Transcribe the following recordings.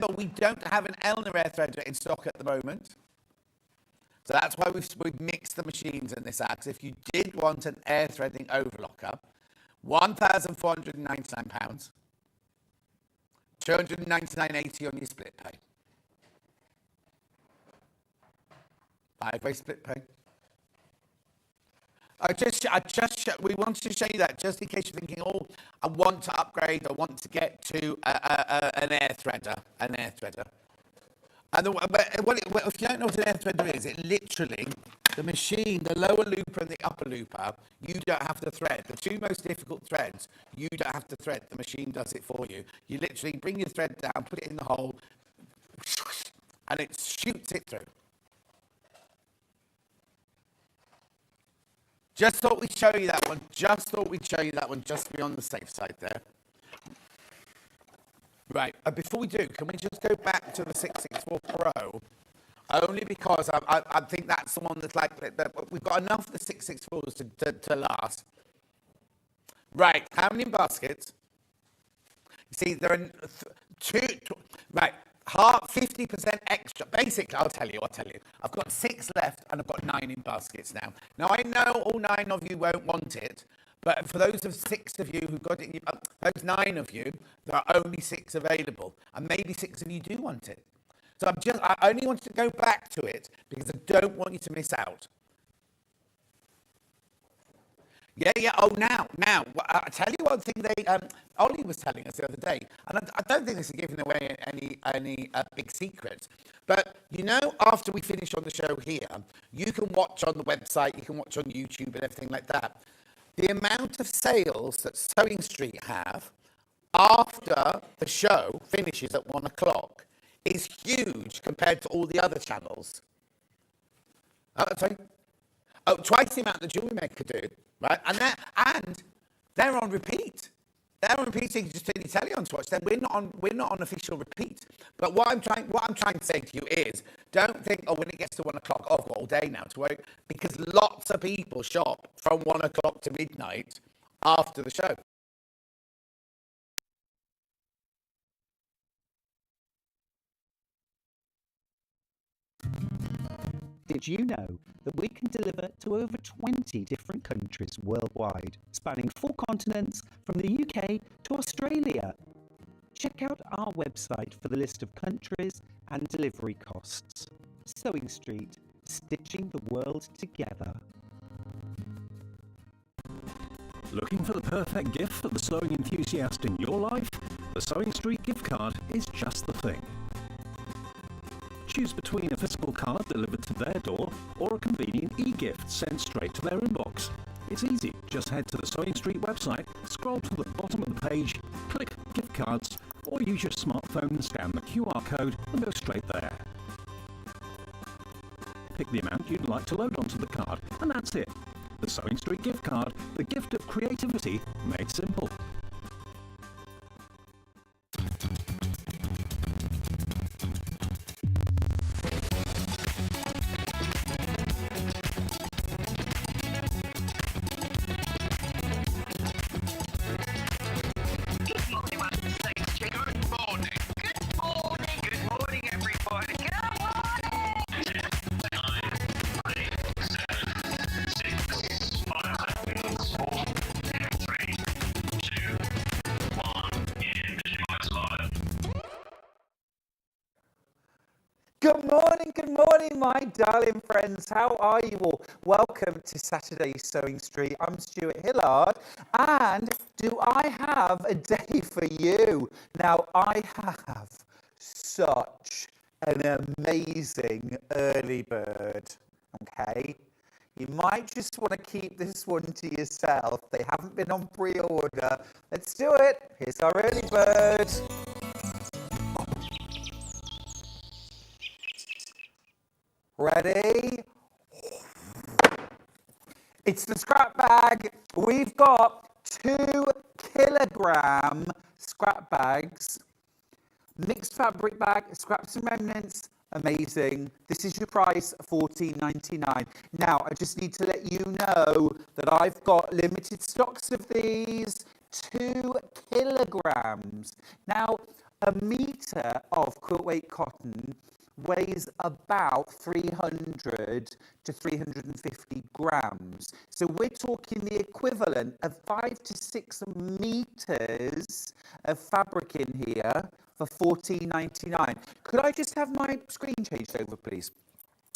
But we don't have an Elner air threader in stock at the moment. So that's why we've mixed the machines in this ad. So if you did want an air threading overlocker, £1,499, £299.80 on your split pay. 5-way split pay. We wanted to show you that just in case you're thinking, oh, I want to upgrade, I want to get to an air threader. And if you don't know what an air threader is, it literally, the machine, the lower looper and the upper looper, you don't have to thread. The two most difficult threads, you don't have to thread. The machine does it for you. You literally bring your thread down, put it in the hole, and it shoots it through. Just thought we'd show you that one. Just to be on the safe side there. Right, before we do, can we just go back to the 664 Pro? Only because I think that's the one that's like, we've got enough of the 664s to last. Right, how many baskets? You see, there are right, 50% extra. Basically, I'll tell you. I've got 6 left and I've got 9 in baskets now. Now, I know all 9 of you won't want it, but for those 6 of you who got it, those 9 of you, there are only 6 available. And maybe 6 of you do want it. So I only wanted to go back to it because I don't want you to miss out. Yeah. Oh, now. I tell you one thing. Ollie was telling us the other day, and I don't think this is giving away any big secrets. But you know, after we finish on the show here, you can watch on the website, you can watch on YouTube, and everything like that. The amount of sales that Sewing Street have after the show finishes at 1 o'clock is huge compared to all the other channels. Twice the amount the Jewelry Maker do, right? And they're on repeat. They're on repeat, so you can just turn your telly on to watch them. We're not on official repeat. But what I'm trying to say to you is, don't think, when it gets to 1 o'clock, I've got all day now to work, because lots of people shop from 1 o'clock to midnight after the show. Did you know that we can deliver to over 20 different countries worldwide, spanning 4 continents from the UK to Australia? Check out our website for the list of countries and delivery costs. Sewing Street, stitching the world together. Looking for the perfect gift for the sewing enthusiast in your life? The Sewing Street gift card is just the thing. Choose between a physical card delivered to their door or a convenient e-gift sent straight to their inbox. It's easy. Just head to the Sewing Street website, scroll to the bottom of the page, click Gift Cards, or use your smartphone and scan the QR code and go straight there. Pick the amount you'd like to load onto the card, and that's it. The Sewing Street gift card, the gift of creativity made simple. Good morning, my darling friends. How are you all? Welcome to Saturday's Sewing Street. I'm Stuart Hillard, and do I have a day for you? Now, I have such an amazing early bird, okay? You might just want to keep this one to yourself. They haven't been on pre-order. Let's do it. Here's our early bird. Ready? It's the scrap bag. We've got 2 kilogram scrap bags. Mixed fabric bag, scraps and remnants. Amazing. This is your price, $14.99. Now, I just need to let you know that I've got limited stocks of these, 2 kilograms. Now, a metre of quilt weight cotton weighs about 300 to 350 grams. So we're talking the equivalent of 5 to 6 metres of fabric in here for $14.99. Could I just have my screen changed over, please?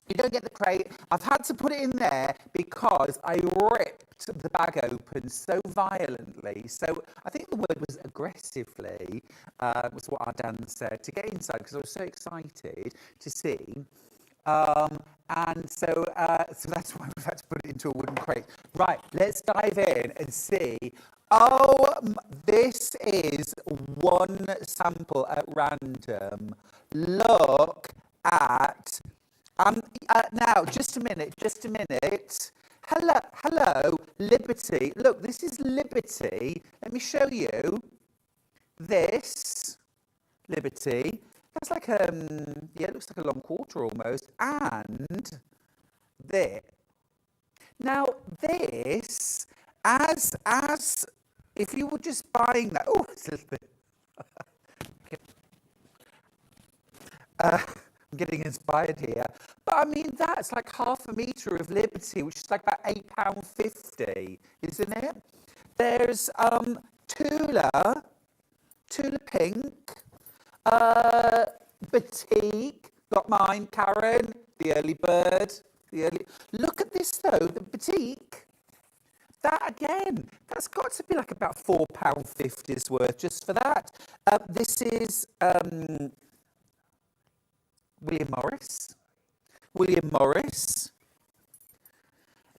You don't get the crate. I've had to put it in there because I ripped the bag open so violently. So I think the word was aggressively, was what our Dan said, to get inside because I was so excited to see. And so that's why we've had to put it into a wooden crate. Right, let's dive in and see. Oh, this is one sample at random. Look at... now, just a minute. Hello, Liberty. Look, this is Liberty. Let me show you this. Liberty. That's like, yeah, it looks like a long quarter almost. And this. Now, this, as if you were just buying that, oh, it's a little bit. I'm getting inspired here. But I mean, that's like half a metre of Liberty, which is like about £8.50, isn't it? There's Tula Pink, Batik, got mine, Karen, the early bird. Look at this though, the Batik. That again, that's got to be like about £4.50's worth just for that. This is William Morris,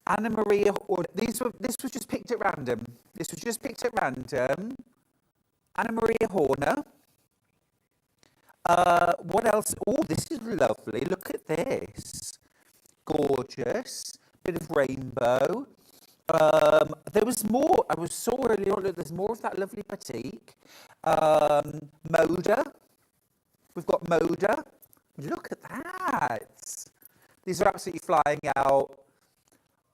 Anna Maria. This was just picked at random. Anna Maria Horner. What else? Oh, this is lovely. Look at this. Gorgeous. Bit of rainbow. There was more. I saw earlier on that there's more of that lovely batik. Moda. We've got Moda. Look at that. These are absolutely flying out.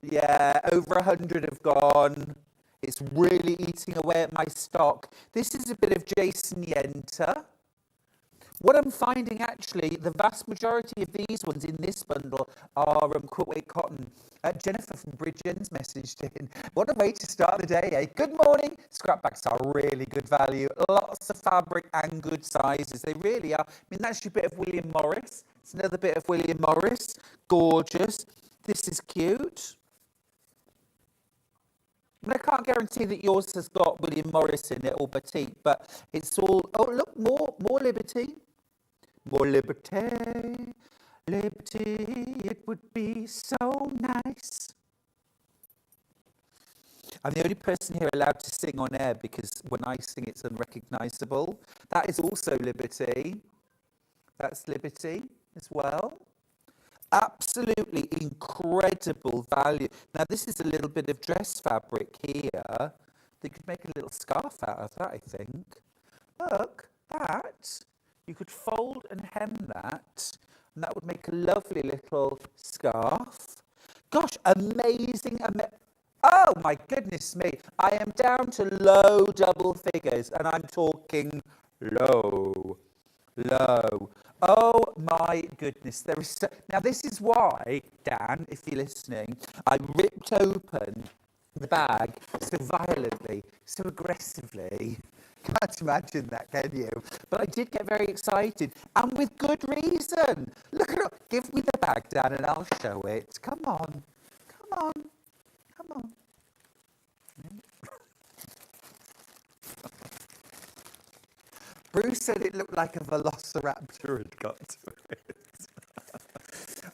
Yeah, over 100 have gone. It's really eating away at my stock. This is a bit of Jason Yenter. What I'm finding actually, the vast majority of these ones in this bundle are quilt weight cotton. Jennifer from Bridgen's messaged in. What a way to start the day, eh? Good morning. Scrapbacks are really good value. Lots of fabric and good sizes. They really are. I mean, that's your bit of William Morris. It's another bit of William Morris. Gorgeous. This is cute. I mean, I can't guarantee that yours has got William Morris in it or batik, but it's all... Oh, look, more Liberty. More Liberty. Liberty, it would be so nice. I'm the only person here allowed to sing on air because when I sing it's unrecognisable. That is also Liberty. That's Liberty as well. Absolutely incredible value. Now this is a little bit of dress fabric here. They could make a little scarf out of that, I think. Look, that. You could fold and hem that, and that would make a lovely little scarf. Gosh, amazing. Oh my goodness me. I am down to low double figures, and I'm talking low. Oh my goodness. There is now this is why, Dan, if you're listening, I ripped open the bag so violently, so aggressively. Can't imagine that, can you? But I did get very excited, and with good reason. Look at it. Give me the bag, Dan, and I'll show it. Come on. Bruce said it looked like a velociraptor had got to it.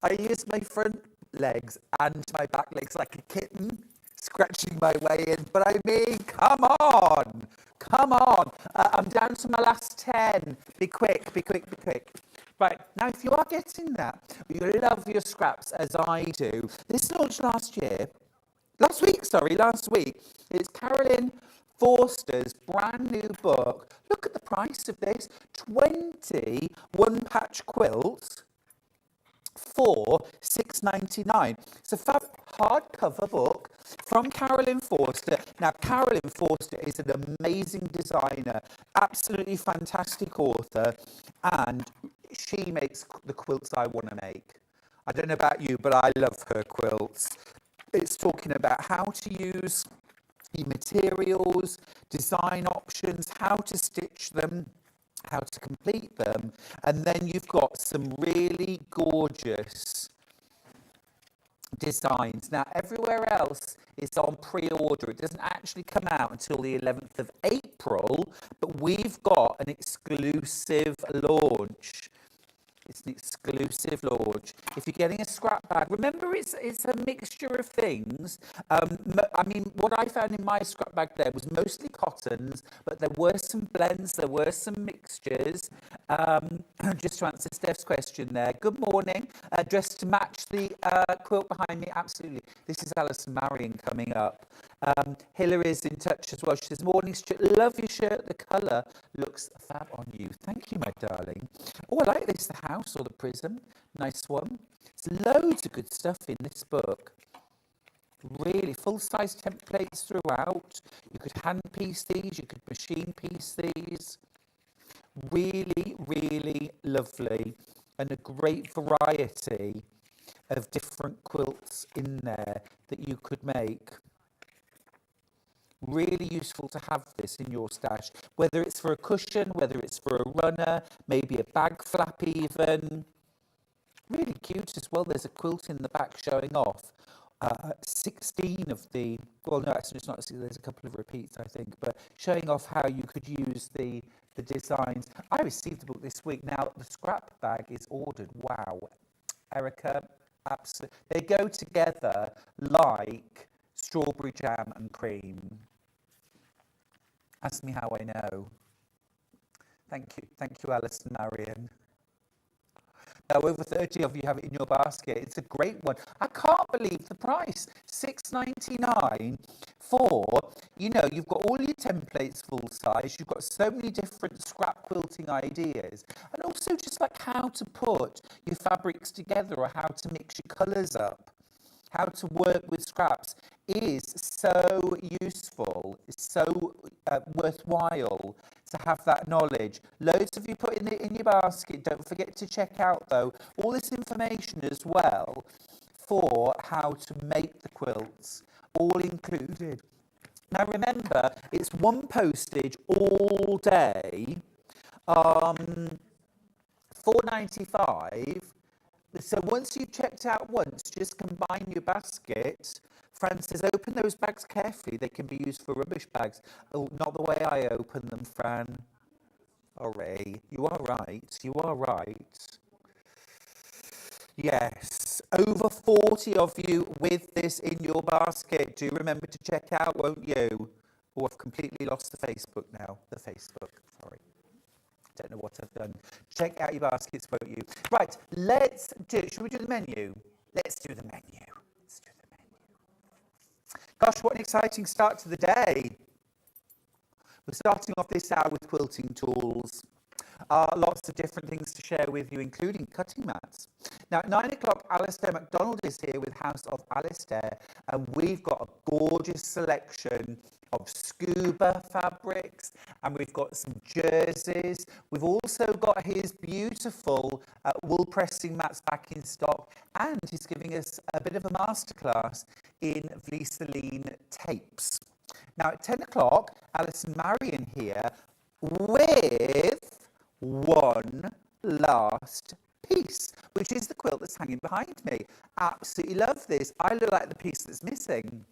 I used my front legs and my back legs like a kitten, scratching my way in. But I mean, come on. I'm down to my last 10. Be quick. Right, now if you are getting that, you love your scraps as I do. This launched last week. It's Carolyn Forster's brand new book. Look at the price of this. 20 one-patch quilts for £6.99. It's a hardcover book from Carolyn Forster. Now, Carolyn Forster is an amazing designer, absolutely fantastic author, and she makes the quilts I want to make. I don't know about you, but I love her quilts. It's talking about how to use the materials, design options, how to stitch them, how to complete them, and then you've got some really gorgeous designs. Now, everywhere else is on pre-order. It doesn't actually come out until the 11th of April, but we've got an exclusive launch. It's an exclusive launch. If you're getting a scrap bag, remember it's a mixture of things. I mean, what I found in my scrap bag there was mostly cottons, but there were some blends, there were some mixtures. Just to answer Steph's question there. Good morning. Dressed to match the quilt behind me. Absolutely. This is Alison Marion coming up. Hilary is in touch as well. She says, morning, Stuart. Love your shirt. The colour looks fab on you. Thank you, my darling. Oh, I like this. The house or the prism. Nice one. There's loads of good stuff in this book. Really full-size templates throughout. You could hand piece these. You could machine piece these. Really, really lovely. And a great variety of different quilts in there that you could make. Really useful to have this in your stash, whether it's for a cushion, whether it's for a runner, maybe a bag flap even. Really cute as well. There's a quilt in the back showing off 16 of the, well no actually it's not, there's a couple of repeats I think, but showing off how you could use the designs. I received the book this week. Now the scrap bag is ordered. Wow, Erica, absolutely. They go together like strawberry jam and cream. Ask me how I know. Thank you, Alison Marion. Now, over 30 of you have it in your basket. It's a great one. I can't believe the price. $6.99 for, you know, you've got all your templates full size. You've got so many different scrap quilting ideas. And also just like how to put your fabrics together or how to mix your colours up. How to work with scraps is so useful, it's so worthwhile to have that knowledge. Loads of you put in your basket. Don't forget to check out, though, all this information as well for how to make the quilts, all included. Now, remember, it's one postage all day, $4.95. So once you've checked out once, just combine your basket. Fran says, open those bags carefully. They can be used for rubbish bags. Oh, not the way I open them, Fran. Hooray. You are right. You are right. Yes. Over 40 of you with this in your basket. Do remember to check out, won't you? Oh, I've completely lost the Facebook now. The Facebook. Sorry. Don't know what I've done. Check out your baskets, won't you? Right, let's do, should we do the menu? Let's do the menu. Let's do the menu. Gosh, what an exciting start to the day. We're starting off this hour with quilting tools. Lots of different things to share with you, including cutting mats. Now, at 9 o'clock, Alistair MacDonald is here with House of Alistair, and we've got a gorgeous selection of Scuba fabrics, and we've got some jerseys. We've also got his beautiful wool pressing mats back in stock, and he's giving us a bit of a masterclass in Vlieseline tapes. Now, at 10 o'clock, Alison Marion here with one last piece, which is the quilt that's hanging behind me. Absolutely love this. I look like the piece that's missing.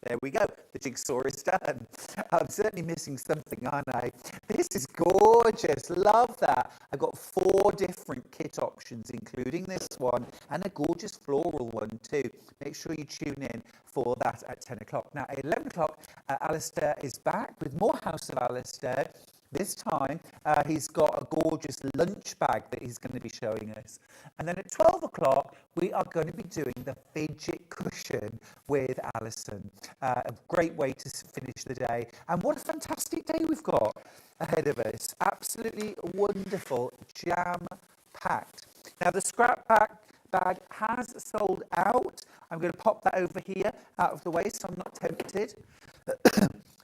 There we go. The jigsaw is done. I'm certainly missing something, aren't I? This is gorgeous. Love that. I've got 4 different kit options, including this one, and a gorgeous floral one too. Make sure you tune in for that at 10 o'clock. Now, at 11 o'clock, Alistair is back with more House of Alistair. This time, he's got a gorgeous lunch bag that he's going to be showing us. And then at 12 o'clock, we are going to be doing the Fidget cushion with Alison. A great way to finish the day. And what a fantastic day we've got ahead of us. Absolutely wonderful, jam-packed. Now, the scrap bag has sold out. I'm going to pop that over here out of the way so I'm not tempted.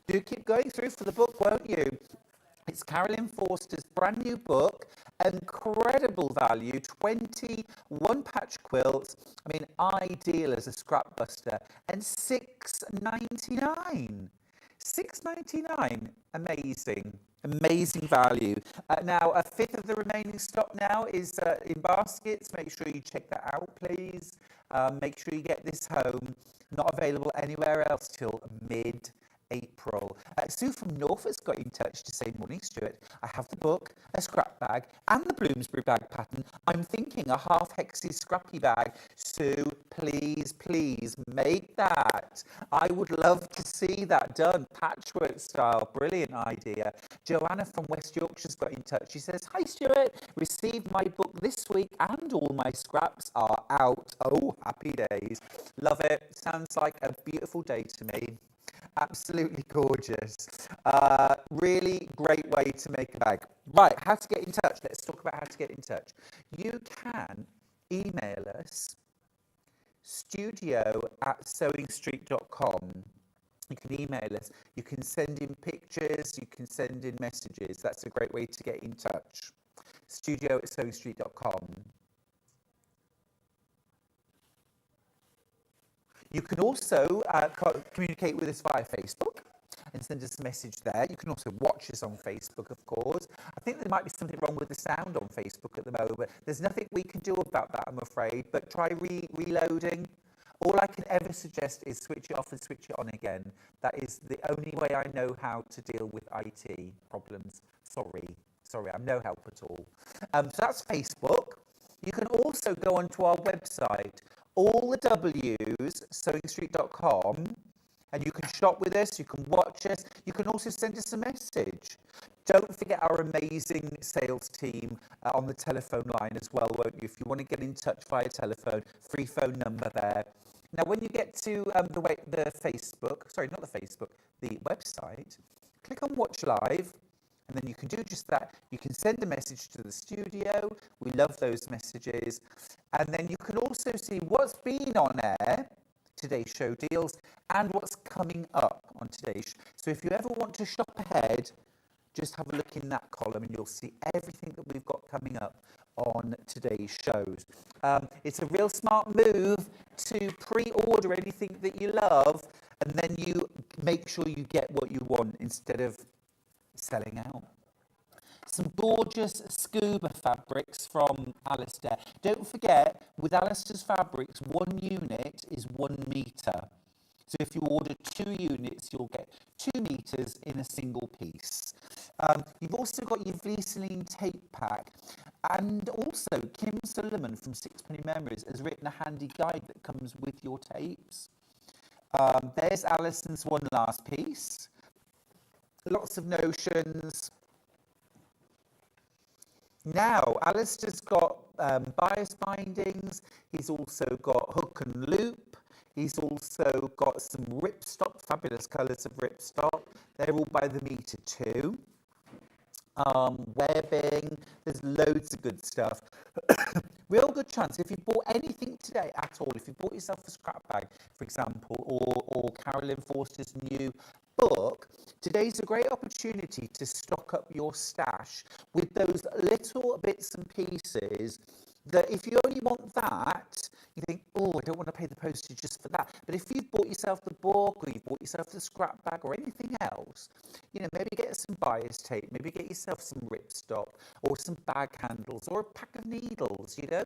Do keep going through for the book, won't you? It's Carolyn Forster's brand new book, incredible value, 21 patch quilts. I mean, ideal as a scrap buster, and $6.99. $6.99, amazing. Amazing value. Now, a fifth of the remaining stock now is in baskets. Make sure you check that out, please. Make sure you get this home. Not available anywhere else till mid-April. Sue from Norfolk's got in touch to say, morning, Stuart. I have the book, a scrap bag, and the Bloomsbury bag pattern. I'm thinking a half hexy scrappy bag. Sue, please, please make that. I would love to see that done. Patchwork style, brilliant idea. Joanna from West Yorkshire's got in touch. She says, hi, Stuart. Received my book this week and all my scraps are out. Oh, happy days. Love it. Sounds like a beautiful day to me. Absolutely gorgeous. Really great way to make a bag. Right, how to get in touch. Let's talk about how to get in touch. You can email us, studio@sewingstreet.com. You can email us. You can send in pictures. You can send in messages. That's a great way to get in touch. studio@sewingstreet.com. You can also communicate with us via Facebook and send us a message there. You can also watch us on Facebook, of course. I think there might be something wrong with the sound on Facebook at the moment. There's nothing we can do about that, I'm afraid, but try reloading. All I can ever suggest is switch it off and switch it on again. That is the only way I know how to deal with IT problems. Sorry, I'm no help at all. So that's Facebook. You can also go onto our website, all the W's, sewingstreet.com, and you can shop with us, you can watch us, you can also send us a message. Don't forget our amazing sales team on the telephone line as well, won't you? If you want to get in touch via telephone, free phone number there. Now, when you get to the website, click on Watch Live, and then you can do just that. You can send a message to the studio. We love those messages. And then you can also see what's been on air, today's show deals, and what's coming up on today's. So if you ever want to shop ahead, just have a look in that column and you'll see everything that we've got coming up on today's shows. It's a real smart move to pre-order anything that you love, and then you make sure you get what you want instead of selling out. Some gorgeous Scuba fabrics from Alistair. Don't forget, with Alistair's fabrics, 1 unit is 1 metre. So if you order 2 units, you'll get 2 meters in a single piece. You've also got your Vlieseline tape pack. And also, Kim Sullivan from Sixpenny Memories has written a handy guide that comes with your tapes. There's Alison's one last piece. Lots of notions. Now, Alistair's got bias bindings. He's also got hook and loop. He's also got some Ripstop, fabulous colours of Ripstop. They're all by the metre too. Webbing, there's loads of good stuff. Real good chance, if you bought anything today at all, if you bought yourself a scrap bag, for example, or Carolyn Forster's new book, today's a great opportunity to stock up your stash with those little bits and pieces that if you only want that, you think, oh, I don't want to pay the postage just for that. But if you've bought yourself the book, or you've bought yourself the scrap bag, or anything else, you know, maybe get some bias tape, maybe get yourself some Ripstop, or some bag handles, or a pack of needles, you know.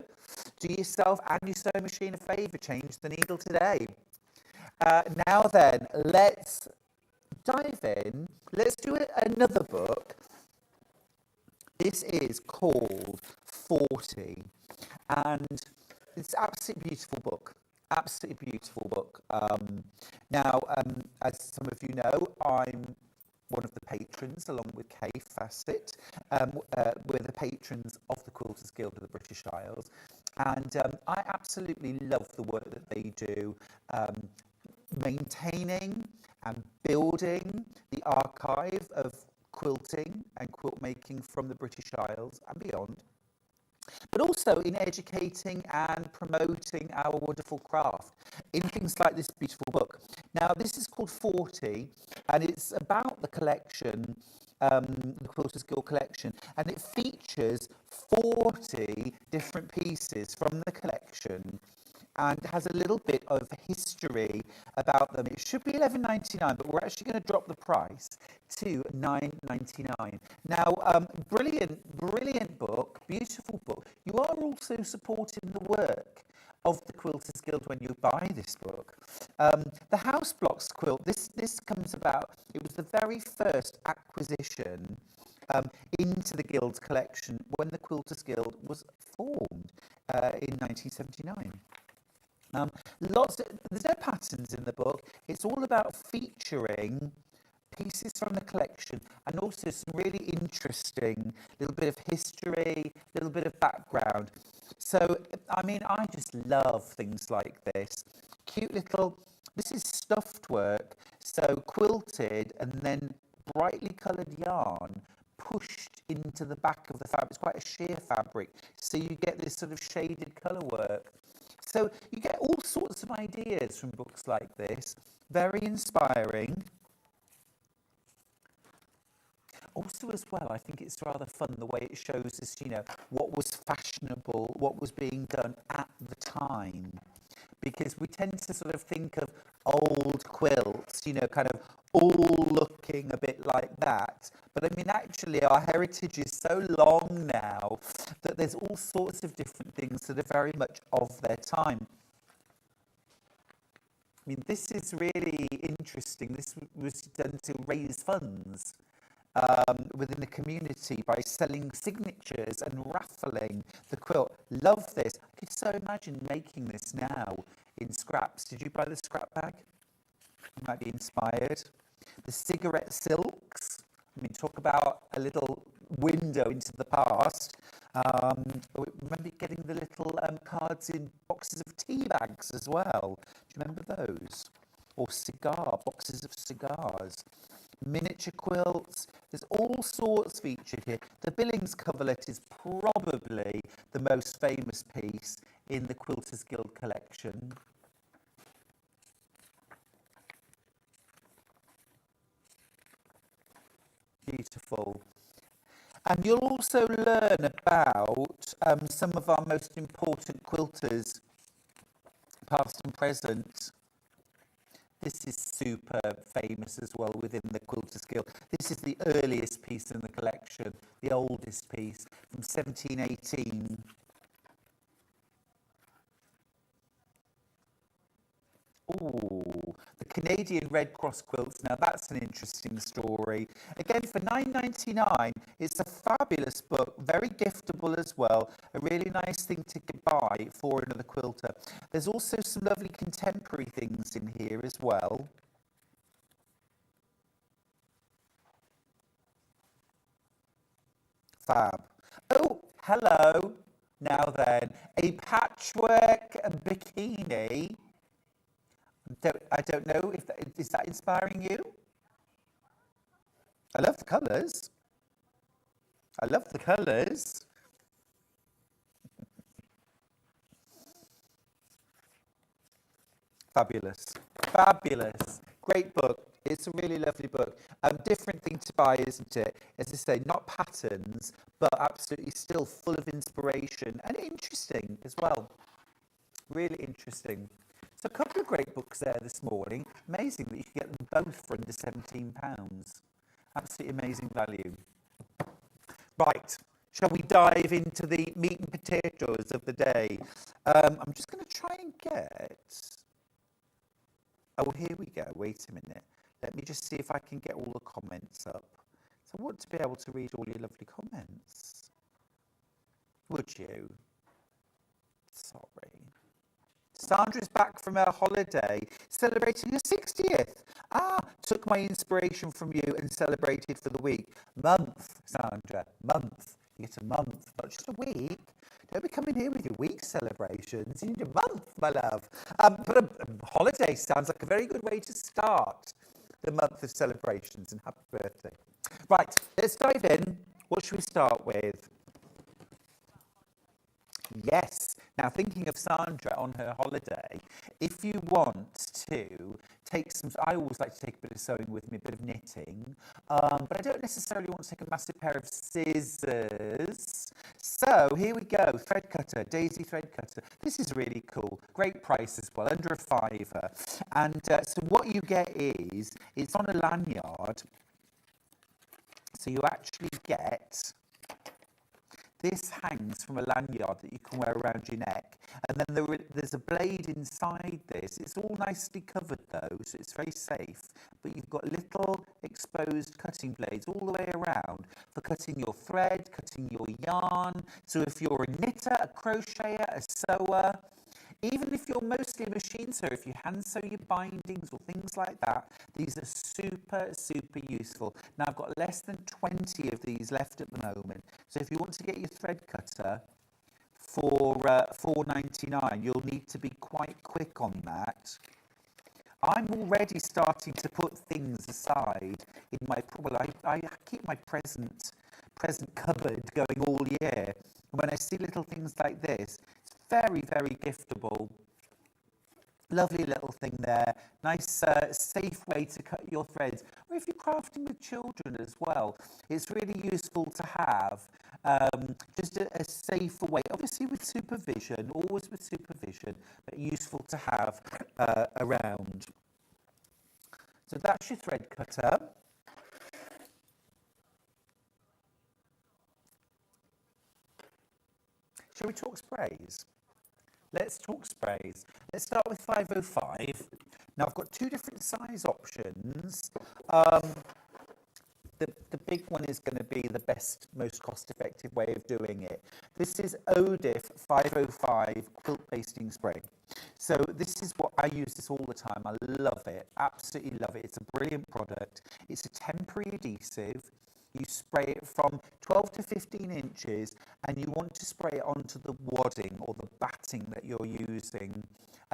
Do yourself and your sewing machine a favour, change the needle today. Now then, let's dive in. Let's do another book. This is called 40. And it's an absolutely beautiful book. Absolutely beautiful book. Now, as some of you know, I'm one of the patrons, along with Kay Fassett. We're the patrons of the Quilters Guild of the British Isles. And I absolutely love the work that they do, maintaining and building the archive of quilting and quilt making from the British Isles and beyond. but also in educating and promoting our wonderful craft in things like this beautiful book. Now, this is called 40, and it's about the collection, the Quilters Guild collection, and it features 40 different pieces from the collection and has a little bit of history about them. It should be $11.99, but we're actually going to drop the price to $9.99. Now, brilliant book, beautiful book. You are also supporting the work of the Quilters Guild when you buy this book. The House Blocks quilt, this comes about, it was the very first acquisition into the Guild's collection when the Quilters Guild was formed in 1979. There's no patterns in the book. It's all about featuring pieces from the collection and also some really interesting little bit of history, little bit of background. So, I mean, I just love things like this. Cute little, this is stuffed work, so quilted and then brightly coloured yarn pushed into the back of the fabric. It's quite a sheer fabric, so you get this sort of shaded colour work. So you get all sorts of ideas from books like this. Very inspiring. Also as well, I think it's rather fun the way it shows us, you know, what was fashionable, what was being done at the time. Because we tend to sort of think of old quilts, you know, kind of all looking a bit like that. But I mean, actually, our heritage is so long now that there's all sorts of different things that are very much of their time. I mean, this is really interesting. This was done to raise funds within the community by selling signatures and raffling the quilt. Love this. I could so imagine making this now in scraps. Did you buy the scrap bag? You might be inspired. The cigarette silks. I mean, talk about a little window into the past. Remember getting the little cards in boxes of tea bags as well. Do you remember those? Or boxes of cigars. Miniature quilts. There's all sorts featured here. The Billings coverlet is probably the most famous piece in the Quilters Guild collection. Beautiful. And you'll also learn about some of our most important quilters, past and present. This is super famous as well within the Quilters Guild. This is the earliest piece in the collection, the oldest piece from 1718. Ooh, the Canadian Red Cross quilts. Now that's an interesting story. Again, for $9.99, it's a fabulous book, very giftable as well. A really nice thing to buy for another quilter. There's also some lovely contemporary things in here as well. Fab. Oh, hello. Now then, a patchwork bikini. I don't know if is that inspiring you? I love the colours. I love the colours. Fabulous. Fabulous. Great book. It's a really lovely book. Different thing to buy, isn't it? As I say, not patterns, but absolutely still full of inspiration and interesting as well. Really interesting. So a couple of great books there this morning. Amazing that you can get them both for under £17. Absolutely amazing value. Right, shall we dive into the meat and potatoes of the day? I'm just going to try and get... Oh, here we go. Wait a minute. Let me just see if I can get all the comments up. So I want to be able to read all your lovely comments. Would you? Sorry. Sandra's back from her holiday, celebrating her 60th. Took my inspiration from you and celebrated for the week. Month, Sandra, month. You get a month, not just a week. Don't be coming here with your week celebrations. You need a month, my love. But a holiday sounds like a very good way to start the month of celebrations, and happy birthday. Right, let's dive in. What should we start with? Yes. Now, thinking of Sandra on her holiday, if you want to take some, I always like to take a bit of sewing with me, a bit of knitting, but I don't necessarily want to take a massive pair of scissors. So here we go, thread cutter, Daisy thread cutter. This is really cool. Great price as well, under a £5. And so what you get is, it's on a lanyard. So you actually get, this hangs from a lanyard that you can wear around your neck, and then there's a blade inside this. It's all nicely covered though, so it's very safe, but you've got little exposed cutting blades all the way around for cutting your thread, cutting your yarn. So if you're a knitter, a crocheter, a sewer, even if you're mostly a machine sewer, if you hand sew your bindings or things like that, these are super, super useful. Now, I've got less than 20 of these left at the moment. So if you want to get your thread cutter for £4.99, you'll need to be quite quick on that. I'm already starting to put things aside in my, well, I keep my present cupboard going all year. When I see little things like this, it's very, very giftable. Lovely little thing there. Nice, safe way to cut your threads. Or if you're crafting with children as well, it's really useful to have just a safer way. Obviously with supervision, always with supervision, but useful to have around. So that's your thread cutter. Shall we talk sprays? Let's talk sprays. Let's start with 505. Now, I've got two different size options. The big one is going to be the best, most cost-effective way of doing it. This is Odif 505 Quilt Basting Spray. So this is what I use this all the time. I love it, absolutely love it. It's a brilliant product. It's a temporary adhesive. You spray it from 12 to 15 inches, and you want to spray it onto the wadding or the batting that you're using,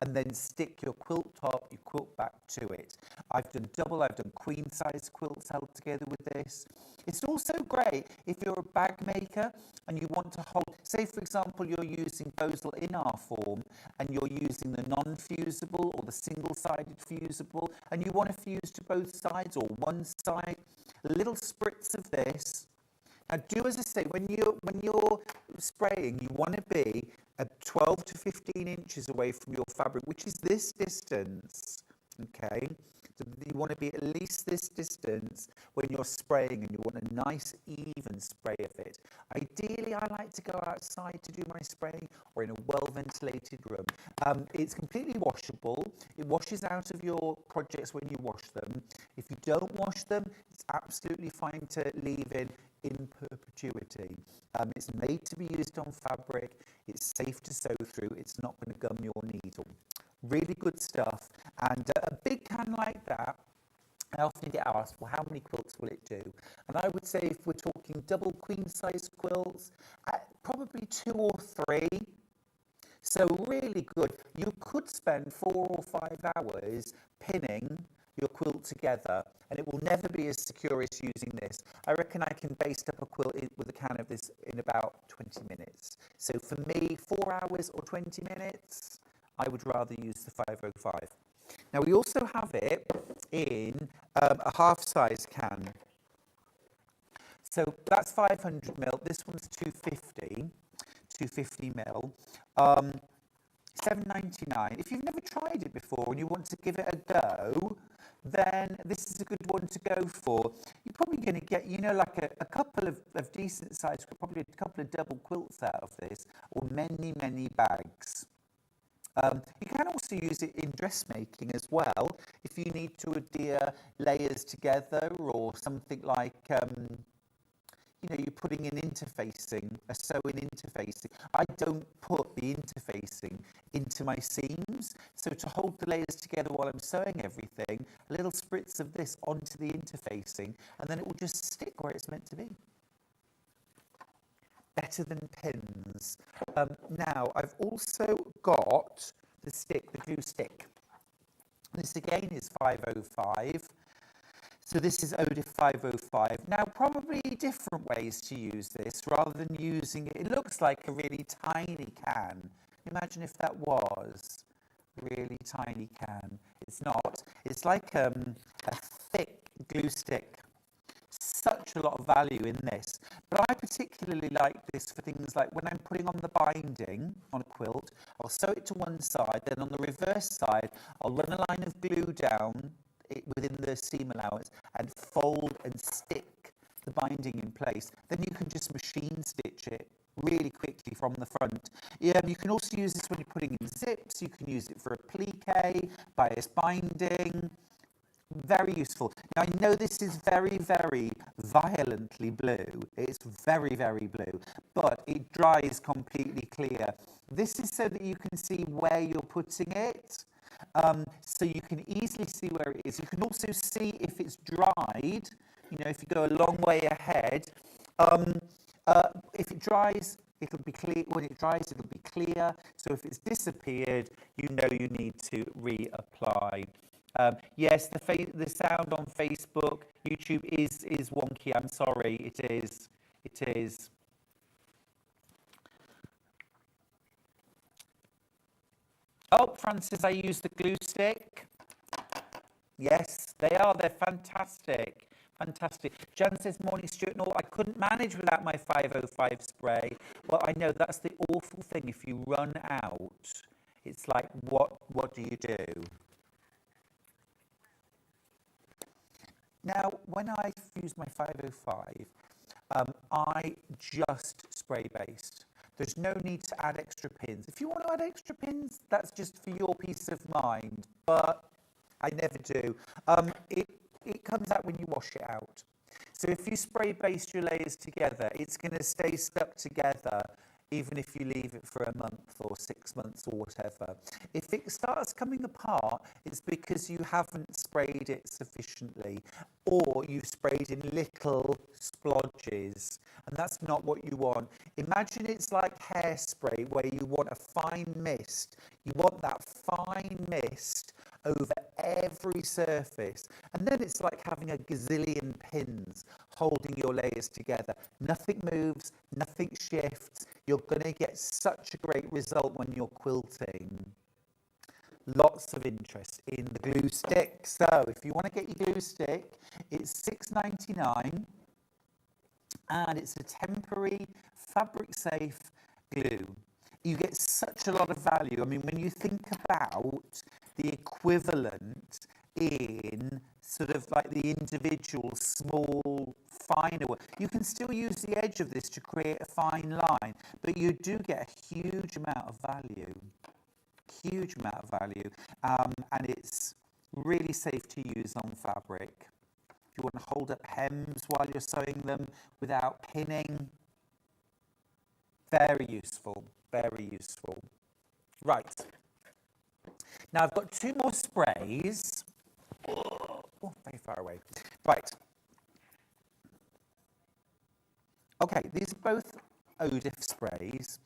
and then stick your quilt top, your quilt back to it. I've done double, I've done queen size quilts held together with this. It's also great if you're a bag maker and you want to hold, say for example you're using Bosal in our form and you're using the non-fusible or the single-sided fusible, and you want to fuse to both sides or one side, a little spritz of this. Now, do as I say, when you're spraying, you want to be at 12 to 15 inches away from your fabric, which is this distance, okay? So you want to be at least this distance when you're spraying, and you want a nice, even spray of it. Ideally, I like to go outside to do my spraying or in a well-ventilated room. It's completely washable. It washes out of your projects when you wash them. If you don't wash them, it's absolutely fine to leave in perpetuity. It's made to be used on fabric. It's safe to sew through. It's not going to gum your needle. Really good stuff. And a big can like that, I often get asked, well, how many quilts will it do? And I would say if we're talking double queen size quilts, probably 2 or 3. So really good. You could spend 4 or 5 hours pinning your quilt together, and it will never be as secure as using this. I reckon I can baste up a quilt with a can of this in about 20 minutes. So for me, 4 hours or 20 minutes, I would rather use the 505. Now, we also have it in a half-size can. So that's 500 ml. This one's 250 ml. $7.99. If you've never tried it before and you want to give it a go, then this is a good one to go for. You're probably going to get, like a couple of decent size, probably a couple of double quilts out of this, or many, many bags. You can also use it in dressmaking as well, if you need to adhere layers together, or something like, you're putting in interfacing, a sewing interfacing. I don't put the interfacing into my seams, so to hold the layers together while I'm sewing everything, a little spritz of this onto the interfacing, and then it will just stick where it's meant to be. Better than pins. Now, I've also got the stick, the glue stick. This again is 505. So this is Odif 505. Now, probably different ways to use this rather than using it. It looks like a really tiny can. Imagine if that was really tiny can. It's not. It's like a thick glue stick. Such a lot of value in this. But I particularly like this for things like when I'm putting on the binding on a quilt, I'll sew it to one side, then on the reverse side, I'll run a line of glue down within the seam allowance and fold and stick the binding in place. Then you can just machine stitch it really quickly from the front. You can also use this when you're putting in zips. You can use it for applique, bias binding. Very useful. Now, I know this is very, very violently blue. It's very, very blue, but it dries completely clear. This is so that you can see where you're putting it. So you can easily see where it is. You can also see if it's dried, you know, if you go a long way ahead. If it dries, it'll be clear. When it dries, it'll be clear. So if it's disappeared, you know you need to reapply. Yes, the sound on Facebook, YouTube is wonky. I'm sorry, it is. It is. Oh, Francis, I use the glue stick. Yes, they are. They're fantastic. Fantastic. Jan says, morning, Stuart. No, I couldn't manage without my 505 spray. Well, I know that's the awful thing. If you run out, it's like, what do you do? Now, when I use my 505, I just spray based. There's no need to add extra pins. If you want to add extra pins, that's just for your peace of mind, but I never do. It comes out when you wash it out. So if you spray baste your layers together, it's going to stay stuck together even if you leave it for a month or 6 months or whatever. If it starts coming apart, it's because you haven't sprayed it sufficiently, or you've sprayed in little splodges, and that's not what you want. Imagine it's like hairspray where you want a fine mist. You want that fine mist over every surface, and then it's like having a gazillion pins holding your layers together. Nothing moves, nothing shifts. You're going to get such a great result when you're quilting. Lots of interest in the glue stick. So if you want to get your glue stick, it's $6.99, and it's a temporary fabric safe glue. You get such a lot of value. I mean, when you think about the equivalent in sort of like the individual small finer one, you can still use the edge of this to create a fine line, but you do get a huge amount of value. Huge amount of value, and it's really safe to use on fabric. If you want to hold up hems while you're sewing them without pinning, very useful, very useful. Right, now I've got 2 more sprays. Oh, very far away. Right. Okay, these are both Odif sprays,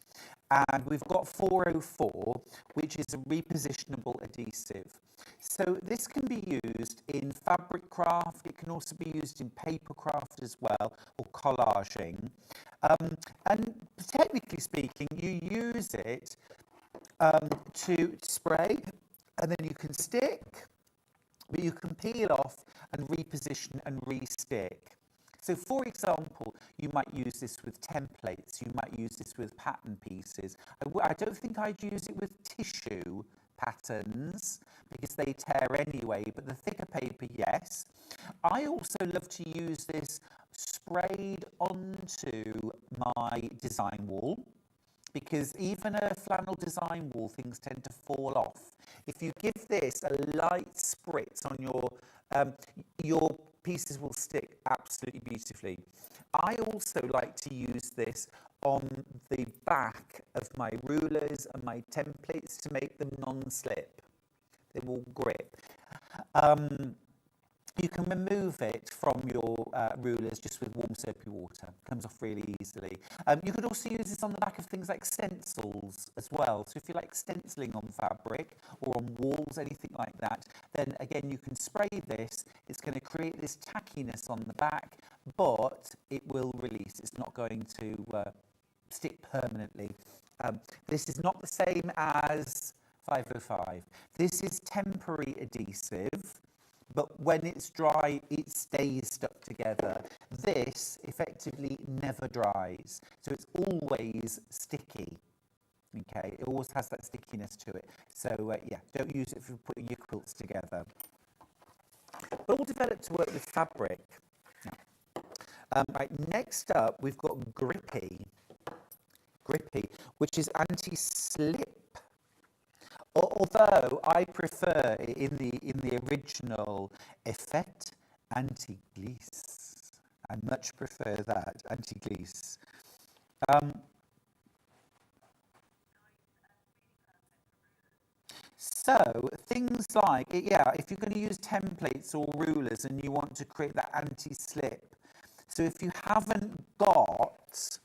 and we've got 404, which is a repositionable adhesive. So this can be used in fabric craft. It can also be used in paper craft as well, or collaging. And technically speaking, you use it to spray, and then you can stick, but you can peel off and reposition and re-stick. So for example, you might use this with templates, you might use this with pattern pieces. I don't think I'd use it with tissue patterns because they tear anyway, but the thicker paper, yes. I also love to use this sprayed onto my design wall, because even a flannel design wall, things tend to fall off. If you give this a light spritz on your pieces will stick absolutely beautifully. I also like to use this on the back of my rulers and my templates to make them non-slip. They will grip. You can remove it from your rulers just with warm soapy water. Comes off really easily. You could also use this on the back of things like stencils as well. So if you like stenciling on fabric or on walls, anything like that, then again you can spray this. It's going to create this tackiness on the back, but it will release. It's not going to stick permanently. This is not the same as 505. This is temporary adhesive, but when it's dry, it stays stuck together. This effectively never dries, so it's always sticky. Okay, it always has that stickiness to it. So yeah, don't use it for putting your quilts together. But all developed to work with fabric. Right, next up, we've got Grippy. Grippy, which is anti-slip. Although I prefer in the original Effet anti-glisse. I much prefer that, anti-glisse. So things like, yeah, if you're going to use templates or rulers and you want to create that anti-slip. So if you haven't got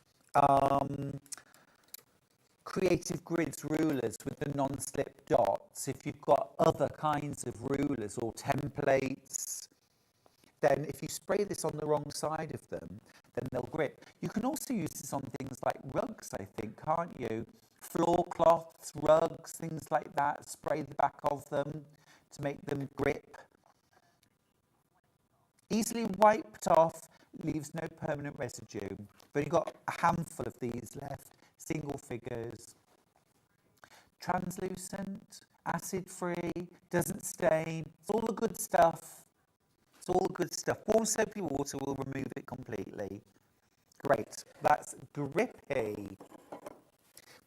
Creative Grids rulers with the non-slip dots, if you've got other kinds of rulers or templates, then if you spray this on the wrong side of them, then they'll grip. You can also use this on things like rugs, I think, can't you? Floor cloths, rugs, things like that. Spray the back of them to make them grip. Easily wiped off, leaves no permanent residue. But you've got a handful of these left. Single figures. Translucent, acid-free, doesn't stain. It's all the good stuff. It's all the good stuff. Warm soapy water will remove it completely. Great. That's Grippy.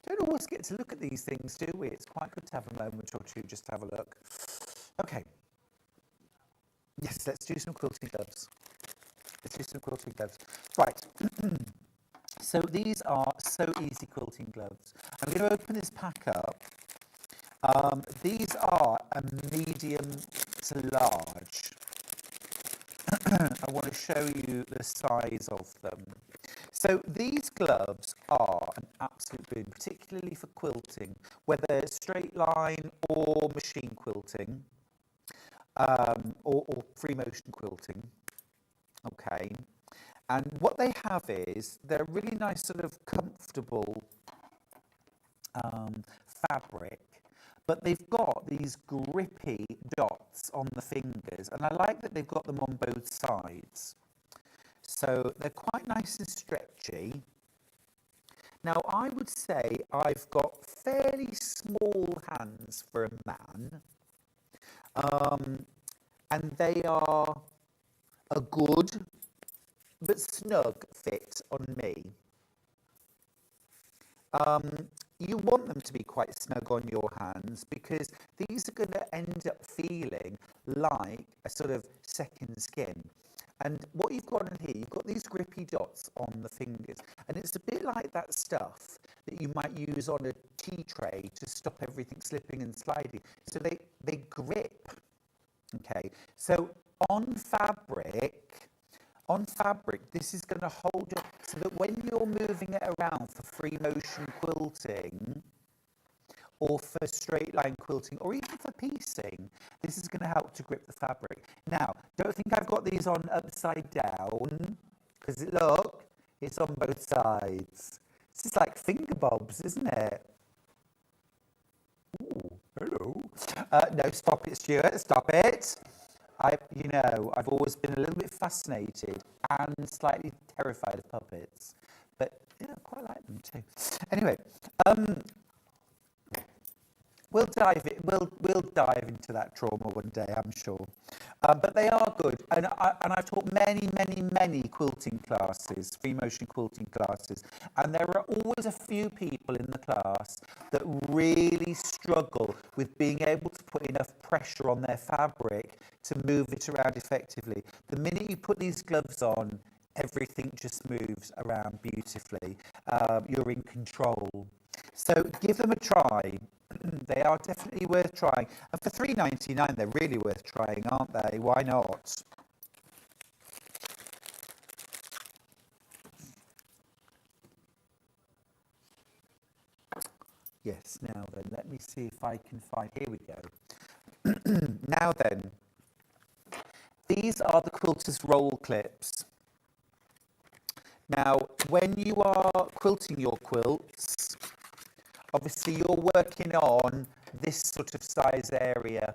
Don't always get to look at these things, do we? It's quite good to have a moment or two just to have a look. Okay. Yes, let's do some quilting gloves. Let's do some quilting gloves. Right. So these are So Easy quilting gloves. I'm going to open this pack up. These are a medium to large. I want to show you the size of them. So these gloves are an absolute boon, particularly for quilting, whether straight line or machine quilting, or free motion quilting. Okay. And what they have is, they're really nice, sort of comfortable fabric, but they've got these grippy dots on the fingers, and I like that they've got them on both sides. So they're quite nice and stretchy. Now, I would say I've got fairly small hands for a man, and they are a good but snug fit on me. You want them to be quite snug on your hands because these are going to end up feeling like a sort of second skin. And what you've got in here, you've got these grippy dots on the fingers, and it's a bit like that stuff that you might use on a tea tray to stop everything slipping and sliding. So they grip. Okay, so on fabric, this is going to hold up so that when you're moving it around for free motion quilting or for straight line quilting or even for piecing, this is going to help to grip the fabric. Now, don't think I've got these on upside down, because look, it's on both sides. This is like finger bobs, isn't it? Ooh, hello. No, stop it, Stuart, stop it. I've always been a little bit fascinated and slightly terrified of puppets, but yeah, I quite like them too. Anyway, we'll dive into that trauma one day, I'm sure. But they are good, and I've taught many quilting classes, free motion quilting classes, and there are always a few people in the class that really struggle with being able to put enough pressure on their fabric to move it around effectively. The minute you put these gloves on, everything just moves around beautifully. You're in control. So give them a try. They are definitely worth trying. And for £3.99, they're really worth trying, aren't they? Why not? Yes, now then, let me see if I can find, here we go. Now then, these are the Quilters roll clips. Now, when you are quilting your quilts, obviously you're working on this sort of size area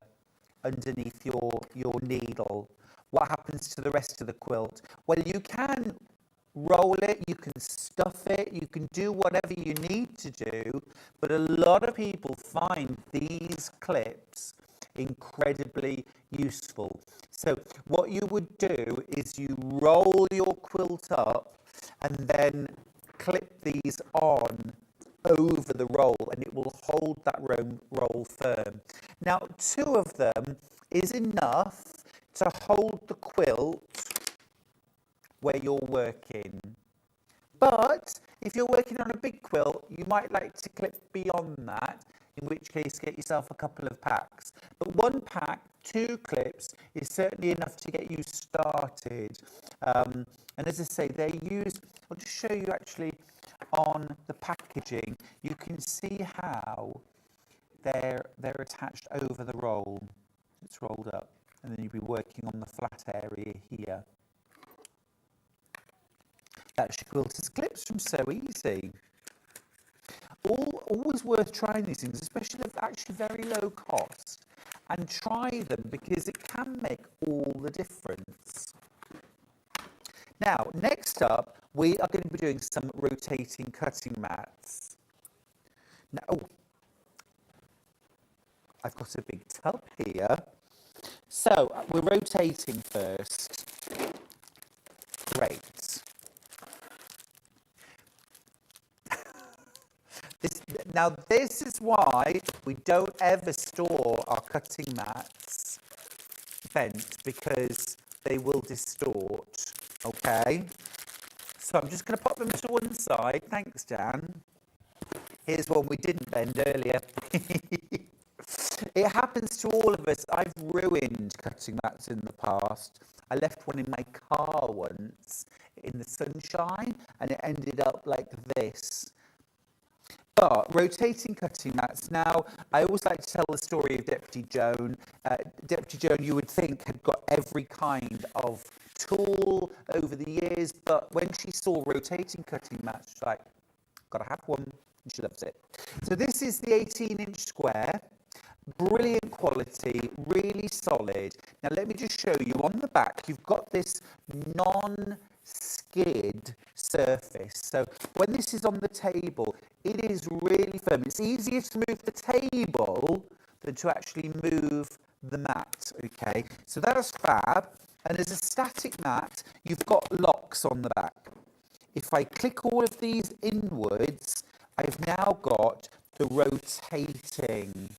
underneath your needle. What happens to the rest of the quilt? Well, you can roll it, you can stuff it, you can do whatever you need to do, but a lot of people find these clips incredibly useful. So what you would do is you roll your quilt up and then clip these on over the roll, and it will hold that roll firm. Now, 2 of them is enough to hold the quilt where you're working. But if you're working on a big quilt, you might like to clip beyond that, in which case get yourself a couple of packs. But 1 pack, 2 clips is certainly enough to get you started. And as I say, they're used, I'll just show you actually on the packaging, you can see how they're attached over the roll. It's rolled up, and then you'll be working on the flat area here. That's your Quilters clips from So Easy. Always worth trying these things, especially if they're actually very low cost, and try them because it can make all the difference. Now, next up, we are going to be doing some rotating cutting mats. Now, I've got a big tub here. So, we're rotating first. Great. This is why we don't ever store our cutting mats bent, because they will distort, okay? So I'm just going to pop them to one side. Thanks, Dan. Here's one we didn't bend earlier. It happens to all of us. I've ruined cutting mats in the past. I left one in my car once in the sunshine, and it ended up like this. But rotating cutting mats. Now, I always like to tell the story of Deputy Joan. Deputy Joan, you would think, had got every kind of tool over the years, but when she saw rotating cutting mats, she's like, gotta have one, and she loves it. So this is the 18-inch square. Brilliant quality, really solid. Now let me just show you, on the back you've got this non-skid surface. So when this is on the table, it is really firm. It's easier to move the table than to actually move the mat, okay? So that's fab. And as a static mat, you've got locks on the back. If I click all of these inwards, I've now got the rotating.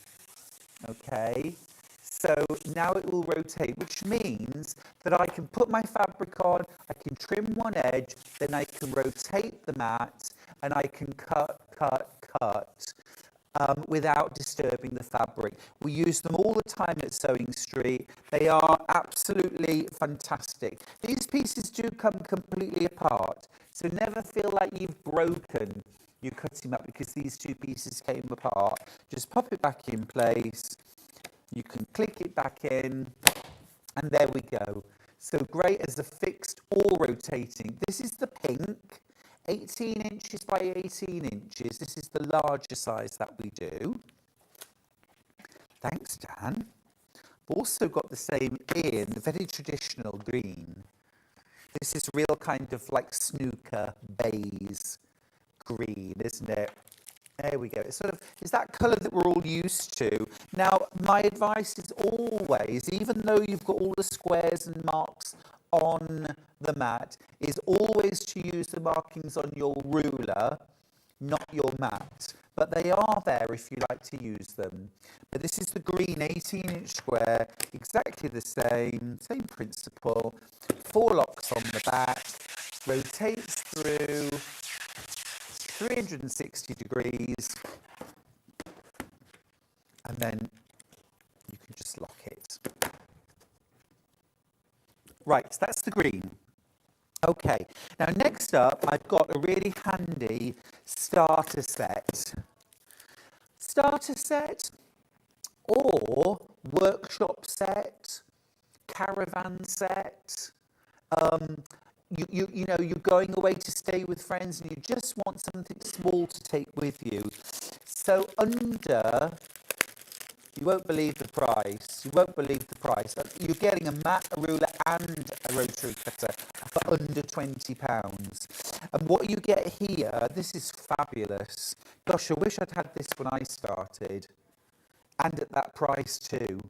Okay, so now it will rotate, which means that I can put my fabric on, I can trim one edge, then I can rotate the mat, and I can cut without disturbing the fabric. We use them all the time at Sewing Street. They are absolutely fantastic. These pieces do come completely apart, so never feel like you've broken your cutting mat because these 2 pieces came apart. Just pop it back in place. You can click it back in, and there we go. So great as a fixed or rotating. This is the pink, 18 inches by 18 inches. This is the larger size that we do. Thanks, Dan. We've also got the same in the very traditional green. This is real kind of like snooker baize green, isn't it? There we go. It's that colour that we're all used to. Now, my advice is always, even though you've got all the squares and marks on the mat, is always to use the markings on your ruler, not your mat. But they are there if you like to use them. But this is the green 18-inch square, exactly the same principle. 4 locks on the back, rotates through 360 degrees, and then you can just lock it. Right, so that's the green. Okay, now next up, I've got a really handy starter set. Starter set or workshop set, caravan set. You know, you're going away to stay with friends and you just want something small to take with you. So under, you won't believe the price. You won't believe the price. You're getting a mat, a ruler, and a rotary cutter for under £20. And what you get here, this is fabulous. Gosh, I wish I'd had this when I started, and at that price too.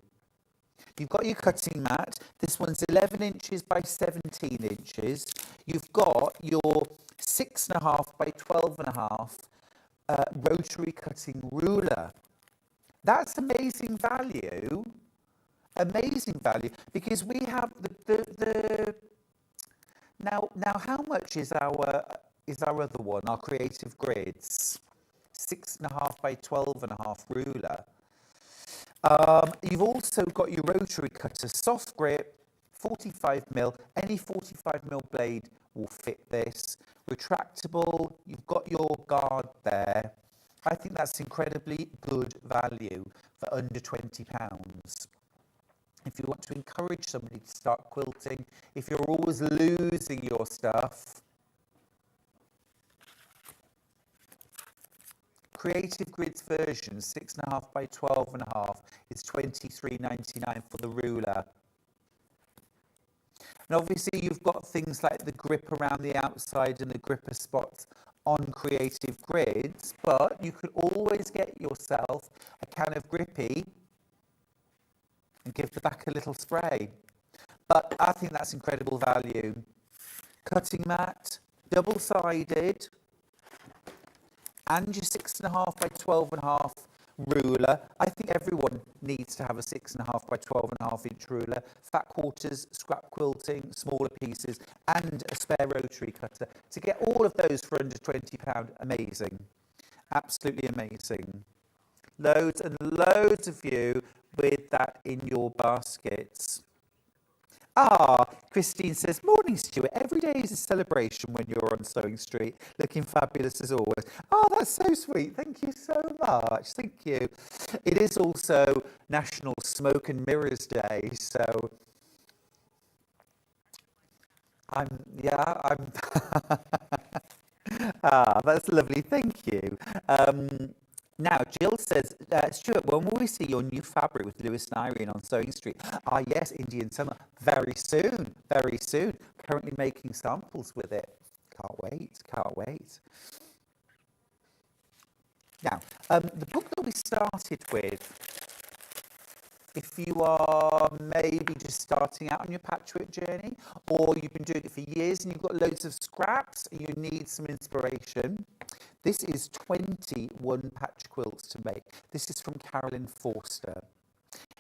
You've got your cutting mat. This one's 11 inches by 17 inches. You've got your 6.5 by 12.5 rotary cutting ruler. That's amazing value. Amazing value, because we have the now how much is our other one, our creative grids? 6.5 by 12.5 ruler. You've also got your rotary cutter, soft grip, 45mm. Any 45mm blade will fit this. Retractable, you've got your guard there. I think that's incredibly good value for under £20. If you want to encourage somebody to start quilting, if you're always losing your stuff, Creative Grids version 6.5 by 12.5 is £23.99 for the ruler. And obviously you've got things like the grip around the outside and the gripper spots on Creative Grids, but you could always get yourself a can of Grippy and give the back a little spray. But I think that's incredible value. Cutting mat, double-sided, and your 6.5 by 12.5 ruler. I think everyone needs to have a 6.5 by 12.5 inch ruler. Fat quarters, scrap quilting, smaller pieces, and a spare rotary cutter. To get all of those for under £20, amazing. Absolutely amazing. Loads and loads of you with that in your baskets. Christine says, morning Stuart, every day is a celebration when you're on Sewing Street, looking fabulous as always. That's so sweet, thank you so much, thank you. It is also National Smoke and Mirrors Day, so that's lovely, thank you. Now, Jill says, Stuart, when will we see your new fabric with Lewis and Irene on Sewing Street? Yes, Indian Summer. Very soon, very soon. Currently making samples with it. Can't wait, can't wait. Now, the book that we started with, if you are maybe just starting out on your patchwork journey, or you've been doing it for years and you've got loads of scraps and you need some inspiration, this is 21 patch quilts to make. This is from Carolyn Forster.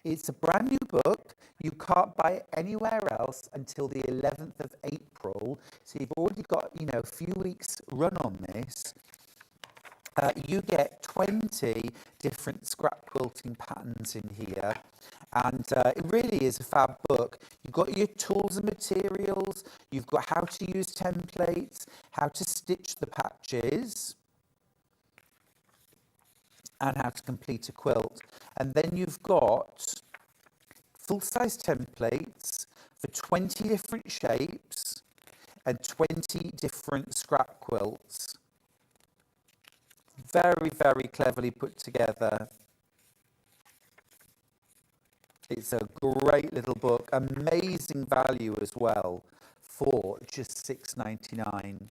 It's a brand new book. You can't buy it anywhere else until the 11th of April. So you've already got, a few weeks run on this. You get 20 different scrap quilting patterns in here, and it really is a fab book. You've got your tools and materials, you've got how to use templates, how to stitch the patches, and how to complete a quilt. And then you've got full-size templates for 20 different shapes and 20 different scrap quilts. Very, very cleverly put together. It's a great little book, amazing value as well, for just £6.99.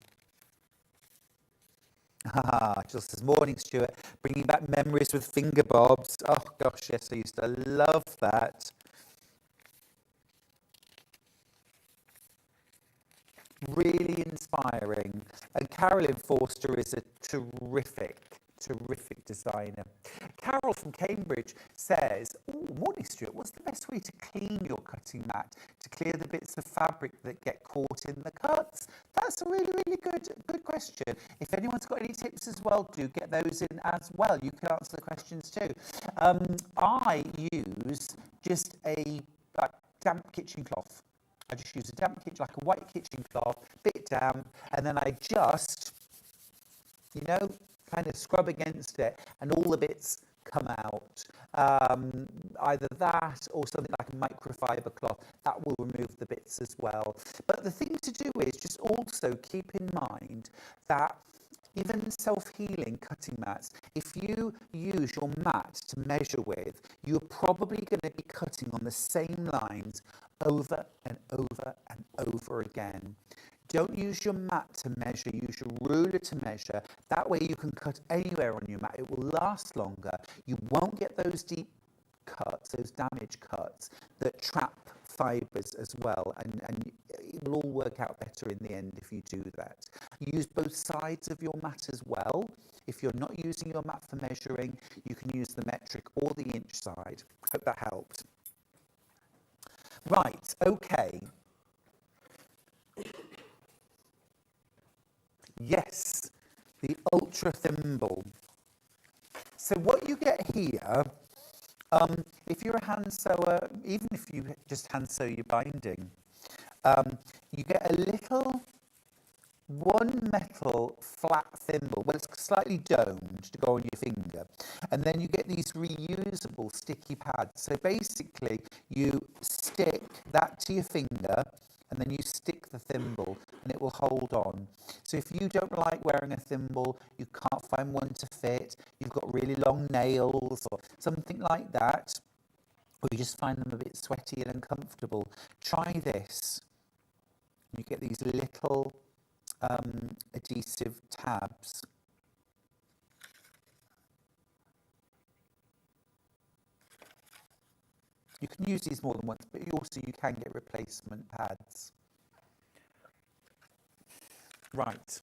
Jill says, morning Stuart, bringing back memories with finger bobs. Oh gosh, yes, I used to love that. Really inspiring. And Carolyn Forster is a terrific Terrific designer. Carol from Cambridge says, "Oh, morning Stuart, what's the best way to clean your cutting mat to clear the bits of fabric that get caught in the cuts?" That's a really, really good question. If anyone's got any tips as well, do get those in as well. You can answer the questions too. I use just a damp kitchen cloth. I just use a damp kitchen, like a white kitchen cloth, bit damp, and then I just, you know, kind of scrub against it, and all the bits come out. Either that or something like a microfiber cloth that will remove the bits as well. But the thing to do is just also keep in mind that even self-healing cutting mats, if you use your mat to measure with, you're probably going to be cutting on the same lines over and over and over again. Don't use your mat to measure, use your ruler to measure. That way you can cut anywhere on your mat. It will last longer. You won't get those deep cuts, those damage cuts that trap fibres as well, and it will all work out better in the end if you do that. Use both sides of your mat as well. If you're not using your mat for measuring, you can use the metric or the inch side. Hope that helped. Right, okay. Yes, the ultra thimble. So what you get here, if you're a hand sewer, even if you just hand sew your binding, you get a little one metal flat thimble. Well, it's slightly domed to go on your finger, and then you get these reusable sticky pads. So basically, you stick that to your finger, and then you stick the thimble, and it will hold on. So if you don't like wearing a thimble, you can't find one to fit, you've got really long nails or something like that, or you just find them a bit sweaty and uncomfortable, try this. You get these little adhesive tabs. You can use these more than once, but you can get replacement pads. Right.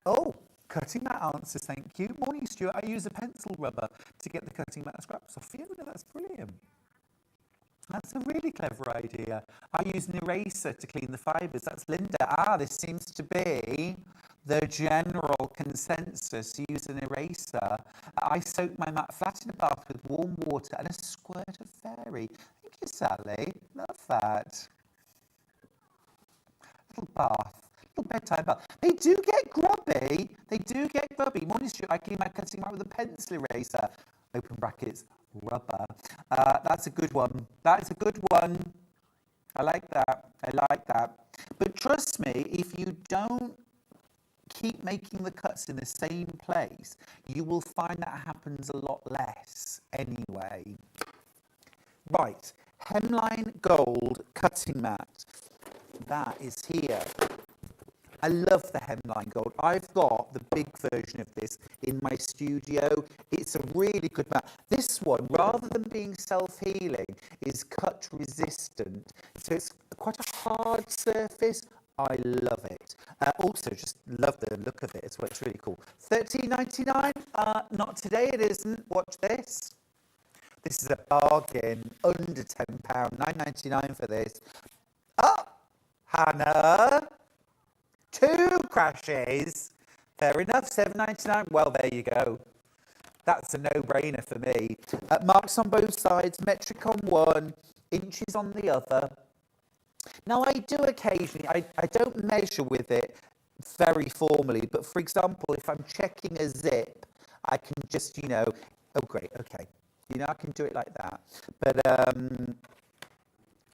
Oh, cutting mat answers, thank you. Morning, Stuart. I use a pencil rubber to get the cutting mat scraps off. Fiona, that's brilliant. That's a really clever idea. I use an eraser to clean the fibres. That's Linda. This seems to be the general consensus. Use an eraser. I soak my mat flat in a bath with warm water and a squirt of fairy. Thank you, Sally. Love that. Little bath. Little bedtime bath. They do get grubby. They do get grubby. Morning, Stuart. I clean my cutting mat with a pencil eraser. Open brackets. Rubber. That's a good one. That is a good one. I like that. I like that. But trust me, if you don't keep making the cuts in the same place, you will find that happens a lot less anyway. Right. Hemline Gold cutting mat. That is here. I love the Hemline Gold. I've got the big version of this in my studio. It's a really good mat. This one, rather than being self-healing, is cut resistant. So it's quite a hard surface. I love it. Also, just love the look of it as well. It's really cool. $13.99? Not today, it isn't. Watch this. This is a bargain. Under £10. $9.99 for this. Oh, Hannah. 2 crashes. Fair enough, $7.99. Well, there you go. That's a no-brainer for me. Marks on both sides, metric on one, inches on the other. Now, I do occasionally, I don't measure with it very formally, but for example, if I'm checking a zip, I can just, oh, great, okay. I can do it like that. But,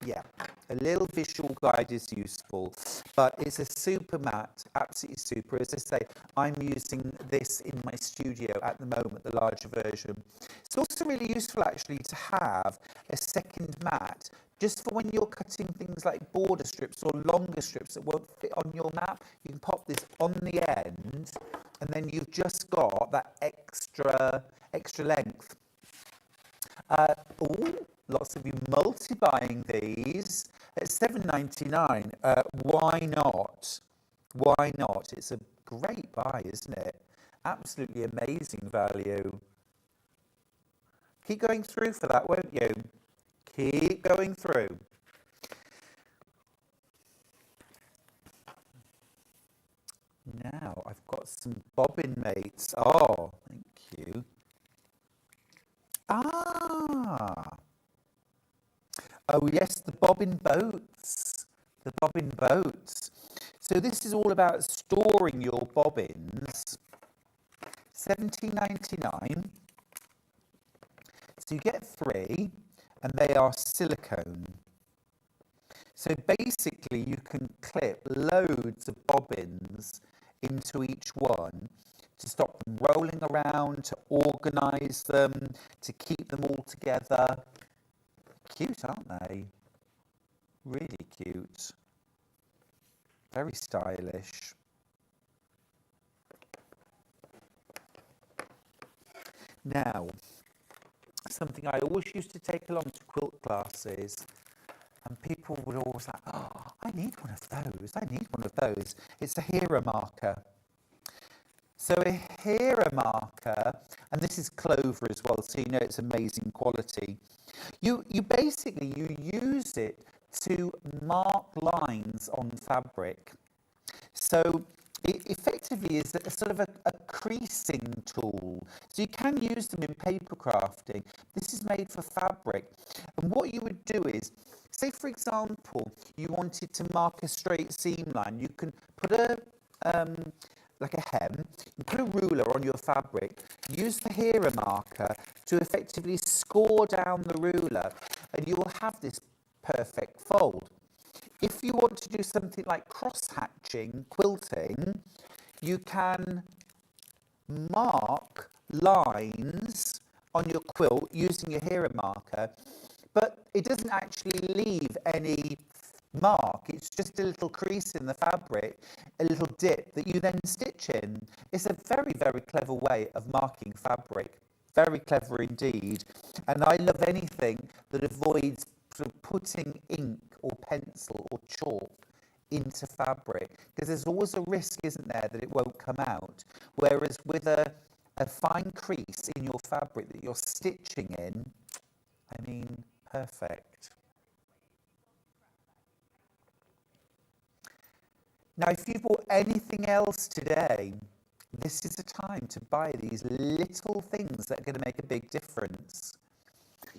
yeah, a little visual guide is useful, but it's a super mat, absolutely super. As I say, I'm using this in my studio at the moment, the larger version. It's also really useful actually to have a second mat, just for when you're cutting things like border strips or longer strips that won't fit on your mat. You can pop this on the end, and then you've just got that extra length. Lots of you multi-buying these at $7.99. Why not? Why not? It's a great buy, isn't it? Absolutely amazing value. Keep going through for that, won't you? Keep going through. Now I've got some bobbin mates. Oh, thank you. Ah. Oh yes, the bobbin boats. The bobbin boats. So this is all about storing your bobbins. £17.99. So you get 3 and they are silicone. So basically you can clip loads of bobbins into each one to stop them rolling around, to organise them, to keep them all together. Cute, aren't they? Really cute. Very stylish. Now, something I always used to take along to quilt classes, and people would always like, oh, I need one of those, I need one of those. It's a hero marker. So a hero marker, and this is clover as well, so you know it's amazing quality. You basically, you use it to mark lines on fabric. So it effectively is a sort of a creasing tool. So you can use them in paper crafting. This is made for fabric. And what you would do is, say for example, you wanted to mark a straight seam line, you can put a, like a hem, you put a ruler on your fabric, use the hero marker to effectively score down the ruler, and you will have this perfect fold. If you want to do something like cross-hatching, quilting, you can mark lines on your quilt using your hero marker, but it doesn't actually leave any mark. It's just a little crease in the fabric, a little dip that you then stitch in. It's a very, very clever way of marking fabric. Very clever indeed. And I love anything that avoids sort of putting ink or pencil or chalk into fabric, because there's always a risk, isn't there, that it won't come out. Whereas with a fine crease in your fabric that you're stitching in, I mean, perfect. Now, if you bought anything else today, this is the time to buy these little things that are going to make a big difference.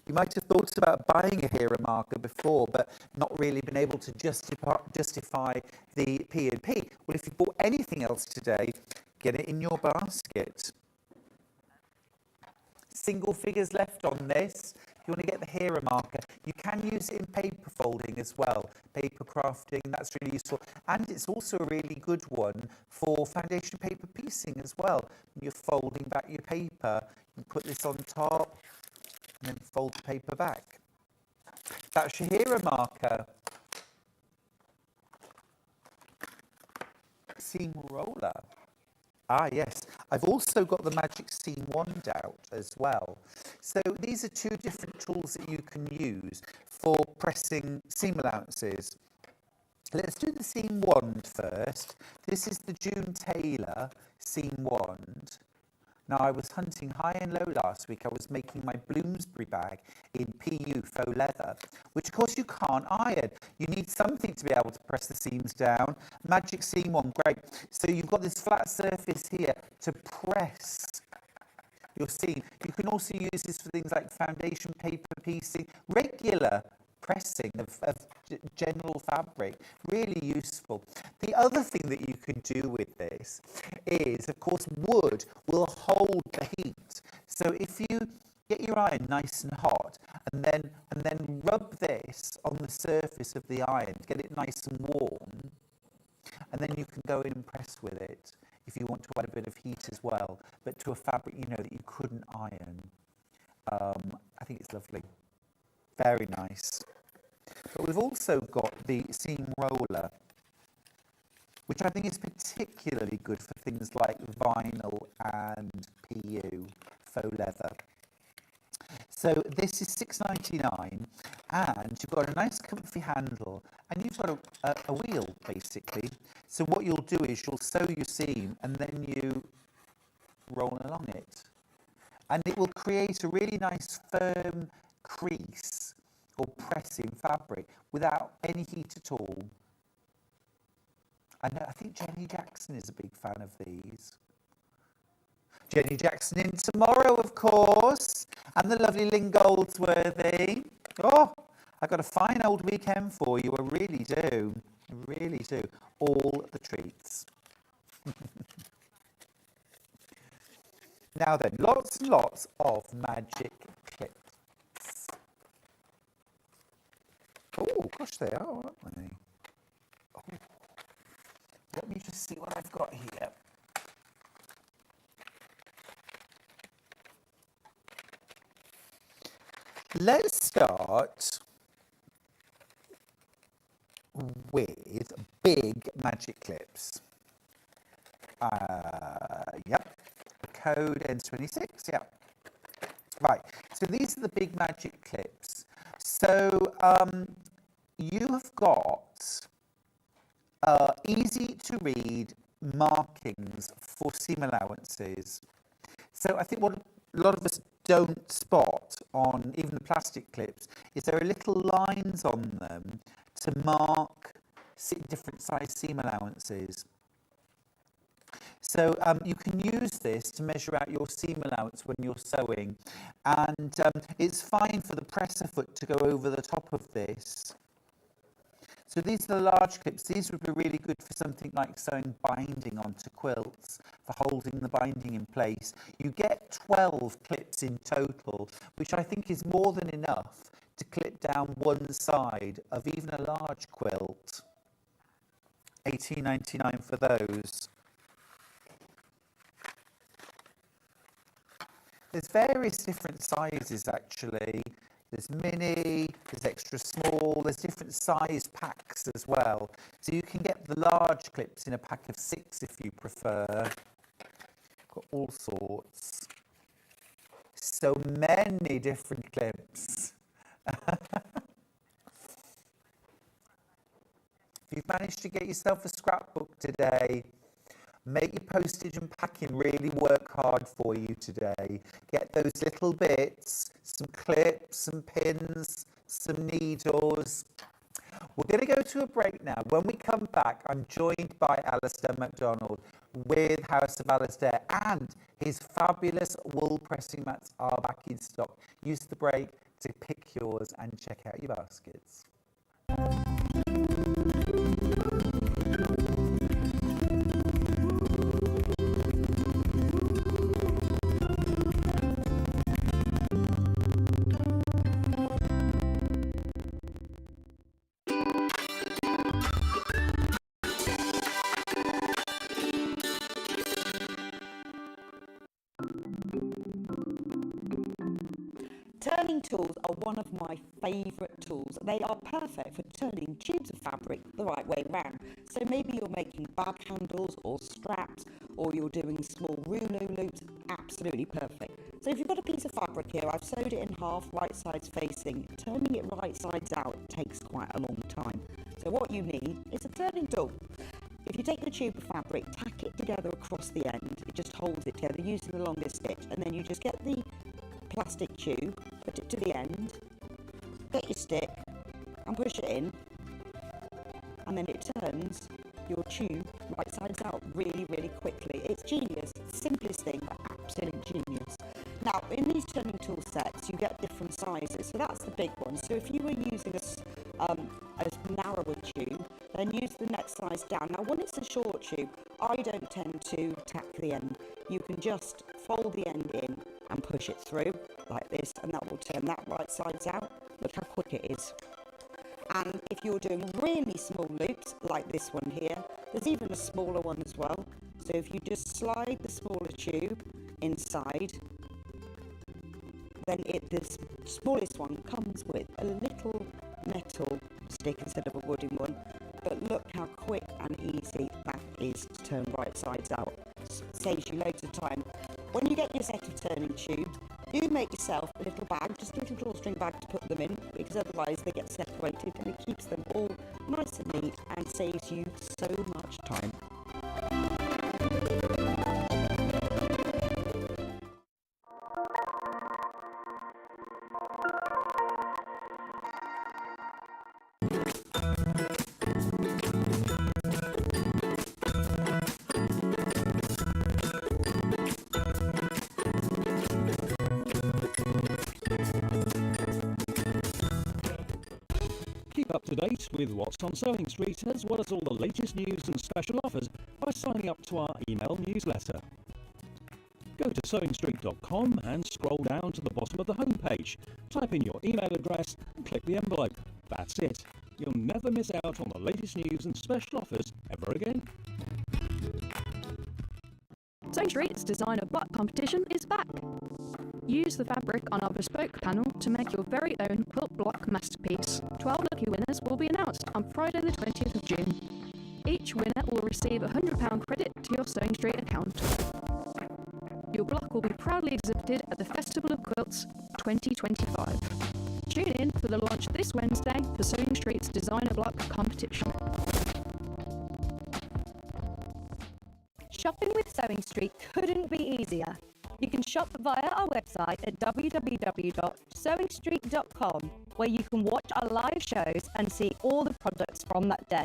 You might have thought about buying a hero marker before, but not really been able to justify the P&P. Well, if you bought anything else today, get it in your basket. Single figures left on this. If you want to get the hero marker, you can use it in paper folding as well. Paper crafting, that's really useful. And it's also a really good one for foundation paper piecing as well. When you're folding back your paper, you put this on top, and then fold the paper back. That's your hero marker. Seam roller. Ah, yes. I've also got the magic seam wand out as well. So these are 2 different tools that you can use for pressing seam allowances. Let's do the seam wand first. This is the June Taylor seam wand. Now, I was hunting high and low last week. I was making my Bloomsbury bag in PU faux leather, which of course you can't iron. You need something to be able to press the seams down. Magic seam wand, great. So you've got this flat surface here to press your seam. You can also use this for things like foundation paper piecing, regular pressing of general fabric. Really useful. The other thing that you can do with this is, of course, wood will hold the heat. So if you get your iron nice and hot and then rub this on the surface of the iron to get it nice and warm, and then you can go in and press with it if you want to add a bit of heat as well, but to a fabric you know that you couldn't iron. I think it's lovely. Very nice. But we've also got the seam roller, which I think is particularly good for things like vinyl and PU, faux leather. So this is £6.99, and you've got a nice comfy handle, and you've got a wheel, basically. So what you'll do is you'll sew your seam, and then you rolling along it. And it will create a really nice firm crease or pressing fabric without any heat at all. I think Jenny Jackson is a big fan of these. Jenny Jackson in tomorrow, of course, and the lovely Lynn Goldsworthy. Oh, I've got a fine old weekend for you, I really do. I really do. All the treats. Now then, lots and lots of magic clips. Oh, gosh, they are, aren't they? Oh. Let me just see what I've got here. Let's start with big magic clips. Yep, the code ends 26, yep. Right, so these are the big magic clips. So you have got easy to read markings for seam allowances. So I think what a lot of us don't spot on even the plastic clips is there are little lines on them to mark different size seam allowances. So you can use this to measure out your seam allowance when you're sewing, and it's fine for the presser foot to go over the top of this. So these are the large clips. These would be really good for something like sewing binding onto quilts, for holding the binding in place. You get 12 clips in total, which I think is more than enough to clip down one side of even a large quilt. $18.99 for those. There's various different sizes actually. There's mini, there's extra small, there's different size packs as well. So you can get the large clips in a pack of 6 if you prefer. Got all sorts. So many different clips. If you've managed to get yourself a scrapbook today, make your postage and packing really work hard for you today. Get those little bits, some clips, some pins, some needles. We're going to go to a break now. When we come back, I'm joined by Alistair MacDonald with House of Alistair, and his fabulous wool pressing mats are back in stock. Use the break to pick yours and check out your baskets. Turning tools are one of my favourite tools. They are perfect for turning tubes of fabric the right way round. So maybe you're making bag handles or straps, or you're doing small rouleau loops, absolutely perfect. So if you've got a piece of fabric here, I've sewed it in half, right sides facing. Turning it right sides out takes quite a long time. So what you need is a turning tool. If you take the tube of fabric, tack it together across the end, it just holds it together using the longest stitch, and then you just get the plastic tube, put it to the end, get your stick and push it in, and then it turns your tube right sides out really, really quickly. It's genius, simplest thing, but absolute genius. Now, in these turning tool sets, you get different sizes, so that's the big one. So if you were using a narrower tube, then use the next size down. Now, when it's a short tube, I don't tend to tack the end. You can just fold the end in and push it through like this, and that will turn that right sides out. Look how quick it is. And if you're doing really small loops like this one here, there's even a smaller one as well. So if you just slide the smaller tube inside, then the smallest one comes with a little metal stick instead of a wooden one. But look how quick and easy that is to turn right sides out. Saves you loads of time. When you get your set of turning tubes, do make yourself a little bag, just a little drawstring bag to put them in, because otherwise they get separated, and it keeps them all nice and neat and saves you so much time. Keep up to date with what's on Sewing Street, as well as all the latest news and special offers by signing up to our email newsletter. Go to sewingstreet.com and scroll down to the bottom of the homepage. Type in your email address and click the envelope. That's it. You'll never miss out on the latest news and special offers ever again. Sewing Street's designer block competition is back. Use the fabric on our bespoke panel to make your very own quilt block masterpiece. 12 lucky winners will be announced on Friday the 20th of June. Each winner will receive a £100 credit to your Sewing Street account. Your block will be proudly exhibited at the Festival of Quilts 2025. Tune in for the launch this Wednesday for Sewing Street's designer block competition. Shopping with Sewing Street couldn't be easier. You can shop via our website at www.sewingstreet.com, where you can watch our live shows and see all the products from that day.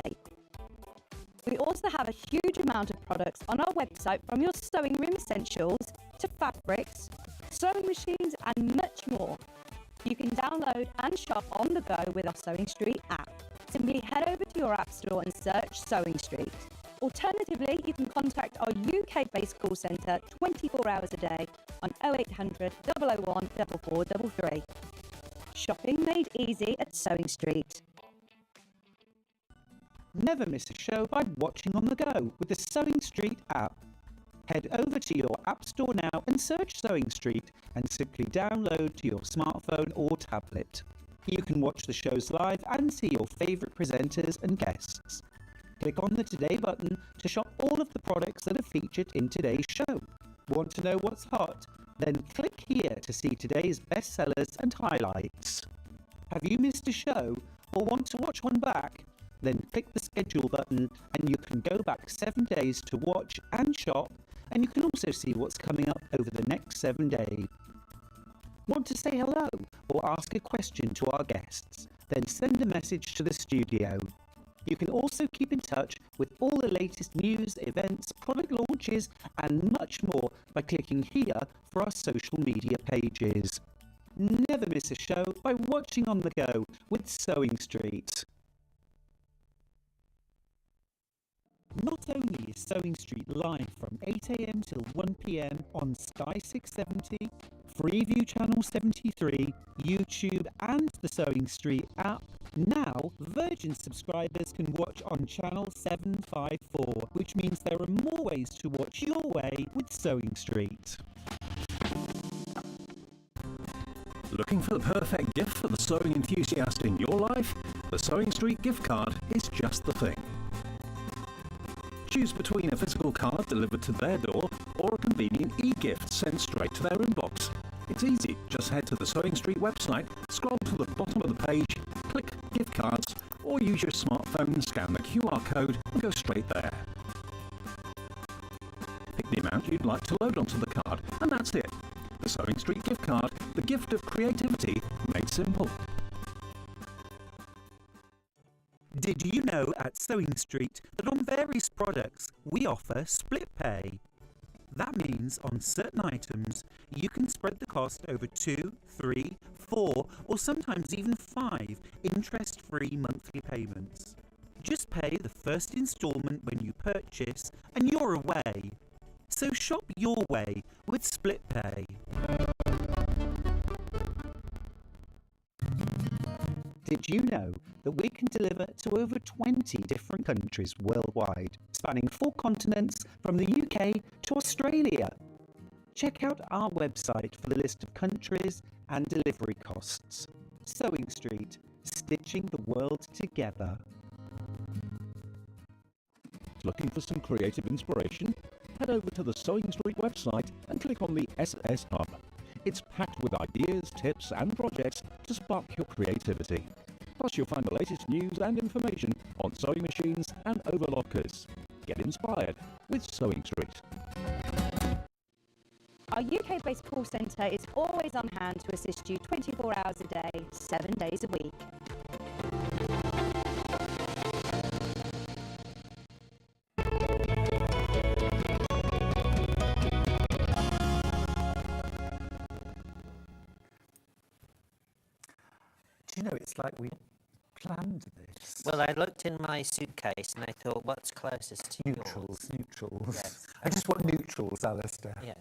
We also have a huge amount of products on our website, from your sewing room essentials to fabrics, sewing machines and much more. You can download and shop on the go with our Sewing Street app. Simply head over to your app store and search Sewing Street. Alternatively, you can contact our UK-based call centre 24 hours a day on 0800 001 4433. Shopping made easy at Sewing Street. Never miss a show by watching on the go with the Sewing Street app. Head over to your app store now and search Sewing Street and simply download to your smartphone or tablet. You can watch the shows live and see your favourite presenters and guests. Click on the Today button to shop all of the products that are featured in today's show. Want to know what's hot? Then click here to see today's bestsellers and highlights. Have you missed a show or want to watch one back? Then click the schedule button and you can go back 7 days to watch and shop, and you can also see what's coming up over the next 7 days. Want to say hello or ask a question to our guests? Then send a message to the studio. You can also keep in touch with all the latest news, events, product launches and much more by clicking here for our social media pages. Never miss a show by watching on the go with Sewing Street. Not only is Sewing Street live from 8 AM till 1 PM on Sky 670, Freeview Channel 73, YouTube and the Sewing Street app, now Virgin subscribers can watch on Channel 754, which means there are more ways to watch your way with Sewing Street. Looking for the perfect gift for the sewing enthusiast in your life? The Sewing Street gift card is just the thing. Choose between a physical card delivered to their door or a convenient e-gift sent straight to their inbox. It's easy. Just head to the Sewing Street website, scroll to the bottom of the page, click Gift Cards, or use your smartphone and scan the QR code and go straight there. Pick the amount you'd like to load onto the card, and that's it. The Sewing Street gift card, the gift of creativity made simple. Did you know at Sewing Street that on various products we offer split pay? That means on certain items you can spread the cost over 2, 3, 4 or sometimes even 5 interest-free monthly payments. Just pay the first instalment when you purchase and you're away. So shop your way with split pay. Did you know that we can deliver to over 20 different countries worldwide, spanning 4 continents from the UK to Australia? Check out our website for the list of countries and delivery costs. Sewing Street, stitching the world together. Looking for some creative inspiration? Head over to the Sewing Street website and click on the SS Hub. It's packed with ideas, tips and projects to spark your creativity. Plus you'll find the latest news and information on sewing machines and overlockers. Get inspired with Sewing Street. Our UK-based call centre is always on hand to assist you 24 hours a day, 7 days a week. Do you know, it's like we planned this? Well, I looked in my suitcase and I thought, what's closest to Neutrals, yours? neutrals. Yes. I just want neutrals, Alistair. Yeah.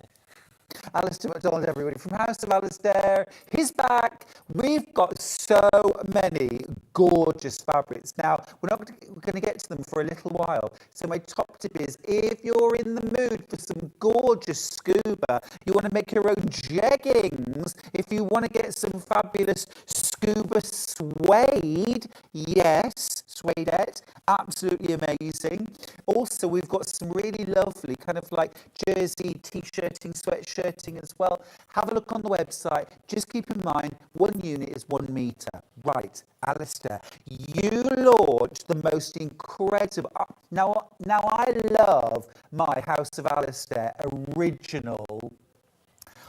Alistair McDonald, everybody from House of Alistair. He's back. We've got so many gorgeous fabrics. Now, we're going to get to them for a little while. So my top tip is, if you're in the mood for some gorgeous scuba, you want to make your own jeggings, if you want to get some fabulous scuba suede, yes, suedette, absolutely amazing. Also, we've got some really lovely kind of like jersey, t-shirting, sweatshirting as well. Have a look on the website. Just keep in mind, 1 unit is 1 metre. Right, Alistair, you launched the most incredible... Now I love my House of Alistair original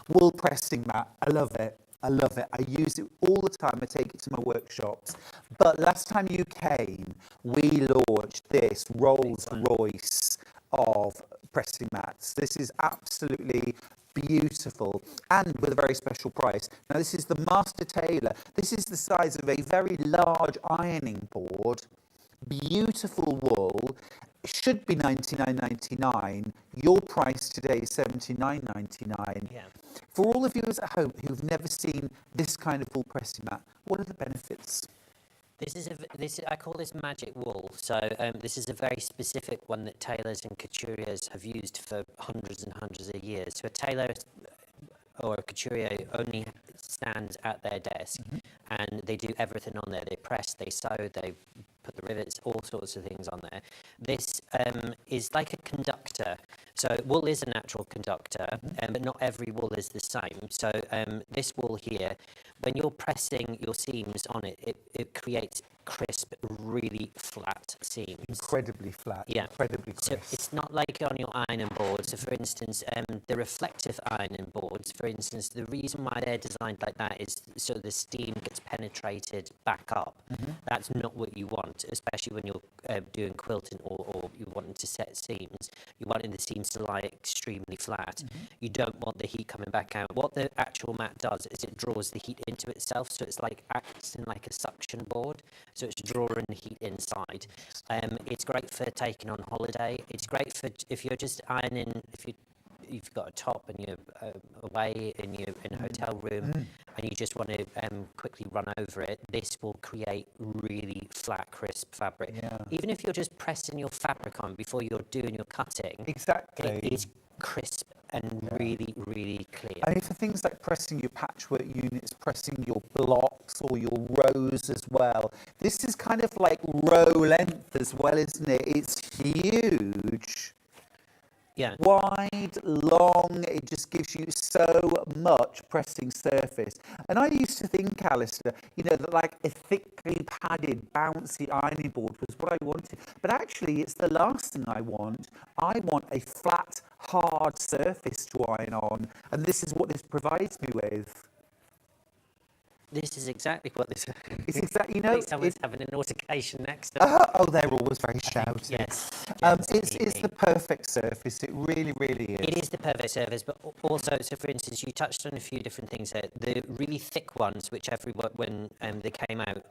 wool pressing mat. I love it. I love it. I use it all the time. I take it to my workshops. But last time you came, we launched this Rolls Royce of pressing mats. This is absolutely beautiful and with a very special price. Now, this is the Master Tailor. This is the size of a very large ironing board. Beautiful wool. Should be $99.99. Your price today is $79.99. Yeah. For all of you at home who've never seen this kind of wool pressing mat, what are the benefits? I call this magic wool. So this is a very specific one that tailors and couturiers have used for hundreds and hundreds of years. So a tailor or a couturier only stands at their desk and they do everything on there. They press, they sew, they put the rivets, all sorts of things on there. This is like a conductor. So wool is a natural conductor, but not every wool is the same. So this wool here, when you're pressing your seams on it, it creates crisp, really flat seams. Incredibly flat, yeah. incredibly crisp. So it's not like on your ironing board. So for instance, the reflective ironing boards, for instance, the reason why they're designed like that is so the steam gets penetrated back up. That's not what you want, especially when you're doing quilting or you're wanting to set seams. You're wanting the seams to lie extremely flat. You don't want the heat coming back out. What the actual mat does is it draws the heat into itself, so it's like acting like a suction board. So it's drawing the heat inside. It's great for taking on holiday. It's great for if you're just ironing, you've got a top and you're away and you're in a hotel room and you just want to quickly run over it. This will create really flat, crisp fabric. Yeah. Even if you're just pressing your fabric on before you're doing your cutting, Exactly. it is crisp and really, really clear. And for things like pressing your patchwork units, pressing your blocks or your rows as well, this is kind of like row length as well, isn't it? It's huge. Yeah. Wide, long, it just gives you so much pressing surface. And I used to think, Alistair, that like a thickly padded, bouncy ironing board was what I wanted. But actually, it's the last thing I want. I want a flat, hard surface to iron on. And this is what this provides me with. This is exactly what this. It's exactly, someone's having an altercation next to them. Oh, they're always very shouty. Yes. It's the perfect surface. It really, really is. It is the perfect surface, but also, so for instance, you touched on a few different things there. The really thick ones, which when they came out,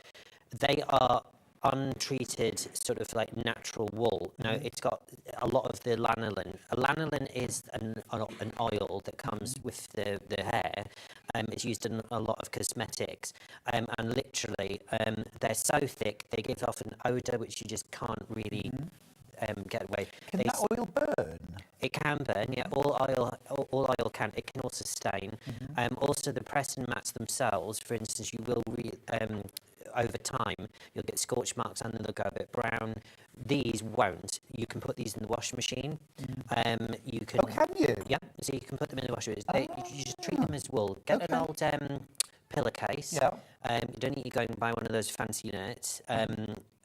they are untreated sort of like natural wool. Now it's got a lot of the lanolin. A lanolin is an oil that comes with the hair. It's used in a lot of cosmetics, and literally they're so thick they give off an odour which you just can't really get away. Can that oil burn? It can burn, yeah. All oil can. It can also stain. Also, the pressing mats themselves, for instance, you will over time you'll get scorch marks and they'll go a bit brown. These won't. You can put these in the washing machine. You can. Oh, can you? Yeah. So you can put them in the washing machine. You just treat them as wool. Get an old pillowcase. Yeah. You don't need to go and buy one of those fancy nets.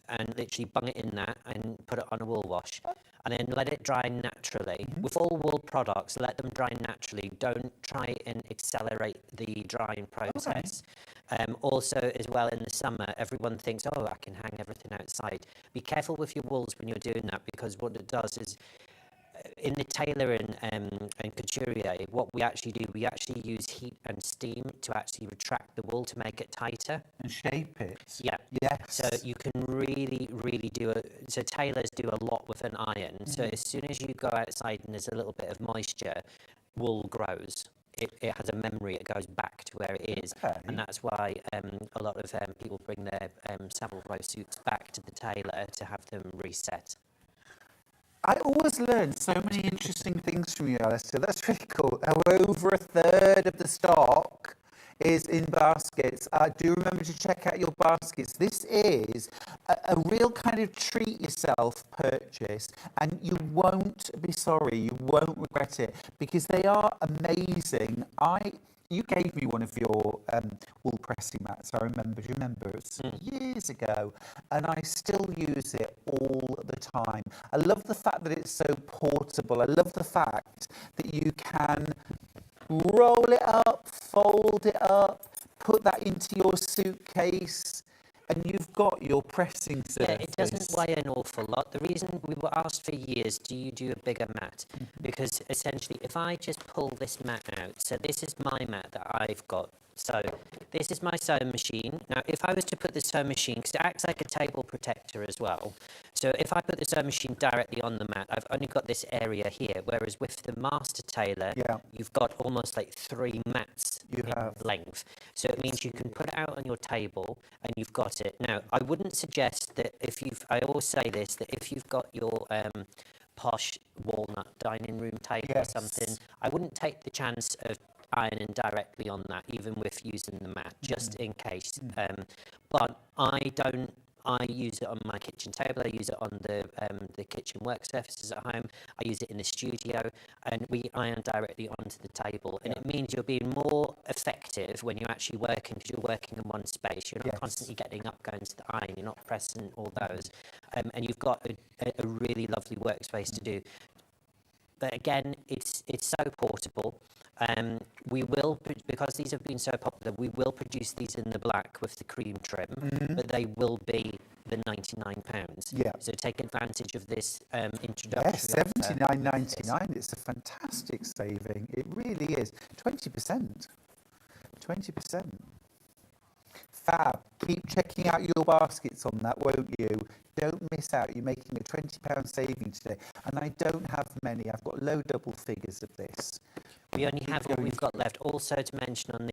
And literally bung it in that and put it on a wool wash. And then let it dry naturally. With all wool products, let them dry naturally. Don't try and accelerate the drying process. Also, as well, in the summer, everyone thinks, oh, I can hang everything outside. Be careful with your wools when you're doing that, because what it does is in the tailor and couturier, what we actually do, we actually use heat and steam to actually retract the wool to make it tighter. And shape it. Yeah. Yes. So you can really, really do it. So tailors do a lot with an iron. So as soon as you go outside and there's a little bit of moisture, wool grows. It has a memory, it goes back to where it is. Okay. And that's why a lot of people bring their Savile Row suits back to the tailor to have them reset. I always learn so many interesting things from you, Alistair. That's really cool. Over a third of the stock is in baskets. Do remember to check out your baskets. This is a real kind of treat yourself purchase, and you won't be sorry. You won't regret it because they are amazing. You gave me one of your wool pressing mats, I remember. Do you remember? It was years ago, and I still use it all the time. I love the fact that it's so portable. I love the fact that you can roll it up, fold it up, put that into your suitcase, and you've got your pressing surface. Yeah, it doesn't weigh an awful lot. The reason we were asked for years, do you do a bigger mat? Because essentially, if I just pull this mat out, so this is my mat that I've got. So this is my sewing machine. Now, if I was to put the sewing machine, because it acts like a table protector as well. So if I put the sewing machine directly on the mat, I've only got this area here. Whereas with the master tailor, you've got almost like 3 mats in length. So it means you can put it out on your table and you've got it. Now, I wouldn't suggest that I always say this, that if you've got your posh walnut dining room table or something, I wouldn't take the chance of ironing directly on that, even with using the mat, just in case. But I use it on my kitchen table. I use it on the kitchen work surfaces at home. I use it in the studio, and we iron directly onto the table. And it means you're being more effective when you're actually working, because you're working in one space. You're not constantly getting up, going to the iron. You're not pressing all those, and you've got a really lovely workspace to do. But again, it's so portable. We will, because these have been so popular, we will produce these in the black with the cream trim, but they will be the £99. Yeah. So take advantage of this introductory Yes, offer. $79.99. It's a fantastic saving. It really is. 20%. 20%. Fab. Keep checking out your baskets on that, won't you? Don't miss out. You're making a £20 saving today. And I don't have many. I've got low double figures of this. We only have what we've got left. Also to mention on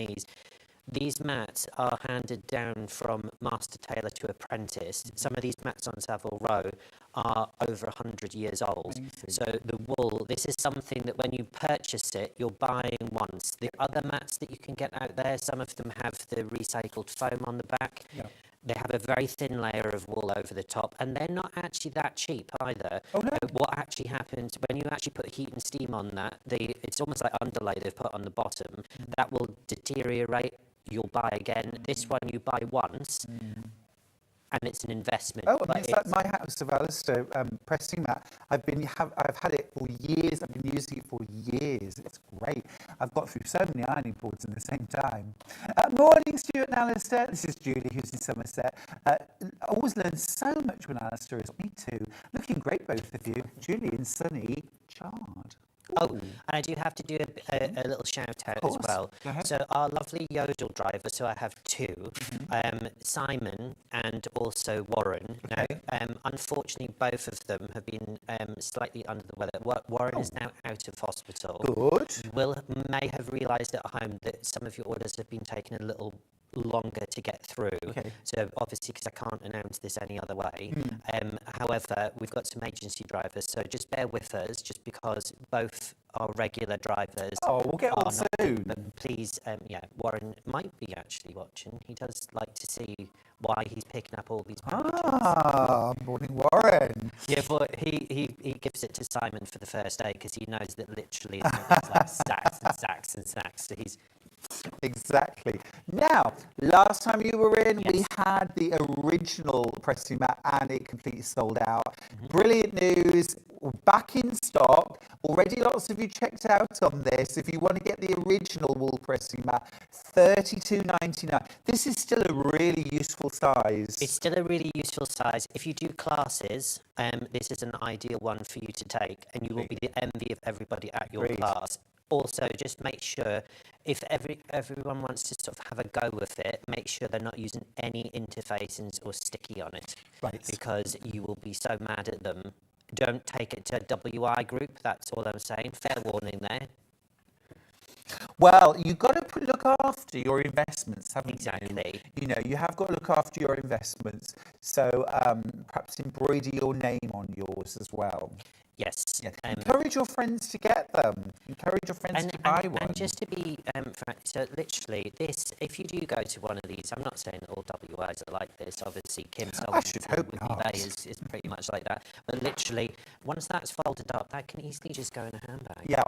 these mats are handed down from master tailor to apprentice. Some of these mats on Savile Row are over 100 years old. Amazing. So the wool, this is something that when you purchase it, you're buying once. The other mats that you can get out there, some of them have the recycled foam on the back. Yeah. They have a very thin layer of wool over the top, and they're not actually that cheap either. Oh, no. What actually happens when you actually put heat and steam on that, it's almost like underlay they've put on the bottom. That will deteriorate. You'll buy again. This one you buy once, and it's an investment. Oh, and it's like my house of Alistair pressing mat. I've had it for years. I've been using it for years. It's great. I've got through so many ironing boards in the same time. Morning, Stuart and Alistair. This is Julie, who's in Somerset. I always learn so much when Alistair is. Me too. Looking great, both of you. Julie and Sunny Chard. Oh, and I do have to do a little shout out as well. So our lovely Yodel driver, so I have 2, Simon and also Warren. Now, unfortunately, both of them have been slightly under the weather. Warren is now out of hospital. Good. You may have realised at home that some of your orders have been taking a little longer to get through. So obviously, because I can't announce this any other way. However, we've got some agency drivers, so just bear with us, just because both our regular drivers. Oh, we'll get on soon. But please, Warren might be actually watching. He does like to see why he's picking up all these packages. Morning, Warren. Yeah, but he gives it to Simon for the first day because he knows that literally it's like stacks and stacks and stacks. So Exactly. Now, last time you were in, we Yes. had the original pressing mat and it completely sold out. Brilliant news. Back in stock. Already lots of you checked out on this. If you want to get the original wool pressing mat, $32.99. This is still a really useful size. It's still a really useful size. If you do classes, this is an ideal one for you to take, and you will be the envy of everybody at your Agreed. class. Also, just make sure, if everyone wants to sort of have a go with it, make sure they're not using any interfacings or sticky on it. Right. Because you will be so mad at them. Don't take it to a WI group, that's all I'm saying. Fair warning there. Well, you've got to look after your investments, haven't Exactly. you? You know, you have got to look after your investments. So perhaps embroider your name on yours as well. Yes. Yeah. Encourage your friends to get them. Encourage your friends to buy one. And just to be frank, so literally this, if you do go to one of these, I'm not saying that all WIs are like this, obviously Kim's I should hope with not. eBay is pretty much like that, but literally once that's folded up, that can easily just go in a handbag. Yeah.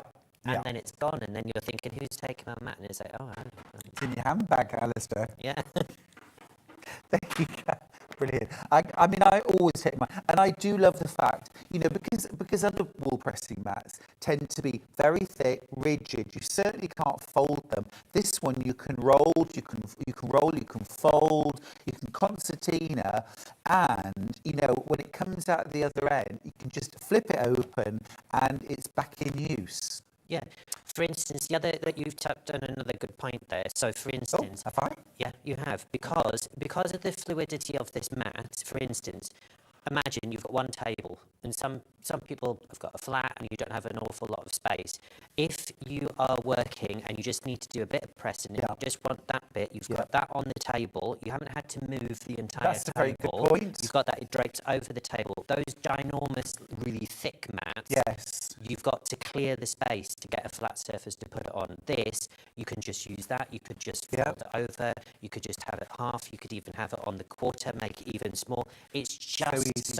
And then it's gone, and then you're thinking, who's taking my mat? And it's like, oh, I don't know. It's in your handbag, Alistair. Yeah. There you go. Brilliant. I mean, I always take my, and I do love the fact, you know, because other wool pressing mats tend to be very thick, rigid. You certainly can't fold them. This one you can roll, you can roll, you can fold, you can concertina, and you know when it comes out the other end, you can just flip it open, and it's back in use. Yeah. For instance, the other that you've tapped on another good point there. So, for instance, have I? Yeah, you have, because of the fluidity of this mat. For instance, imagine you've got one table, and some people have got a flat, and you don't have an awful lot of space. If you are working and you just need to do a bit of pressing, and you just want that bit, you've got that on the table. You haven't had to move the entire That's table. a very good point. You've got that draped over the table. Those ginormous, really thick mats. Yes. You've got to clear the space to get a flat surface to put it on. This, you can just use that. You could just fold it over. You could just have it half. You could even have it on the quarter, make it even small. It's just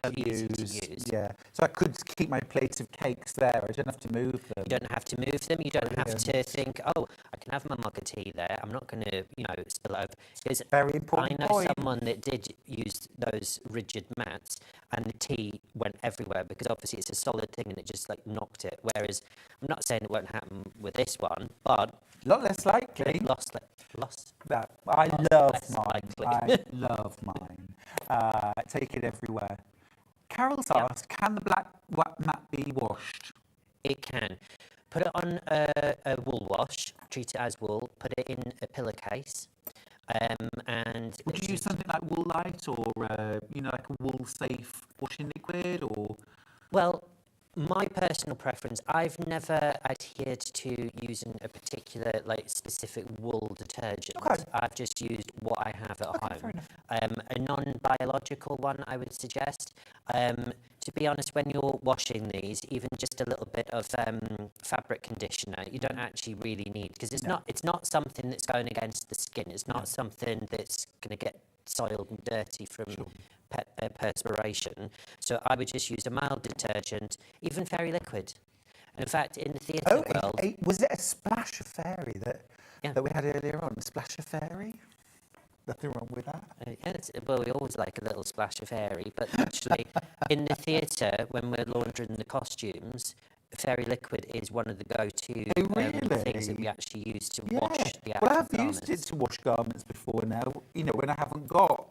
so easy to use. Yeah. So I could keep my plates of cakes there. I don't have to move them. You don't have to move them. You don't have to think, oh, I can have my mug of tea there. I'm not going to, spill over. Because Very important I know point. someone that did use those rigid mats, and the tea went everywhere because obviously it's a solid thing and it just like knocked it. Whereas I'm not saying it won't happen with this one, but a lot less likely. Lost. That I love mine. likely. I love mine. Take it everywhere. Carol's asked, can the black mat be washed? It can. Put it on a wool wash, treat it as wool, put it in a pillowcase, and... Would you use something like Wool Light or, like a wool safe washing liquid or... Well, my personal preference, I've never adhered to using a particular, specific wool detergent. Okay. I've just used what I have at Okay, fair home. enough. A non-biological one, I would suggest. To be honest, when you're washing these, even just a little bit of fabric conditioner, you don't actually really need, because it's not something that's going against the skin. It's not something that's going to get soiled and dirty from perspiration. So I would just use a mild detergent, even fairy liquid. And in fact, in the theatre world... was it a splash of fairy that we had earlier on? Splash of fairy? Nothing wrong with that. Well, we always like a little splash of fairy, but actually, in the theatre, when we're laundering the costumes, fairy liquid is one of the go-to things that we actually use to wash the actual Well, I've garments. used it to wash garments before now, when I haven't got.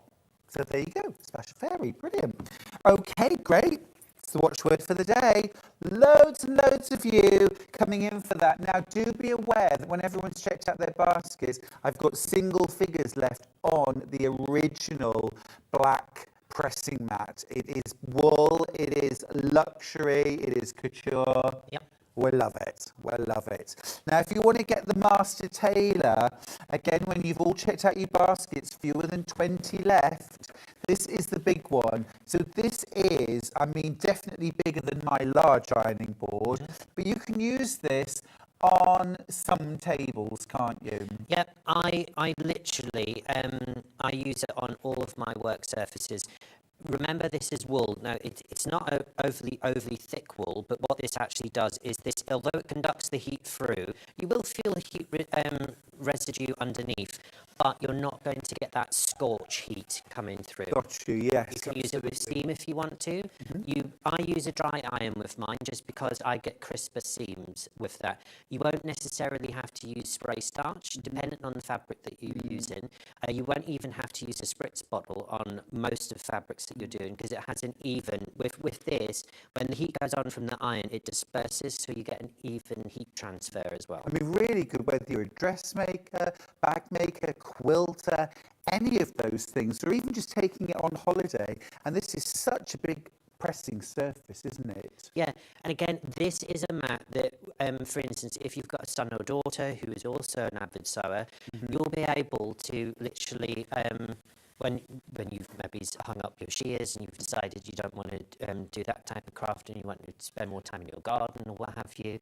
So there you go, splash of fairy, brilliant. Okay, great. It's the watchword for the day. Loads and loads of you coming in for that. Now, do be aware that when everyone's checked out their baskets, I've got single figures left on the original black pressing mat. It is wool, it is luxury, it is couture. Yep. We'll love it. We'll love it. Now, if you want to get the Master Tailor, again, when you've all checked out your baskets, fewer than 20 left, this is the big one. So this is, definitely bigger than my large ironing board, but you can use this on some tables, can't you? Yep, I literally, I use it on all of my work surfaces. remember this is wool. Now, it's not a overly thick wool, but what this actually does is this, although it conducts the heat through, you will feel heat residue underneath, but you're not going to get that scorch heat coming through. Got you, yes. You can use it with steam if you want to. I use a dry iron with mine just because I get crisper seams with that. You won't necessarily have to use spray starch, depending on the fabric that you're using. You won't even have to use a spritz bottle on most of the fabrics that you're doing because it has an even, with this, when the heat goes on from the iron, it disperses, so you get an even heat transfer as well. I mean, really good whether you're a dressmaker, bag maker, quilter, any of those things, or even just taking it on holiday. And this is such a big pressing surface, isn't it? Yeah, and again, this is a mat that, for instance, if you've got a son or daughter who is also an avid sewer, you'll be able to literally, when you've maybe hung up your shears and you've decided you don't want to do that type of craft and you want to spend more time in your garden or what have you,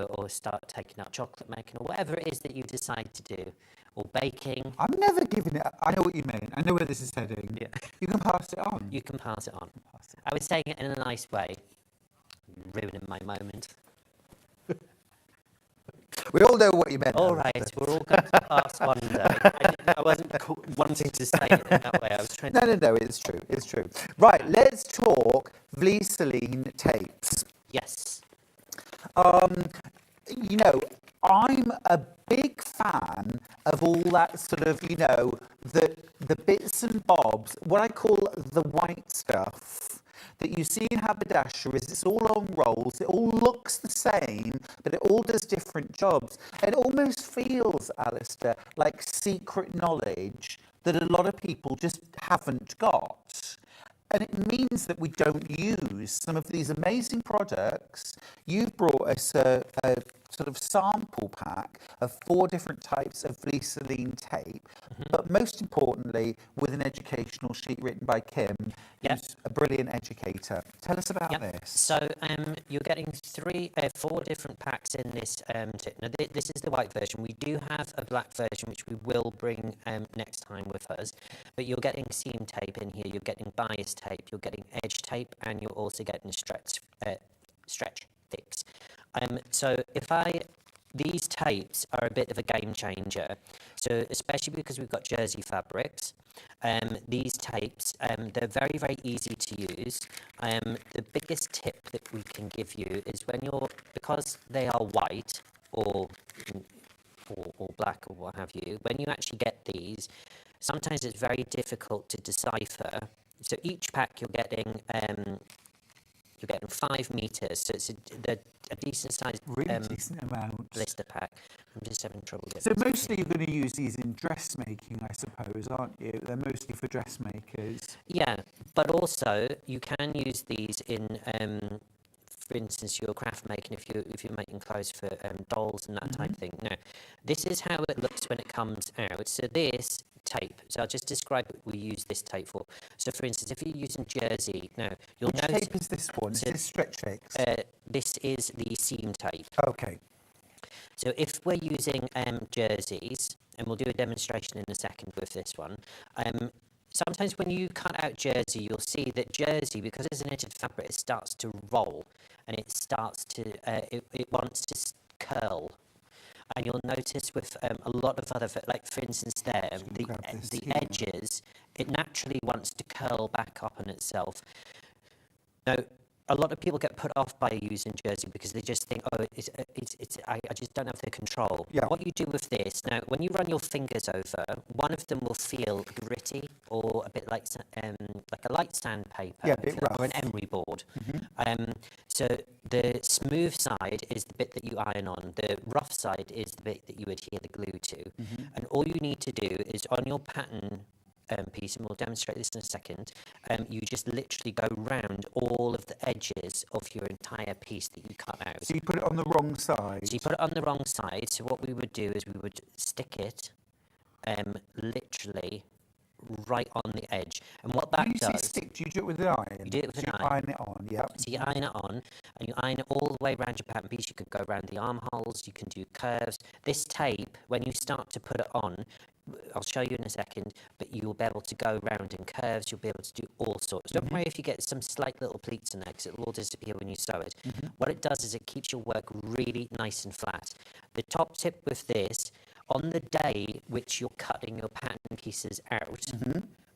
or start taking out chocolate making or whatever it is that you decide to do, or baking. I'm never giving it. I know what you mean. I know where this is heading. Yeah. You can pass it on. You can pass it on. I was saying it in a nice way, ruining my moment. We all know what you meant. All right, we're all going to pass one day. I wasn't wanting to say it in that way. I was trying to... No, it's true. It's true. Right, let's talk Vlieseline tapes. Yes. I'm a big fan of all that sort of, the bits and bobs, what I call the white stuff that you see in haberdasheries. It's all on rolls. It all looks the same, but it all does different jobs. It almost feels, Alistair, like secret knowledge that a lot of people just haven't got. And it means that we don't use some of these amazing products. You've brought us a sort of sample pack of 4 different types of Vlieseline tape, but most importantly, with an educational sheet written by Kim, who's a brilliant educator. Tell us about this. So you're getting 4 different packs in this tip. Now, this is the white version. We do have a black version, which we will bring next time with us, but you're getting seam tape in here, you're getting bias tape, you're getting edge tape, and you're also getting stretch fix. So these tapes are a bit of a game changer. So especially because we've got jersey fabrics, these tapes, they're very, very easy to use. The biggest tip that we can give you is because they are white or black or what have you, when you actually get these, sometimes it's very difficult to decipher. So each pack you're getting 5 meters, so it's a decent sized decent amount blister pack. I'm just having trouble getting. So mostly you're going to use these in dressmaking, I suppose, aren't you? They're mostly for dressmakers. Yeah, but also you can use these in, for instance, your craft making if you're making clothes for dolls and that type of thing. Now, this is how it looks when it comes out. So this tape. So I'll just describe what we use this tape for. So for instance, if you're using jersey, now you'll Which notice... tape is this one? Is this stretch fix? This is the seam tape. Okay. So if we're using jerseys, and we'll do a demonstration in a second with this one, sometimes when you cut out jersey, you'll see that jersey, because it's a knitted fabric, it starts to roll, and it starts to, it wants to curl. And you'll notice with a lot of other, like for instance there, the edges, it naturally wants to curl back up on itself. Now, a lot of people get put off by using jersey because they just think, oh, I just don't have the control. Yeah. What you do with this, now, when you run your fingers over, one of them will feel gritty or a bit like a light sandpaper, a bit rough, or an emery board. So the smooth side is the bit that you iron on. The rough side is the bit that you adhere the glue to. And all you need to do is on your pattern piece, and we'll demonstrate this in a second, you just literally go round all of the edges of your entire piece that you cut out. So you put it on the wrong side? So you put it on the wrong side. So what we would do is we would stick it literally right on the edge. And what that When you say does, stick, do you do it with an iron? you do it with So an you iron. iron it on, yeah. So you iron it on, and you iron it all the way around your pattern piece. You could go around the armholes, you can do curves. This tape, when you start to put it on, I'll show you in a second, but you'll be able to go around in curves, you'll be able to do all sorts. Don't worry if you get some slight little pleats in there, because it will all disappear when you sew it. What it does is it keeps your work really nice and flat. The top tip with this, on the day which you're cutting your pattern pieces out,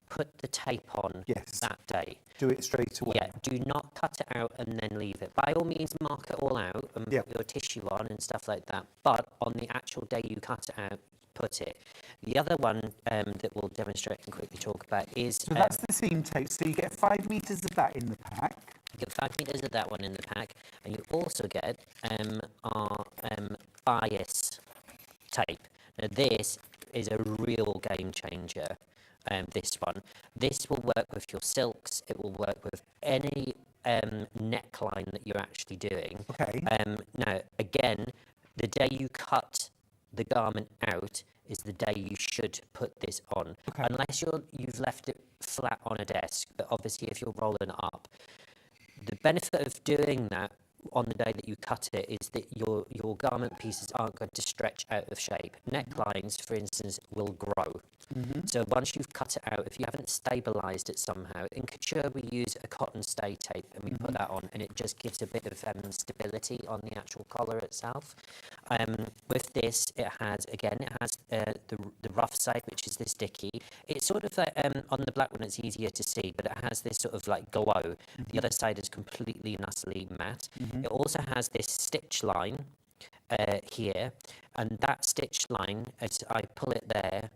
put the tape on that day. Do it straight away. Yeah, do not cut it out and then leave it. By all means, mark it all out and put your tissue on and stuff like that. But on the actual day you cut it out, put it. The other one that we'll demonstrate and quickly talk about is... So that's the seam tape. So you get 5 metres of that in the pack. You get 5 metres of that one in the pack, and you also get our bias tape. Now this is a real game changer. This one. This will work with your silks. It will work with any neckline that you're actually doing. Okay. Now, again, the day you cut the garment out is the day you should put this on. Okay. Unless you've left it flat on a desk, but obviously if you're rolling it up. The benefit of doing that on the day that you cut it is that your garment pieces aren't going to stretch out of shape. Necklines, for instance, will grow. So once you've cut it out, if you haven't stabilised it somehow, in couture we use a cotton stay tape and we put that on, and it just gives a bit of stability on the actual collar itself. With this, it has the rough side, which is this dicky. It's sort of like, on the black one it's easier to see, but it has this sort of like glow. The other side is completely nicely matte. It also has this stitch line here, and that stitch line, as I pull it there,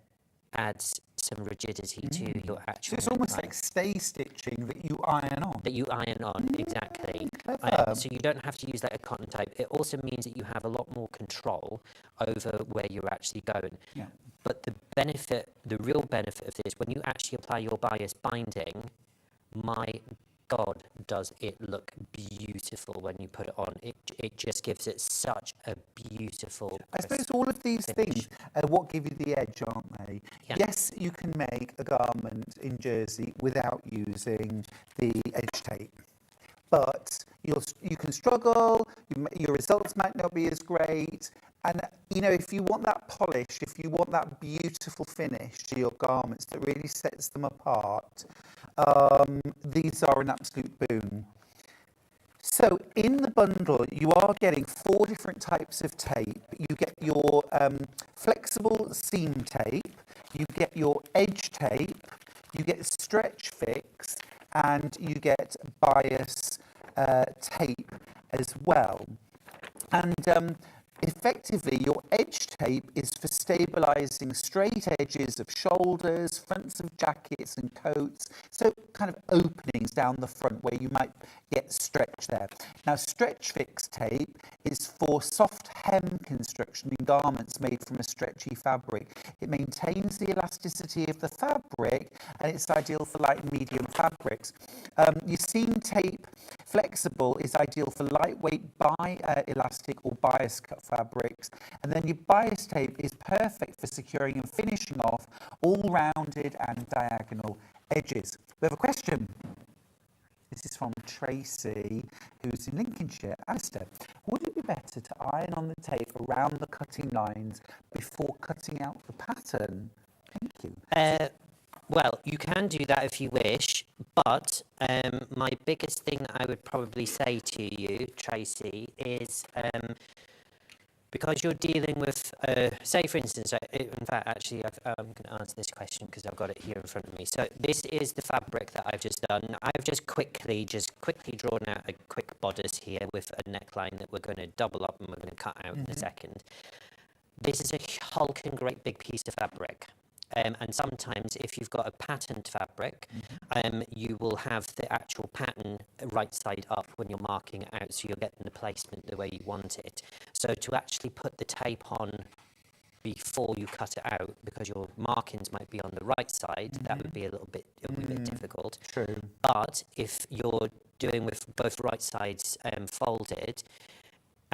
adds some rigidity to your actual So it's almost neckline. like stay stitching that you iron on. That you iron on, exactly. Clever. So you don't have to use like a cotton tape. It also means that you have a lot more control over where you're actually going. Yeah. But the real benefit of this, when you actually apply your bias binding, my God, does it look beautiful when you put it on. It just gives it such a beautiful I suppose all of these things are what give you the edge, aren't they? Yeah. Yes, you can make a garment in jersey without using the edge tape, but you can struggle, your results might not be as great, and if you want that polish, if you want that beautiful finish to your garments that really sets them apart, these are an absolute boon. So in the bundle, you are getting 4 different types of tape. You get your flexible seam tape, you get your edge tape, you get stretch fix, and you get bias tape as well. And effectively, your edge tape is for stabilising straight edges of shoulders, fronts of jackets and coats, so kind of openings down the front where you might get stretch there. Now, stretch fix tape is for soft hem construction in garments made from a stretchy fabric. It maintains the elasticity of the fabric, and it's ideal for light and medium fabrics. Your seam tape flexible is ideal for lightweight elastic or bias cut fabrics, and then your bias tape is perfect for securing and finishing off all rounded and diagonal edges. We have a question. This is from Tracy, who's in Lincolnshire. Alistair, would it be better to iron on the tape around the cutting lines before cutting out the pattern? Thank you. Well, you can do that if you wish, but my biggest thing that I would probably say to you, Tracy, is because you're dealing with, say for instance, in fact, actually, I'm going to answer this question because I've got it here in front of me. So this is the fabric that I've just done. I've just quickly drawn out a quick bodice here with a neckline that we're going to double up and we're going to cut out in a second. This is a hulking great big piece of fabric. And sometimes if you've got a patterned fabric, you will have the actual pattern right side up when you're marking it out, so you're getting the placement the way you want it. So to actually put the tape on before you cut it out, because your markings might be on the right side, that would be a little bit, difficult. True. But if you're doing with both right sides folded,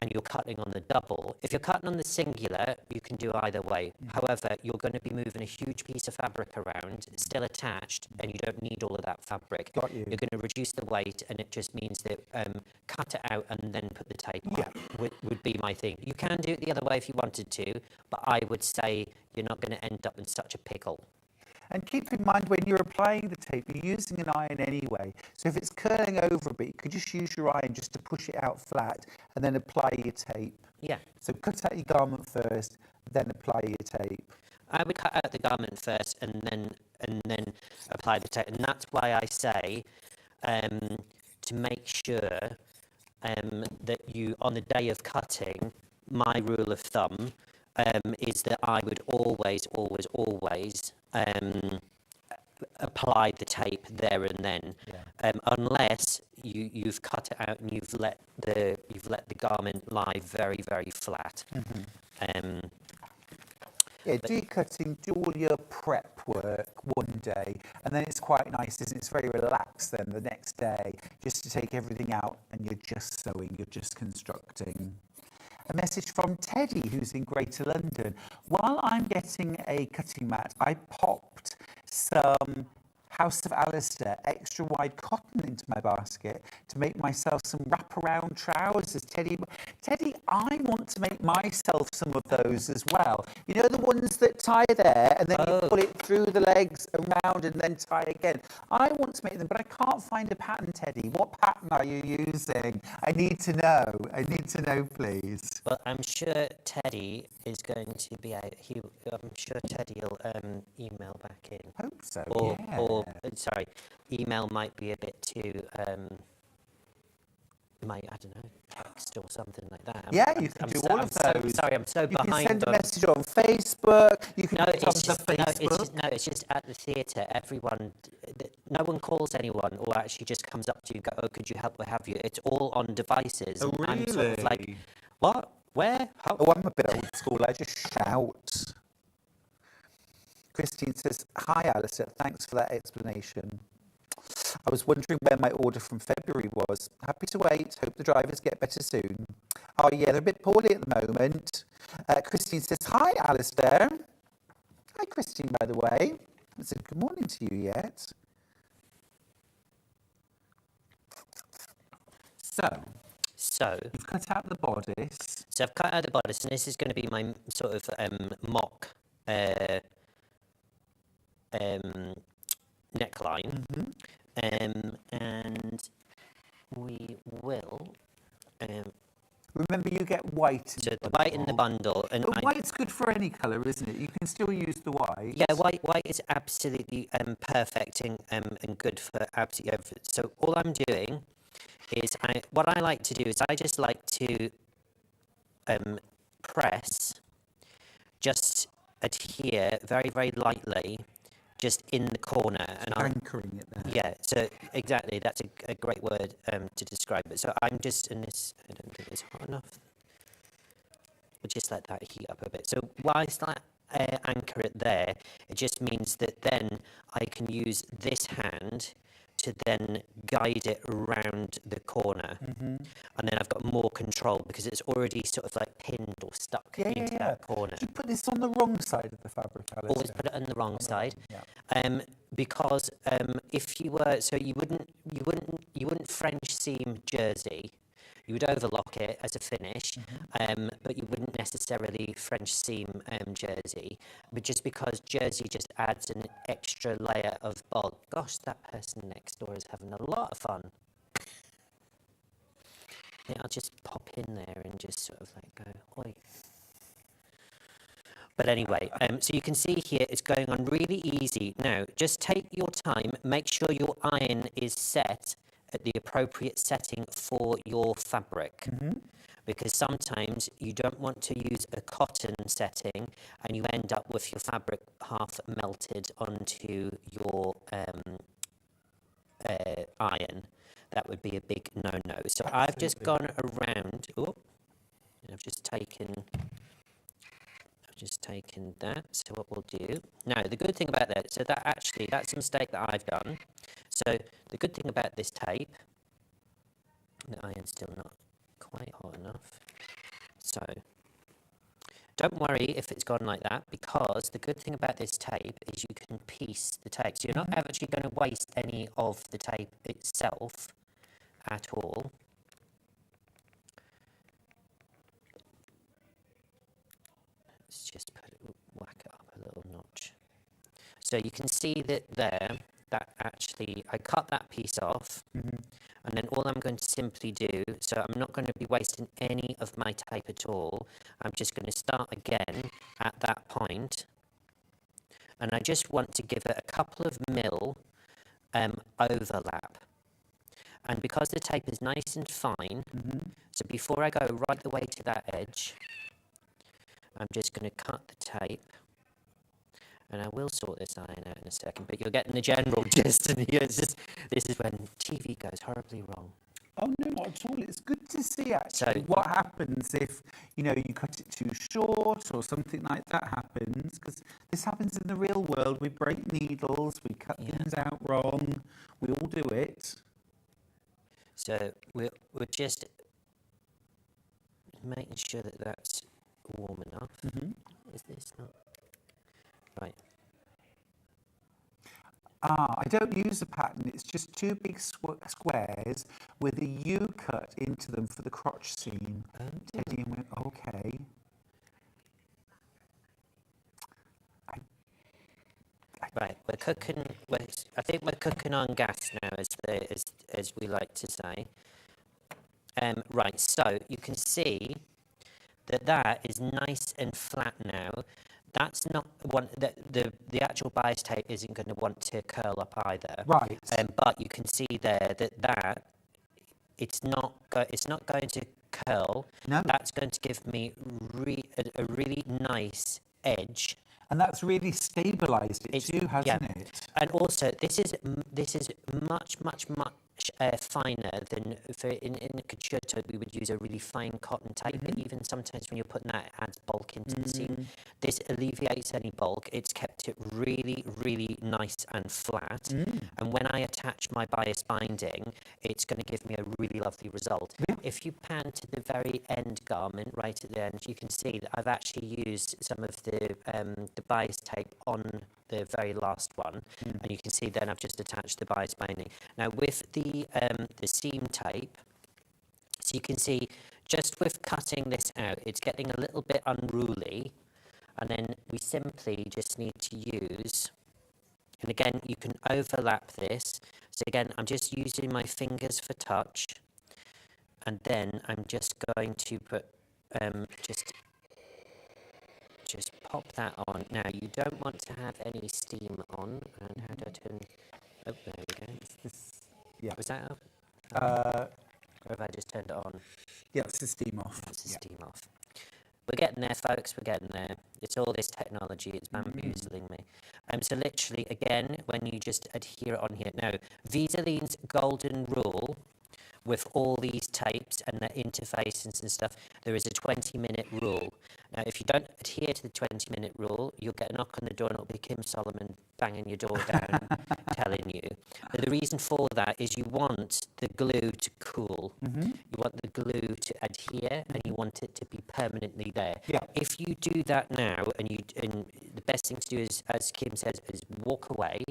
and you're cutting on the double. If you're cutting on the singular, you can do either way. However, you're going to be moving a huge piece of fabric around, still attached, and you don't need all of that fabric. Got you. You're going to reduce the weight, and it just means that cut it out and then put the tape on. Would be my thing. You can do it the other way if you wanted to, but I would say you're not going to end up in such a pickle. And keep in mind, when you're applying the tape, you're using an iron anyway. So if it's curling over a bit, you could just use your iron just to push it out flat and then apply your tape. Yeah. So cut out your garment first, then apply your tape. I would cut out the garment first and then apply the tape. And that's why I say to make sure that you, on the day of cutting, my rule of thumb is that I would always apply the tape there and then, unless you've cut it out and you've let the garment lie very, very flat. Yeah, do cutting, do all your prep work one day, and then it's quite nice, isn't it? It's very relaxed then the next day, just to take everything out and you're just sewing, you're just constructing. A message from Teddy, who's in Greater London. While I'm getting a cutting mat, I popped some House of Alistair extra wide cotton into my basket to make myself some wraparound trousers. Teddy, I want to make myself some of those as well. You know, the ones that tie there and then you pull it through the legs around and then tie again. I want to make them, but I can't find a pattern, Teddy. What pattern are you using? I need to know, please. Well, I'm sure Teddy is going to be out. I'm sure Teddy will email back in. Hope so, Or sorry, email might be a bit too, I don't know, text or something like that. Yeah, you can do all of those. Sorry, I'm so behind. You can send a message on Facebook. You can put it on the Facebook. It's just at the theatre, everyone, no one calls anyone or actually just comes up to you and go, oh, could you help, what have you? It's all on devices. Oh, I'm sort of like, really? what? Where? How? Oh, I'm a bit old school. I just shout. Christine says, hi, Alistair. Thanks for that explanation. I was wondering where my order from February was. Happy to wait. Hope the drivers get better soon. Oh, yeah, they're a bit poorly at the moment. Christine says, hi, Alistair. Hi, Christine, by the way. I haven't said good morning to you yet. So, you've cut out the bodice. So I've cut out the bodice, and this is going to be my sort of mock neckline, and we will. Remember, you get white. So the white in the bundle, and but white's good for any colour, isn't it? You can still use the white. Yeah, white is absolutely perfect and good for absolutely everything. So all I'm doing is what I like to do is I just like to press, just adhere very, very lightly, just in the corner, and anchoring it there. Yeah, so exactly, that's a great word to describe it. So I'm just in this. I don't think it's hot enough. We'll just let that heat up a bit. So whilst I anchor it there, it just means that then I can use this hand to then guide it around the corner, and then I've got more control because it's already sort of like pinned or stuck into that corner. Did you put this on the wrong side of the fabric, Alistair? Always put it on the wrong side, yeah. Because if you were, so you wouldn't French seam jersey. You would overlock it as a finish, but you wouldn't necessarily French seam jersey. But just because jersey just adds an extra layer of bulk. Gosh, that person next door is having a lot of fun. Yeah, I'll just pop in there and just sort of like go, oi. But anyway, so you can see here it's going on really easy. Now, just take your time, make sure your iron is set at the appropriate setting for your fabric, because sometimes you don't want to use a cotton setting and you end up with your fabric half melted onto your iron. That would be a big no-no. So absolutely. I've just gone around, and I've just taken that. So what we'll do now, the good thing about that, so that actually, that's a mistake that I've done. So the good thing about this tape, the iron's still not quite hot enough. So don't worry if it's gone like that, because the good thing about this tape is you can piece the tape. So you're not actually going to waste any of the tape itself at all. Let's just whack it up a little notch. So you can see that there, that actually, I cut that piece off, and then all I'm going to simply do, so I'm not going to be wasting any of my tape at all, I'm just going to start again at that point, and I just want to give it a couple of mil overlap. And because the tape is nice and fine, so before I go right the way to that edge, I'm just going to cut the tape. And I will sort this iron out in a second, but you're getting the general gist. And it's just, this is when TV goes horribly wrong. Oh, no, not at all. It's good to see, actually, what happens if, you know, you cut it too short or something like that happens, because this happens in the real world. We break needles, we cut things out wrong, we all do it. So we're just making sure that that's warm enough. Is this not? Right. I don't use a pattern, it's just two big squares with a U cut into them for the crotch seam. Teddy went, okay. Right, we're cooking. I think we're cooking on gas now, as we like to say. Right, so you can see that is nice and flat now. That's not one that the actual bias tape isn't going to want to curl up either. Right. But you can see there that it's not going to curl. No. That's going to give me a really nice edge. And that's really stabilised it too, hasn't it? And also, this is much finer than in a couture tape we would use a really fine cotton tape. But even sometimes when you're putting that, it adds bulk into the seam. This alleviates any bulk. It's kept it really nice and flat. And when I attach my bias binding, it's going to give me a really lovely result. If you pan to the very end garment, right at the end, you can see that I've actually used some of the bias tape on the very last one, and you can see then I've just attached the bias binding. Now with the seam tape, so you can see just with cutting this out, it's getting a little bit unruly, and then we simply just need to use, and again you can overlap this. So again, I'm just using my fingers for touch, and then I'm just going to put just pop that on. Now you don't want to have any steam on. And how do I turn? Oh, there we go. Yeah. Was that up? Or have I just turned it on? Yeah, it's the steam off. It's the steam off. We're getting there, folks. We're getting there. It's all this technology. It's bamboozling me. So literally, again, when you just adhere it on here. Now, Vlieseline's golden rule with all these tapes and their interfaces and stuff, there is a 20-minute rule. Now, if you don't adhere to the 20-minute rule, you'll get a knock on the door and it'll be Kim Solomon banging your door down, telling you. But the reason for that is you want the glue to cool. You want the glue to adhere, and you want it to be permanently there. Yeah. If you do that now, and the best thing to do is, as Kim says, is walk away.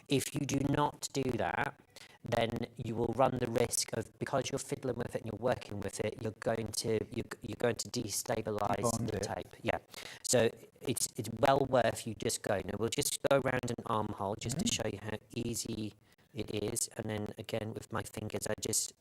If you do not do that, then you will run the risk of, because you're fiddling with it and you're working with it, you're going to destabilize the tape. Yeah. So it's well worth you just going. Now we'll just go around an armhole just to show you how easy it is, and then again with my fingers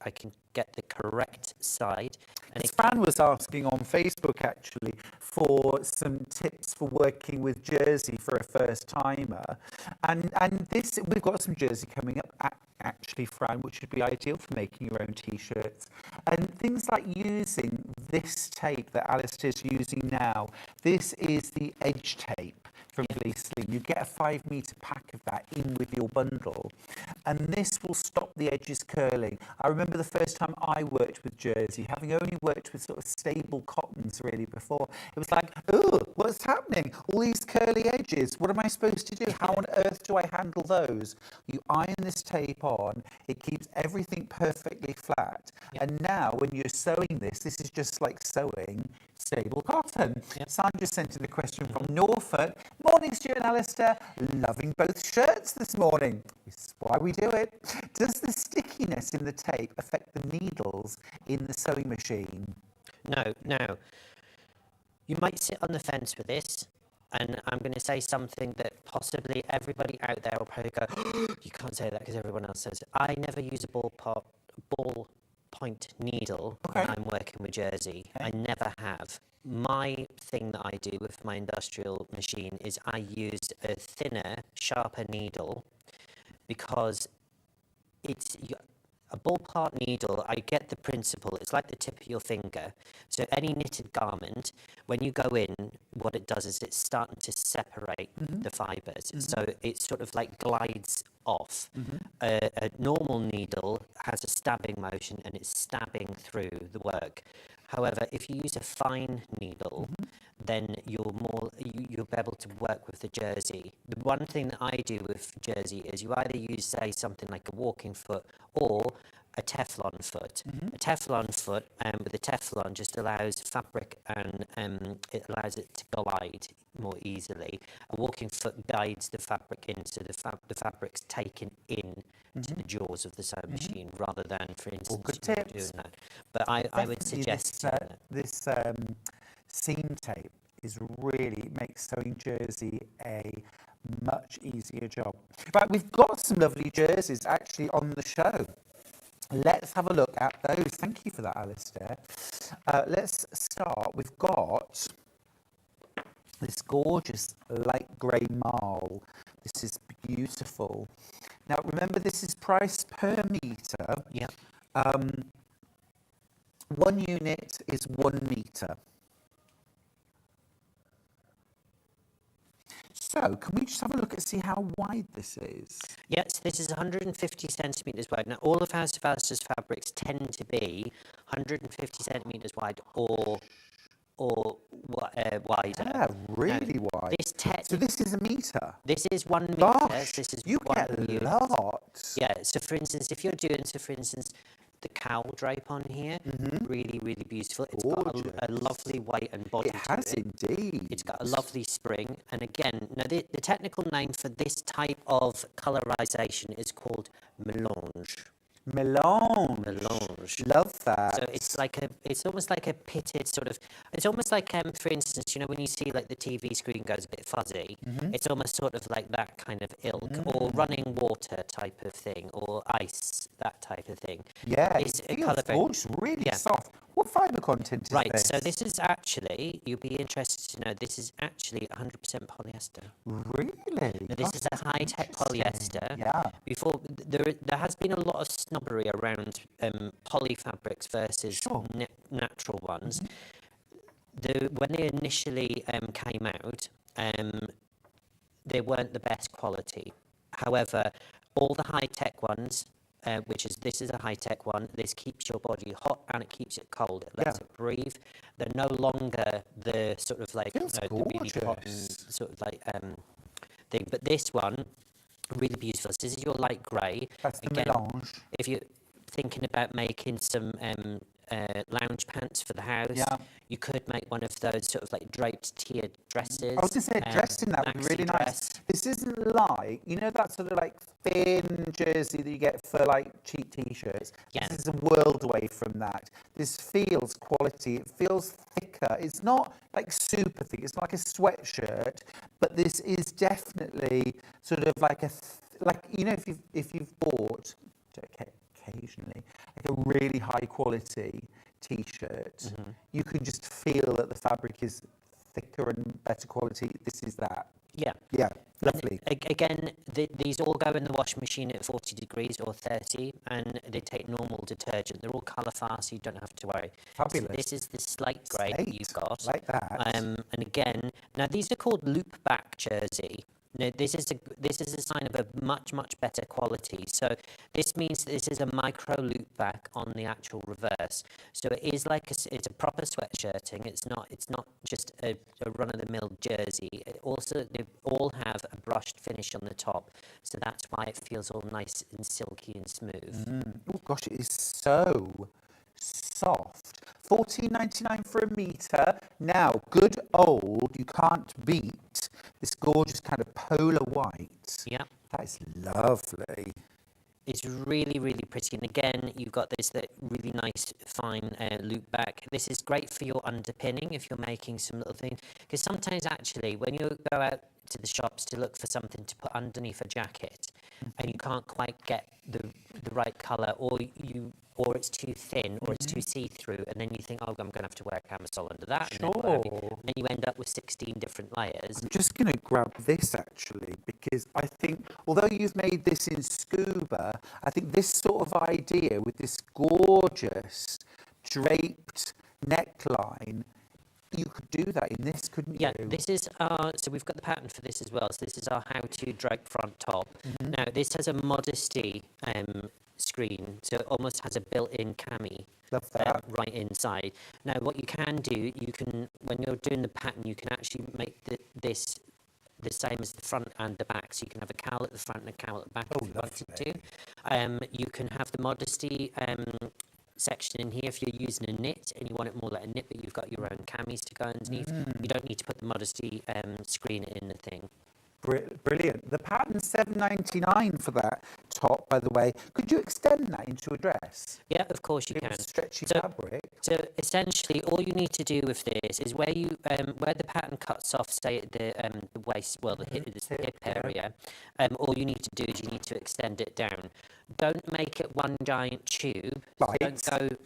I can get the correct side. And Fran was asking on Facebook actually for some tips for working with jersey for a first timer, and this, we've got some jersey coming up actually, Fran, which would be ideal for making your own t-shirts, and things like using this tape that Alistair's using now. This is the edge tape from Vlieseline. You get a 5 metre pack of that in with your bundle, and this will stop the edges curling. I remember the first time I worked with jersey, having only worked with sort of stable cottons really before, it was like, oh, what's happening? All these curly edges, what am I supposed to do? How on earth do I handle those? You iron this tape on, it keeps everything perfectly flat, and now when you're sewing this is just like sewing stable cotton. Sandra sent in a question from Norfolk. Morning, Stuart and Alistair. Loving both shirts this morning. This is why we do it. Does the stickiness in the tape affect the needles in the sewing machine? No, no. You might sit on the fence with this, and I'm going to say something that possibly everybody out there will probably go, you can't say that because everyone else says it. I never use a ballpoint needle when I'm working with jersey. I never have. My thing that I do with my industrial machine is I use a thinner, sharper needle, because it's a ballpark needle. I get the principle. It's like the tip of your finger. So any knitted garment, when you go in, what it does is it's starting to separate the fibres. So it sort of like glides off. A normal needle has a stabbing motion and it's stabbing through the work. However, if you use a fine needle, then you'll be able to work with the jersey. The one thing that I do with jersey is you either use, say, something like a walking foot or a Teflon foot. A Teflon foot with a Teflon just allows fabric and it allows it to glide more easily. A walking foot guides the fabric in, so the fabric's taken in to the jaws of the sewing machine, rather than, for instance, doing that. But I would suggest this seam tape makes sewing jersey a much easier job. Right, we've got some lovely jerseys actually on the show. Let's have a look at those. Thank you for that, Alistair. Let's start. We've got this gorgeous light grey marl. This is beautiful. Now, remember, this is priced per metre. Yeah. 1 unit is 1 metre. So, can we just have a look and see how wide this is? Yes, this is 150 centimetres wide. Now, all of House of Alistair's fabrics tend to be 150 centimetres wide or wider. Yeah, really wide. So this is a metre? This is 1 metre. Gosh, this is you get a lot. Yeah, so for instance, if you're doing, the cowl drape on here, really, really beautiful. It's got a lovely weight and body to it. It has indeed. It's got a lovely spring. And again, now the technical name for this type of colorization is called melange. Melange. Love that. So it's almost like a pitted sort of, it's almost like, for instance, you know, when you see like the TV screen goes a bit fuzzy, it's almost sort of like that kind of ilk, or running water type of thing, or ice, that type of thing. Yeah, it's gorgeous, really soft. What fibre content is this? Right, so this is actually, you'll be interested to know, this is actually 100% polyester. Really? Now, this is a high-tech polyester. Yeah. Before, there has been a lot of snobbery around poly fabrics versus natural ones. When they initially came out, they weren't the best quality. However, all the high-tech ones, this is a high-tech one. This keeps your body hot and it keeps it cold. It lets it breathe. They're no longer the sort of like the really hot sort of like thing. But this one, really beautiful. So this is your light grey. That's the melange. If you're thinking about making some lounge pants for the house, you could make one of those sort of like draped tiered dresses. I was going to say, dressed in that would be really nice. This isn't like, you know, that sort of like thin jersey that you get for like cheap t-shirts. This is a world away from that. This feels quality. It feels thicker. It's not like super thick. It's not like a sweatshirt, but this is definitely sort of like you know, if you've bought, occasionally, like a really high quality t-shirt, you can just feel that the fabric is thicker and better quality. This is that. Yeah. Yeah, lovely. Again, these all go in the washing machine at 40 degrees or 30, and they take normal detergent. They're all colour fast, so you don't have to worry. Fabulous. So this is the slate grey Slate, you've got. like that. And again, now these are called loop back jersey. No, this is a sign of a much better quality. So this means this is a micro loop back on the actual reverse. So it is like it's a proper sweatshirting. It's not just a run of the mill jersey. They all have a brushed finish on the top. So that's why it feels all nice and silky and smooth. Oh gosh, it is so soft. $14.99 for a metre. Now, good old, you can't beat this gorgeous kind of polar white. Yeah. That is lovely. It's really pretty, and again you've got that really nice fine loop back. This is great for your underpinning if you're making some little thing, because sometimes actually when you go out to the shops to look for something to put underneath a jacket and you can't quite get the right colour, or it's too thin, or it's too see-through, and then you think, oh, I'm going to have to wear a camisole under that. Sure. And then you end up with 16 different layers. I'm just going to grab this actually, because I think, although you've made this in Scuba, I think this sort of idea with this gorgeous draped neckline, you could do that in this, couldn't Yeah, you? this is so we've got the pattern for this as well. So this is our how-to drape front top. Now this has a modesty screen, so it almost has a built-in cami. Love that. Right inside. Now what you can do, when you're doing the pattern, you can actually make this the same as the front and the back. So you can have a cowl at the front and a cowl at the back if you wanted to. You can have the modesty section in here if you're using a knit and you want it more like a knit, but you've got your own camis to go underneath. You don't need to put the modesty screen in the thing. Brilliant. The pattern's $7.99 for that top, by the way. Could you extend that into a dress? Yeah, of course you can. It's stretchy fabric. So essentially, all you need to do with this is where the pattern cuts off, say at the waist, well, the hip area. All you need to do is you need to extend it down. Don't make it one giant tube. Right.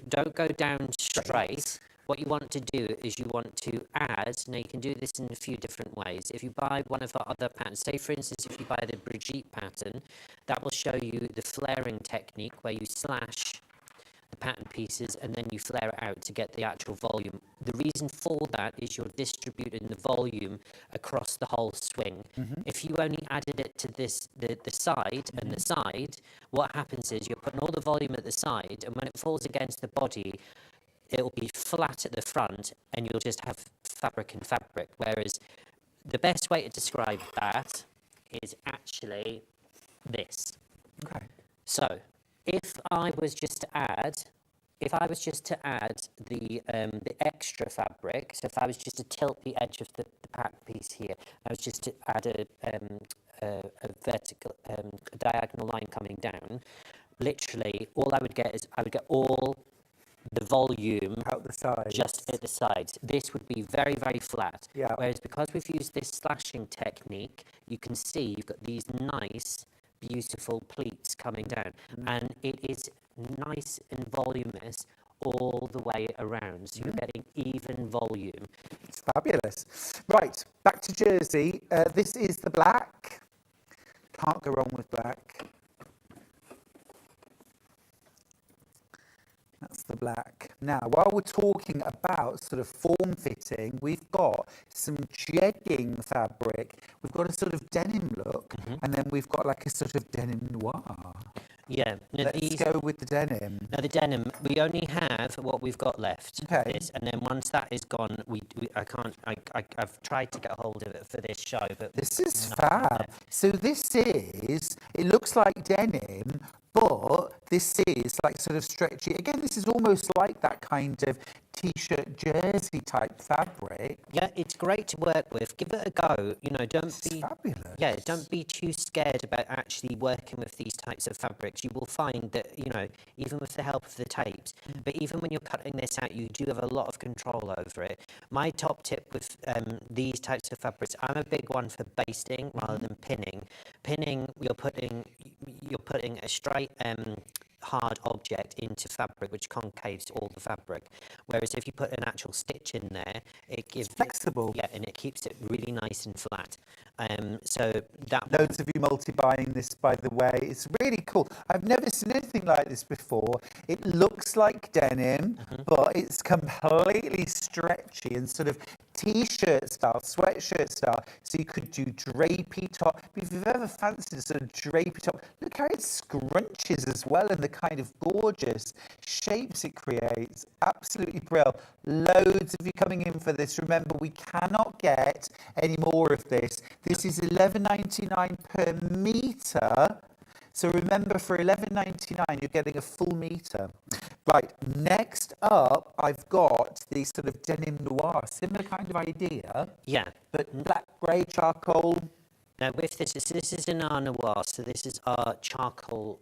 Don't go down straight. What you want to do is you want to add, now you can do this in a few different ways. If you buy one of our other patterns, say for instance if you buy the Brigitte pattern, that will show you the flaring technique where you slash the pattern pieces and then you flare it out to get the actual volume. The reason for that is you're distributing the volume across the whole swing. If you only added it to the side and the side, what happens is you're putting all the volume at the side, and when it falls against the body, it'll be flat at the front and you'll just have fabric and fabric. Whereas the best way to describe that is actually this. Okay. So if I was just to add the extra fabric, so if I was just to tilt the edge of the pattern piece here, I was just to add a vertical, a diagonal line coming down, literally all I would get is I would get all the volume Out the side. just at the sides. This would be very flat. Yeah. Whereas because we've used this slashing technique, you can see you've got these nice, beautiful pleats coming down, and it is nice and voluminous all the way around. So you're getting even volume. It's fabulous. Right, back to jersey. This is the black. Can't go wrong with black. That's the black. Now, while we're talking about sort of form fitting, we've got some jegging fabric. We've got a sort of denim look, and then we've got like a sort of denim noir. Yeah. Now Let's go with the denim. Now the denim, we only have what we've got left. Okay. And then once that is gone, I've tried to get a hold of it for this show, but This is nothing fab. left. So it looks like denim, but this is like sort of stretchy. Again, this is almost like that kind of t-shirt jersey type fabric. Yeah, it's great to work with. Give it a go. Don't It's be fabulous. Yeah, don't be too scared about actually working with these types of fabrics. You will find that, even with the help of the tapes, but even when you're cutting this out, you do have a lot of control over it. My top tip with these types of fabrics, I'm a big one for basting rather than pinning. Pinning, you're putting a straight hard object into fabric, which concaves all the fabric. Whereas if you put an actual stitch in there, it gives flexible. Yeah, and it keeps it really nice and flat. So that Loads of you multi-buying this, by the way. It's really cool. I've never seen anything like this before. It looks like denim, but it's completely stretchy and sort of t-shirt style, sweatshirt style. So you could do drapey top. If you've ever fancied a sort of drapey top, look how it scrunches as well, and the kind of gorgeous shapes it creates. Absolutely brilliant. Loads of you coming in for this. Remember, we cannot get any more of this. This is $11.99 per metre. So remember, for $11.99, you're getting a full metre. Right, next up, I've got the sort of denim noir, similar kind of idea. Yeah. But black, grey, charcoal. Now with this is an art noir, so this is our charcoal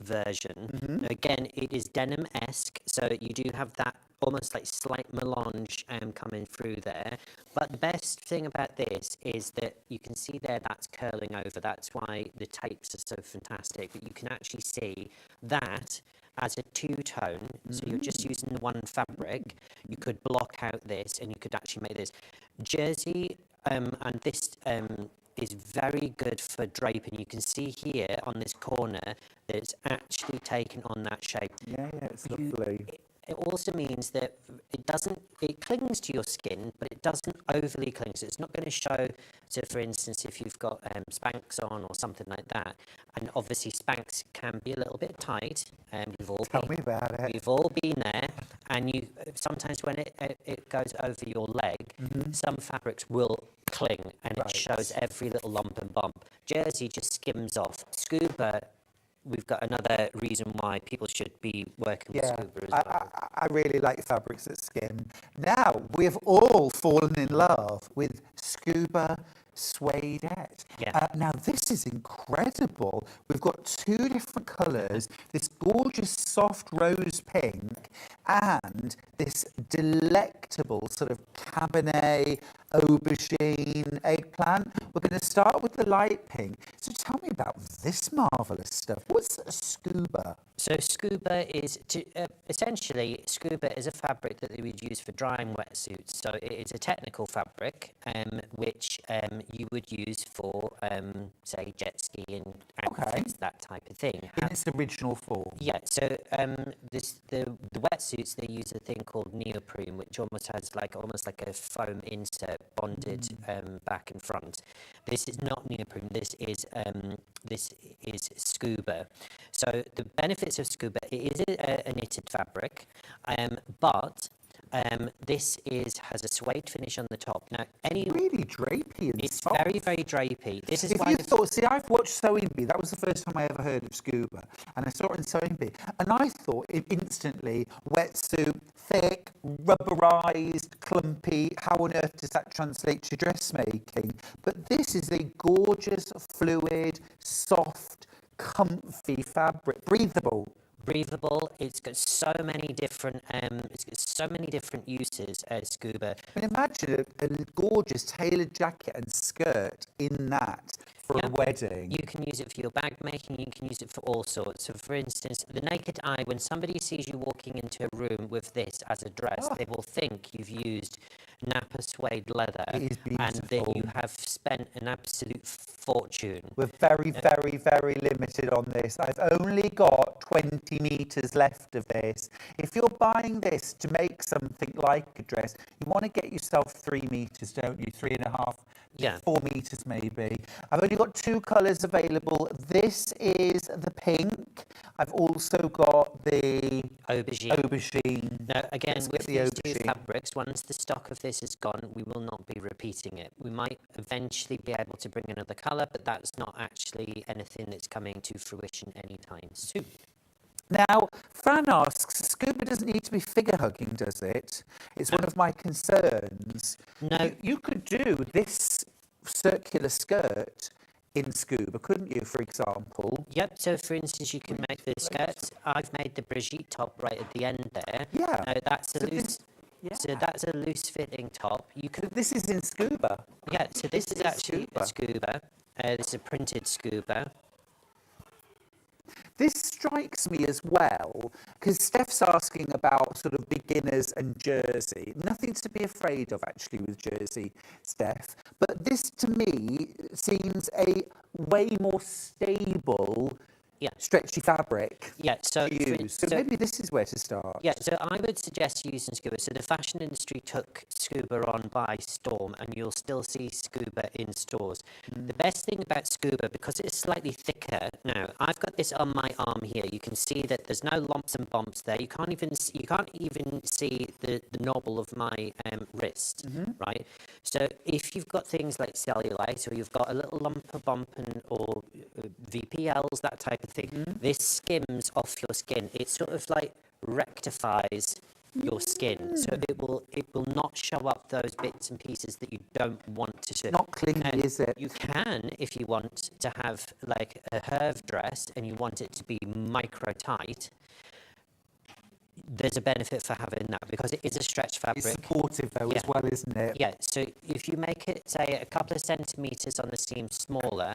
version. Now again, it is denim-esque, so you do have that almost like slight melange coming through there. But the best thing about this is that you can see there that's curling over. That's why the tapes are so fantastic. But you can actually see that as a two-tone, so you're just using the one fabric. You could block out this, and you could actually make this jersey, and this is very good for draping. You can see here on this corner that it's actually taken on that shape. Yeah, it's lovely. It also means that it clings to your skin, but it doesn't overly cling. So it's not going to show, so for instance, if you've got Spanx on or something like that, and obviously Spanx can be a little bit tight, and Tell me about it. We've all been there, and you sometimes when it goes over your leg, some fabrics will cling, and it shows every little lump and bump. Jersey just skims off. Scuba, we've got another reason why people should be working with Scuba as well. I really like fabrics that skim. Now, we've all fallen in love with Scuba Suedette. Now, this is incredible. We've got two different colours, this gorgeous soft rose pink and this delectable sort of cabernet, aubergine, eggplant. We're going to start with the light pink. So tell me about this marvellous stuff. What's a Scuba? So Scuba is, essentially, Scuba is a fabric that they would use for drying wetsuits. So it is a technical fabric, which you would use for, say, jet skiing, outfits, that type of thing. In its original form. Yeah, so the wetsuits, they use a thing called neoprene, which almost has almost like a foam insert bonded back and front. This is not neoprene. This is Scuba. So the benefits of Scuba, it is a knitted fabric, but this has a suede finish on the top. Now, really drapey and it's soft. very, very drapey. This is If why you thought, see, I've watched Sewing Bee. That was the first time I ever heard of Scuba, and I saw it in Sewing Bee, and I thought instantly wetsuit, thick, rubberized, clumpy. How on earth does that translate to dressmaking? But this is a gorgeous, fluid, soft, comfy fabric, breathable. It's got so many different uses as Scuba. And imagine a gorgeous tailored jacket and skirt in that for a wedding. You can use it for your bag making, you can use it for all sorts. So for instance, the naked eye, when somebody sees you walking into a room with this as a dress, they will think you've used Napa suede leather and that you have spent an absolute fortune. We're very, very, very limited on this. I've only got 20 metres left of this. If you're buying this to make something like a dress, you want to get yourself 3 metres, don't you? 3.5, 4 metres maybe. I've only got 2 colours available. This is the pink. I've also got the aubergine. Now, again, with these two fabrics, once the stock of this is gone, we will not be repeating it. We might eventually be able to bring another colour, but that's not actually anything that's coming to fruition anytime soon. Now, Fran asks, Scuba doesn't need to be figure hugging, does it? It's one of my concerns. No. You could do this circular skirt in Scuba, couldn't you, for example? Yep, so for instance, you can make the skirts. I've made the Brigitte top right at the end there. Yeah. Now, that's a loose... So that's a loose-fitting top. You could. This is in Scuba. Yeah. So this is actually a Scuba. This is a printed Scuba. This strikes me as well, because Steph's asking about sort of beginners and jersey. Nothing to be afraid of, actually, with jersey, Steph. But this, to me, seems a way more stable, stretchy fabric so to use. So maybe this is where to start. Yeah, so I would suggest using Scuba. So the fashion industry took Scuba on by storm, and you'll still see Scuba in stores. The best thing about Scuba, because it's slightly thicker, now I've got this on my arm here. You can see that there's no lumps and bumps there. You can't even see the knobble of my wrist, right? So if you've got things like cellulite, or you've got a little lump or bump or VPLs, that type of thing, this skims off your skin. It sort of like rectifies your skin, so it will not show up those bits and pieces that you don't want to see. Not clingy, is it? You can, if you want to have like a Herve dress and you want it to be micro tight, there's a benefit for having that because it is a stretch fabric. It's supportive though as well, isn't it? Yeah, so if you make it, say, a couple of centimetres on the seam smaller,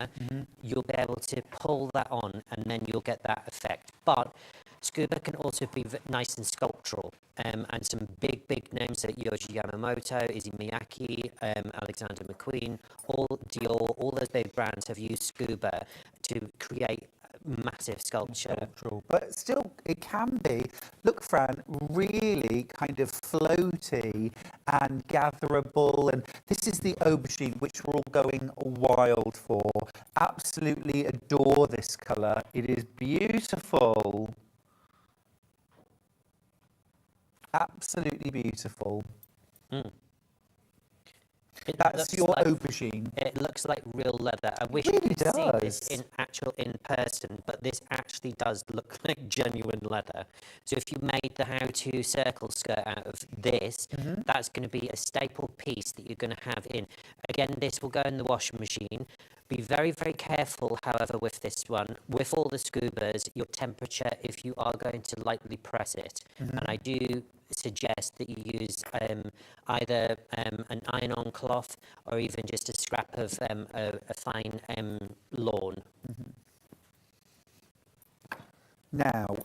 you'll be able to pull that on and then you'll get that effect. But Scuba can also be nice and sculptural, and some big names like Yohji Yamamoto, Izzy Miyake, Alexander McQueen, all Dior, all those big brands have used Scuba to create massive sculpture. But still, it can be, look, Fran, really kind of floaty and gatherable. And this is the aubergine, which we're all going wild for. Absolutely adore this colour. It is beautiful. Absolutely beautiful. That's your aubergine. It looks like real leather. I wish It you really could see does. this in person, but this actually does look like genuine leather. So if you made the how-to circle skirt out of this, that's going to be a staple piece that you're going to have in. Again, this will go in the washing machine. Be very, very careful, however, with this one. With all the Scubas, your temperature, if you are going to lightly press it, and I do suggest that you use either an iron-on cloth or even just a scrap of a fine lawn. Now,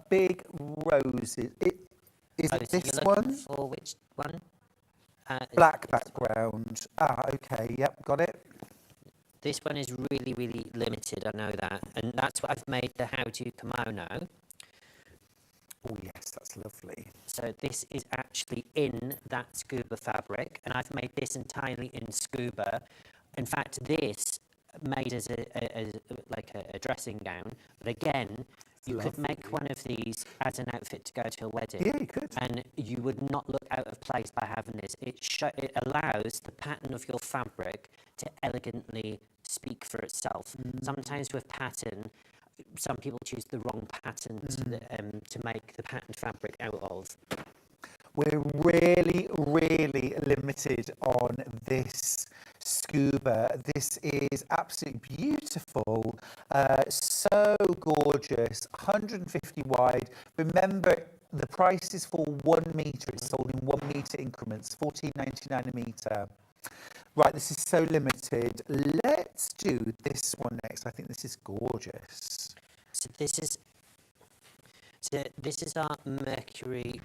big roses. Is it So this you're one? looking for which one? Black background. Okay, yep, got it. This one is really, really limited, I know that. And that's what I've made the how-to kimono. Oh yes, that's lovely. So this is actually in that Scuba fabric, and I've made this entirely in Scuba. In fact, this made as a dressing gown, but again, you could make one of these as an outfit to go to a wedding. Yeah, you could. And you would not look out of place by having this. It allows the pattern of your fabric to elegantly speak for itself. Sometimes with pattern, some people choose the wrong pattern to make the patterned fabric out of. We're really, really limited on this Scuba. This is absolutely beautiful, so gorgeous, 150 wide. Remember, the price is for 1 metre. It's sold in 1 metre increments, $14.99 a metre. Right, this is so limited. Let's do this one next. I think this is gorgeous. So this is our Mercury,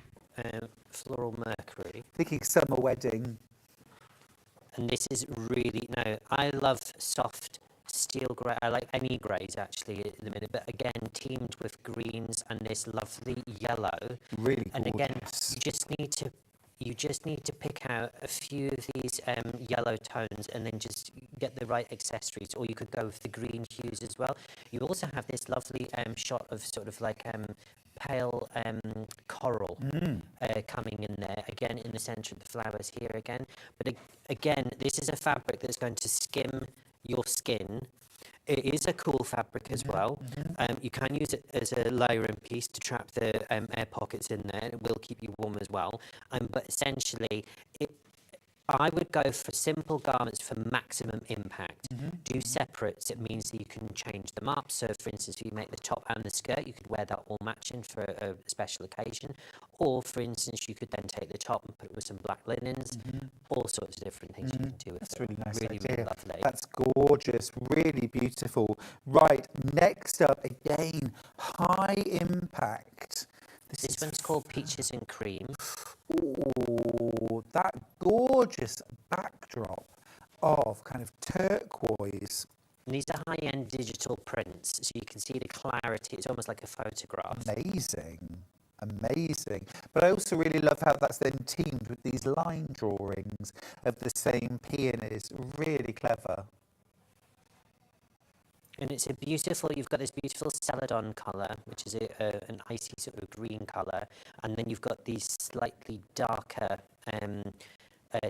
floral Mercury. Thinking summer wedding. And this is really, no, I love soft steel grey. I like any greys actually at the minute, but again, teamed with greens and this lovely yellow. Really gorgeous. And again, you just need to pick out a few of these yellow tones and then just get the right accessories, or you could go with the green hues as well. You also have this lovely shot of sort of like pale coral coming in there, again in the centre of the flowers here again. But again, this is a fabric that's going to skim your skin. It is a cool fabric as well. You can use it as a layering piece to trap the air pockets in there. It will keep you warm as well. But essentially, I would go for simple garments for maximum impact. Do separates, it means that you can change them up. So for instance, if you make the top and the skirt, you could wear that all matching for a special occasion. Or for instance, you could then take the top and put it with some black linens. All sorts of different things you can do with That's it. a really nice really, idea. really lovely. That's gorgeous, really beautiful. Right, next up, again, high impact. This one's called Peaches and Cream. Ooh, that gorgeous backdrop of kind of turquoise. And these are high-end digital prints, so you can see the clarity. It's almost like a photograph. Amazing, amazing. But I also really love how that's then teamed with these line drawings of the same peonies. Really clever. And it's a beautiful, you've got this beautiful celadon colour, which is an icy sort of green colour, and then you've got these slightly darker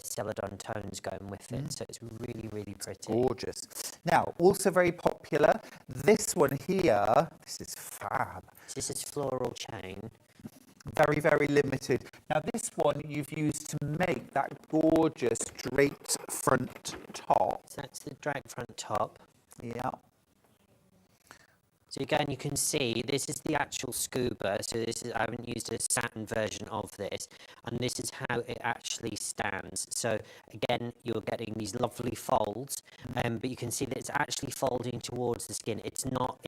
celadon tones going with it, so it's really, really pretty. Gorgeous. Now, also very popular, this one here, this is fab. This is floral chain. Very, very limited. Now, this one you've used to make that gorgeous draped front top. So that's the drag front top. Yeah. So again, you can see this is the actual Scuba. So this is, I haven't used a satin version of this, and this is how it actually stands. So again, you're getting these lovely folds, but you can see that it's actually folding towards the skin. It's not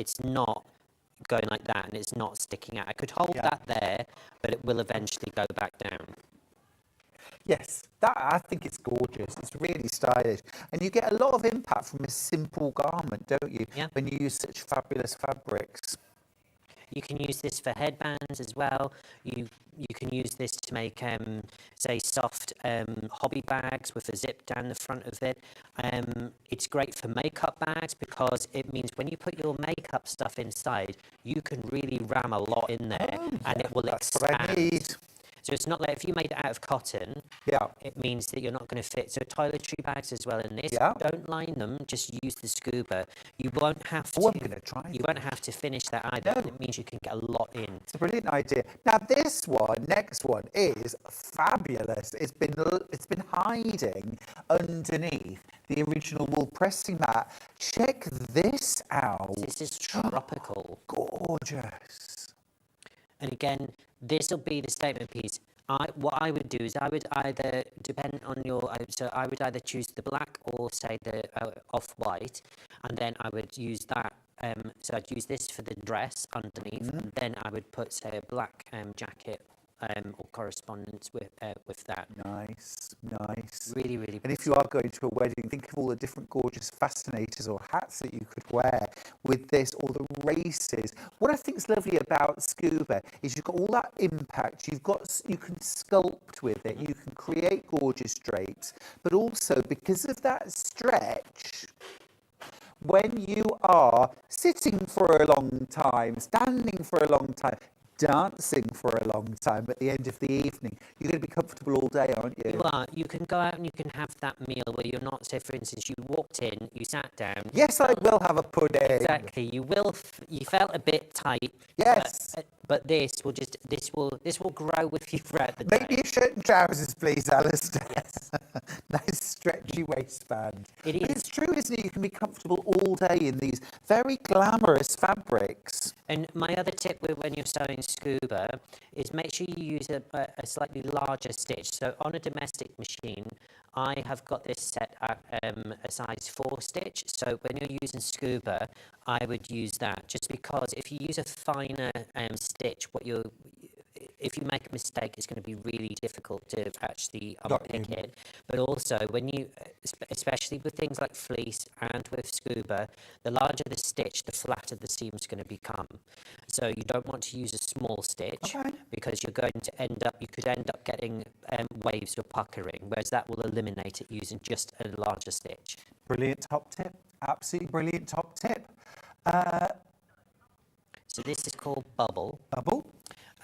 going like that, and it's not sticking out. I could hold that there, but it will eventually go back down. Yes, that, I think it's gorgeous. It's really stylish. And you get a lot of impact from a simple garment, don't you? Yeah. When you use such fabulous fabrics. You can use this for headbands as well. You can use this to make, say, soft hobby bags with a zip down the front of it. It's great for makeup bags because it means when you put your makeup stuff inside, you can really ram a lot in there, and it will That's expand. what I need. So it's not like if you made it out of cotton, it means that you're not going to fit. So toiletry bags as well in this, don't line them, just use the Scuba. You won't have to. Oh, I'm going to try You won't have to finish that either. No. And it means you can get a lot in. It's a brilliant idea. Now, this one, next one, is fabulous. It's been hiding underneath the original wool pressing mat. Check this out. This is tropical. Gorgeous. And again, this will be the statement piece. What I would do is I would either, depending on your, so I would either choose the black or say the off-white, and then I would use that, so I'd use this for the dress underneath, and then I would put, say, a black jacket or correspondence with that. Nice, nice. Really, really And if you are going to a wedding, think of all the different gorgeous fascinators or hats that you could wear with this, or the races. What I think is lovely about Scuba is you've got all that impact. You can sculpt with it. You can create gorgeous drapes, but also because of that stretch, when you are sitting for a long time, standing for a long time, dancing for a long time, at the end of the evening, you're going to be comfortable all day, aren't you? You are. You can go out and you can have that meal where you're not, say, for instance, you walked in, you sat down. Yes, I will have a pudding. Exactly. You will. You felt a bit tight. Yes. But this will grow with you throughout the day. Make me a shirt and trousers, please, Alistair. Yes. Nice stretchy waistband. It is. But it's true, isn't it? You can be comfortable all day in these very glamorous fabrics. And my other tip when you're sewing Scuba is make sure you use a slightly larger stitch. So on a domestic machine, I have got this set at a size 4 stitch. So when you're using Scuba, I would use that, just because if you use a finer stitch, if you make a mistake, it's going to be really difficult to actually unpick it. But also, when you, especially with things like fleece and with Scuba, the larger the stitch, the flatter the seam is going to become. So you don't want to use a small stitch, because you're going to you could end up getting waves or puckering, whereas that will eliminate it using just a larger stitch. Brilliant top tip. Absolutely brilliant top tip. So this is called Bubble. Bubble.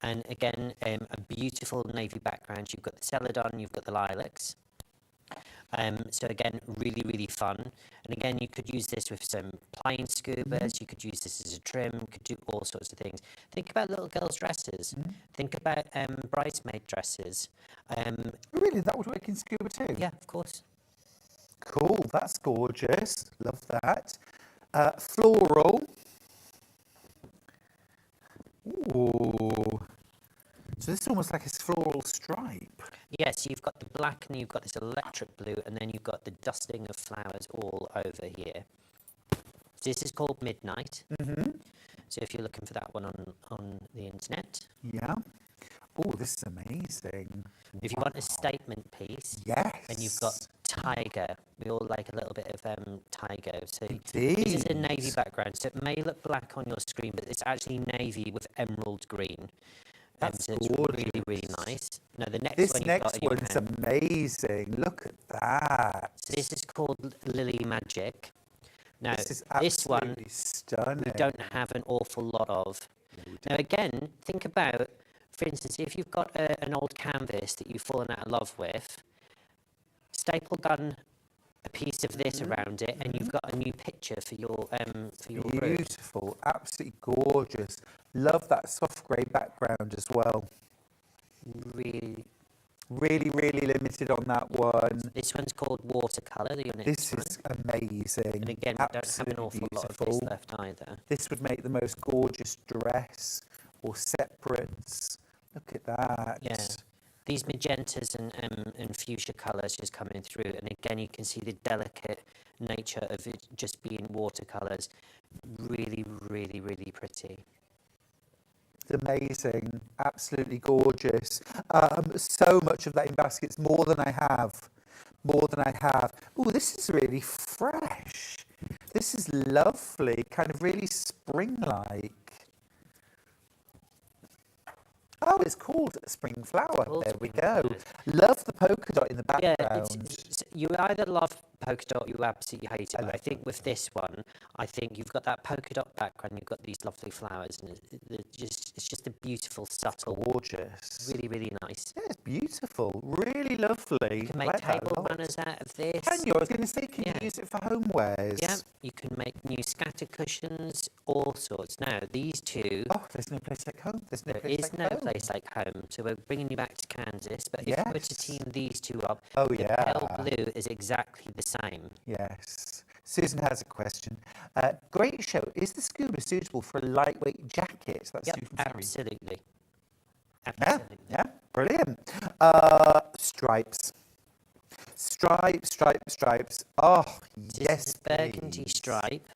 And again, a beautiful navy background. You've got the celadon, you've got the lilacs. So again, really, really fun. And again, you could use this with some plain scubas. You could use this as a trim. Could do all sorts of things. Think about little girls' dresses. Think about bridesmaid dresses. Really, that would work in scuba too? Yeah, of course. Cool, that's gorgeous. Love that. Floral. Ooh. So this is almost like a floral stripe. Yes, you've got the black and you've got this electric blue, and then you've got the dusting of flowers all over here. So this is called Midnight. So if you're looking for that one on the internet. Yeah. Oh, this is amazing. If you want a statement piece. Yes. And you've got tiger. We all like a little bit of tiger. So Indeed. this is a navy background. So it may look black on your screen, but it's actually navy with emerald green. That's so it's gorgeous. really, really nice. Now the next This one you've next got in your one's hand. amazing. Look at that. So this is called Lily Magic. Now This is this one absolutely stunning. we don't have an awful lot of. Now again, think about, for instance, if you've got an old canvas that you've fallen out of love with, staple gun a piece of this around it, and you've got a new picture for your room. Beautiful, absolutely gorgeous. Love that soft grey background as well. Really, Really, really limited on that one. this one's called watercolor. The This is amazing. and again, we don't have an Absolutely awful lot of beautiful. this left either. This would make the most gorgeous dress or separates. Look at that. Yeah. These magentas and fuchsia colours just coming through, and again you can see the delicate nature of it just being watercolours. Really, really, really pretty. It's amazing. Absolutely gorgeous. So much of that in baskets, more than I have. More than I have. Oh, this is really fresh. This is lovely, kind of really spring-like. Oh, it's called Spring Flower. Called There we Spring go. Flower. Love the polka dot in the Yeah, background. you either love polka dot or you absolutely hate it. But I think with this one, I think you've got that polka dot background, you've got these lovely flowers, and it's just a beautiful, subtle, Gorgeous. really, really nice. Yeah, it's beautiful. Really lovely. You can make Like that a table lot. runners out of this. Can you? I was going to say, can Yeah. you use it for homewares? Yeah, you can make new scatter cushions, all sorts. Now, these two, Oh, there's no place like home. There's no there place is like no home. place like home. So we're bringing you back to Kansas. But if you were to Yes. team these two up, Oh, the yeah. pale blue is exactly the same. Yes. Susan has a question. Great show. Is the scuba suitable for a lightweight jacket? That's Yep, Susan Ferry. absolutely. Yeah, Absolutely. yeah, brilliant. Stripes. Stripes, stripes, stripes. Oh, This yes, is a burgundy please. stripe.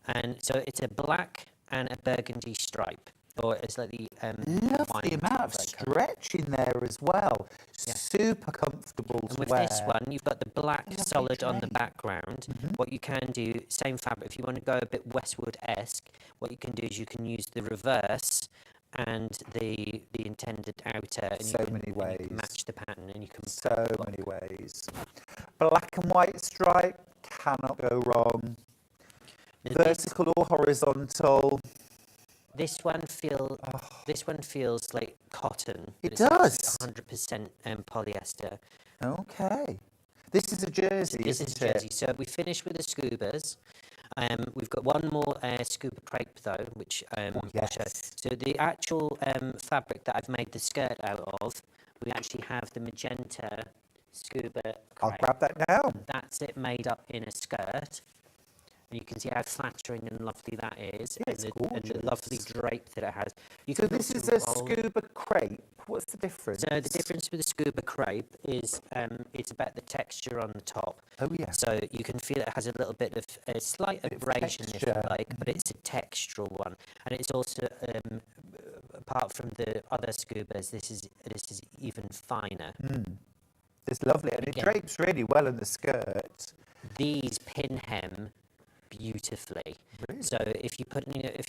And so it's a black and a burgundy stripe. Or it's like the Love wine the amount of colour. stretch in there as well. Yeah. Super comfortable And to with wear. this one, you've got the black Lovely solid on the drape. background. What you can do, same fabric, if you want to go a bit Westwood-esque, what you can do is you can use the reverse and the intended outer, and So you can, many and you ways. can match the pattern, and you can So many ways. Black and white stripe, cannot go wrong. Now Vertical or horizontal. This one feels like cotton. It but it's actually does. 100% polyester. Okay. This is a jersey, This isn't is jersey. it? So we finished with the scubas. We've got one more scuba crepe though, which we'll show. yes. So the actual fabric that I've made the skirt out of, we actually have the magenta scuba crepe. I'll grab that now. That's it made up in a skirt. And you can see how flattering and lovely that is, Yeah, it's and the lovely gorgeous. drape that it has. You So can this also is a roll- scuba crepe. What's the difference? So the difference with the scuba crepe is it's about the texture on the top. Oh, yeah. So you can feel it has a little bit of a slight Bit of abrasion, if you texture. like, but it's a textural one, and it's also apart from the other scubas, this is even finer. It's lovely. And it Again. drapes really well in the skirt. These pin hem beautifully. Really? So if you've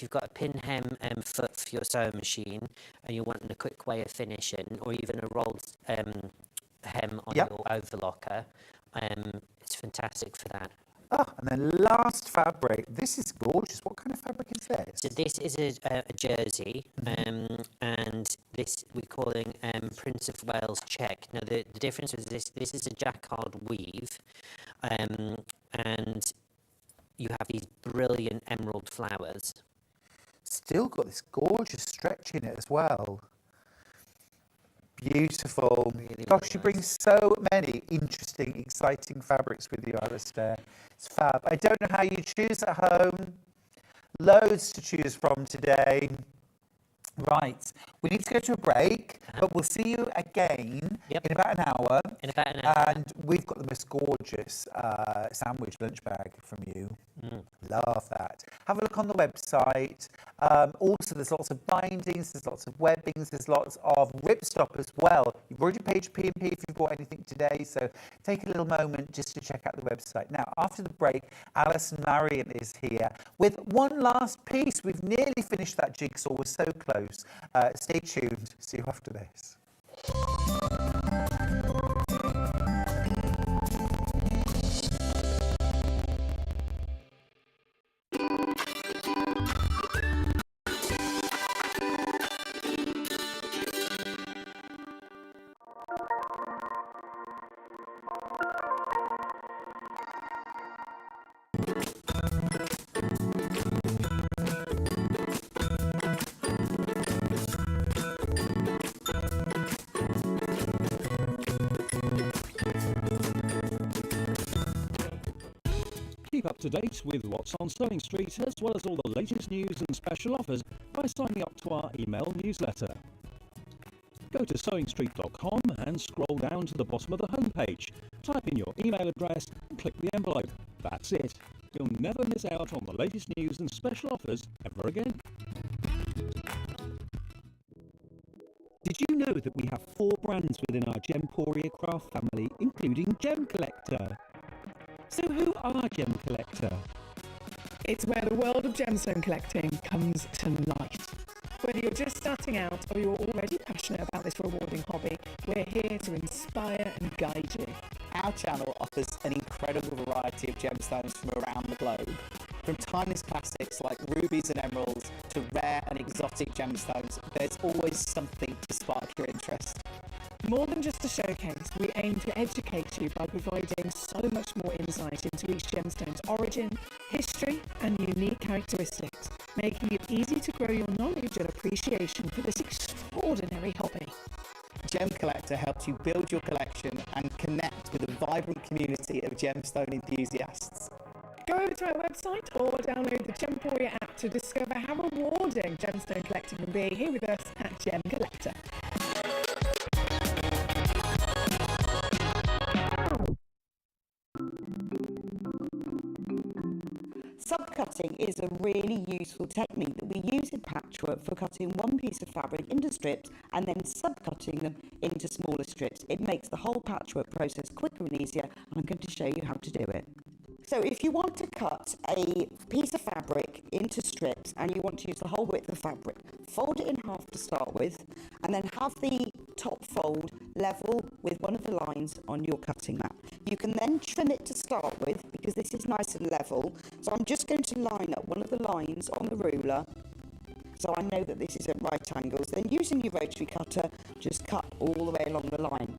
got a pin hem foot for your sewing machine and you're wanting a quick way of finishing, or even a rolled hem on Yep. your overlocker, it's fantastic for that. Oh, and then last fabric. This is gorgeous. What kind of fabric is this? So this is a jersey, and this we're calling Prince of Wales check. Now the difference is this is a jacquard weave, and you have these brilliant emerald flowers. Still got this gorgeous stretch in it as well. Beautiful. Really Gosh, you nice. bring so many interesting, exciting fabrics with you, Alistair. It's fab. I don't know how you choose at home. Loads to choose from today. Right, we need to go to a break, but we'll see you again Yep. in about an hour. In about an hour. And we've got the most gorgeous sandwich lunch bag from you. Love that. Have a look on the website. Also, there's lots of bindings, there's lots of webbings, there's lots of Ripstop as well. You've already paid your P&P if you've bought anything today, so take a little moment just to check out the website. Now, after the break, Alison Marion is here with one last piece. We've nearly finished that jigsaw. We're so close. Stay tuned. See you after this. Keep up to date with what's on Sewing Street, as well as all the latest news and special offers by signing up to our email newsletter. Go to sewingstreet.com and scroll down to the bottom of the homepage. Type in your email address and click the envelope. That's it. You'll never miss out on the latest news and special offers ever again. Did you know that we have 4 brands within our Gemporia craft family, including Gem Collector? So who are Gem Collector? It's where the world of gemstone collecting comes to life. Whether you're just starting out or you're already passionate about this rewarding hobby, we're here to inspire and guide you. Our channel offers an incredible variety of gemstones from around the globe. From timeless classics like rubies and emeralds to rare and exotic gemstones, there's always something to spark your interest. More than just a showcase, we aim to educate you by providing so much more insight into each gemstone's origin, history, and unique characteristics, making it easy to grow your knowledge and appreciation for this extraordinary hobby. Gem Collector helps you build your collection and connect with a vibrant community of gemstone enthusiasts. Go over to our website or download the Gemporia app to discover how rewarding gemstone collecting can be here with us at Gem Collector. Subcutting is a really useful technique that we use in patchwork for cutting one piece of fabric into strips and then subcutting them into smaller strips. It makes the whole patchwork process quicker and easier, and I'm going to show you how to do it. So if you want to cut a piece of fabric into strips and you want to use the whole width of fabric, fold it in half to start with, and then have the top fold level with one of the lines on your cutting mat. You can then trim it to start with because this is nice and level. So I'm just going to line up one of the lines on the ruler so I know that this is at right angles. Then using your rotary cutter, just cut all the way along the line.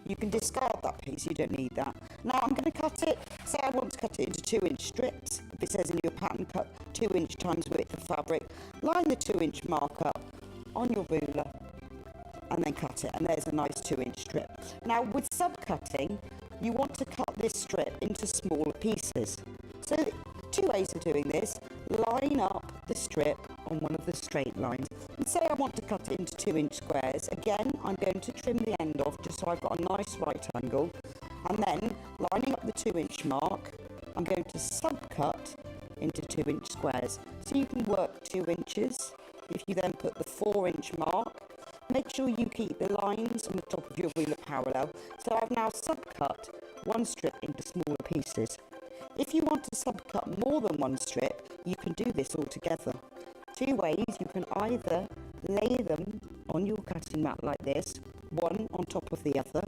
You can discard that piece, you don't need that. Now I'm going to cut it, say I want to cut it into 2-inch strips. If it says in your pattern, cut 2-inch times width of fabric, line the 2-inch mark up on your ruler and then cut it, and there's a nice 2-inch strip. Now with subcutting, you want to cut this strip into smaller pieces. So 2 ways of doing this: line up the strip on one of the straight lines, and say I want to cut it into 2-inch squares. Again, I'm going to trim the end off just so I've got a nice right angle, and then lining up the 2-inch mark, I'm going to subcut into 2-inch squares. So you can work 2 inches. If you then put the 4-inch mark, make sure you keep the lines on the top of your ruler parallel. So I've now subcut one strip into smaller pieces. If you want to subcut more than one strip, you can do this all together. 2 ways: you can either lay them on your cutting mat like this, one on top of the other,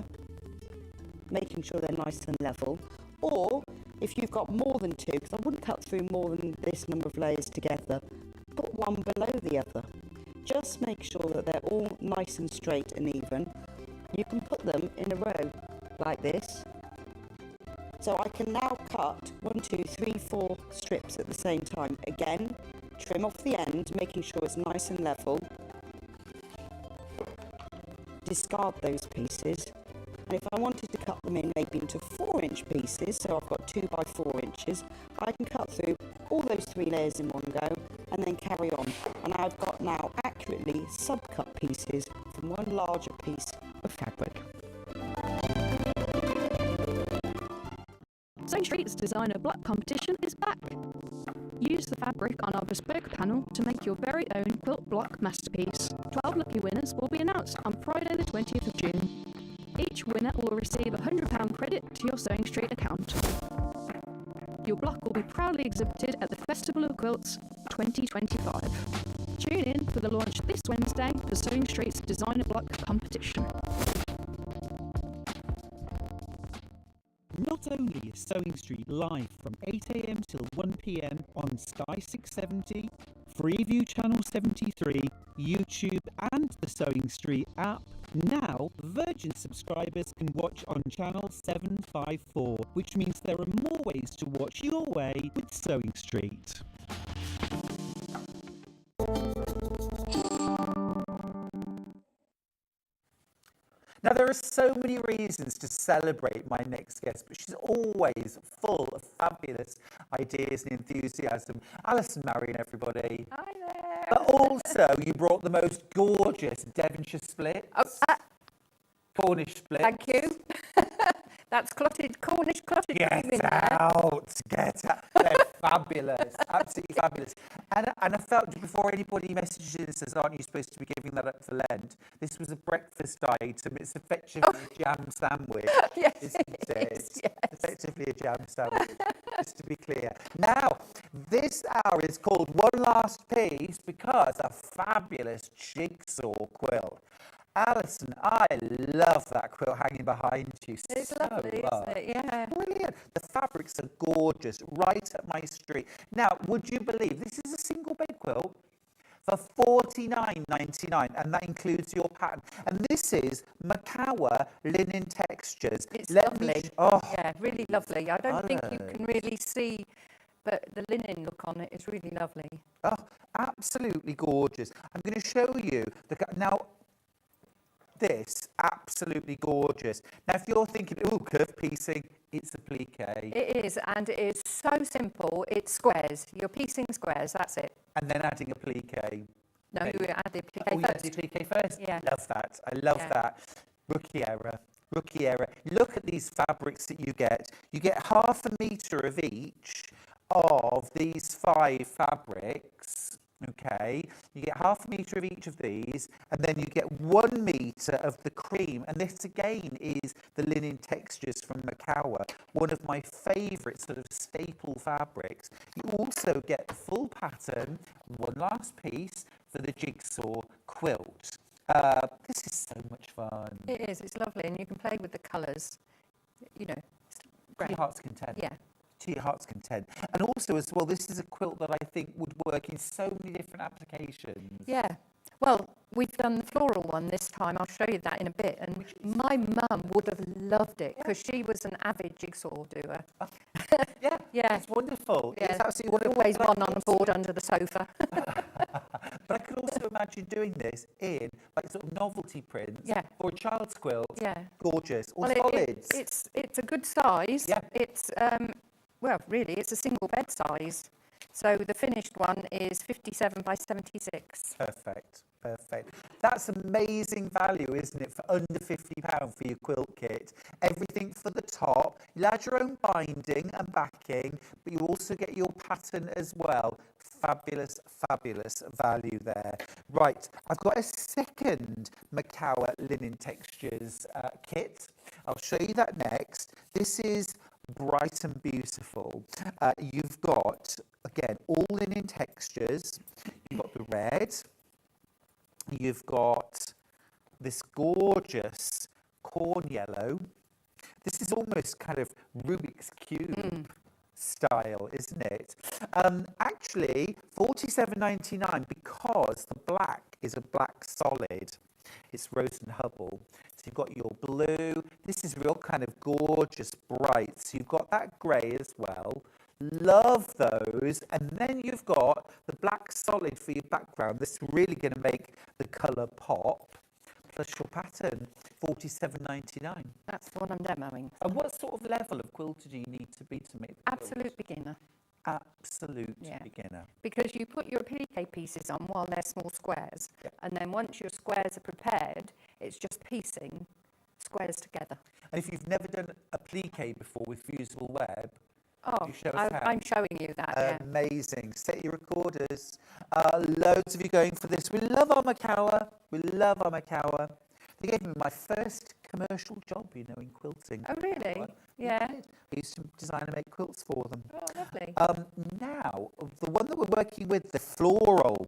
making sure they're nice and level, or If you've got more than two, because I wouldn't cut through more than this number of layers together, put one below the other. Just make sure that they're all nice and straight and even. You can put them in a row like this. So I can now cut 1, 2, 3, 4 strips at the same time. Again, trim off the end, making sure it's nice and level. Discard those pieces. And if I wanted to cut them in maybe into 4-inch pieces, so I've got 2 by 4 inches, I can cut through all those 3 layers in one go and then carry on. And I've got now accurately sub-cut pieces from one larger piece of fabric. Sewing Street's Designer Block competition is back. Use the fabric on our bespoke panel to make your very own quilt block masterpiece. 12 lucky winners will be announced on Friday the 20th of June. Each winner will receive a £100 credit to your Sewing Street account. Your block will be proudly exhibited at the Festival of Quilts 2025. Tune in for the launch this Wednesday for Sewing Street's Designer Block competition. Not only is Sewing Street live from 8 AM till 1 PM on Sky 670, Freeview Channel 73, YouTube and the Sewing Street app, now Virgin subscribers can watch on Channel 754, which means there are more ways to watch your way with Sewing Street. Now, there are so many reasons to celebrate my next guest, but she's always full of fabulous ideas and enthusiasm. Alison Marion, everybody. Hi there. But also, you brought the most gorgeous Devonshire split. Cornish split. Thank you. That's Cornish clotted. Get out. They're fabulous. Absolutely fabulous. And I felt before anybody messages and says, aren't you supposed to be giving that up for Lent? This was a breakfast item. It's effectively a jam sandwich. Yes, isn't it? is, yes. Effectively a jam sandwich, just to be clear. Now, this hour is called One Last Piece because a fabulous jigsaw quilt. Alison, I love that quilt hanging behind you. It's lovely, isn't it? Yeah. Brilliant. The fabrics are gorgeous, right up my street. Now, would you believe this is a single bed quilt for $49.99, and that includes your pattern. And this is Macawa linen textures. It's lovely. Yeah, really lovely. I don't think you can really see, but the linen look on it is really lovely. Oh, absolutely gorgeous. I'm going to show you now. This absolutely gorgeous. Now, if you're thinking, oh, curve piecing, it's applique. It is, and it is so simple. It's squares. You're piecing squares. That's it. And then adding applique. No, you add the applique first. first. The applique first. Yeah. Love that. I love that. Rookie error. Rookie error. Look at these fabrics that you get. You get 1/2 metre of each of these 5 fabrics. Okay, you get 1/2 metre of each of these, and then you get 1 metre of the cream. And this again is the linen textures from Macawa, one of my favourite sort of staple fabrics. You also get the full pattern, one last piece for the jigsaw quilt. This is so much fun. It is. It's lovely, and you can play with the colours. You know, it's great. To your heart's content. Yeah. To your heart's content. And also as well, this is a quilt that I think would work in so many different applications. Yeah. Well, we've done the floral one this time. I'll show you that in a bit. And my mum would have loved it because she was an avid jigsaw doer. Yeah. Yeah. It's wonderful. Yeah. It's absolutely wonderful. Always one on a board under the sofa. But I could also imagine doing this in like sort of novelty prints. Yeah. Or a child's quilt. Yeah. Gorgeous. Or Well, solids. it's a good size. Yeah. It's well, really, it's a single bed size. So the finished one is 57 by 76. Perfect. Perfect. That's amazing value, isn't it, for under £50 for your quilt kit. Everything for the top. You'll add your own binding and backing, but you also get your pattern as well. Fabulous, fabulous value there. Right, I've got a second Macawa linen textures kit. I'll show you that next. This is bright and beautiful. You've got, again, all linen textures. You've got the red. You've got this gorgeous corn yellow. This is almost kind of Rubik's Cube. style, isn't it? Actually, $47.99 because the black is a black solid. It's Rose and Hubble. So you've got your blue. This is real kind of gorgeous, bright. So you've got that grey as well. Love those. And then you've got the black solid for your background. This is really going to make the colour pop. Plus your pattern, $47.99. That's what I'm demoing. And what sort of level of quilter do you need to be to make the quilt? Absolute beginner. Absolute beginner. Because you put your applique pieces on while they're small squares, and then once your squares are prepared, it's just piecing squares together. And if you've never done applique before with fusible web, Oh, you show us how? I'm showing you that, yeah. Amazing. Set your recorders. Loads of you going for this. We love Amakawa. We love Amakawa. They gave me my first commercial job, you know, in quilting. Oh, really? Yeah. Yeah. I used to design and make quilts for them. Oh, lovely. Now, the one that we're working with, the floral.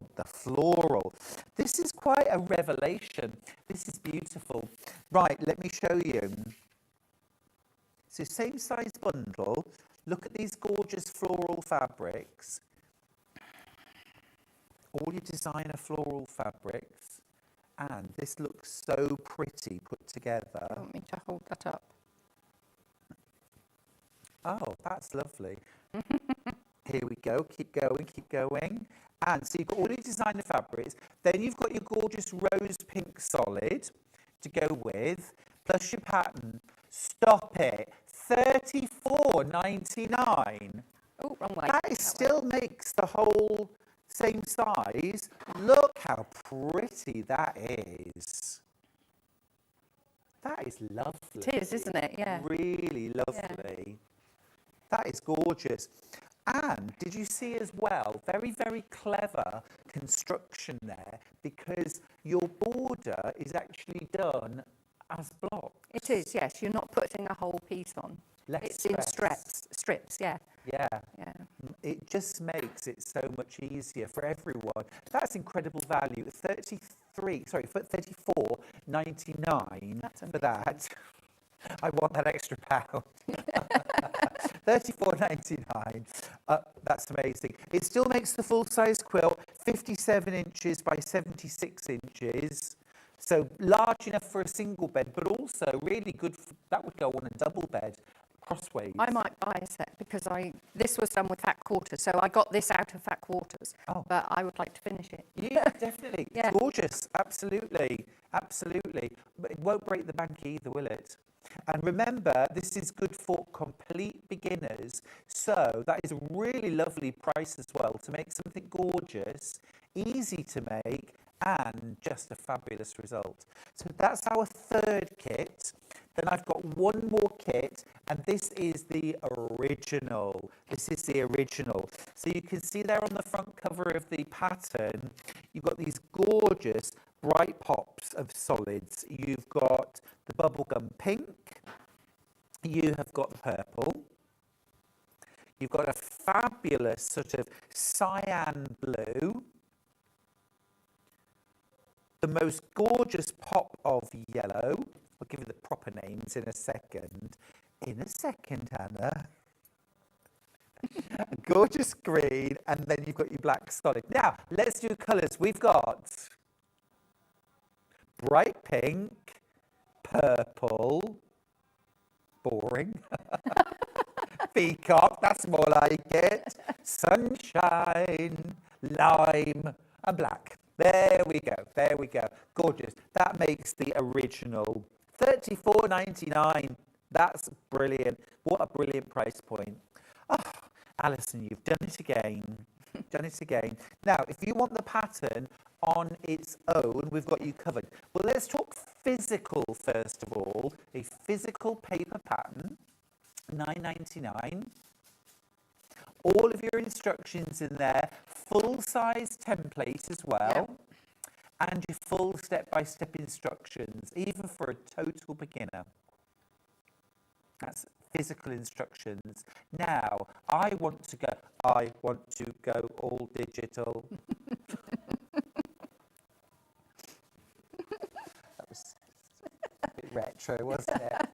This is quite a revelation. This is beautiful. Right, let me show you. So same size bundle. Look at these gorgeous floral fabrics. All your designer floral fabrics. And this looks so pretty put together. You want me to hold that up? Oh, that's lovely. Here we go. Keep going, keep going. And so you've got all your designer fabrics. Then you've got your gorgeous rose pink solid to go with, plus your pattern. Stop it. $34.99. Oh, wrong way. That still makes the whole same size. Look how pretty that is. That is lovely. It is, isn't it? Yeah. Really lovely. Yeah. That is gorgeous. And did you see as well, very, very clever construction there, because your border is actually done as blocks. It is, yes. You're not putting a whole piece on. It's in strips, yeah. Yeah. Yeah. It just makes it so much easier for everyone. That's incredible value. $34.99 for that. I want that extra pound. $34.99. That's amazing. It still makes the full-size quilt, 57 inches by 76 inches. So large enough for a single bed, but also really good. That would go on a double bed, crossways. I might buy a set because this was done with fat quarters, so I got this out of fat quarters. Oh. But I would like to finish it. Yeah, definitely. Yeah. Gorgeous. Absolutely. Absolutely. But it won't break the bank either, will it? And remember, this is good for complete beginners. So that is a really lovely price as well to make something gorgeous, easy to make, and just a fabulous result. So that's our third kit. Then I've got one more kit, and this is the original. This is the original. So you can see there on the front cover of the pattern, you've got these gorgeous bright pops of solids. You've got the bubblegum pink. You have got the purple. You've got a fabulous sort of cyan blue. The most gorgeous pop of yellow. I'll give you the proper names in a second. In a second, Hannah. A gorgeous green, and then you've got your black solid. Now, let's do colours. We've got bright pink, purple, boring, peacock, that's more like it, sunshine, lime, and black. There we go, there we go. Gorgeous. That makes the original. $34.99. That's brilliant. What a brilliant price point. Oh, Alison, you've done it again. Done it again. Now, if you want the pattern on its own, we've got you covered. Well, let's talk physical first of all. A physical paper pattern, $9.99. All of your instructions in there, full-size template as well, and your full step-by-step instructions, even for a total beginner. That's physical instructions. Now, I want to go all digital. That was a bit retro, wasn't it?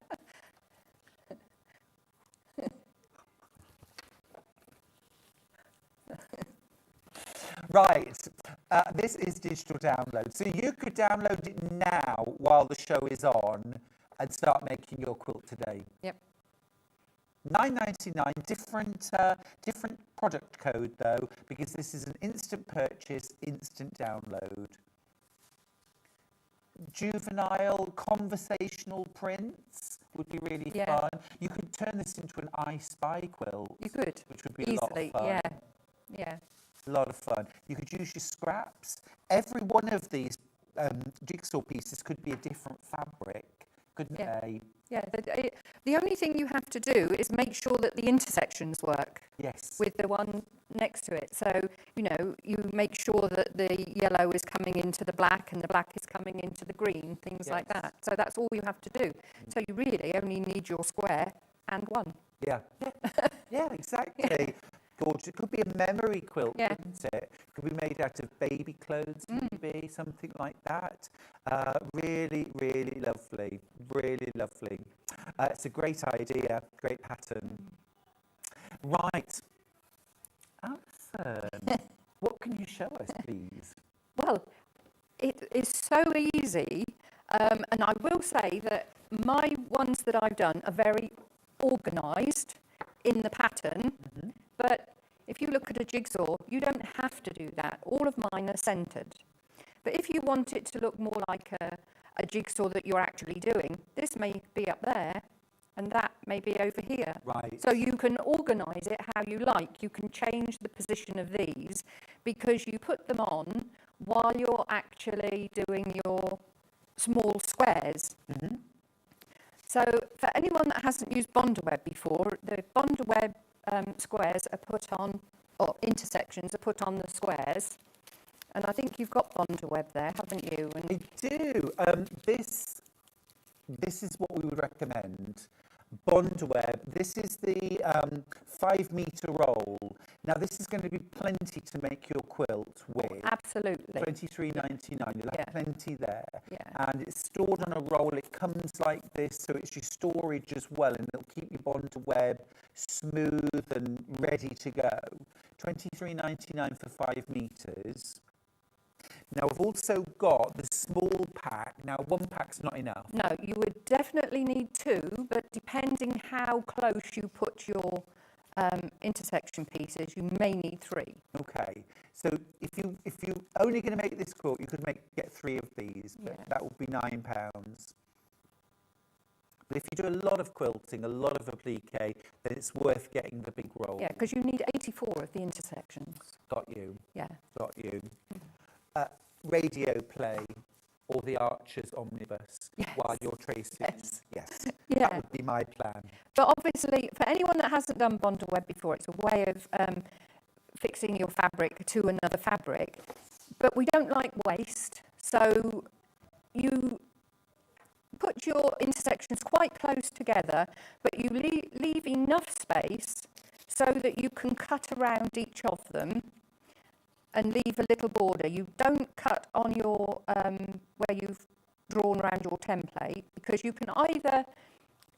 Right, this is digital download. So you could download it now while the show is on and start making your quilt today. Yep. $9.99, different product code though, because this is an instant purchase, instant download. Juvenile conversational prints would be really fun. You could turn this into an I Spy quilt. You could. Which would be easily, a lot of fun. Yeah. A lot of fun. You could use your scraps. Every one of these jigsaw pieces could be a different fabric, couldn't they? Yeah, the only thing you have to do is make sure that the intersections work. Yes. With the one next to it. So, you know, you make sure that the yellow is coming into the black and the black is coming into the green, things like that. So that's all you have to do. So you really only need your square and one. Yeah. Yeah, exactly. Gorgeous. It could be a memory quilt, couldn't it? It could be made out of baby clothes, maybe, something like that. Really, really lovely. Really lovely. It's a great idea, great pattern. Right. Alison, what can you show us, please? Well, it is so easy, and I will say that my ones that I've done are very organised in the pattern, but if you look at a jigsaw, you don't have to do that. All of mine are centred. But if you want it to look more like a jigsaw that you're actually doing, this may be up there and that may be over here. Right. So you can organise it how you like. You can change the position of these because you put them on while you're actually doing your small squares. So for anyone that hasn't used Bondaweb before, the Bondaweb squares are put on, or intersections are put on the squares. And I think you've got Bondaweb there, haven't you? And I do. This is what we would recommend. Bondaweb. This is the 5 metre roll. Now this is going to be plenty to make your quilt with. Absolutely. $23.99. You'll have plenty there. Yeah. And it's stored on a roll. It comes like this, so it's your storage as well, and it'll keep your Bondaweb smooth and ready to go. $23.99 for 5 metres. Now, we've also got the small pack. Now, 1 pack's not enough. no, you would definitely need 2, but depending how close you put your intersection pieces, you may need 3. Okay. So if you're only going to make this quilt, you could get 3 of these. But that would be £9. But if you do a lot of quilting, a lot of applique, then it's worth getting the big roll. Yeah, because you need 84 of the intersections. Got you. Yeah. Got you. Radio play or the Archer's omnibus while you're tracing. Yes. Yeah. That would be my plan. But obviously, for anyone that hasn't done Bondaweb before, it's a way of fixing your fabric to another fabric. But we don't like waste, so you put your intersections quite close together, but you leave enough space so that you can cut around each of them and leave a little border. You don't cut on your where you've drawn around your template, because you can either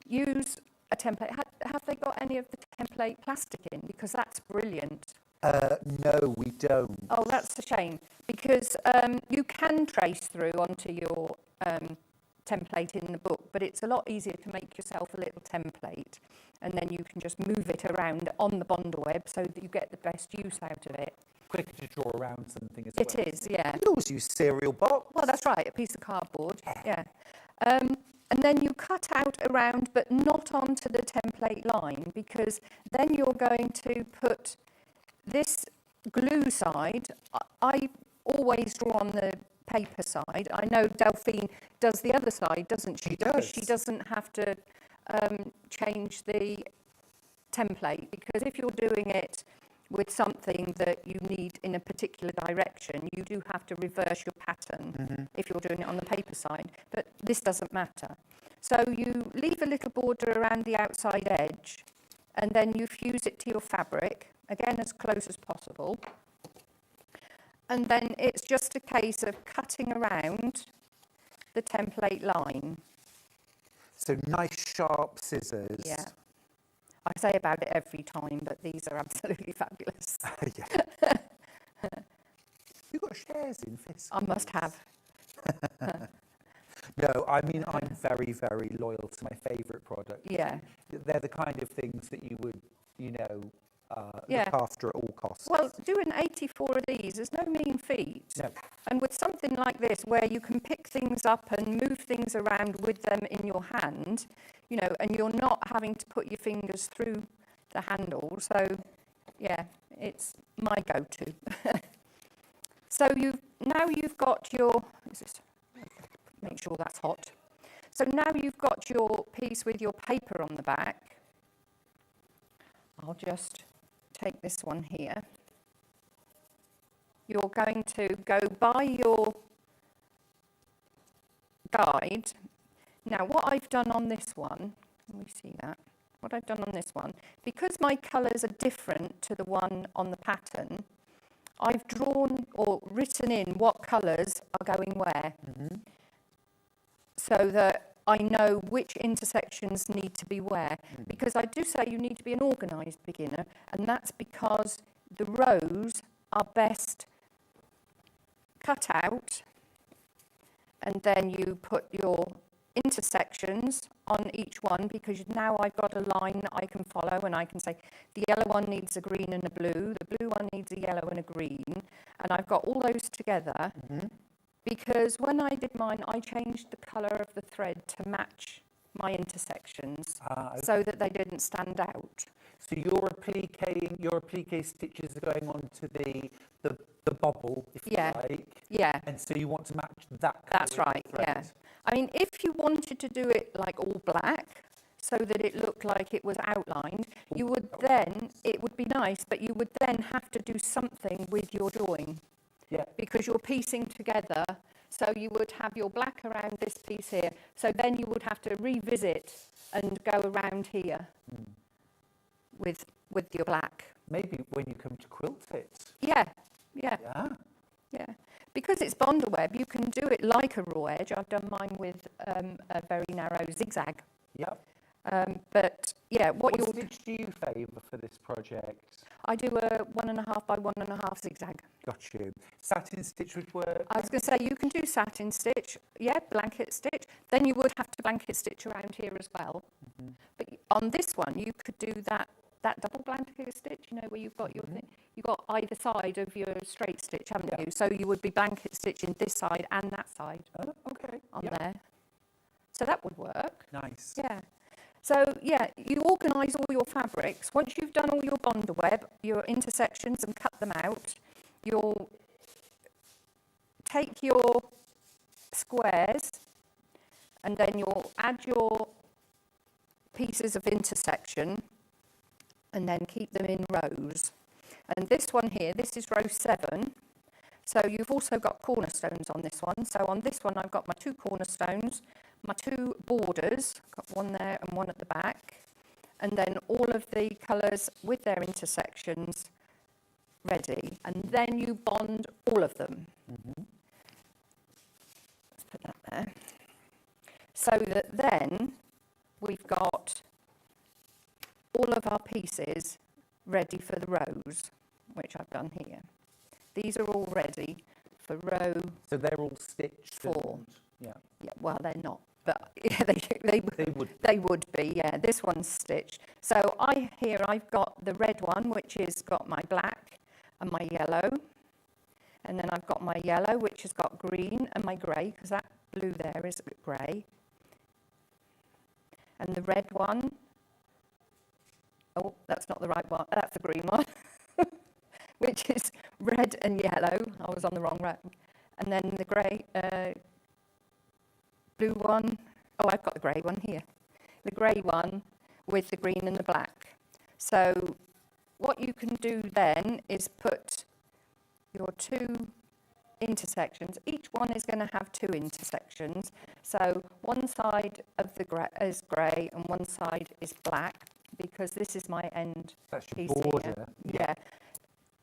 use a template. Have they got any of the template plastic in? Because that's brilliant. No, we don't. Oh, that's a shame, because you can trace through onto your template in the book, but it's a lot easier to make yourself a little template, and then you can just move it around on the Bondaweb so that you get the best use out of it. Quicker to draw around something as well. It is, yeah. You always use cereal box. Well, that's right, a piece of cardboard, yeah. And then you cut out around, but not onto the template line, because then you're going to put this glue side. I always draw on the paper side. I know Delphine does the other side, doesn't she? Because she doesn't have to change the template, because if you're doing it with something that you need in a particular direction, you do have to reverse your pattern if you're doing it on the paper side, but this doesn't matter. So you leave a little border around the outside edge, and then you fuse it to your fabric, again as close as possible, and then it's just a case of cutting around the template line. So nice sharp scissors. Yeah. I say about it every time, but these are absolutely fabulous. got shares in Fisk? I must have. No, I mean, I'm very, very loyal to my favourite product. Yeah. They're the kind of things that you would, you know, Yeah. look after at all costs. Well, doing 84 of these is no mean feat. No. And with something like this, where you can pick things up and move things around with them in your hand, you know, and you're not having to put your fingers through the handle. So, yeah, it's my go-to. So you've got your, make sure that's hot. So now you've got your piece with your paper on the back. I'll just take this one here. You're going to go by your guide. Now, what I've done on this one, let me see that. What I've done on this one, because my colours are different to the one on the pattern, I've drawn or written in what colours are going where, so that I know which intersections need to be where. Because I do say you need to be an organised beginner, and that's because the rows are best cut out, and then you put your intersections on each one, because now I've got a line that I can follow, and I can say the yellow one needs a green and a blue, the blue one needs a yellow and a green, and I've got all those together. Because when I did mine, I changed the colour of the thread to match my intersections, so that they didn't stand out. So your applique stitches are going on to the bobble, if you like. Yeah. And so you want to match that colour. That's right, yeah. I mean, if you wanted to do it like all black, so that it looked like it was outlined, you would then, it would be nice, but you would then have to do something with your drawing. Yeah. Because you're piecing together, so you would have your black around this piece here, so then you would have to revisit and go around here with your black. Maybe when you come to quilt it. Yeah. Because it's Bondaweb, you can do it like a raw edge. I've done mine with a very narrow zigzag. Yep. But yeah, what stitch do you favour for this project? I do a 1.5 by 1.5 zigzag. Got you. Satin stitch would work? I was going to say, you can do satin stitch, yeah, blanket stitch. Then you would have to blanket stitch around here as well. But on this one, you could do that double blanket stitch, you know, where you've got your thing. You've got either side of your straight stitch, haven't you? So you would be blanket stitching this side and that side on there. So that would work. Nice. Yeah. So, yeah, you organise all your fabrics. Once you've done all your Bondaweb, your intersections, and cut them out, you'll take your squares, and then you'll add your pieces of intersection, and then keep them in rows. And this one here, this is row 7. So you've also got cornerstones on this one. So on this one, I've got my 2 cornerstones, my 2 borders, got one there and one at the back, and then all of the colours with their intersections ready, and then you bond all of them. Let's put that there. So that then we've got all of our pieces ready for the rows, which I've done here. These are all ready for row. So they're all stitched. 4. Yeah. Yeah. Well, they're not, but yeah, they would be. Yeah. This one's stitched. So I've got the red one, which has got my black and my yellow, and then I've got my yellow, which has got green, and my grey, because that blue there is grey, and the red one. Oh, that's not the right one. That's the green one. Which is red and yellow. I was on the wrong rack. And then the grey, blue one. Oh, I've got the grey one here. The grey one with the green and the black. So what you can do then is put your 2 intersections. Each one is going to have 2 intersections. So one side of the is grey and one side is black, because this is my end piece here. Yeah.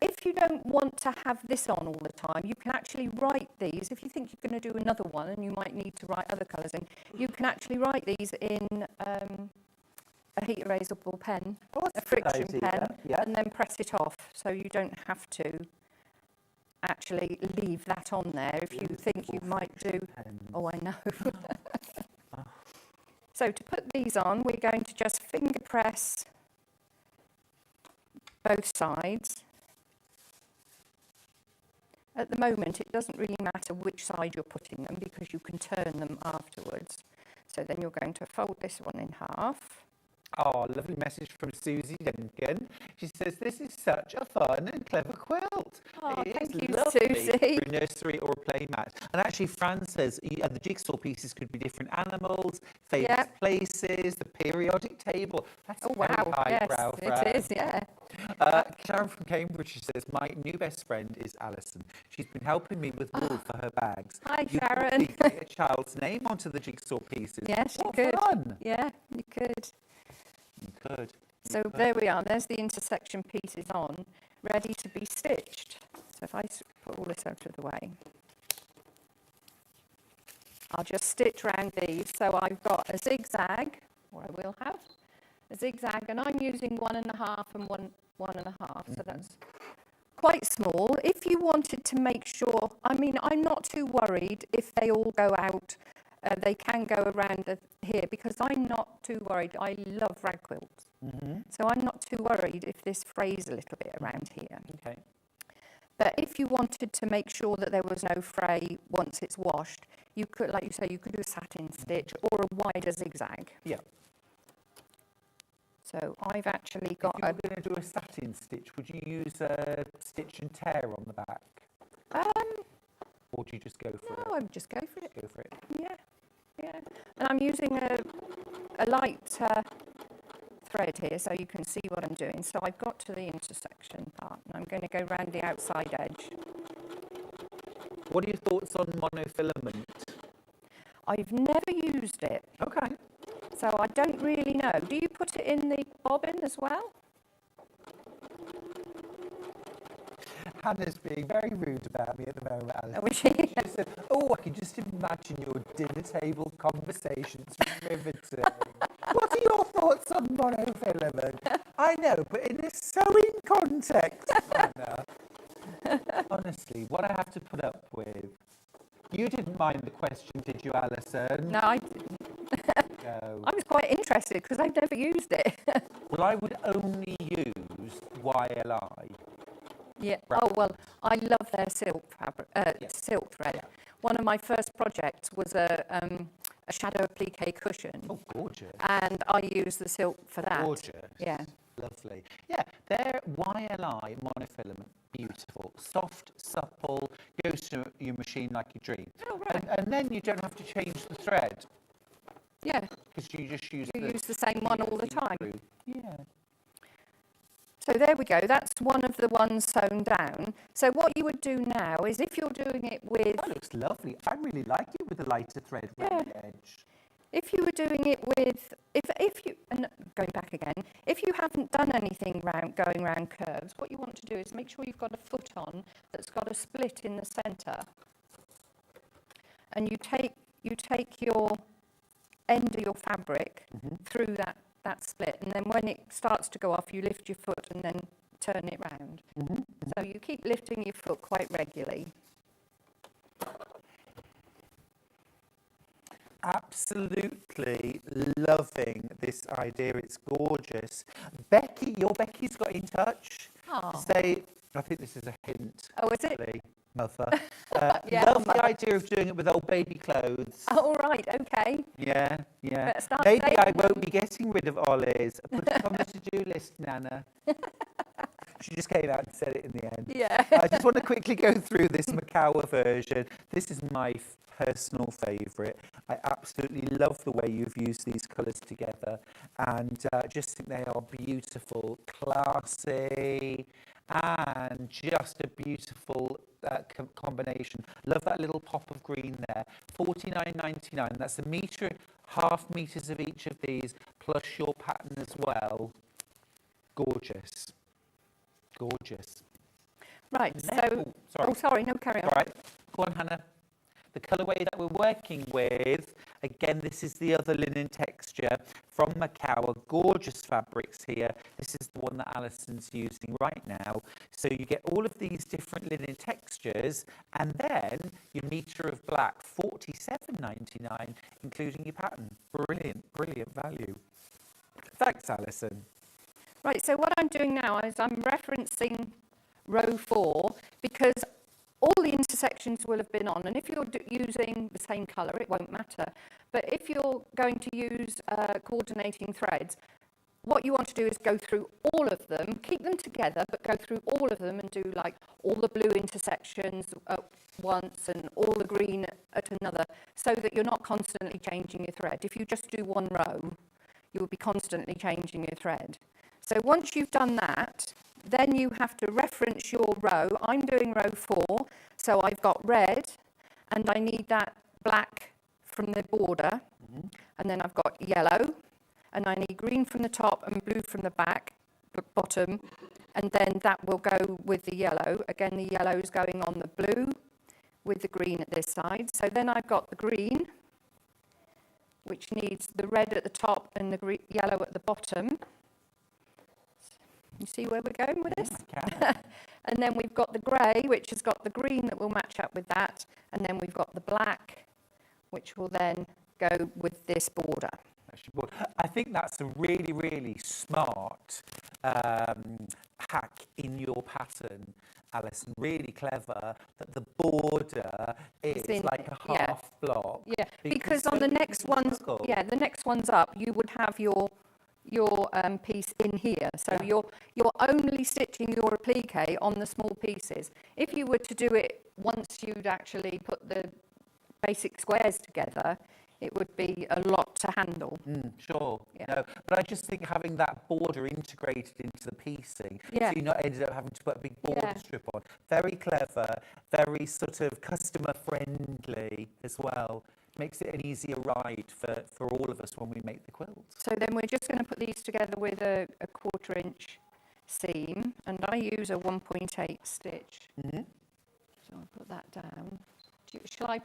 If you don't want to have this on all the time, you can actually write these. If you think you're going to do another one and you might need to write other colours in, you can actually write these in a heat erasable pen, a friction pen, and then press it off, so you don't have to actually leave that on there if you think you might do. Oh, I know. So to put these on, we're going to just finger press both sides. At the moment, it doesn't really matter which side you're putting them because you can turn them afterwards. So then you're going to fold this one in half. Oh, lovely message from Susie Duncan. She says, this is such a fun and clever quilt. Oh, It thank is you, lovely Susie. for a nursery or a play mat. And actually, Fran says the jigsaw pieces could be different animals, favourite Yep. places, the periodic table. That's Oh, very wow. highbrow, Yes, Fran. it is, yeah. Sharon from Cambridge, she says, my new best friend is Alison. She's been helping me with wool for her bags. Hi, You Sharon. could get a child's name onto the jigsaw pieces. Yes, you What could. fun. Yeah, you could. You could. So there we are. There's the intersection pieces on, ready to be stitched. So if I put all this out of the way, I'll just stitch around these. So I've got a zigzag, or I will have a zigzag, and I'm using 1.5 and 1.5. So that's quite small. If you wanted to make sure, I mean, I'm not too worried if they all go out. They can go around here because I'm not too worried. I love rag quilts. So I'm not too worried if this frays a little bit around here. Okay. But if you wanted to make sure that there was no fray once it's washed, you could, like you say, you could do a satin stitch or a wider zigzag. Yeah. So I've actually got If you were going to do a satin stitch, would you use a stitch and tear on the back? Or do you just go for it? No, I would just go for it. Go for it. Yeah, yeah. And I'm using a light thread here so you can see what I'm doing. So I've got to the intersection part and I'm going to go round the outside edge. What are your thoughts on monofilament? I've never used it, Okay. so I don't really know. Do you put it in the bobbin as well? Hannah's being very rude about me at the moment, Alice. Oh, is she? She said, oh, I can just imagine your dinner table conversations riveting. What are your thoughts on monofilament? I know, but in a sewing context, Hannah. Honestly, what I have to put up with. You didn't mind the question, did you, Alison? No, I didn't. No. I was quite interested because I've never used it. Well, I would only use YLI. Yeah. Right. Oh well, I love their silk fabric, silk thread. Yeah. One of my first projects was a shadow applique cushion, Oh, gorgeous. and I used the silk for that. Gorgeous. Yeah. Lovely. Yeah, they're YLI monofilament. Beautiful. Soft, supple, goes to your machine like a dream. Oh right. And then you don't have to change the thread Yeah. because you just use You use the same one all the time. Yeah. So there we go. That's one of the ones sewn down. So what you would do now is if you're doing it with, That looks lovely. I really like it with the lighter thread round the edge. if you were doing it with, if you, and going back again, if you haven't done anything going round curves, what you want to do is make sure you've got a foot on that's got a split in the centre. And you take your end of your fabric through that split, and then when it starts to go off, you lift your foot and then turn it round. So you keep lifting your foot quite regularly. Absolutely loving this idea. It's gorgeous. Becky's got in touch. Oh. Say, I think this is a hint. Oh, is it? actually, Mother. Yeah, love Mother. the idea of doing it with old baby clothes. Oh, right, okay. Yeah, yeah. Better start Maybe I saving won't them. be getting rid of Ollie's. Put it on the to-do list, Nana. She just came out and said it in the end. Yeah. I just want to quickly go through this Makawa version. This is my personal favourite. I absolutely love the way you've used these colours together, and just think they are beautiful, classy, and just a beautiful combination. Love that little pop of green there. $49.99. That's a metre, half metres of each of these, plus your pattern as well. Gorgeous. Gorgeous. Right, so... sorry. Oh, sorry, no, carry on. All right, go on, Hannah. The colourway that we're working with Again, this is the other linen texture from Macau, a gorgeous fabrics here. This is the one that Alison's using right now. So you get all of these different linen textures, and then your metre of black, $47.99, including your pattern. Brilliant, brilliant value. Thanks, Alison. Right, so what I'm doing now is I'm referencing row 4 because all the intersections will have been on, and if you're using the same colour, it won't matter. But if you're going to use coordinating threads, what you want to do is go through all of them, keep them together, but go through all of them and do like all the blue intersections at once and all the green at another, so that you're not constantly changing your thread. If you just do one row, you will be constantly changing your thread. So once you've done that, then you have to reference your row. I'm doing row 4, so I've got red, and I need that black from the border, and then I've got yellow, and I need green from the top and blue from the bottom, and then that will go with the yellow. Again, the yellow is going on the blue with the green at this side. So then I've got the green, which needs the red at the top and the yellow at the bottom. You see where we're going with this? And then we've got the grey, which has got the green that will match up with that. And then we've got the black, which will then go with this border. I think that's a really, really smart hack in your pattern, Alison. Really clever that the border is like a half block. Yeah, because on the next ones, the next ones up, you would have your piece in here. So you're only stitching your applique on the small pieces. If you were to do it once you'd actually put the basic squares together, it would be a lot to handle. Sure. Yeah. No, but I just think having that border integrated into the piecing, so you're not ended up having to put a big border strip on. Very clever, very sort of customer friendly as well. Makes it an easier ride for all of us when we make the quilts. So then we're just going to put these together with a 1/4 inch seam, and I use a 1.8 stitch. So I'll put that down. Shall I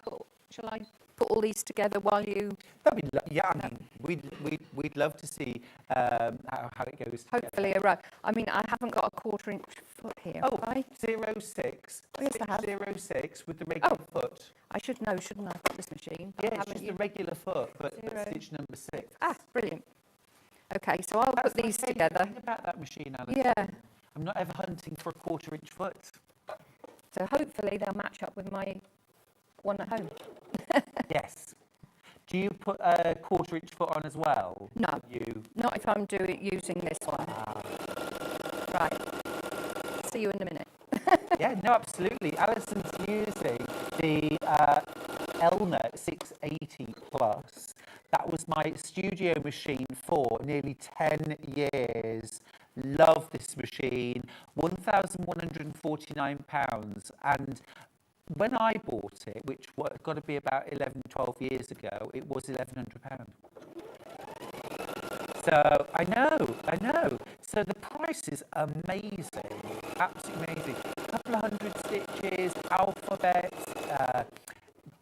put all these together while you? That'd be I mean, we'd love to see how it goes. Hopefully a row. I mean, I haven't got a 1/4 inch foot here. Oh, have I? 0.6. Oh, yes, I have. 0.6 with the regular foot. I should know, shouldn't I? I've got this machine. Yeah, it's just a regular foot, but stitch number 6. Ah, brilliant. Okay, so I'll put these together. Thing about that machine, Alison. Yeah. I'm not ever hunting for a 1/4 inch foot. So hopefully they'll match up with my one at home. Yes. Do you put a 1/4 inch foot on as well? No. Not if I'm using this one. Right. See you in a minute. Yeah, no, absolutely. Alison's using the Elna 680 Plus. That was my studio machine for nearly 10 years. Love this machine. £1,149. And when I bought it, which got to be about 11, 12 years ago, it was £1,100. So I know. So the price is amazing, absolutely amazing. A couple of hundred stitches, alphabets,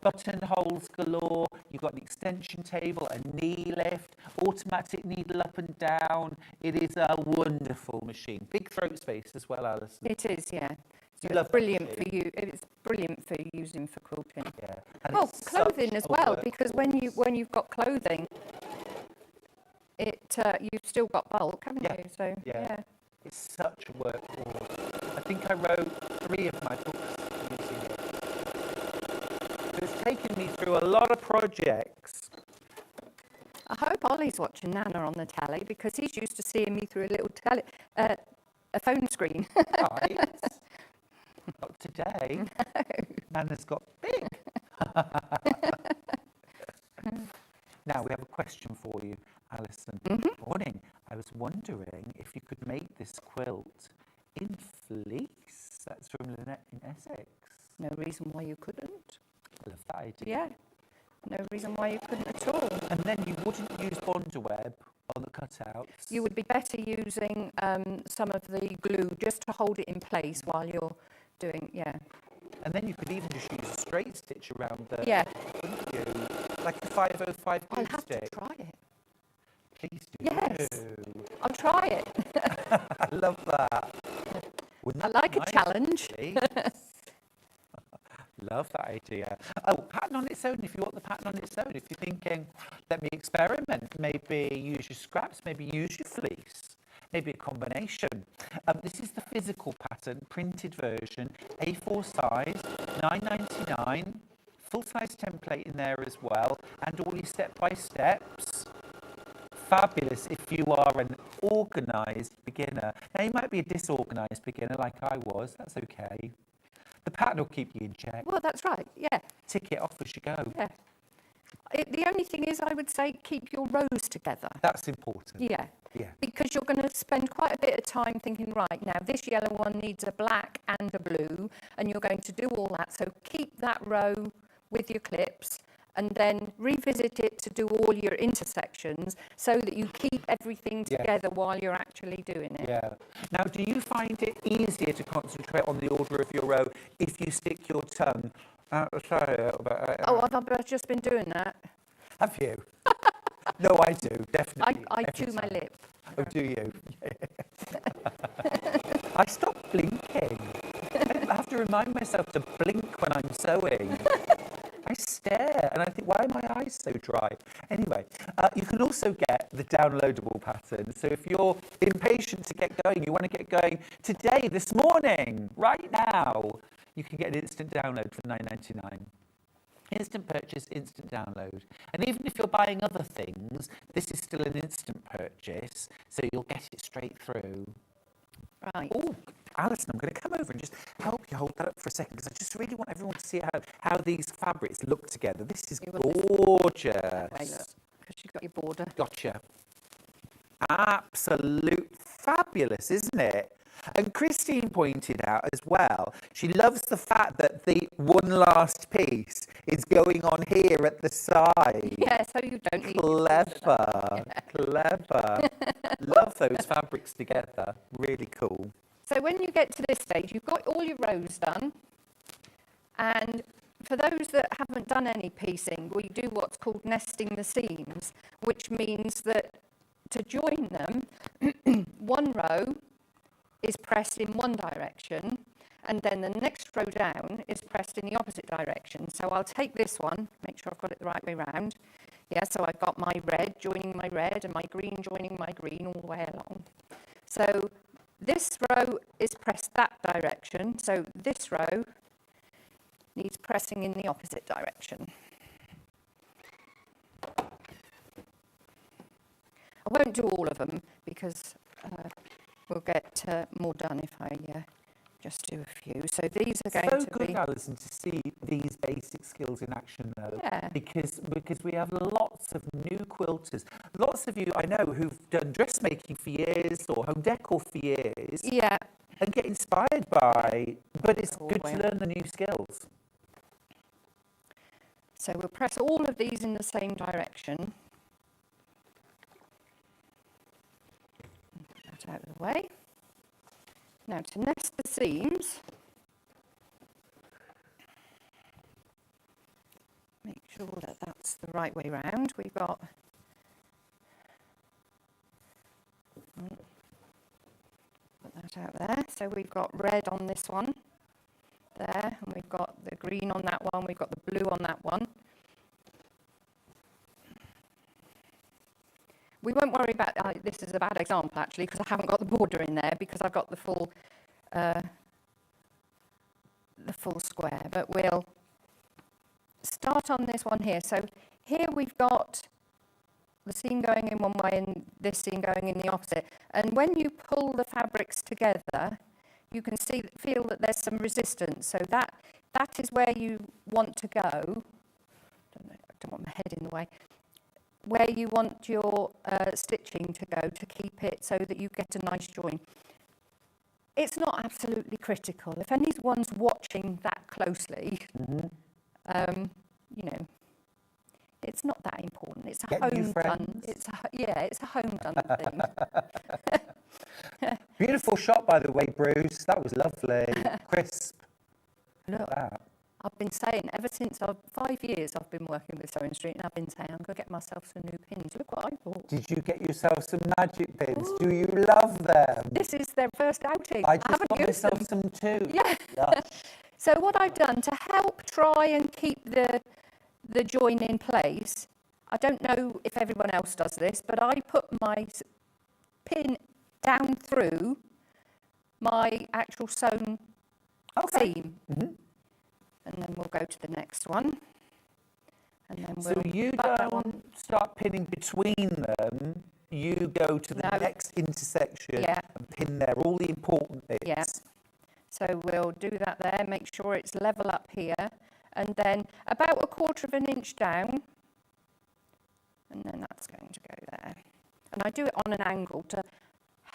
buttonholes galore. You've got an extension table, a knee lift, automatic needle up and down. It is a wonderful machine. Big throat space as well, Alison. It is, yeah. You love brilliant for you. It's brilliant for using for quilting. Yeah. Well, clothing as well, because when you've got clothing, you've still got bulk, haven't you? So yeah. It's such a workhorse. I think I wrote 3 of my books using it. So it's taken me through a lot of projects. I hope Ollie's watching Nana on the telly, because he's used to seeing me through a little a phone screen. Right. Not today. No. Nana's got big. Now we have a question for you, Alison. Morning. I was wondering if you could make this quilt in fleece. That's from Lynette in Essex. No reason why you couldn't. I love that idea. Yeah. No reason why you couldn't at all. And then you wouldn't use Bondaweb on the cutouts. You would be better using some of the glue just to hold it in place while you're doing, And then you could even just use a straight stitch around the Yeah. wouldn't you? like a 505 glue I'll have stick? to try it. Please do. Yes, I'll try it. I love that. Wouldn't I that like be a nice, challenge. please? Love that idea. Oh, pattern on its own. If you want the pattern on its own, if you're thinking, let me experiment, maybe use your scraps, maybe use your fleece, maybe a combination. This is the physical pattern, printed version, A4 size, $9.99, full size template in there as well, and all your step-by-steps. Fabulous if you are an organised beginner. Now, you might be a disorganised beginner like I was, that's okay. The pattern will keep you in check. Well, that's right, yeah. Tick it off as you go. Yeah. The only thing is, I would say keep your rows together. That's important. Yeah. Yeah. Because you're going to spend quite a bit of time thinking, right, now this yellow one needs a black and a blue, and you're going to do all that. So keep that row with your clips and then revisit it to do all your intersections so that you keep everything together while you're actually doing it. Yeah. Now, do you find it easier to concentrate on the order of your row if you stick your tongue out the side a little bit? Oh, I've just been doing that. Have you? No, I do, definitely. I every chew my time. lip. Oh, do you? I stop blinking. I have to remind myself to blink when I'm sewing. I stare and I think, why are my eyes so dry? Anyway, you can also get the downloadable pattern. So if you're impatient to get going, you want to get going today, this morning, right now, you can get an instant download for $9.99. Instant purchase, instant download. And even if you're buying other things, this is still an instant purchase, so you'll get it straight through. Right. Oh, Alison, I'm going to come over and just help you hold that up for a second, because I just really want everyone to see how these fabrics look together. This is gorgeous. Because you've got your border. Gotcha. Absolute fabulous, isn't it? And Christine pointed out as well, she loves the fact that the one last piece is going on here at the side. Yeah, so you don't need Clever, clever. Love those fabrics together. Really cool. So when you get to this stage, you've got all your rows done. And for those that haven't done any piecing, we do what's called nesting the seams, which means that to join them, one row is pressed in one direction, and then the next row down is pressed in the opposite direction. So I'll take this one, make sure I've got it the right way round. Yeah, so I've got my red joining my red and my green joining my green all the way along. So this row is pressed that direction, so this row needs pressing in the opposite direction. I won't do all of them because we'll get more done if I just do a few. So these are going to good, be... Alison, to see these basic skills in action, though. Yeah. Because we have lots of new quilters. Lots of you I know who've done dressmaking for years or home decor for years. Yeah. And get inspired by, but it's good to learn the new skills. So we'll press all of these in the same direction. Put that out of the way. Now to nest the seams, make sure that that's the right way round. We've got put that out there. So we've got red on this one there, and we've got the green on that one, we've got the blue on that one. We won't worry about, this is a bad example actually, because I haven't got the border in there because I've got the full square, but we'll start on this one here. So here we've got the seam going in one way and this seam going in the opposite. And when you pull the fabrics together, you can feel that there's some resistance. So that is where you want to go. I don't want my head in the way. Where you want your stitching to go to keep it so that you get a nice join. It's not absolutely critical. If anyone's watching that closely, you know, it's not that important. It's a home done. It's a home done thing. Beautiful shot, by the way, Bruce. That was lovely. Crisp. Look, that. I been saying ever since 5 years I've been working with Sewing Street, and I've been saying I'm going to get myself some new pins. Look what I bought. Did you get yourself some magic pins? Do you love them? This is their first outing. I just haven't got used myself them. some too. Yeah. Gosh. So what I've done to help try and keep the join in place, I don't know if everyone else does this, but I put my pin down through my actual sewn seam. Mm-hmm. And then we'll go to the next one. And then So you don't start pinning between them, you go to the next intersection and pin there, all the important bits. Yeah. So we'll do that there, make sure it's level up here, and then about 1/4 of an inch down, and then that's going to go there. And I do it on an angle to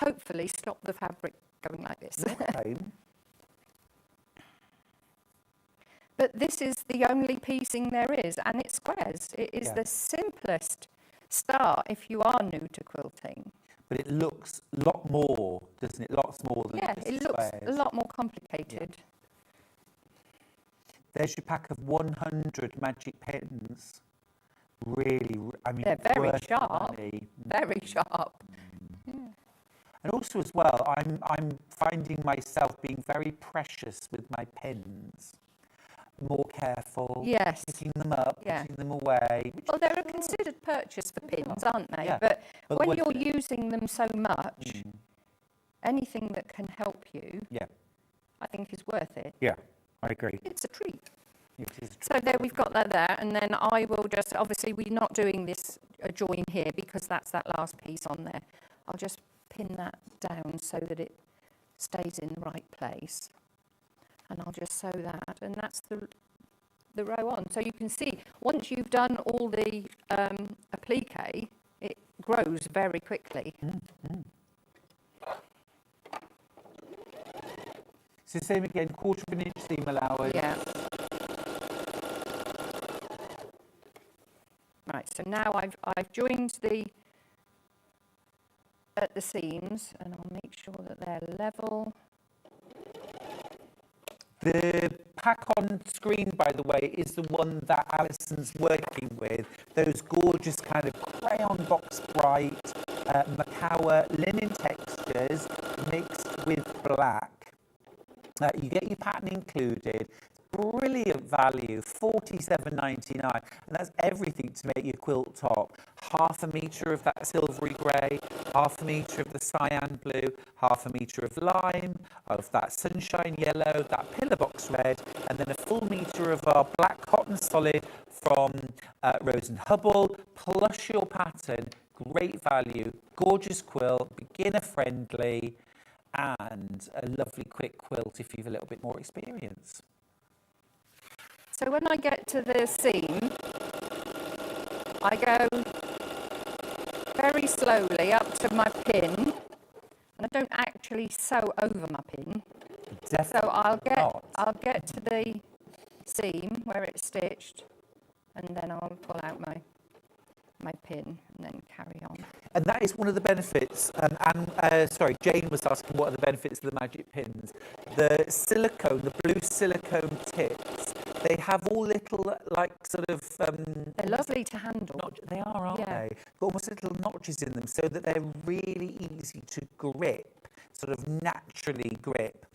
hopefully stop the fabric going like this. Okay. But this is the only piecing there is, and it squares. It is the simplest start if you are new to quilting. But it looks a lot more, doesn't it? Lots more than just it looks squares. a lot more complicated. Yeah. There's your pack of 100 magic pins. Really, I mean, they're very worth sharp. money. Very sharp. Yeah. And also as well, I'm finding myself being very precious with my pins. More careful, picking them up, putting them away. Well, they're a considered purchase for pins, aren't they? Yeah. But when worth you're it. using them so much, anything that can help you, I think is worth it. Yeah, I agree. It's a treat. It is a treat. So there we've got that there, and then I will just, obviously we're not doing this join here because that's that last piece on there. I'll just pin that down so that it stays in the right place. And I'll just sew that, and that's the row on. So you can see, once you've done all the applique, it grows very quickly. So same again, 1/4 of an inch seam allowance. Yeah. Right, so now I've joined at the seams, and I'll make sure that they're level. The pack on screen, by the way, is the one that Alison's working with. Those gorgeous kind of crayon box bright Macawa linen textures mixed with black. You get your pattern included. Brilliant value, $47.99, and that's everything to make your quilt top. 1/2 metre of that silvery grey, 1/2 metre of the cyan blue, 1/2 metre of lime, of that sunshine yellow, that pillar box red, and then a full metre of our black cotton solid from Rose and Hubble, plus your pattern. Great value, gorgeous quilt, beginner friendly, and a lovely quick quilt if you've a little bit more experience. So when I get to the seam, I go very slowly up to my pin, and I don't actually sew over my pin. Definitely so not. I'll get to the seam where it's stitched, and then I'll pull out my pin and then carry on. And that is one of the benefits, sorry, Jane was asking what are the benefits of the magic pins. The silicone, the blue silicone tips, they have all little, like, sort of... they're lovely to handle. They are, aren't they? Got almost little notches in them so that they're really easy to grip, sort of naturally grip.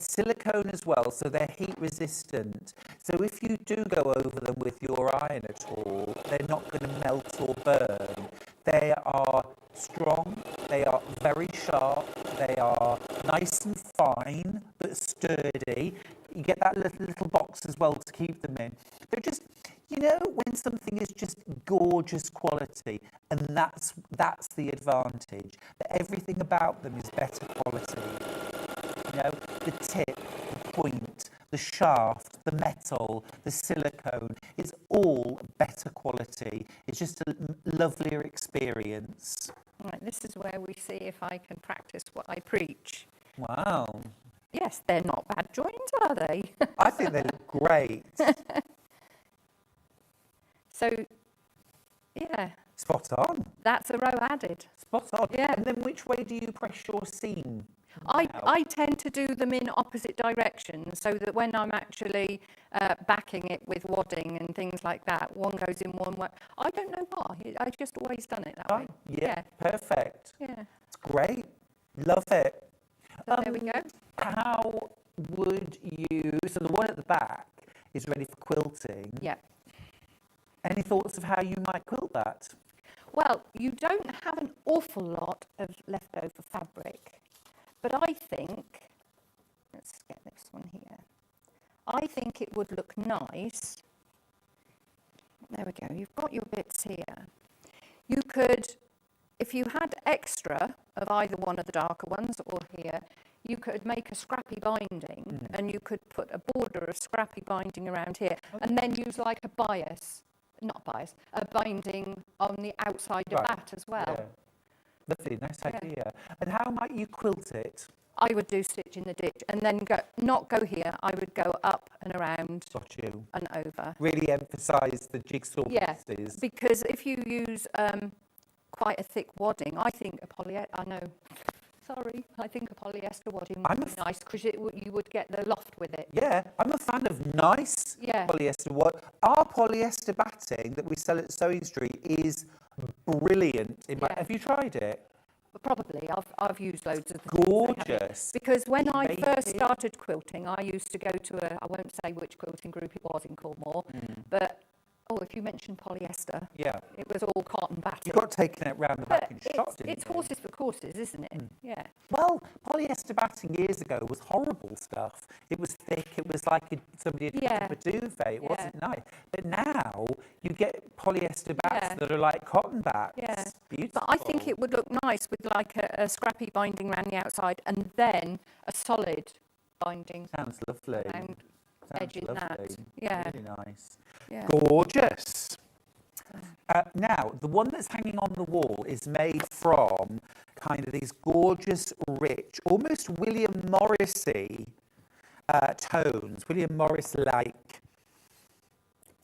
Silicone as well, so they're heat resistant. So if you do go over them with your iron at all, they're not going to melt or burn. They are strong, they are very sharp, they are nice and fine, but sturdy. You get that little box as well to keep them in. They're just, you know, when something is just gorgeous quality, and that's the advantage, that everything about them is better quality. You know, the tip, the point, the shaft, the metal, the silicone, it's all better quality. It's just a lovelier experience. Right, this is where we see if I can practice what I preach. Wow. Yes, they're not bad joins, are they? I think they look great. So, yeah. Spot on. That's a row added. Spot on. Yeah. And then which way do you press your seam? I tend to do them in opposite directions so that when I'm actually backing it with wadding and things like that, one goes in one way. I don't know why. I've just always done it that way. Yeah, perfect. Yeah. It's great. Love it. So there we go. How would you, so the one at the back is ready for quilting. Yeah. Any thoughts of how you might quilt that? Well, you don't have an awful lot of leftover fabric, but I think, let's get this one here. I think it would look nice. There we go. You've got your bits here. You could, if you had extra of either one of the darker ones or here, you could make a scrappy binding and you could put a border of scrappy binding around here and then use like a a binding on the outside of that as well. Yeah. Lovely, nice idea. And how might you quilt it? I would do stitch in the ditch and then not go here, I would go up and around and over. Really emphasise the jigsaw pieces. Because if you use quite a thick wadding, I think a polyester wadding would be nice because you would get the loft with it. Yeah, I'm a fan of nice polyester. Our polyester batting that we sell at Sewing Street is brilliant. Have you tried it? Probably. I've used loads of gorgeous. Because when I first started quilting, I used to go to I won't say which quilting group it was in Cornwall, but if you mentioned polyester, it was all cotton batting. You got taken it round the back and shot, didn't you? It's horses for courses, isn't it? Yeah. Well, polyester batting years ago was horrible stuff. It was thick. It was like somebody had put a duvet. It wasn't nice. But now you get polyester bats that are like cotton bats. Yeah. Beautiful. But I think it would look nice with like a scrappy binding around the outside and then a solid binding. Sounds lovely. And edging that. Yeah. Really nice. Yeah. Gorgeous. Now, the one that's hanging on the wall is made from kind of these gorgeous, rich, almost William Morris-y tones, William Morris-like.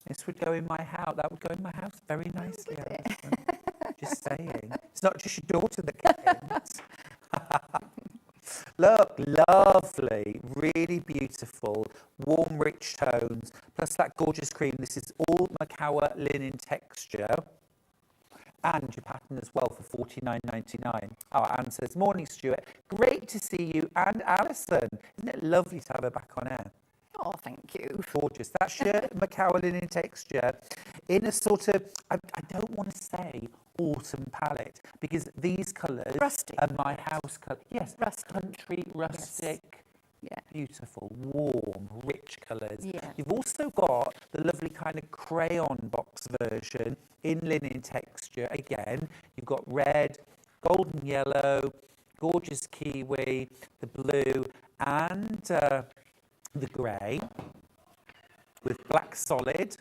This would go in my house. That would go in my house very nicely. Just saying. It's not just your daughter that gets. Look, lovely, really beautiful, warm, rich tones, plus that gorgeous cream. This is all Macawa linen texture. And your pattern as well for $49.99. Anne says, morning, Stuart. Great to see you and Alison. Isn't it lovely to have her back on air? Oh, thank you. Gorgeous. That's your Macawa linen texture in a sort of, I don't want to say autumn palette, because these colours are my house colour. Yes, country, rustic, beautiful, warm, rich colours. Yeah. You've also got the lovely kind of crayon box version in linen texture. Again, you've got red, golden yellow, gorgeous kiwi, the blue, and the grey with black solid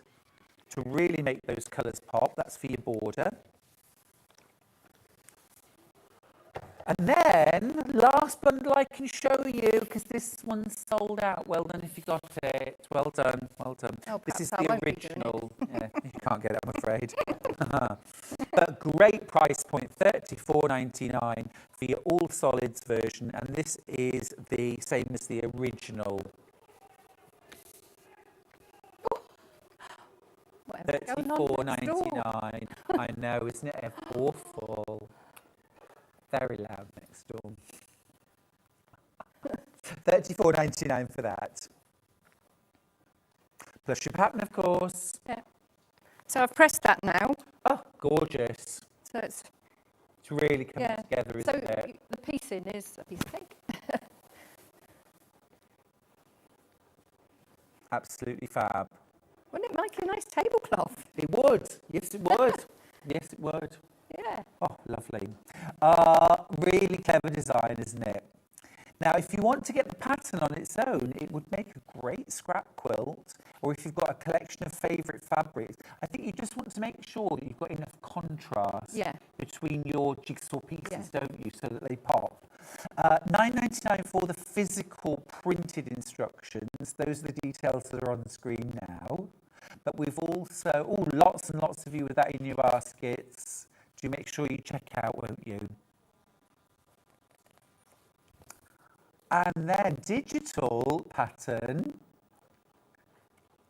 to really make those colours pop. That's for your border. And then, last bundle I can show you, because this one's sold out. Well done if you got it. Well done, well done. Oh, this is I the won't original. Yeah, you can't get it, I'm afraid. But great price point, $34.99 for your all solids version. And this is the same as the original. $34.99. I know, isn't it awful? Very loud next door. $34.99 for that. Plus your pattern, of course. Yeah. So I've pressed that now. Oh, gorgeous. So it's really coming together, isn't it? So the piecing is a piece of cake. Absolutely fab. Wouldn't it make a nice tablecloth? It would. Yes, it would. Yes, it would. Yeah. Oh, lovely. Really clever design, isn't it? Now, if you want to get the pattern on its own, it would make a great scrap quilt, or if you've got a collection of favourite fabrics, I think you just want to make sure you've got enough contrast between your jigsaw pieces, don't you, so that they pop. $9.99 for the physical printed instructions. Those are the details that are on the screen now. But we've also, lots and lots of you with that in your baskets. Do make sure you check out, won't you? And their digital pattern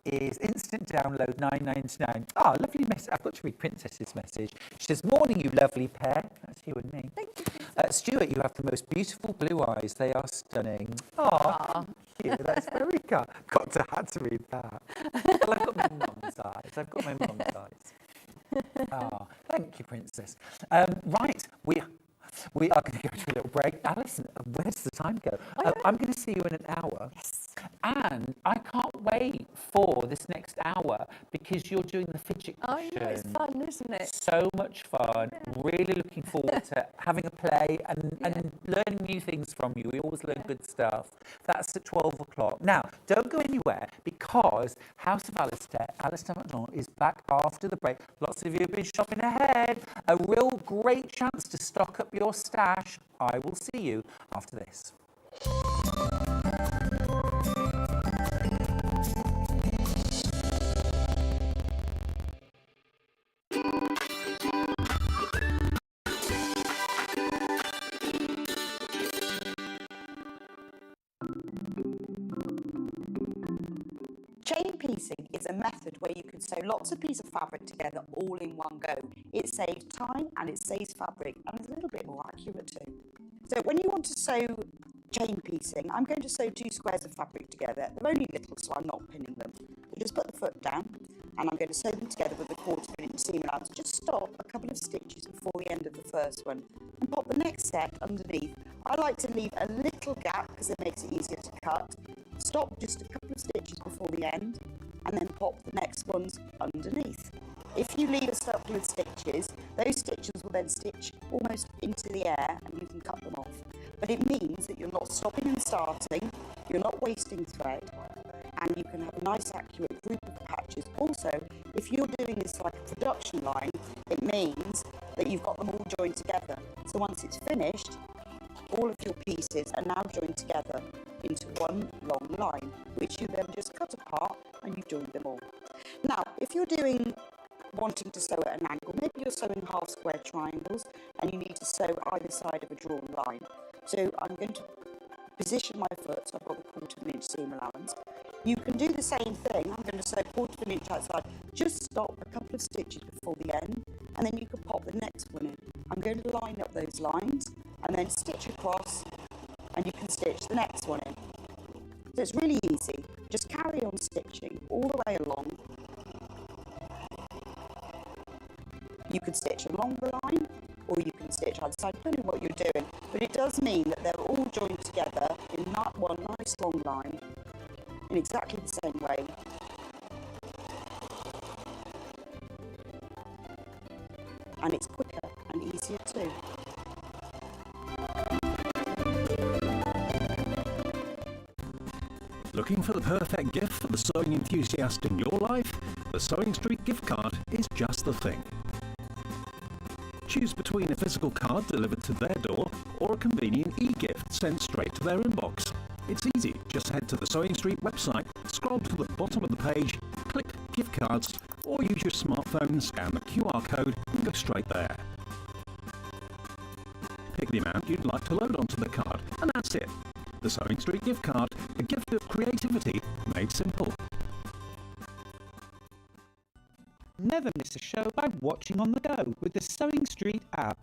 is instant download £9.99. Oh, lovely message. I've got to read Princess's message. She says, morning, you lovely pair. That's you and me. Thank you. Stuart, you have the most beautiful blue eyes. They are stunning. Oh, thank you. That's very good. Had to read that. Well, I've got my mum's eyes. I've got my mum's eyes. Oh, thank you, Princess. Right, we are going to go to a little break. Alison, where does the time go? I'm going to see you in an hour. Yes. And I can't wait for this next hour because you're doing the fidget cushion. I know, it's fun, isn't it? So much fun. Yeah. Really looking forward to having a play and learning new things from you. We always learn good stuff. That's at 12 o'clock. Now, don't go anywhere because House of Alistair McDonald is back after the break. Lots of you have been shopping ahead. A real great chance to stock up your stash. I will see you after this. Chain piecing is a method where you can sew lots of pieces of fabric together all in one go. It saves time and it saves fabric and is a little bit more accurate too. So when you want to sew chain piecing, I'm going to sew 2 squares of fabric together. They're only little, so I'm not pinning them. So just put the foot down and I'm going to sew them together with a 1/4 inch seam allowance. Just stop a couple of stitches before the end of the first one and pop the next set underneath. I like to leave a little gap because it makes it easier to cut. Stop just a couple of stitches before the end and then pop the next ones underneath. If you leave a couple of stitches, those stitches will then stitch almost into the air and you can cut them off. But it means that you're not stopping and starting, you're not wasting thread, and you can have a nice accurate group of patches. Also, if you're doing this like a production line, it means that you've got them all joined together. So once it's finished, all of your pieces are now joined together into one long line, which you then just cut apart and you've joined them all. Now, if you're wanting to sew at an angle, maybe you're sewing half square triangles and you need to sew either side of a drawn line. So I'm going to position my foot, so I've got the 1/4 inch seam allowance. You can do the same thing. I'm going to sew 1/4 inch outside. Just stop a couple of stitches before the end and then you can pop the next one in. I'm going to line up those lines and then stitch across and you can stitch the next one in. So it's really easy. Just carry on stitching all the way along. You can stitch along the line or you can stitch outside, depending on what you're doing. But it does mean that they're all joined together in that one nice long line in exactly the same way. And it's quicker and easier too. Looking for the perfect gift for the sewing enthusiast in your life? The Sewing Street gift card is just the thing. Choose between a physical card delivered to their door or a convenient e-gift sent straight to their inbox. It's easy, just head to the Sewing Street website, scroll to the bottom of the page, click gift cards, or use your smartphone, scan the QR code and go straight there. Pick the amount you'd like to load onto the card and that's it. The Sewing Street gift card, a gift of creativity made simple. Never miss a show by watching on the go with the Sewing Street app.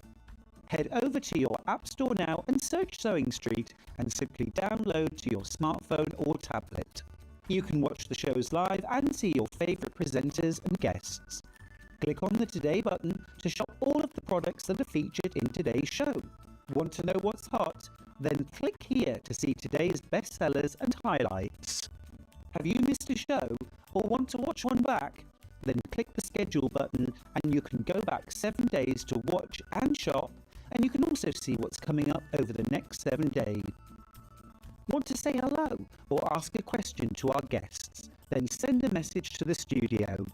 Head over to your app store now and search Sewing Street and simply download to your smartphone or tablet. You can watch the shows live and see your favourite presenters and guests. Click on the Today button to shop all of the products that are featured in today's show. Want to know what's hot? Then click here to see today's bestsellers and highlights. Have you missed a show or want to watch one back? Then click the schedule button and you can go back 7 days to watch and shop, and you can also see what's coming up over the next 7 days. Want to say hello or ask a question to our guests? Then send a message to the studio.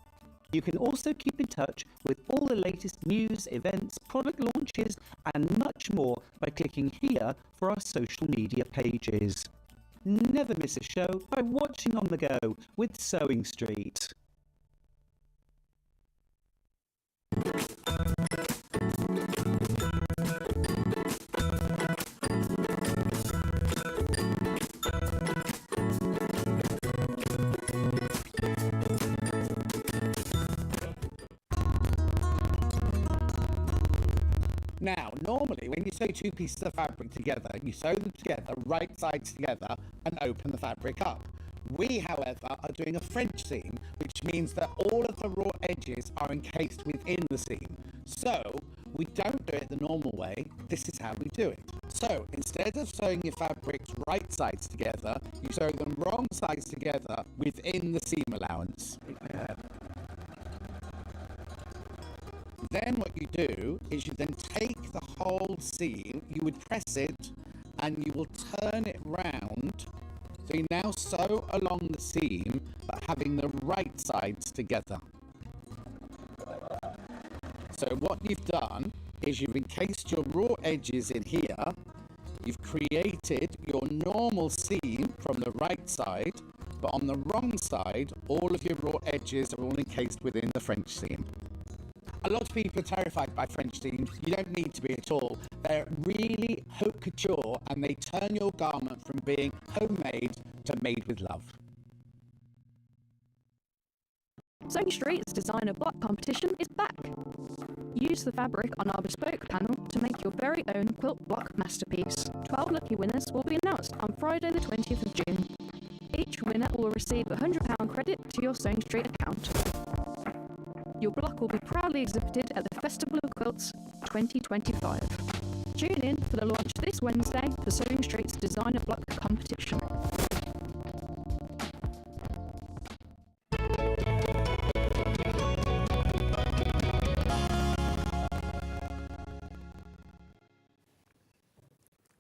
You can also keep in touch with all the latest news, events, product launches and much more by clicking here for our social media pages. Never miss a show by watching on the go with Sewing Street. Now, normally when you sew two pieces of fabric together, you sew them together, right sides together, and open the fabric up. We, however, are doing a French seam, which means that all of the raw edges are encased within the seam. So, we don't do it the normal way, this is how we do it. So, instead of sewing your fabrics right sides together, you sew them wrong sides together within the seam allowance. Then what you do is you then take the whole seam, you would press it, and you will turn it round. So you now sew along the seam, but having the right sides together. So what you've done is you've encased your raw edges in here, you've created your normal seam from the right side, but on the wrong side, all of your raw edges are all encased within the French seam. A lot of people are terrified by French seams. You don't need to be at all. They're really haute couture and they turn your garment from being homemade to made with love. Sewing Street's designer block competition is back. Use the fabric on our bespoke panel to make your very own quilt block masterpiece. 12 lucky winners will be announced on Friday the 20th of June. Each winner will receive a £100 credit to your Sewing Street account. Your block will be proudly exhibited at the Festival of Quilts 2025. Tune in for the launch this Wednesday for Sewing Street's designer block competition.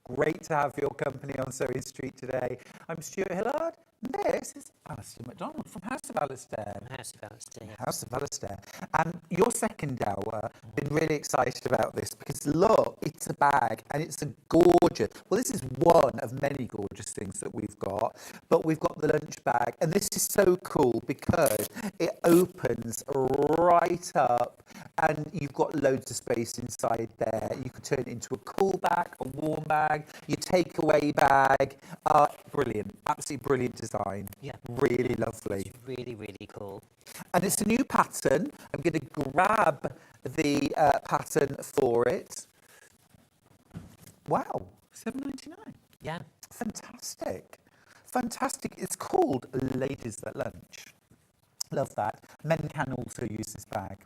Great to have your company on Sewing Street today. I'm Stuart Hillard. This is Alistair MacDonald from House of Alistair. House of Alistair. House of Alistair. And your second hour, been really excited about this because look, it's a bag and it's a gorgeous, well, this is one of many gorgeous things that we've got, but we've got the lunch bag and this is so cool because it opens right up and you've got loads of space inside there. You can turn it into a cool bag, a warm bag, your takeaway bag. Brilliant, absolutely brilliant design. Yeah. Really lovely. It's really, really cool. And it's a new pattern. I'm going to grab the pattern for it. Wow, $7.99. Yeah. Fantastic. Fantastic. It's called Ladies at Lunch. Love that. Men can also use this bag.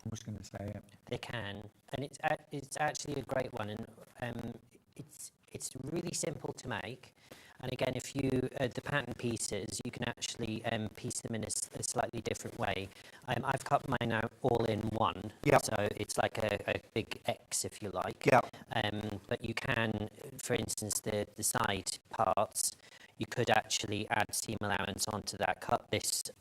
I'm just going to say it. They can, and it's actually a great one, and it's really simple to make. And again, if you the pattern pieces, you can actually piece them in a slightly different way. I've cut mine out all in one, so it's like a big X, if you like. Yeah. But you can, for instance, the side parts, you could actually add seam allowance onto that. Cut this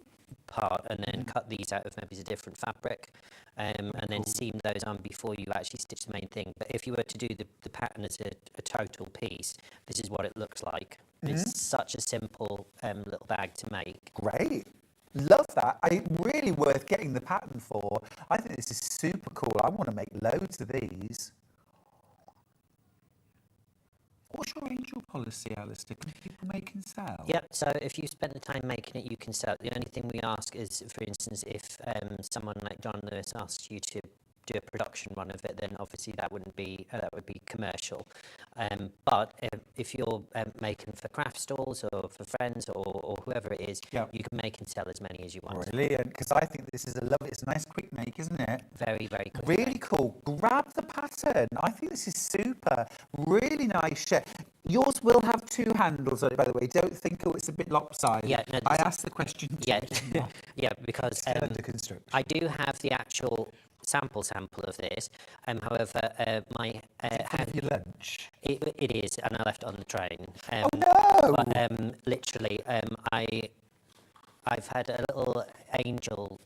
part and then cut these out of maybe a different fabric, and then seam those on before you actually stitch the main thing. But if you were to do the pattern as a total piece, this is what it looks like. It's such a simple little bag to make. Great. Love that. Really worth getting the pattern for. I think this is super cool. I want to make loads of these. What's your angel policy, Alistair? Can people make and sell? Yep, so if you spend the time making it, you can sell. The only thing we ask is, for instance, if someone like John Lewis asks you to do a production run of it, then obviously that would be commercial. But if you're making for craft stores or for friends or whoever it is, you can make and sell as many as you want. Brilliant, because I think this is it's a nice quick make, isn't it? Very, very cool. Really cool. Grab the pattern. I think this is super. Really nice shape. Yours will have two handles on it, by the way. Don't think, it's a bit lopsided. Yeah, no, I asked the question. Yeah, yeah, because I do have the actual sample of this. However, my have your lunch. It is, and I left it on the train. Oh no! But literally, I've had a little angel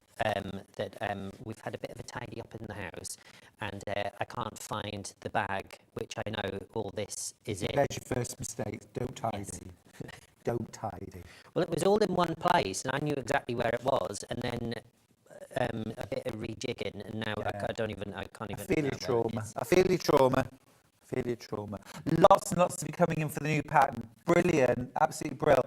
that we've had a bit of a tidy up in the house, and I can't find the bag, which I know all this is in. There's your first mistake. Don't tidy. Yes. Don't tidy. Well, it was all in one place, and I knew exactly where it was, and then a bit of rejigging, and now I can't even. I feel your trauma. I feel your trauma. Feel your trauma. Lots and lots of you coming in for the new pattern. Brilliant. Absolutely brilliant.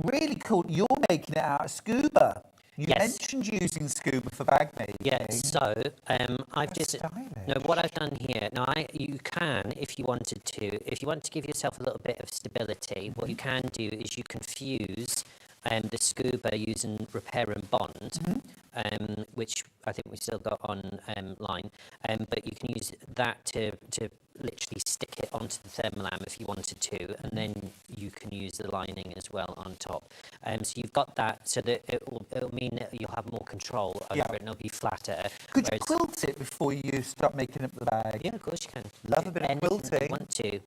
Really cool. You're making it out of Scuba. You mentioned using Scuba for bag making. Yeah, so I've That's just stylish. no. What I've done here now, you can, if you wanted to, if you want to give yourself a little bit of stability, what you can do is you can fuse the Scuba using repair and bond, which I think we still got online, but you can use that to literally stick it onto the thermolam if you wanted to, and then you can use the lining as well on top. So you've got that, so that it'll mean that you'll have more control over it, and it'll be flatter. Could you quilt it before you start making up the bag? Yeah, of course you can. Love a bit of Anything that quilting. you want to.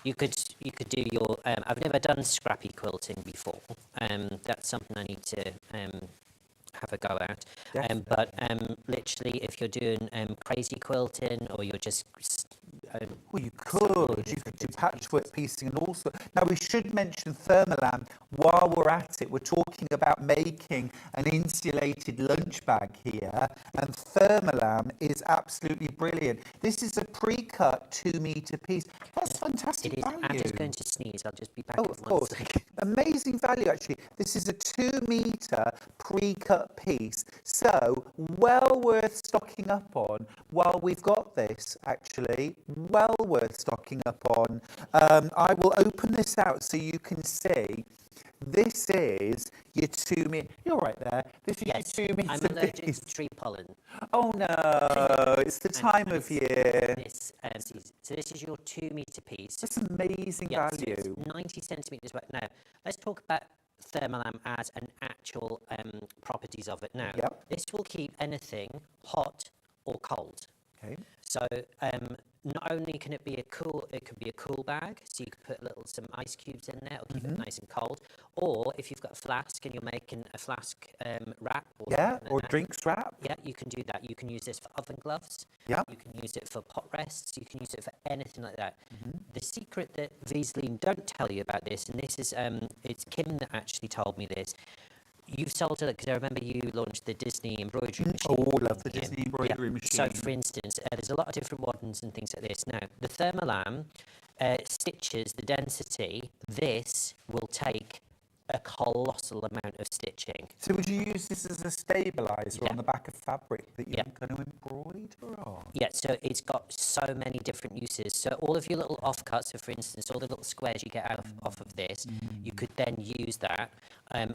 You could do your. I've never done scrappy quilting before. That's something I need to have a go at. But literally, if you're doing crazy quilting, or you're just well, you could do patchwork piecing, and also now we should mention Thermolam while we're at it. We're talking about making an insulated lunch bag here, and Thermolam is absolutely brilliant. This is a pre-cut 2-meter piece. That's fantastic value. I'm just going to sneeze. I'll just be back. Oh, of course. Amazing value, actually. This is a 2-meter pre-cut piece, so well worth stocking up on while we've got this, actually. Well worth stocking up on. I will open this out so you can see. This is your 2 meter. You're right there. This is your 2 meter. I'm allergic to tree pollen. Oh no! It's the time of year. So this is your 2-meter piece. That's amazing value. So it's 90 centimeters. Now let's talk about Thermolam as an actual properties of it. Now this will keep anything hot or cold. Okay. So not only can it be it could be a cool bag, so you could put some ice cubes in there, or keep it nice and cold. Or if you've got a flask and you're making a flask wrap, or drinks wrap. Yeah, you can do that. You can use this for oven gloves. Yeah. You can use it for pot rests. You can use it for anything like that. The secret that Vlieseline don't tell you about this, and this is it's Kim that actually told me this. You've sold it because I remember you launched the Disney embroidery machine. Oh, I love the Disney embroidery machine. So, for instance, there's a lot of different waddens and things like this. Now, the Thermolam stitches, the density, this will take a colossal amount of stitching. So would you use this as a stabiliser on the back of fabric that you're going to embroider on? Yeah, so it's got so many different uses. So all of your little offcuts, so for instance, all the little squares you get out off of this, you could then use that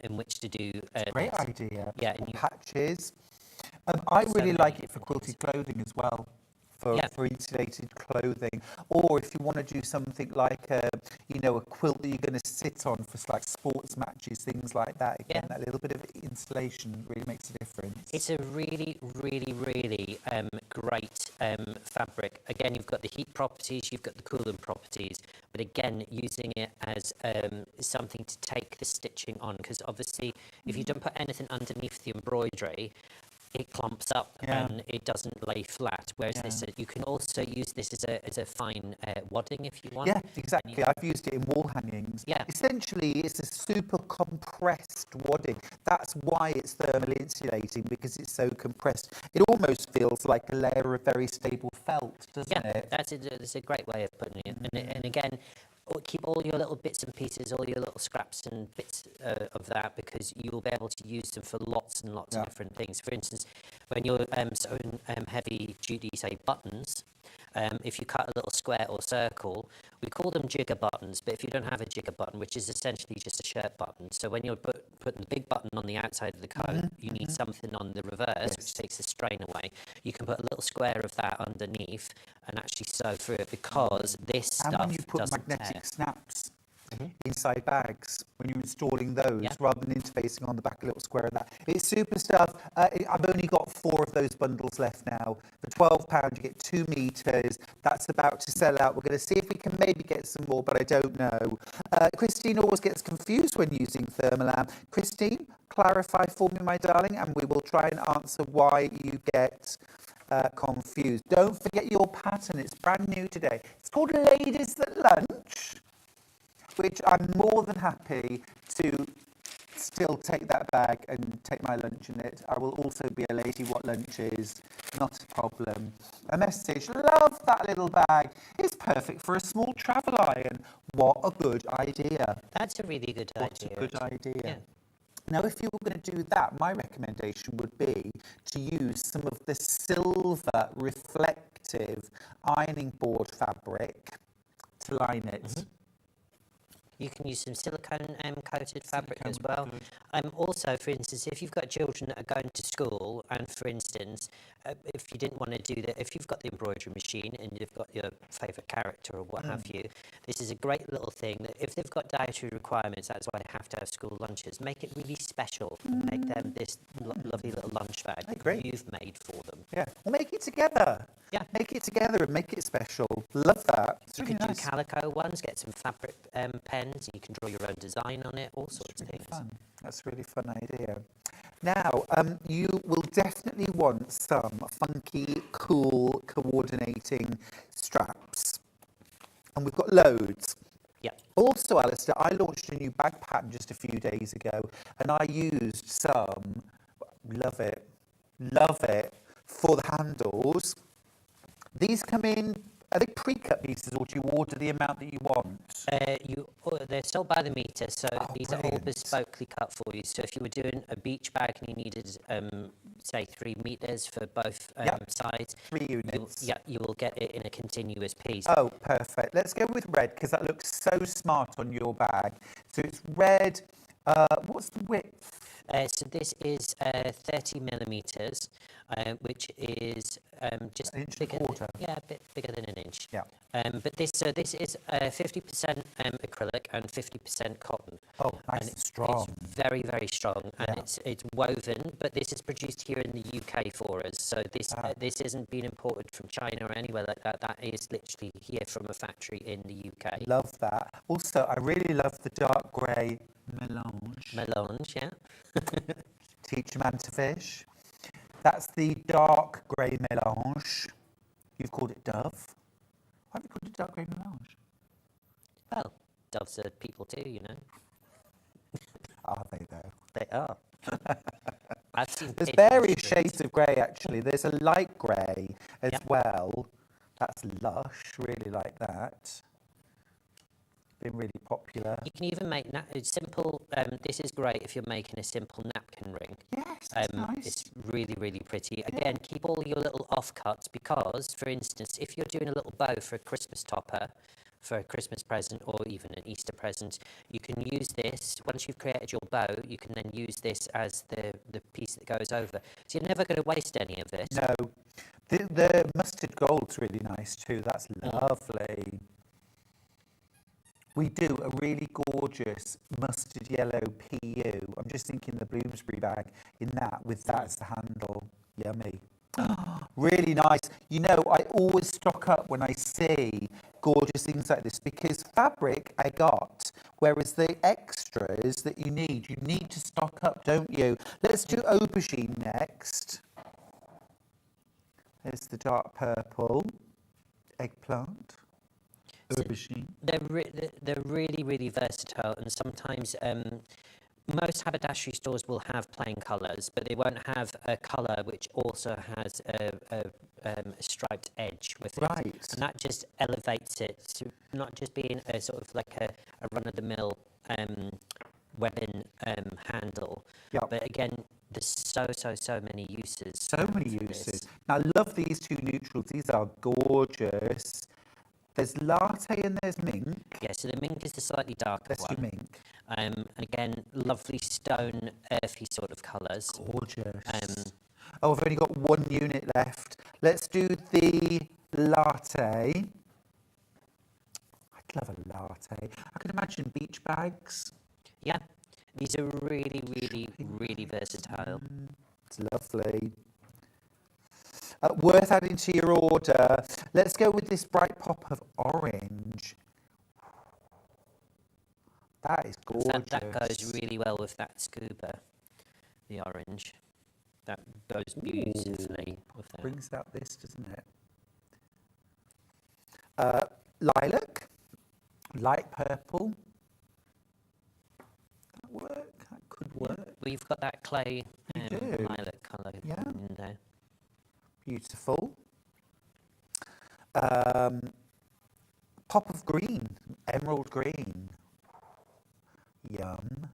in which to do... Great idea. Yeah. And patches. I really like it for quilted clothing as well. For insulated clothing, or if you want to do something like a quilt that you're going to sit on for like sports matches, things like that. Again, that little bit of insulation really makes a difference. It's a really, really, really great fabric. Again, you've got the heat properties, you've got the cooling properties, but again, using it as something to take the stitching on, because obviously, if you don't put anything underneath the embroidery, it clumps up and it doesn't lay flat. Whereas this, you can also use this as a fine wadding if you want. Yeah, exactly. I've used it in wall hangings. Yeah. Essentially, it's a super compressed wadding. That's why it's thermally insulating, because it's so compressed. It almost feels like a layer of very stable felt, doesn't it? That's a great way of putting it. And again, keep all your little bits and pieces, all your little scraps and bits of that, because you will be able to use them for lots and lots of different things. For instance, when you're sewing heavy duty, say, buttons, if you cut a little square or circle, we call them jigger buttons, but if you don't have a jigger button, which is essentially just a shirt button, so when you're putting the big button on the outside of the coat, you need something on the reverse, which takes the strain away. You can put a little square of that underneath and actually sew through it, because this stuff and when you put doesn't magnetic tear. snaps inside bags, when you're installing those, rather than interfacing on the back a little square of that. It's super stuff. I've only got 4 of those bundles left now. For £12, you get 2 meters. That's about to sell out. We're going to see if we can maybe get some more, but I don't know. Christine always gets confused when using Thermolam. Christine, clarify for me, my darling, and we will try and answer why you get confused. Don't forget your pattern. It's brand new today. It's called Ladies at Lunch, which I'm more than happy to still take that bag and take my lunch in it. I will also be a lady what lunch is, not a problem. A message, love that little bag. It's perfect for a small travel iron. What a good idea. That's a really good idea. What a good idea. Now, if you were going to do that, my recommendation would be to use some of the silver reflective ironing board fabric to line it. You can use some silicone coated fabric as well. Also, for instance, if you've got children that are going to school, and for instance, if you didn't want to do that, if you've got the embroidery machine and you've got your favourite character or what have you, this is a great little thing that if they've got dietary requirements, that's why they have to have school lunches. Make it really special and make them this lovely little lunch bag that you've made for them. Yeah, or make it together. Yeah. Make it together and make it special. Love that. It's You really could nice. do calico ones, get some fabric pens, you can draw your own design on it, all sorts of things. Fun. That's a really fun idea. Now, you will definitely want some funky, cool, coordinating straps. And we've got loads. Yeah. Also, Alistair, I launched a new bag pattern just a few days ago, and I used some, love it, for the handles. These come in, are they pre-cut pieces, or do you order the amount that you want? They're sold by the metre, so these are all brilliant. bespokely cut for you. So if you were doing a beach bag and you needed, say, 3 meters for both sides, 3 units. you will get it in a continuous piece. Oh, perfect. Let's go with red, because that looks so smart on your bag. So it's red. What's the width? So this is 30 millimeters, which is just an inch bigger. and a quarter. Yeah, a bit bigger than an inch. Yeah. But this is 50% acrylic and 50% cotton. Oh, nice And and strong. It's very, very strong, and it's woven. But this is produced here in the UK for us. So this isn't being imported from China or anywhere like that. That is literally here from a factory in the UK. Love that. Also, I really love the dark grey melange. Melange, yeah. Teach a man to fish. That's the dark grey melange. You've called it dove. Why have you called it dark grey melange? Well, doves are people too, you know. Are they though? They are. I've seen There's pigeons various that- shades of grey actually. There's a light grey as well. That's lush, really like that. Been really popular. You can even make simple. This is great if you're making a simple napkin ring. Yes, that's nice. It's really, really pretty. Again, keep all your little offcuts because, for instance, if you're doing a little bow for a Christmas topper, for a Christmas present or even an Easter present, you can use this. Once you've created your bow, you can then use this as the piece that goes over. So you're never going to waste any of this. No. The mustard gold's really nice too. That's lovely. We do a really gorgeous mustard yellow PU. I'm just thinking the Bloomsbury bag in that, with that as the handle. Yummy. Really nice. You know, I always stock up when I see gorgeous things like this because fabric I got, whereas the extras that you need to stock up, don't you? Let's do aubergine next. There's the dark purple, eggplant. Aubergine. They're really, really versatile, and sometimes most haberdashery stores will have plain colours, but they won't have a colour which also has a striped edge with it. Right. And that just elevates it to not just being a sort of like a run-of-the-mill webbing handle, but again, there's so many uses. So many uses. Now, I love these two neutrals. These are gorgeous. There's latte and there's mink. Yeah, so the mink is the slightly darker Let's do one. mink. Again, lovely stone, earthy sort of colours. Gorgeous. Oh, I've only got one unit left. Let's do the latte. I'd love a latte. I can imagine beach bags. Yeah, these are really, really, really versatile. It's lovely. Worth adding to your order. Let's go with this bright pop of orange. That is gorgeous. That goes really well with that scuba, the orange. That goes beautifully with that. Brings out this, doesn't it? Lilac, light purple. That work? That could work. We've got that clay do. lilac colour Yeah. in there. Beautiful. Pop of green, emerald green. Yum.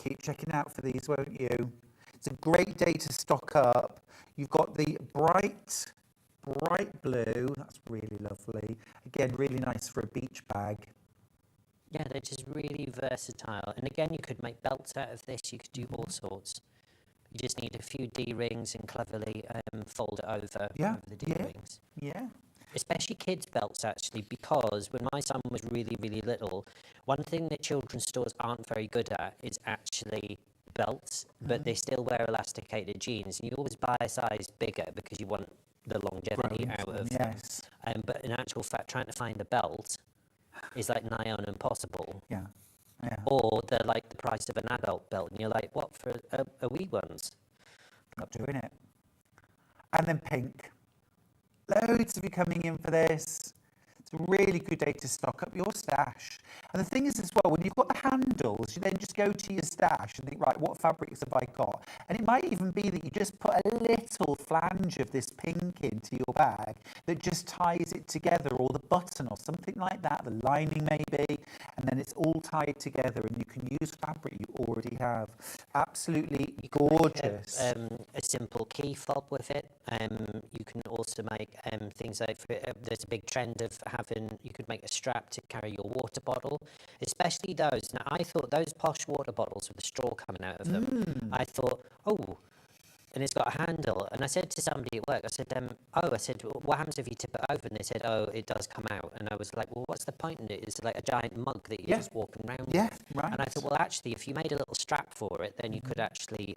Keep checking out for these, won't you? It's a great day to stock up. You've got the bright blue. That's really lovely. Again, really nice for a beach bag. Yeah, they're just really versatile. And again, you could make belts out of this. You could do all sorts. You just need a few D-rings and cleverly fold it over the D-rings. Yeah. Especially kids' belts, actually, because when my son was really, really little, one thing that children's stores aren't very good at is actually belts, but they still wear elasticated jeans. And you always buy a size bigger because you want the longevity out of them. Yes. But in actual fact, trying to find a belt is like nigh on impossible. Yeah. Yeah. Or they're like the price of an adult belt, and you're like, what for a wee ones? Not doing it. And then pink. Loads of you coming in for this. It's a really good day to stock up your stash. And the thing is as well, when you've got the handles, you then just go to your stash and think, right, what fabrics have I got? And it might even be that you just put a little flange of this pink into your bag that just ties it together, or the button or something like that, the lining maybe, and then it's all tied together and you can use fabric you already have. Absolutely gorgeous. A simple key fob with it. You can also make things like, there's a big trend of having, you could make a strap to carry your water bottle, especially those. Now, I thought those posh water bottles with the straw coming out of them, I thought, oh, and it's got a handle. And I said to somebody at work, I said, what happens if you tip it over? And they said, oh, it does come out. And I was like, well, what's the point in it? It's like a giant mug that you're just walking around with. Right. And I thought, well, actually, if you made a little strap for it, then you could actually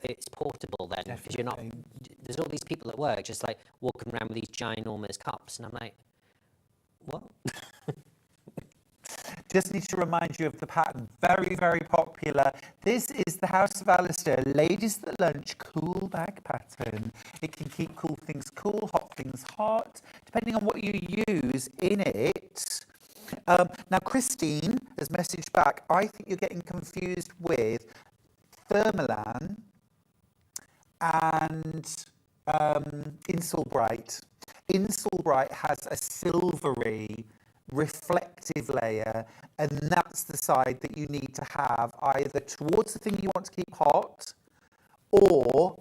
it's portable then, because you're not, there's all these people at work just like walking around with these ginormous cups, and I'm like, what? Just need to remind you of the pattern. Very, very popular. This is the House of Alistair Ladies at Lunch cool bag pattern. It can keep cool things cool, hot things hot, depending on what you use in it. Now, Christine has messaged back, I think you're getting confused with Thermolan and Insulbright. Insulbright has a silvery reflective layer, and that's the side that you need to have either towards the thing you want to keep hot, or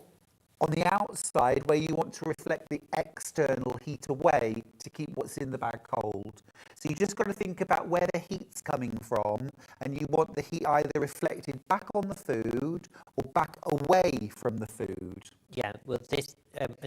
on the outside where you want to reflect the external heat away to keep what's in the bag cold. So you just got to think about where the heat's coming from, and you want the heat either reflected back on the food or back away from the food. Yeah, well, this.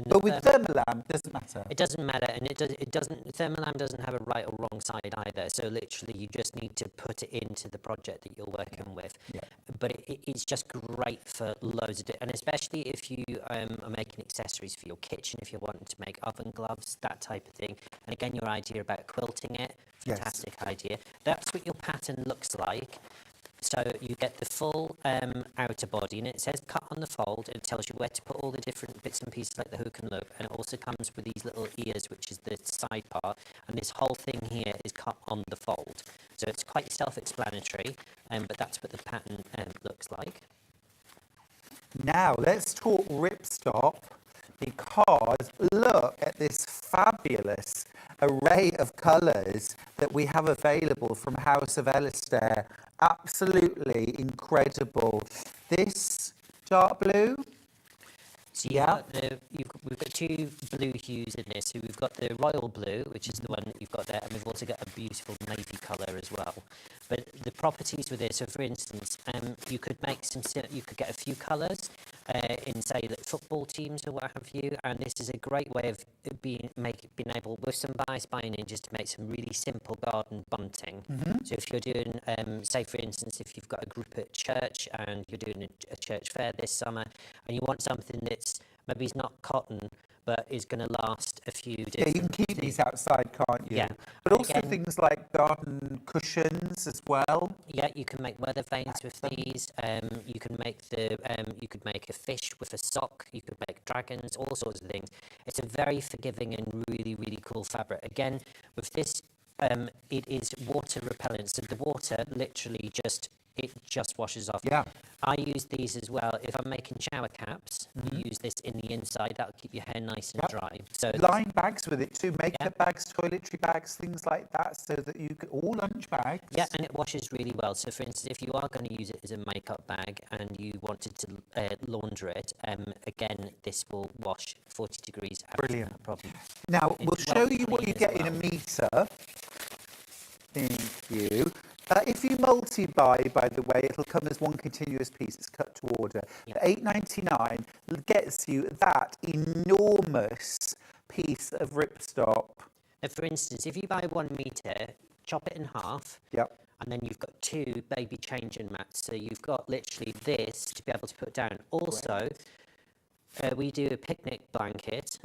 But with Thermolam, it doesn't matter. It doesn't matter, and it doesn't. Thermolam doesn't have a right or wrong side either. So literally, you just need to put it into the project that you're working with. Yeah. But it's just great for loads of and especially if you are making accessories for your kitchen, if you're wanting to make oven gloves, that type of thing. And again, your idea about quilting it, fantastic idea. That's what your pattern looks like. So you get the full outer body, and it says cut on the fold, and it tells you where to put all the different bits and pieces like the hook and loop, and it also comes with these little ears, which is the side part, and this whole thing here is cut on the fold. So it's quite self-explanatory, but that's what the pattern looks like. Now let's talk Ripstop, because look at this fabulous array of colours that we have available from House of Alistair. Absolutely incredible. This dark blue. So we've got two blue hues in this. So we've got the royal blue, which is the one that you've got there, and we've also got a beautiful navy colour as well. But the properties with this, so for instance, you could make you could get a few colours in, say, like football teams or what have you, and this is a great way of being able, with some bias binding, just to make some really simple garden bunting. So if you're doing, say for instance, if you've got a group at church and you're doing a church fair this summer, and you want something that's maybe it's not cotton, but is going to last a few days. Yeah, you can keep these outside, can't you? Yeah. But also things like garden cushions as well. Yeah, you can make weather vanes with these. You can make you could make a fish with a sock. You could make dragons, all sorts of things. It's a very forgiving and really, really cool fabric. Again, with this, it is water repellent. So the water literally just washes off. Yeah. I use these as well. If I'm making shower caps, you use this in the inside. That'll keep your hair nice and dry. So Line bags with it too, makeup bags, toiletry bags, things like that, so that you can, all lunch bags. yeah, and it washes really well. So for instance, if you are going to use it as a makeup bag and you wanted to launder it, again, this will wash 40 degrees. Brilliant. No problem. Now, It's we'll show you what clean you as get in a well. metre. Thank you. If you multi-buy, by the way, it'll come as one continuous piece. It's cut to order. Yeah. The $8.99 gets you that enormous piece of ripstop. Now, for instance, if you buy 1 metre, chop it in half, Yep. and then you've got 2 baby changing mats. So you've got literally this to be able to put down. Also, we do a picnic blanket,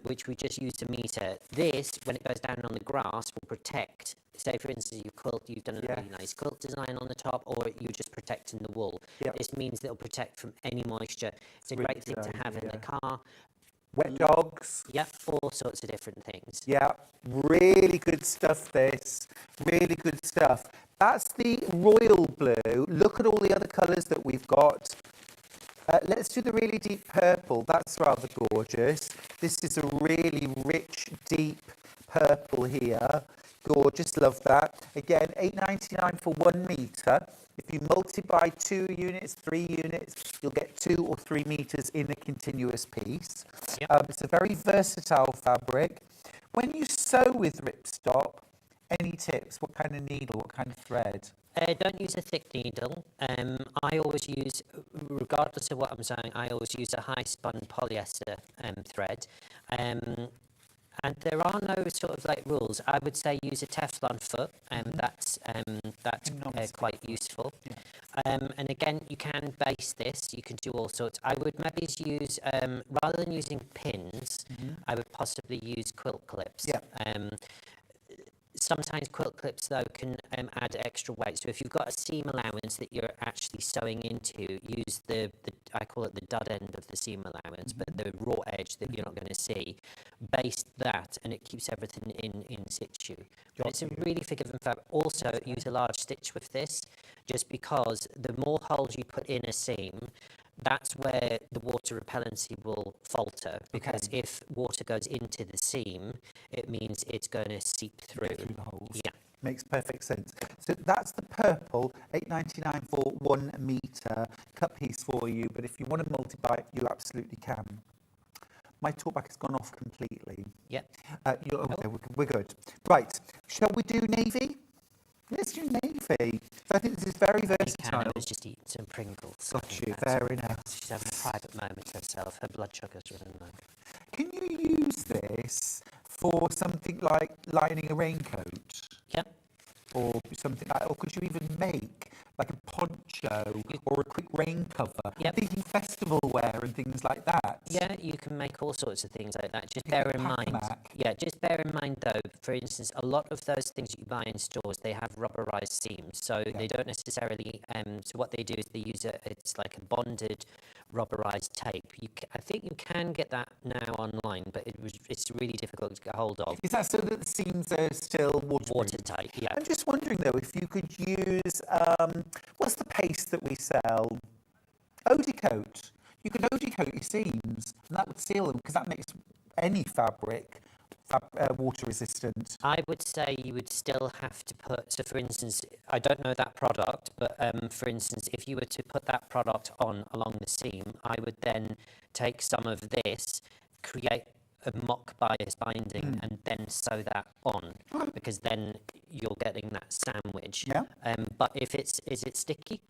which we just use to metre. This, when it goes down on the grass, will protect. Say, for instance, your quilt, you've done a really nice quilt design on the top, or you're just protecting the wool. This means that it'll protect from any moisture. It's a great thing to have in the car. Wet dogs. Yeah, all sorts of different things. Yeah, really good stuff, this. Really good stuff. That's the royal blue. Look at all the other colours that we've got. Let's do the really deep purple. That's rather gorgeous. This is a really rich, deep purple here. Gorgeous, love that. Again, $8.99 for 1 metre. If you multiply 2 units, 3 units, you'll get 2 or 3 metres in a continuous piece. It's a very versatile fabric. When you sew with Ripstop, any tips? What kind of needle, what kind of thread? Don't use a thick needle. I always use, regardless of what I'm sewing, I always use a high spun polyester thread. And there are no sort of like rules. I would say use a Teflon foot, that's quite useful. And again, you can base this. You can do all sorts. I would maybe use rather than using pins, I would possibly use quilt clips. Sometimes quilt clips, though, can add extra weight. So if you've got a seam allowance that you're actually sewing into, use the I call it the dud end of the seam allowance, but the raw edge that you're not going to see. Baste that, and it keeps everything in situ. But it's a really forgiving fabric. Also, use a large stitch with this, just because the more holes you put in a seam, that's where the water repellency will falter, because if water goes into the seam, it means it's going to seep through the holes. Yeah. Makes perfect sense. So that's the purple, $8.99 for 1 metre cut piece for you, but if you want to multiply, you absolutely can. My talkback has gone off completely. Yep. Okay, we're good. Right, shall we do navy? Let's do navy. So I think this is very versatile. I was just eating some Pringles. Got you, fair enough. She's having a private moment to herself. Her blood sugar's running low. Can you use this for something like lining a raincoat? Yep. Or something like, or could you even make like a poncho or a quick rain cover? I'm thinking festival wear and things like that. Yeah, you can make all sorts of things like that. Just bear in mind. Yeah, just bear in mind though, for instance, a lot of those things you buy in stores, they have rubberized seams, so they don't necessarily. So what they do is they use it's like a bonded rubberized tape. I think you can get that now online, but it's really difficult to get hold of. Is that so that the seams are still watertight? Yeah. I'm just wondering though if you could use what's the paste that we sell? Eau-de-coat. You could eau-de-coat your seams, and that would seal them because that makes any fabric water resistant. I would say you would still have to put, so for instance, I don't know that product, but for instance, if you were to put that product on along the seam, I would then take some of this, create a mock bias binding and then sew that on, because then you're getting that sandwich. Yeah. But if is it sticky?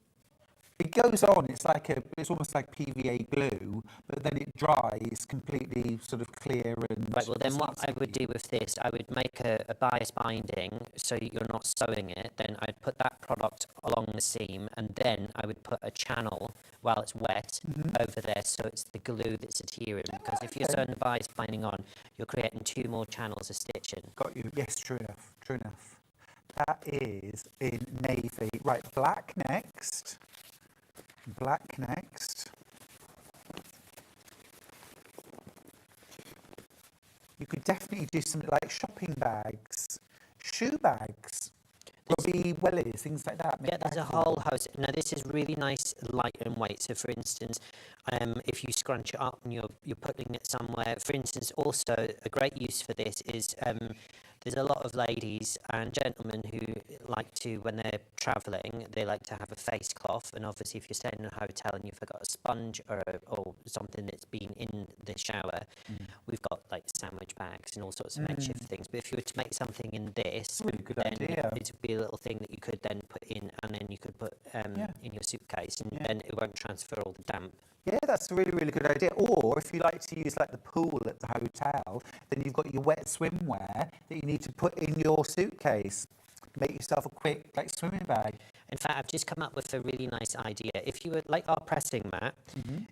It goes on, it's almost like PVA glue, but then it dries completely sort of clear and... Right, well then what I would do with this, I would make a bias binding so you're not sewing it, then I'd put that product along the seam, and then I would put a channel while it's wet over there, so it's the glue that's adhering, because if you're sewing the bias binding on, you're creating 2 more channels of stitching. Got you, yes, true enough, true enough. That is in navy. Right, black next. Black next. You could definitely do something like shopping bags, shoe bags. Robbie Wellies, things like that. Yeah, there's a whole host. Now, this is really nice, light and weight. So, for instance, if you scrunch it up and you're putting it somewhere, for instance, also a great use for this is there's a lot of ladies and gentlemen who like to, when they're travelling, they like to have a face cloth. And obviously, if you're staying in a hotel and you forgot a sponge or something that's been in the shower, we've got like sandwich bags and all sorts of makeshift things. But if you were to make something in this, really good then idea. it would be a little thing that you could then put in, and then you could put in your suitcase, and then it won't transfer all the damp. Yeah, that's a really, really good idea. Or if you like to use like the pool at the hotel, then you've got your wet swimwear that you need to put in your suitcase. Make yourself a quick like swimming bag. In fact, I've just come up with a really nice idea. If you were, like our pressing mat,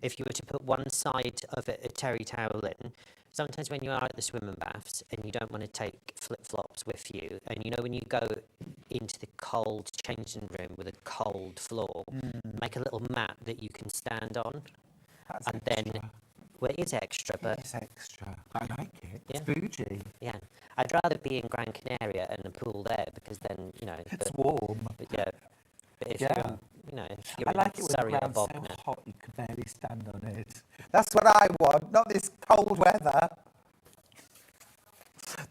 if you were to put one side of it, a terry towel in, sometimes when you are at the swimming baths and you don't want to take flip-flops with you, and you know when you go into the cold changing room with a cold floor, make a little mat that you can stand on. That's and extra. then, well, it is extra, but It's extra. I like it. Yeah. It's bougie. yeah, I'd rather be in Gran Canaria and a pool there, because then, you know, It's warm. but yeah, but if Yeah. you're, you know, if you're I in like it when the Surrey or ground's so Bobbin, hot you could barely stand on it. That's what I want, not this cold weather.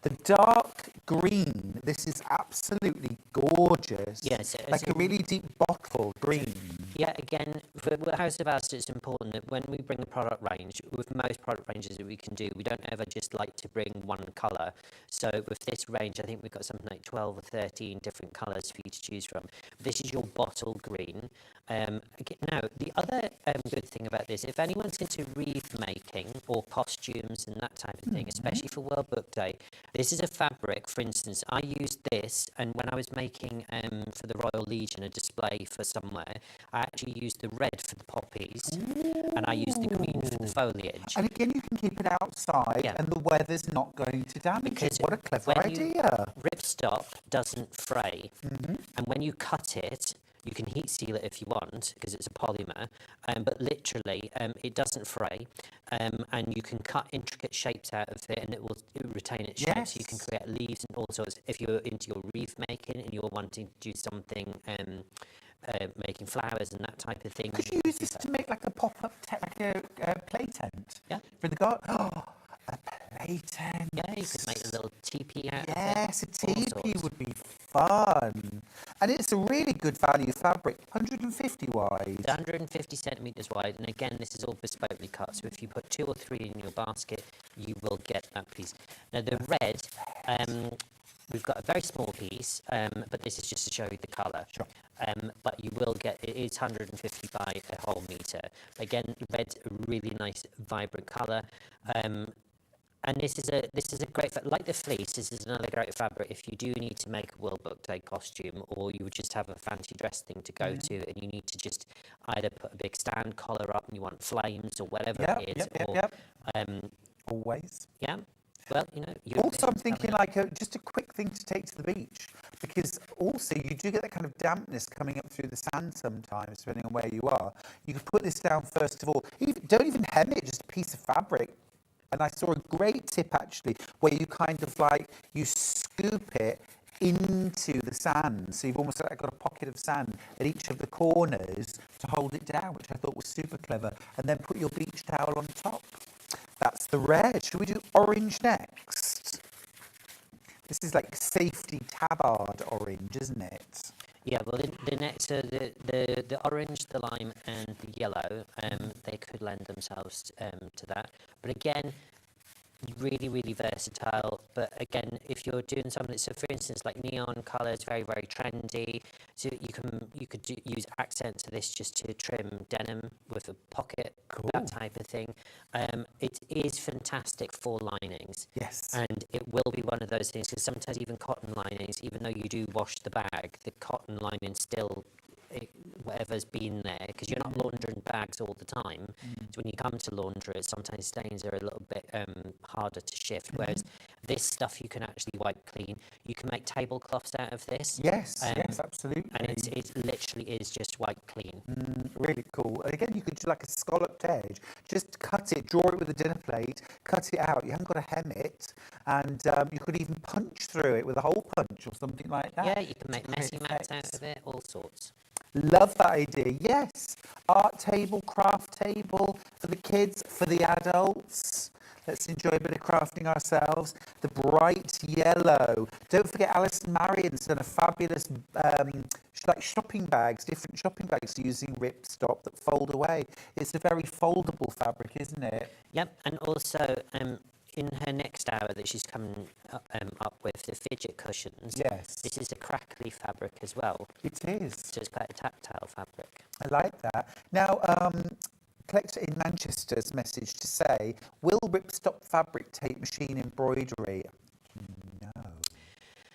The dark green, this is absolutely gorgeous. Yes, it is. Like a really deep bottle green. yeah, again, for House of Ours, it's important that when we bring a product range, with most product ranges that we can do, we don't ever just like to bring one colour. So with this range, I think we've got something like 12 or 13 different colours for you to choose from. This is your bottle green. Now, the other good thing about this, if anyone's into wreath making or costumes and that type of thing, especially for World Book Day, this is a fabric. For instance, I used this, and when I was making for the Royal Legion a display for somewhere, I actually used the red for the poppies, and I used the green for the foliage. And again, you can keep it outside Yeah. and the weather's not going to damage Because it. What a clever when you- idea. Ripstop doesn't fray, and when you cut it, you can heat seal it if you want, because it's a polymer, but literally it doesn't fray, and you can cut intricate shapes out of it, and it will retain its shape. So you can Yes. create leaves and all sorts. If you're into your wreath making and you're wanting to do something, making flowers and that type of thing, Could you use this to make like a pop-up, like a play tent? Yeah. For the garden? Oh, a play tent. yeah, you could make a little teepee out of it. Yes, a all teepee sorts. would be fun. And it's a really good value fabric, 150 wide. It's 150 centimetres wide, and again, this is all bespokely cut, so if you put 2 or 3 in your basket, you will get that piece. Now, the red, we've got a very small piece, but this is just to show you the colour. Sure. But you will get, it is 150 by a whole metre. Again, red's a really nice, vibrant colour. And this is a great, like the fleece, this is another great fabric if you do need to make a World Book Day costume, or you would just have a fancy dress thing to go to, and you need to just either put a big stand collar up and you want flames or whatever it is, Always. yeah, well, you know. Also, I'm thinking like just a quick thing to take to the beach, because also you do get that kind of dampness coming up through the sand sometimes, depending on where you are. You could put this down first of all. Don't even hem it, just a piece of fabric. And I saw a great tip actually, where you kind of like, you scoop it into the sand. So you've almost like got a pocket of sand at each of the corners to hold it down, which I thought was super clever. And then put your beach towel on top. That's the red. Should we do orange next? This is like safety tabard orange, isn't it? Yeah, well, the next, the orange, the lime, and the yellow, they could lend themselves to that. But again, really, really versatile. But again, if you're doing something, so for instance, like neon colours, very, very trendy. So you could use accents to this just to trim denim with a pocket, that type of thing. It is fantastic for linings. Yes. And it will be one of those things, because sometimes even cotton linings, even though you do wash the bag, the cotton lining still, whatever's been there, because you're not laundering bags all the time. So when you come to launder it, sometimes stains are a little bit harder to shift, whereas this stuff you can actually wipe clean. You can make tablecloths out of this. Yes, yes, absolutely. And it literally is just wipe clean. Really cool. And again, you could do like a scalloped edge. Just cut it, draw it with a dinner plate, cut it out. You haven't got to hem it. And you could even punch through it with a hole punch or something like that. Yeah, you can make messy mats out of it, all sorts. Love that idea. Yes. Art table, craft table for the kids, for the adults. Let's enjoy a bit of crafting ourselves. The bright yellow. Don't forget Alison Marion's done a fabulous like shopping bags, different shopping bags using Ripstop that fold away. It's a very foldable fabric, isn't it? Yep, and also in her next hour that she's coming up with, the fidget cushions. Yes. This is a crackly fabric as well. It is. So it's quite a tactile fabric. I like that. Now, collector in Manchester's message to say, will Ripstop fabric take machine embroidery? No,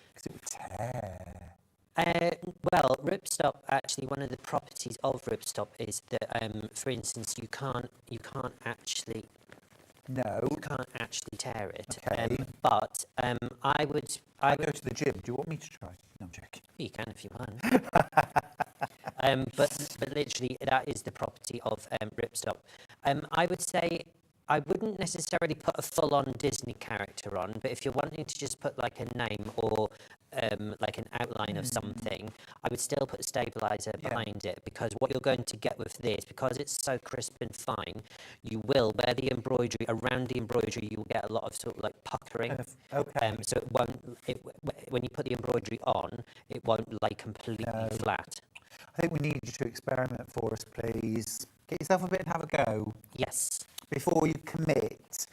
because it would tear. Well, Ripstop, actually, one of the properties of Ripstop is that, for instance, you can't actually... No. You can't actually tear it. Okay. But I would go to the gym. Do you want me to try? No, I'm joking. You can if you want. But literally, that is the property of Ripstop. I would say I wouldn't necessarily put a full-on Disney character on, but if you're wanting to just put like a name or like an outline of something, I would still put a stabilizer behind it, because what you're going to get with this, because it's so crisp and fine, you will, where the embroidery, around the embroidery, you will get a lot of sort of like puckering. Okay. So it won't, when you put the embroidery on, it won't lay completely flat. I think we need you to experiment for us, please. Get yourself a bit and have a go. Yes. Before you commit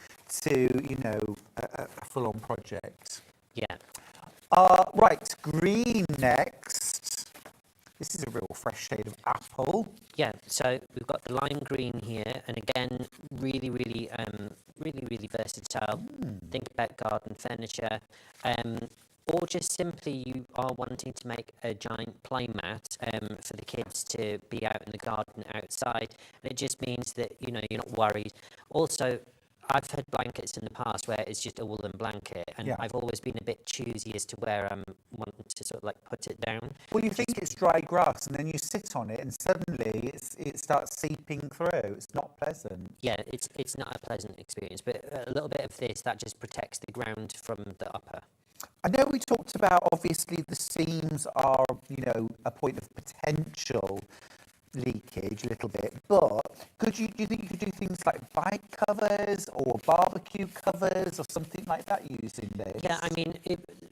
to, you know, a full-on project. Yeah. Right, green next. This is a real fresh shade of apple. Yeah, so we've got the lime green here, and again, really versatile. Think about garden furniture. Or just simply you are wanting to make a giant play mat for the kids to be out in the garden outside. And it just means that, you know, you're not worried. Also, I've had blankets in the past where it's just a woolen blanket, and I've always been a bit choosy as to where I'm wanting to sort of like put it down. Well, you think it's dry grass, and then you sit on it, and suddenly it starts seeping through. It's not pleasant. Yeah, it's not a pleasant experience, but a little bit of this, that just protects the ground from the upper. I know we talked about, obviously, the seams are, you know, a point of potential leakage a little bit, but do you think you could do things like bike covers or barbecue covers or something like that using this? Yeah, I mean,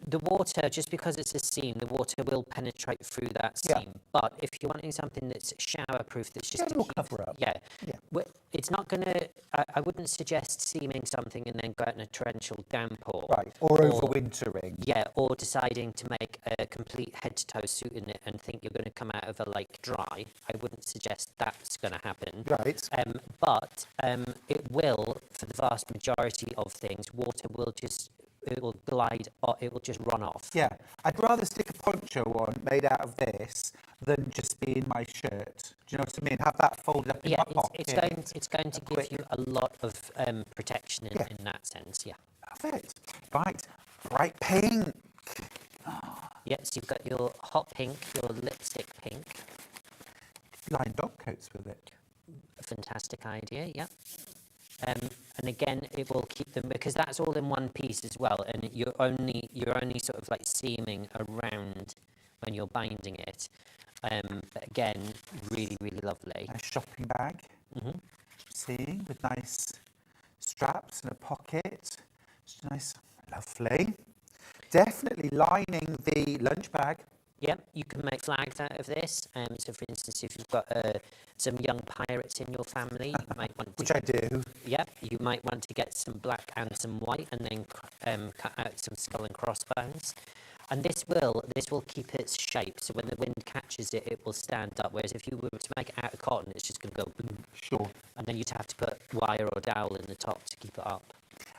the water, just because it's a seam, the water will penetrate through that seam. But if you're wanting something that's shower-proof, that's just a cover up. Yeah. It's not going to... I wouldn't suggest seaming something and then go out in a torrential downpour. Right, or overwintering. Yeah, or deciding to make a complete head-to-toe suit in it and think you're going to come out of a lake dry. I wouldn't suggest that's going to happen. Right. But it will, for the vast majority of things, water will just... It will glide, or it will just run off. Yeah, I'd rather stick a poncho on made out of this than just be in my shirt. Do you know what I mean? Have that folded up in my pocket. It's going to give you a lot of protection in that sense, yeah. Perfect. Right, bright pink. Yes, you've got your hot pink, your lipstick pink. Line dog coats with it. Fantastic idea, yeah. And again, it will keep them, because that's all in one piece as well, and you're only sort of like seaming around when you're binding it. But again, really lovely. A shopping bag. See, with nice straps and a pocket. It's nice, lovely. Definitely lining the lunch bag. Yep, you can make flags out of this. So, for instance, if you've got some young pirates in your family, you might want to... Which I do. Yep, you might want to get some black and some white, and then cut out some skull and crossbones. And this will keep its shape, so when the wind catches it, it will stand up. Whereas if you were to make it out of cotton, it's just going to go boom. Sure. And then you'd have to put wire or dowel in the top to keep it up.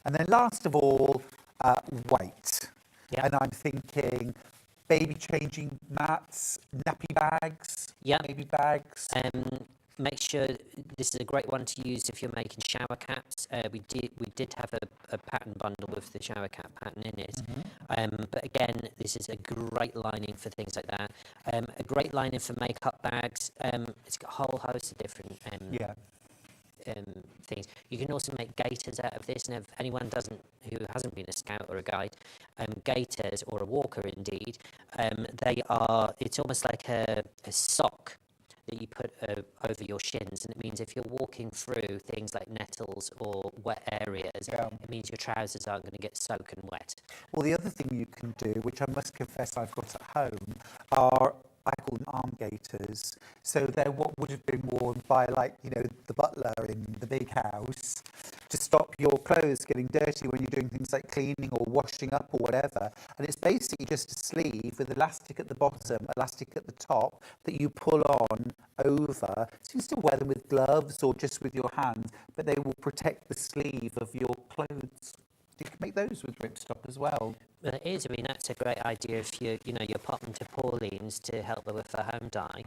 And then last of all, weight. Yep. And I'm thinking... baby changing mats, nappy bags, baby bags. make sure this is a great one to use if you're making shower caps. We did have a pattern bundle with the shower cap pattern in it. But again, this is a great lining for things like that. A great lining for makeup bags. It's got a whole host of different things. You can also make gaiters out of this, and if anyone who hasn't been a scout or a guide, gaiters, or a walker indeed, it's almost like a sock that you put over your shins, and it means if you're walking through things like nettles or wet areas, it means your trousers aren't going to get soaking wet. Well, the other thing you can do, which I must confess I've got at home, are, I call them arm gaiters. So they're what would have been worn by, like, you know, the butler in the big house to stop your clothes getting dirty when you're doing things like cleaning or washing up or whatever. And it's basically just a sleeve with elastic at the bottom, elastic at the top that you pull on over. So you can still wear them with gloves or just with your hands, but they will protect the sleeve of your clothes. You can make those with Ripstop as well. Well, it is. I mean, that's a great idea if you're popping to Pauline's to help her with her home dye.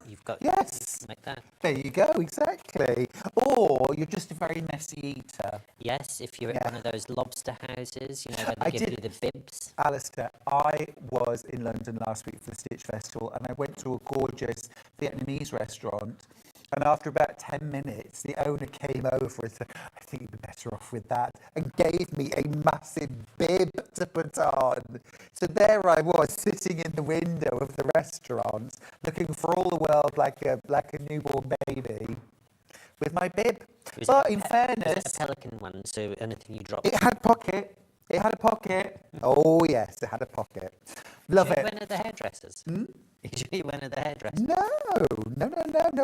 You've got yes, like that. There you go, exactly. Or you're just a very messy eater. Yes, if you're at one of those lobster houses, where they give you the bibs. Alistair, I was in London last week for the Stitch Festival, and I went to a gorgeous Vietnamese restaurant. And after about 10 minutes, the owner came over and said, I think you'd be better off with that, and gave me a massive bib to put on. So there I was, sitting in the window of the restaurant, looking for all the world like a newborn baby, with my bib. But in fairness... Was it a Pelican one, so anything you drop... It had pocket. It had a pocket. Oh, yes, it had a pocket. Love it. You went at the hairdressers? You went at the hairdressers? No.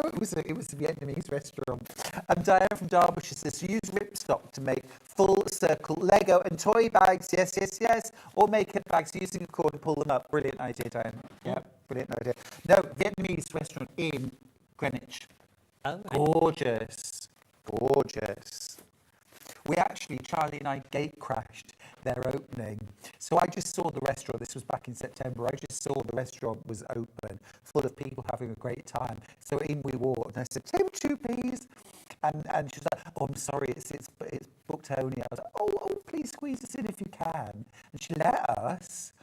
It was a Vietnamese restaurant. And Diane from Derbyshire says, use Ripstop to make full circle Lego and toy bags. Yes. Or makeup bags using a cord to pull them up. Brilliant idea, Diane. Yeah, brilliant idea. No, Vietnamese restaurant in Greenwich. Oh, Gorgeous. We actually, Charlie and I gate crashed their opening. So I just saw the restaurant, this was back in September, I just saw the restaurant was open, full of people having a great time. So in we walked, and I said, table 2, please. And she was like, oh, I'm sorry, it's booked only. I was like, oh, please squeeze us in if you can. And she let us.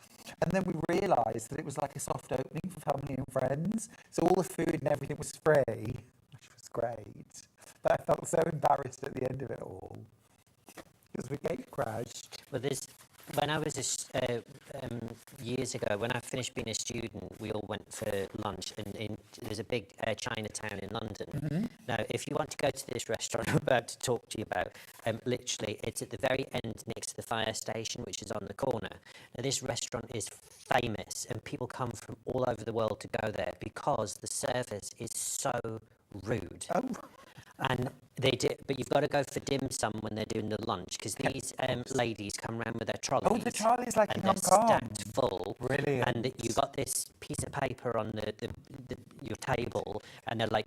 And then we realised that it was like a soft opening for family and friends. So all the food and everything was free, which was great. But I felt so embarrassed at the end of it all. Because we gate crashed. Well, when I was years ago, when I finished being a student, we all went for lunch, and there's a big Chinatown in London. Now, if you want to go to this restaurant I'm about to talk to you about, literally, it's at the very end next to the fire station, which is on the corner. Now, this restaurant is famous, and people come from all over the world to go there because the service is so rude. Oh. And they do, but you've got to go for dim sum when they're doing the lunch, because these ladies come around with their trolleys. Oh, the trolleys like in Hong Kong. Stacked full. Brilliant. And you've got this piece of paper on your table, and they're like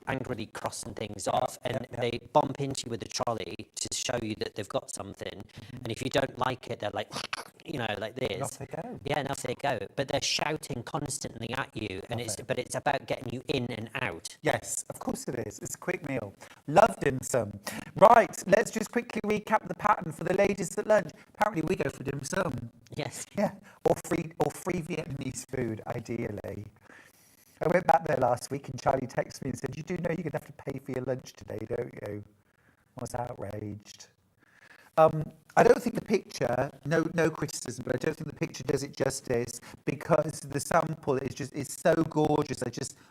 angrily crossing things off, and they bump into you with the trolley to show you that they've got something. And if you don't like it, they're like, like this. And off they go. Yeah, and off they go. But they're shouting constantly at you, and it's about getting you in and out. Yes, of course it is. It's a quick meal. Love dim sum. Right, let's just quickly recap the pattern for the ladies at lunch. Apparently we go for dim sum. Yes. Yeah, or free Vietnamese food, ideally. I went back there last week and Charlie texted me and said, you do know you're going to have to pay for your lunch today, don't you? I was outraged. I don't think the picture, no criticism, but I don't think the picture does it justice, because the sample is so gorgeous.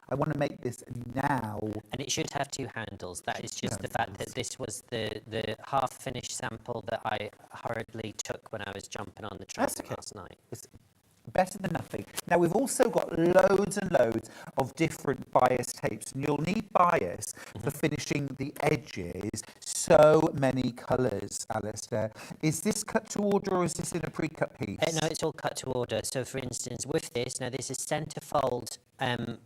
I want to make this now. And it should have 2 handles. That is just the fact that this was the half-finished sample that I hurriedly took when I was jumping on the train last night. It's better than nothing. Now, we've also got loads and loads of different bias tapes, and you'll need bias for finishing the edges. So many colours, Alistair. Is this cut to order, or is this in a pre-cut piece? No, it's all cut to order. So, for instance, with this, now this is centerfold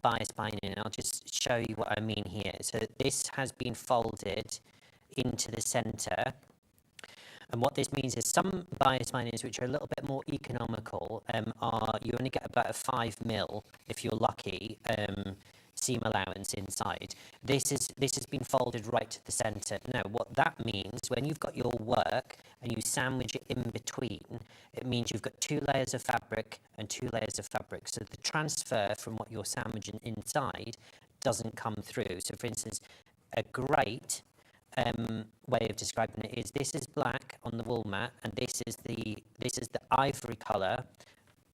bias binding. I'll just show you what I mean here. So this has been folded into the centre. And what this means is some bias bindings, which are a little bit more economical, you only get about a 5mm, if you're lucky, seam allowance inside. This has been folded right to the centre. Now, what that means, when you've got your work and you sandwich it in between, it means you've got 2 layers of fabric and 2 layers of fabric. So the transfer from what you're sandwiching inside doesn't come through. So, for instance, a great way of describing it is this is black on the wool mat, and this is the ivory colour,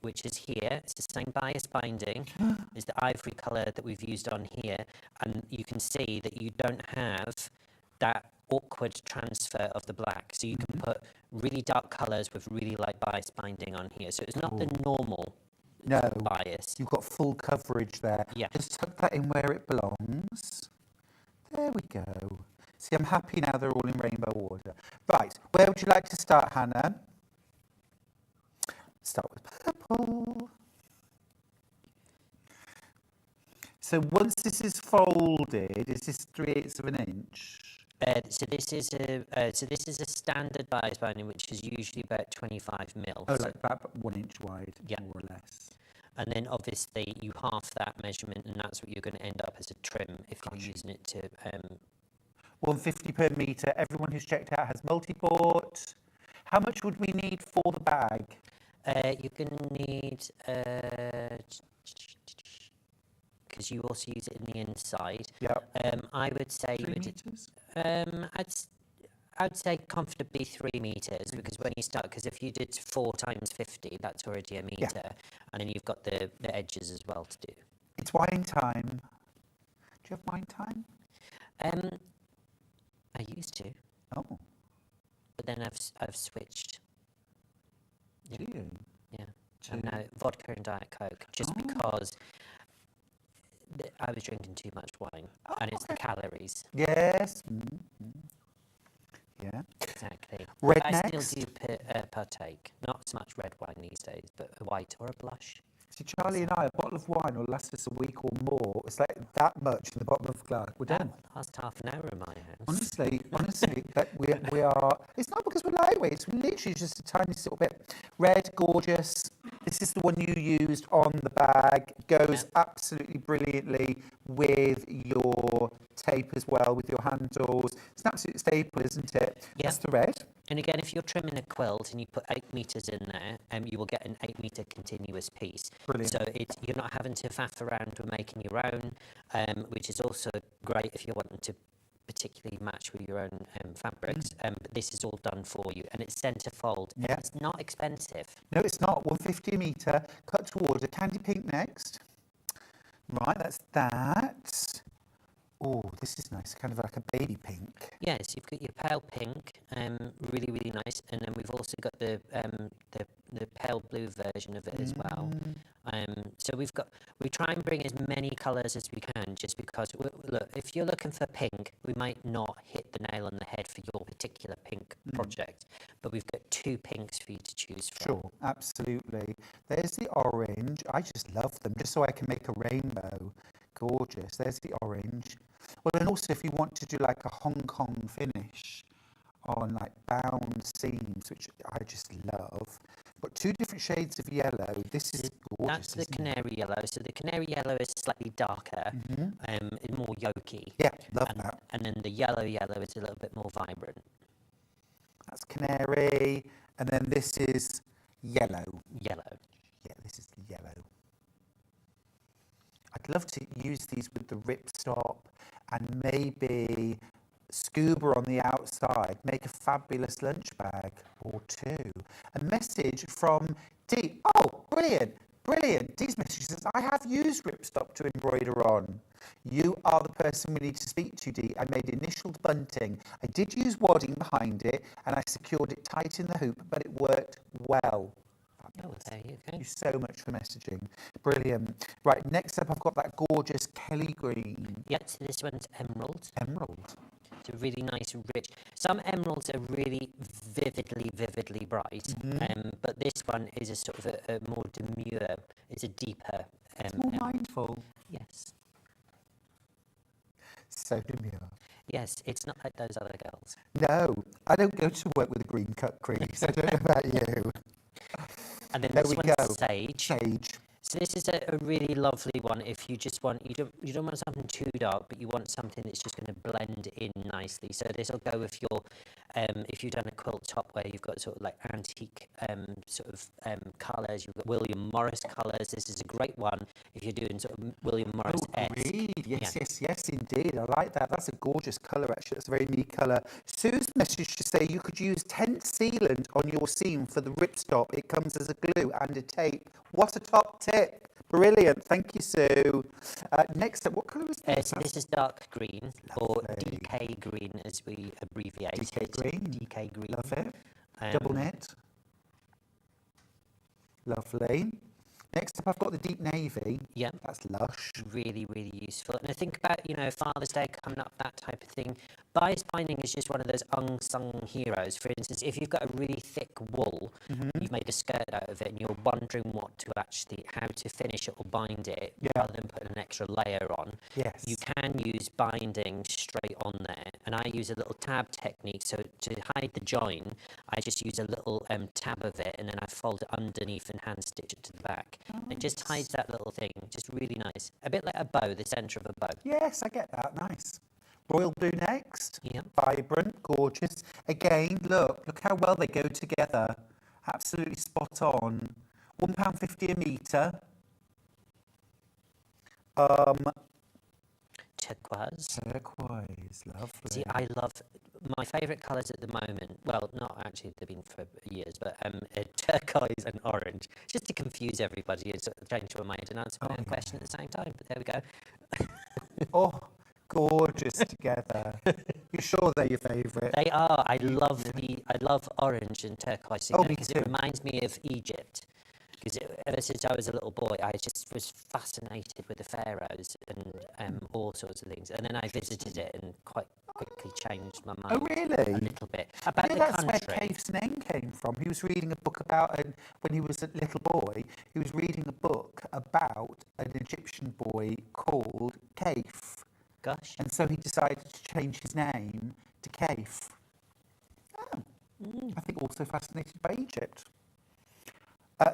which is here. It's the same bias binding as the ivory colour that we've used on here, and you can see that you don't have that awkward transfer of the black. So you can put really dark colours with really light bias binding on here. So it's not the normal bias. You've got full coverage there. Yeah. Just tuck that in where it belongs. There we go. See, I'm happy now they're all in rainbow order. Right, where would you like to start, Hannah? Start with purple. So once this is folded, is this 3/8 of an inch? So this is a standard bias binding, which is usually about 25 mil. Oh, like about 1 inch wide, more or less. And then obviously you half that measurement, and that's what you're going to end up as a trim if you're using it to. 150 per metre. Everyone who's checked out has multi-port. How much would we need for the bag? You're going to need, because you also use it in the inside. I would say 3 metres? I'd say comfortably 3 metres, because when you start, because if you did 4 times 50, that's already a metre, and then you've got the edges as well to do. It's wine time. Do you have wine time? I used to. Oh. But then I've switched. Do you? Yeah. And now vodka and Diet Coke, just because I was drinking too much wine, and it's the calories. Yes. Yeah. Exactly. Red I next? still do partake. Not so much red wine these days, but a white or a blush. See, Charlie and I, a bottle of wine will last us a week or more. It's like that much in the bottom of the glass. We're done. Last half an hour in my house. Honestly, that we are. It's not because we're lightweight. It's literally just a tiny little bit. Red, gorgeous. This is the one you used on the bag. Goes absolutely brilliantly with your tape as well, with your handles. It's an absolute staple, isn't it? Yeah. That's the red. And again, if you're trimming a quilt and you put 8 metres in there, you will get an 8 metre continuous piece. Brilliant. So you're not having to faff around with making your own, which is also great if you're wanting to particularly match with your own fabrics. But this is all done for you, and it's centre fold. Yeah. And it's not expensive. No, it's not. 150 a metre. Cut to order. Candy pink next. Right, that's that. Oh, this is nice. Kind of like a baby pink. Yes, you've got your pale pink, really, really nice, and then we've also got the pale blue version of it as well. So we try and bring as many colours as we can, just because, look, if you're looking for pink, we might not hit the nail on the head for your particular pink project, but we've got 2 pinks for you to choose from. Sure, absolutely. There's the orange. I just love them, just so I can make a rainbow. Gorgeous. There's the orange. Well, and also if you want to do like a Hong Kong finish on like bound seams, which I just love. But 2 different shades of yellow. This is gorgeous. That's the canary yellow. So the canary yellow is slightly darker, more yolky. Yeah, love that. And then the yellow is a little bit more vibrant. That's canary. And then this is yellow. Yellow. Yeah, this is the yellow. I'd love to use these with the Ripstop and maybe Scuba on the outside. Make a fabulous lunch bag or 2. A message from Dee. Oh, brilliant, brilliant. Dee's message says, I have used Ripstop to embroider on. You are the person we need to speak to, Dee. I made initial bunting. I did use wadding behind it and I secured it tight in the hoop, but it worked well. Oh, there you go. Thank you so much for messaging. Brilliant. Right, next up I've got that gorgeous Kelly green. Yep, so this one's emerald. Emerald. It's a really nice and rich. Some emeralds are really vividly bright, but this one is a sort of a more demure, it's a deeper. It's more mindful. Yes. So demure. Yes, it's not like those other girls. No, I don't go to work with a green cut crease. I don't know about you. And then there this we one's go. sage. Sage. So this is a really lovely one if you just want, you don't want something too dark, but you want something that's just going to blend in nicely. So this will go with your, if you've done a quilt top where you've got sort of like antique colours, you've got William Morris colours. This is a great one if you're doing sort of William Morris. Agreed. Yes, indeed. I like that. That's a gorgeous colour, actually. That's a very neat colour. Sue's message to say you could use tent sealant on your seam for the ripstop. It comes as a glue and a tape. What a top tip. Brilliant. Thank you, Sue. Next up, what colour is this? This is dark green, or DK green as we abbreviate DK green. DK green. Love it. Double knit. Lovely. Next up, I've got the deep navy. Yeah. That's lush. Really, really useful. And I think about, Father's Day coming up, that type of thing. Bias binding is just one of those unsung heroes. For instance, if you've got a really thick wool, and you've made a skirt out of it, and you're wondering how to finish it or bind it, rather than put an extra layer on, you can use binding straight on there. And I use a little tab technique. So to hide the join, I just use a little tab of it, and then I fold it underneath and hand stitch it to the back. It just hides that little thing, just really nice. A bit like a bow, the centre of a bow. Yes, I get that, nice. Royal blue next. Yeah. Vibrant, gorgeous. Again, look how well they go together. Absolutely spot on. £1.50 a metre. Turquoise. Turquoise, lovely. See, I love my favourite colours at the moment. Well, not actually, they've been for years, but turquoise and orange, just to confuse everybody and sort of change my mind and answer my own question at the same time. But there we go. Oh, gorgeous together. You sure they're your favourite? They are. I love orange and turquoise because it reminds me of Egypt. Because ever since I was a little boy, I just was fascinated with the pharaohs and all sorts of things. And then I visited it and quite quickly changed my mind. Oh, really? A little bit. About the that's country. where Cave's name came from. He was reading a book about, when he was a little boy, he was reading a book about an Egyptian boy called Cave. Gosh. And so he decided to change his name to Cave. Oh. I think also fascinated by Egypt.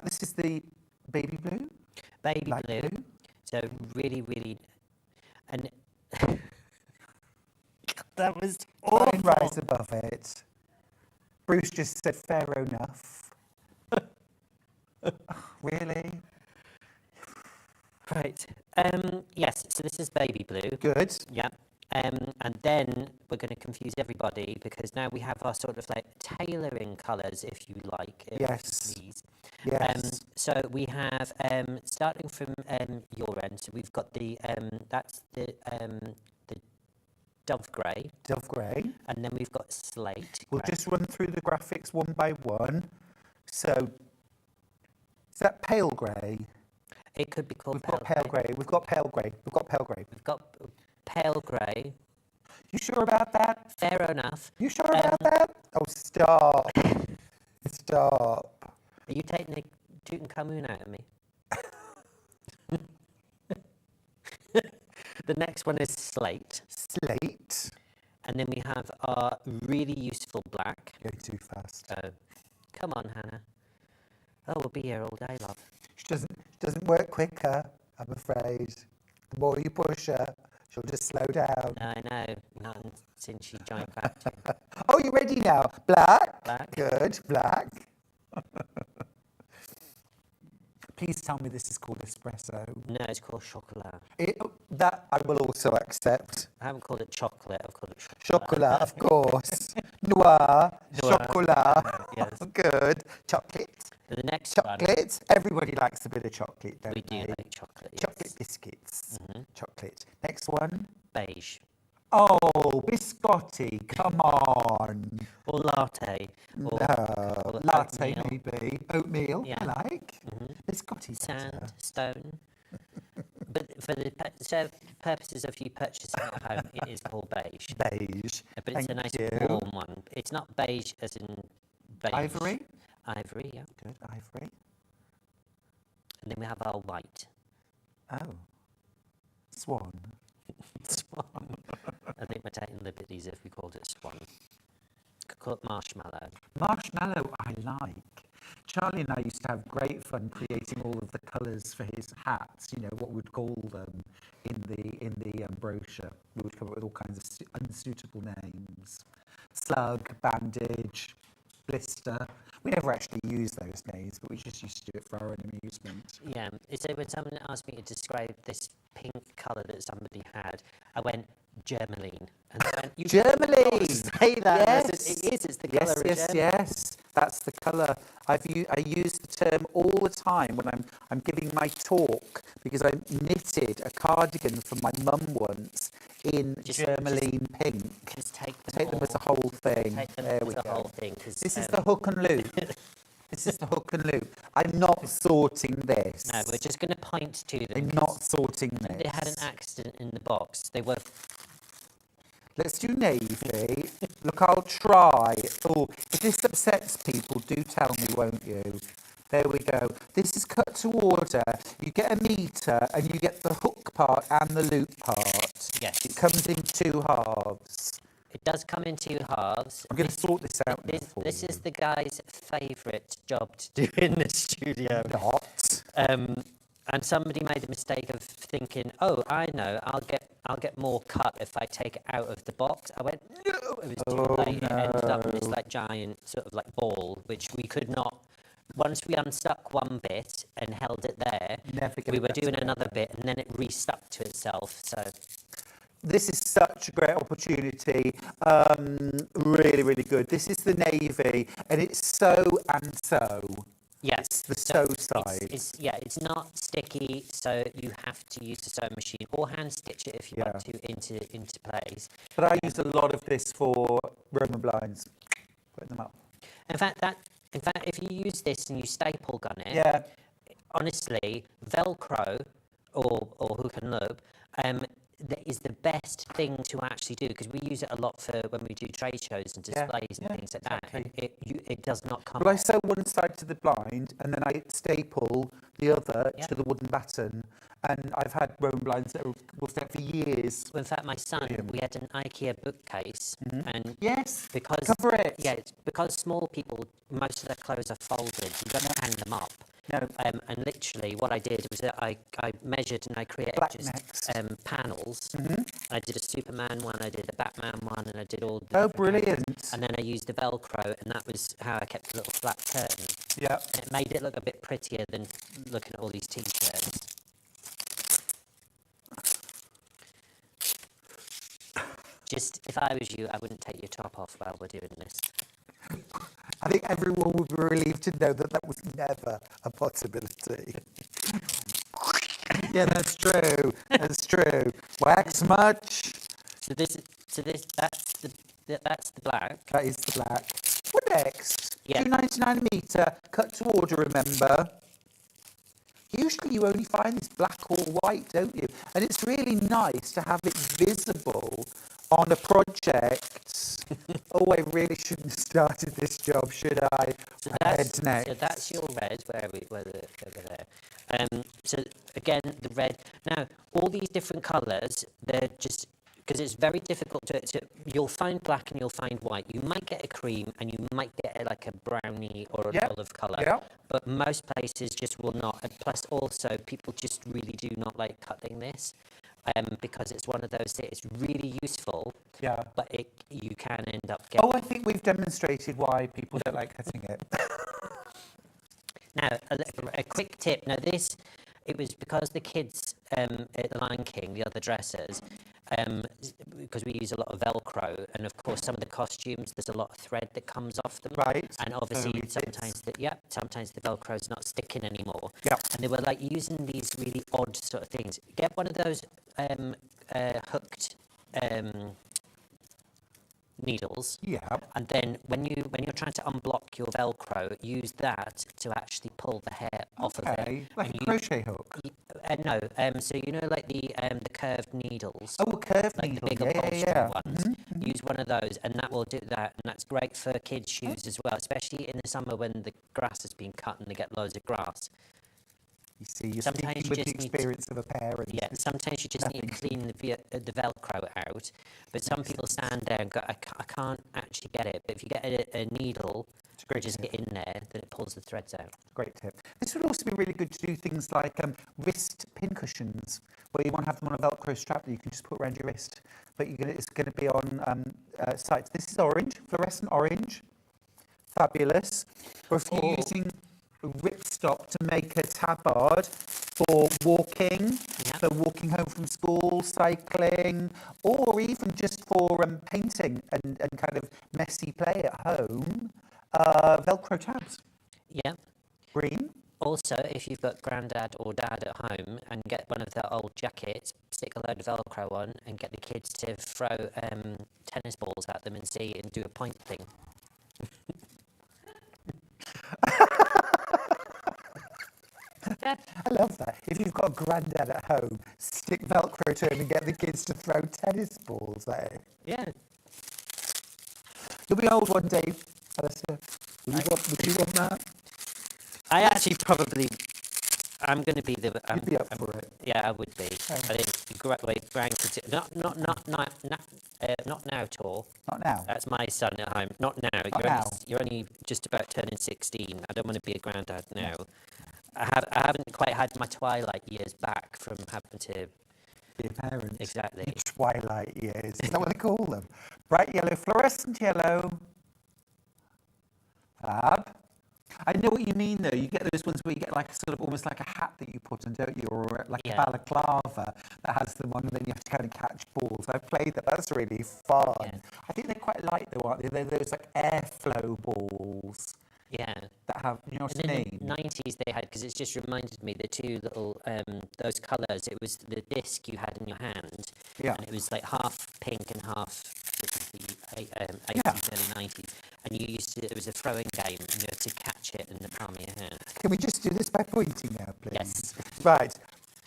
This is the baby blue. Baby blue. So really, really, and that was awful. Rise above it. Bruce just said fair enough. Really? Right. Yes. So this is baby blue. Good. Yeah. And then we're going to confuse everybody because now we have our sort of like tailoring colours, if you like. Yes. Please. Yes. So we have starting from your end. So we've got the that's the dove grey. Dove grey. And then we've got slate. We'll just run through the graphics one by one. So is that pale grey? It could be called. We've got pale grey. We've got pale grey. We've got pale grey. We've got pale grey. You sure about that? Fair enough. You sure about that? Oh, stop. Stop. Are you taking the Tutankhamun out of me? The next one is slate. Slate. And then we have our really useful black. Going too fast. Come on, Hannah. Oh, we'll be here all day, love. She doesn't work quicker, I'm afraid. The more you push her, she'll just slow down. I know. Not since she joined Factory. Oh, you ready now? Black. Black. Good. Black. Please tell me this is called espresso. No, it's called chocolat. That I will also accept. I haven't called it chocolate, I've called it chocolat. Chocolat, of course. Noir. Chocolat. Yes. Good. Chocolate. The next chocolate. one. Everybody likes a bit of chocolate, don't We they? do like chocolate. Yes. Chocolate biscuits. Chocolate. Next one. Beige. Oh, biscotti, come on. Or latte. Or, no, or latte oatmeal. maybe. Oatmeal, Yeah. I like. Biscotti Sand, stone. But for the purposes of you purchasing at home, it is called beige. Beige. But it's a nice warm one. It's not beige as in beige. Ivory? Ivory, yeah. Good, ivory. And then we have our white. Oh. Swan. Swan. I think we're taking liberties if we called it swan. Could call it marshmallow. Marshmallow I like. Charlie and I used to have great fun creating all of the colours for his hats. You know what we'd call them in the brochure. We would come up with all kinds of unsuitable names: slug, bandage, blister. We never actually used those names, but we just used to do it for our own amusement. Yeah. So when someone asked me to describe this pink colour that somebody had, I went Germaline, and they went, "You Germaline! Say that." Yes. I said, it is. It's the colour of Germaline. Yes. That's the colour. I use the term all the time when I'm giving my talk, because I knitted a cardigan for my mum once in Germaline pink. Just take them as a whole thing. Take them There as we a go. whole thing. This is the hook and loop. This is the hook and loop. I'm not sorting this. No, we're just going to point to them. I'm not sorting this. They had an accident in the box. They were. Let's do navy. Look, I'll try. Oh, if this upsets people, do tell me, won't you? There we go. This is cut to order. You get a metre and you get the hook part and the loop part. Yes. It comes in 2 halves. It does come in 2 halves. I'm going to sort this out now for This you. is the guy's favourite job to do in the studio. Not. And somebody made the mistake of thinking, "Oh, I know, I'll get more cut if I take it out of the box." I went, "No!" It was too late. It ended up in this like giant sort of like ball, which we could not. Once we unstuck one bit and held it there, we were doing another bit, and then it restuck to itself. So this is such a great opportunity. Really, really good. This is the navy, and it's sew and sew. yes, It's the sew side. It's not sticky, so you have to use the sewing machine or hand stitch it if you want to into place. But I use a lot of this for Roman blinds, putting them up. In fact, if you use this and you staple gun it, Yeah. honestly, Velcro or hook and loop, that is the best thing to actually do, because we use it a lot for when we do trade shows and displays and things like that. And it does not come. But I sew one side to the blind, and then I staple the other to the wooden batten. And I've had Roman blinds that will stay for years. Well, in fact, my son, we had an IKEA bookcase, and because cover it. Yeah, it's because small people, most of their clothes are folded. You don't hang them up. No. And literally, what I did was that I measured and I created panels. I did a Superman one, I did a Batman one, and I did all. Oh, brilliant! And then I used the Velcro, and that was how I kept the little flat curtain. Yeah. And it made it look a bit prettier than looking at all these t-shirts. Just, if I was you, I wouldn't take your top off while we're doing this. I think everyone would be relieved to know that was never a possibility. Yeah, that's true. That's true. Wax much. That's the black. That is the black. What next? Yeah. £2.99 a metre, cut to order, remember. Usually you only find this black or white, don't you? And it's really nice to have it visible on a project. Oh, I really shouldn't have started this job, should I? So that's your red, where they're there. So again, the red. Now, all these different colours, they're just, because it's very difficult to, you'll find black and you'll find white. You might get a cream and you might get like a brownie or an olive colour. But most places just will not. And plus also, people just really do not like cutting this. Because it's one of those that it's really useful, but you can end up getting... Oh, I think we've demonstrated why people don't like cutting it. Now, a quick tip. Now, it was because the kids at the Lion King, the other dressers, because we use a lot of Velcro, and of course some of the costumes, there's a lot of thread that comes off them. Right. And obviously sometimes the Velcro's not sticking anymore. Yeah. And they were like using these really odd sort of things. Get one of those hooked needles. Yeah. And then when you're trying to unblock your Velcro, use that to actually pull the hair off of it. Like a crochet hook. No. So you know, like the curved needles. Oh, a curved like needle. the big upholstery Yeah. ones. Use one of those, and that will do that. And that's great for kids' shoes as well, especially in the summer when the grass has been cut and they get loads of grass. You see, you're Sometimes speaking you with the just need experience of a parent. Yeah, sometimes you just need to clean the Velcro out. But some people stand there and go, I can't actually get it. But if you get a needle You just get in there, then it pulls the threads out. Great tip. This would also be really good to do things like wrist pin cushions, where you want to have them on a Velcro strap that you can just put around your wrist. But it's going to be on sites. This is orange, fluorescent orange. Fabulous. Or if you're using Ripstop to make a tabard for walking, for walking home from school, cycling, or even just for painting and kind of messy play at home, Velcro tabs. Yeah. Green. Also, if you've got granddad or dad at home and get one of their old jackets, stick a load of Velcro on and get the kids to throw tennis balls at them and see and do a point thing. I love that. If you've got a granddad at home, stick Velcro to him and get the kids to throw tennis balls at him. Yeah. You'll be old one day, Alistair. Would you want that? I actually probably, I'm going to be the... You'd be up for it. Yeah, I would be. I think not now at all. Not now? That's my son at home. Not now. You're only just about turning 16. I don't want to be a granddad now. I haven't quite had my twilight years back from having to be a parent. Exactly. The twilight years. Is that what they call them? Bright yellow, fluorescent yellow. Fab. I know what you mean though. You get those ones where you get like a sort of almost like a hat that you put on, don't you? Or like a balaclava that has them on and then you have to kind of catch balls. I've played that. That's really fun. Yeah. I think they're quite light though, aren't they? They're those like airflow balls. Yeah. That have, you know what I mean? In the 90s they had, because it's just reminded me, the two little, those colours, it was the disc you had in your hand. Yeah. And it was like half pink and half the 80s, early 90s. And you used to, it was a throwing game, and you had to catch it in the palm of your hand. Can we just do this by pointing now, please? Yes. Right.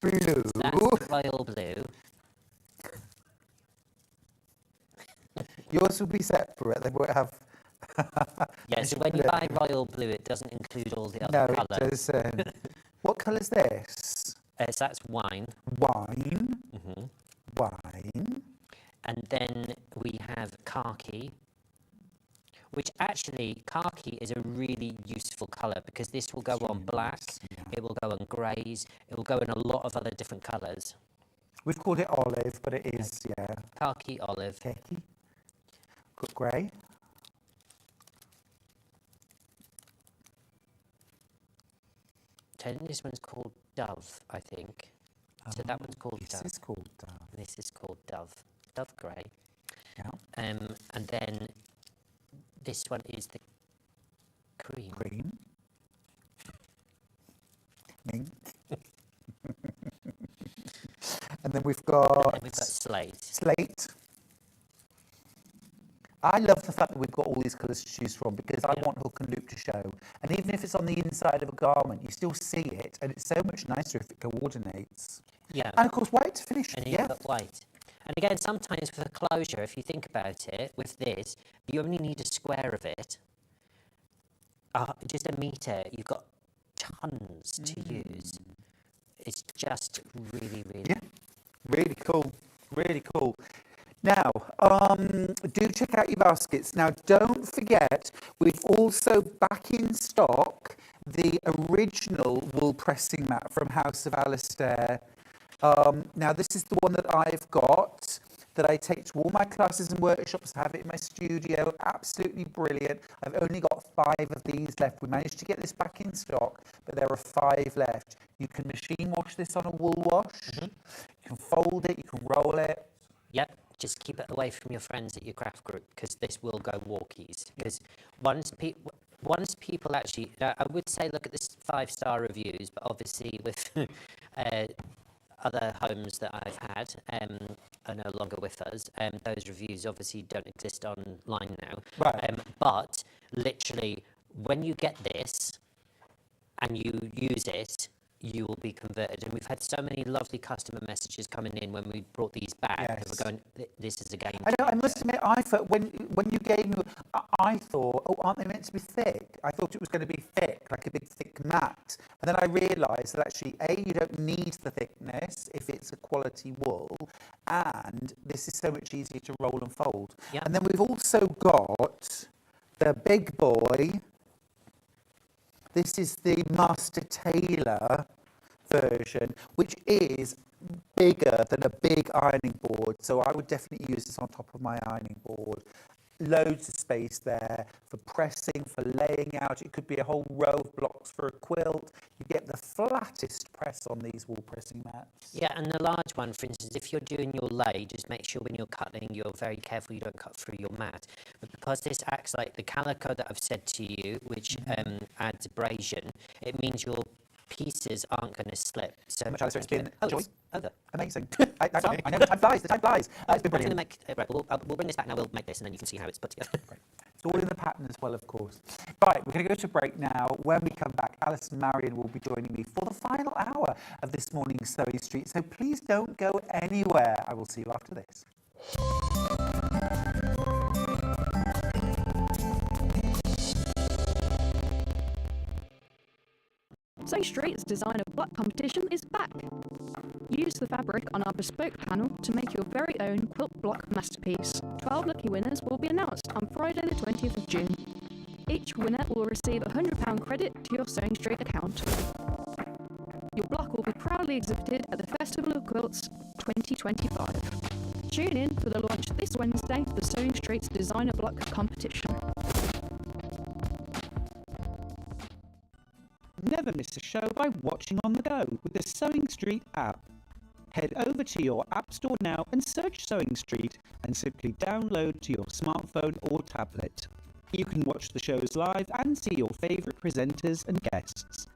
Blue. So that's royal blue. Yours will be separate. They won't have... Yeah, so when you buy royal blue, it doesn't include all the other colours. No, it doesn't. What colour's this? So that's wine. Wine. Mm-hmm. Wine. And then we have khaki, which actually, khaki is a really useful colour because this will go on black, it will go on greys, it will go in a lot of other different colours. We've called it olive, but it is, Khaki, olive. Khaki. Got grey. This one's called Dove, I think. So that one's called Dove. This is called Dove. This is called Dove. Dove grey. Yeah. And then this one is the cream. Cream. Mink. And then we've got slate. Slate. I love the fact that we've got all these colours to choose from because I want hook and loop to show. And even if it's on the inside of a garment, you still see it, and it's so much nicer if it coordinates. Yeah. And of course, white to finish. And you've got white. And again, sometimes with a closure, if you think about it, with this, you only need a square of it. Just a metre, you've got tons to use. It's just really, really... Yeah, really cool. Really cool. Now, do check out your baskets. Now, don't forget, we've also back in stock the original wool pressing mat from House of Alistair. Now, this is the one that I've got, that I take to all my classes and workshops. I have it in my studio. Absolutely brilliant. I've only got 5 of these left. We managed to get this back in stock, but there are 5 left. You can machine wash this on a wool wash. You can fold it. You can roll it. Yep. Just keep it away from your friends at your craft group because this will go walkies. Because once people actually, I would say look at the 5-star reviews, but obviously with other homes that I've had are no longer with us, those reviews obviously don't exist online now. Right. But literally, when you get this and you use it, you will be converted. And we've had so many lovely customer messages coming in when we brought these back. Yes. We're going, this is a game I know, I must admit, I thought, when you gave me, I thought, oh, aren't they meant to be thick? I thought it was going to be thick, like a big thick mat. And then I realised that actually, A, you don't need the thickness if it's a quality wool, and this is so much easier to roll and fold. Yep. And then we've also got the big boy This is the Master Tailor version, which is bigger than a big ironing board. So I would definitely use this on top of my ironing board. Loads of space there for pressing, for laying out. It could be a whole row of blocks for a quilt. You get the flattest press on these wall pressing mats. Yeah, and the large one, for instance, if you're doing your lay, just make sure when you're cutting, you're very careful you don't cut through your mat. But because this acts like the calico that I've said to you, which adds abrasion, it means your pieces aren't going to slip. So Alistair, it's been a joy. Other. Amazing. I know the time flies. The time flies. It's been brilliant. Right, we'll bring this back now. We'll make this, and then you can see how it's put together. Great. It's all in the pattern as well, of course. Right, we're going to go to break now. When we come back, Alice and Marion will be joining me for the final hour of this morning's Sewing Street. So please don't go anywhere. I will see you after this. Sewing Street's designer block competition is back. Use the fabric on our bespoke panel to make your very own quilt block masterpiece. 12 lucky winners will be announced on Friday the 20th of June. Each winner will receive a £100 credit to your Sewing Street account. Your block will be proudly exhibited at the Festival of Quilts 2025. Tune in for the launch this Wednesday for Sewing Street's designer block competition. Never miss a show by watching on the go with the Sewing Street app. Head over to your app store now and search Sewing Street and simply download to your smartphone or tablet. You can watch the shows live and see your favourite presenters and guests.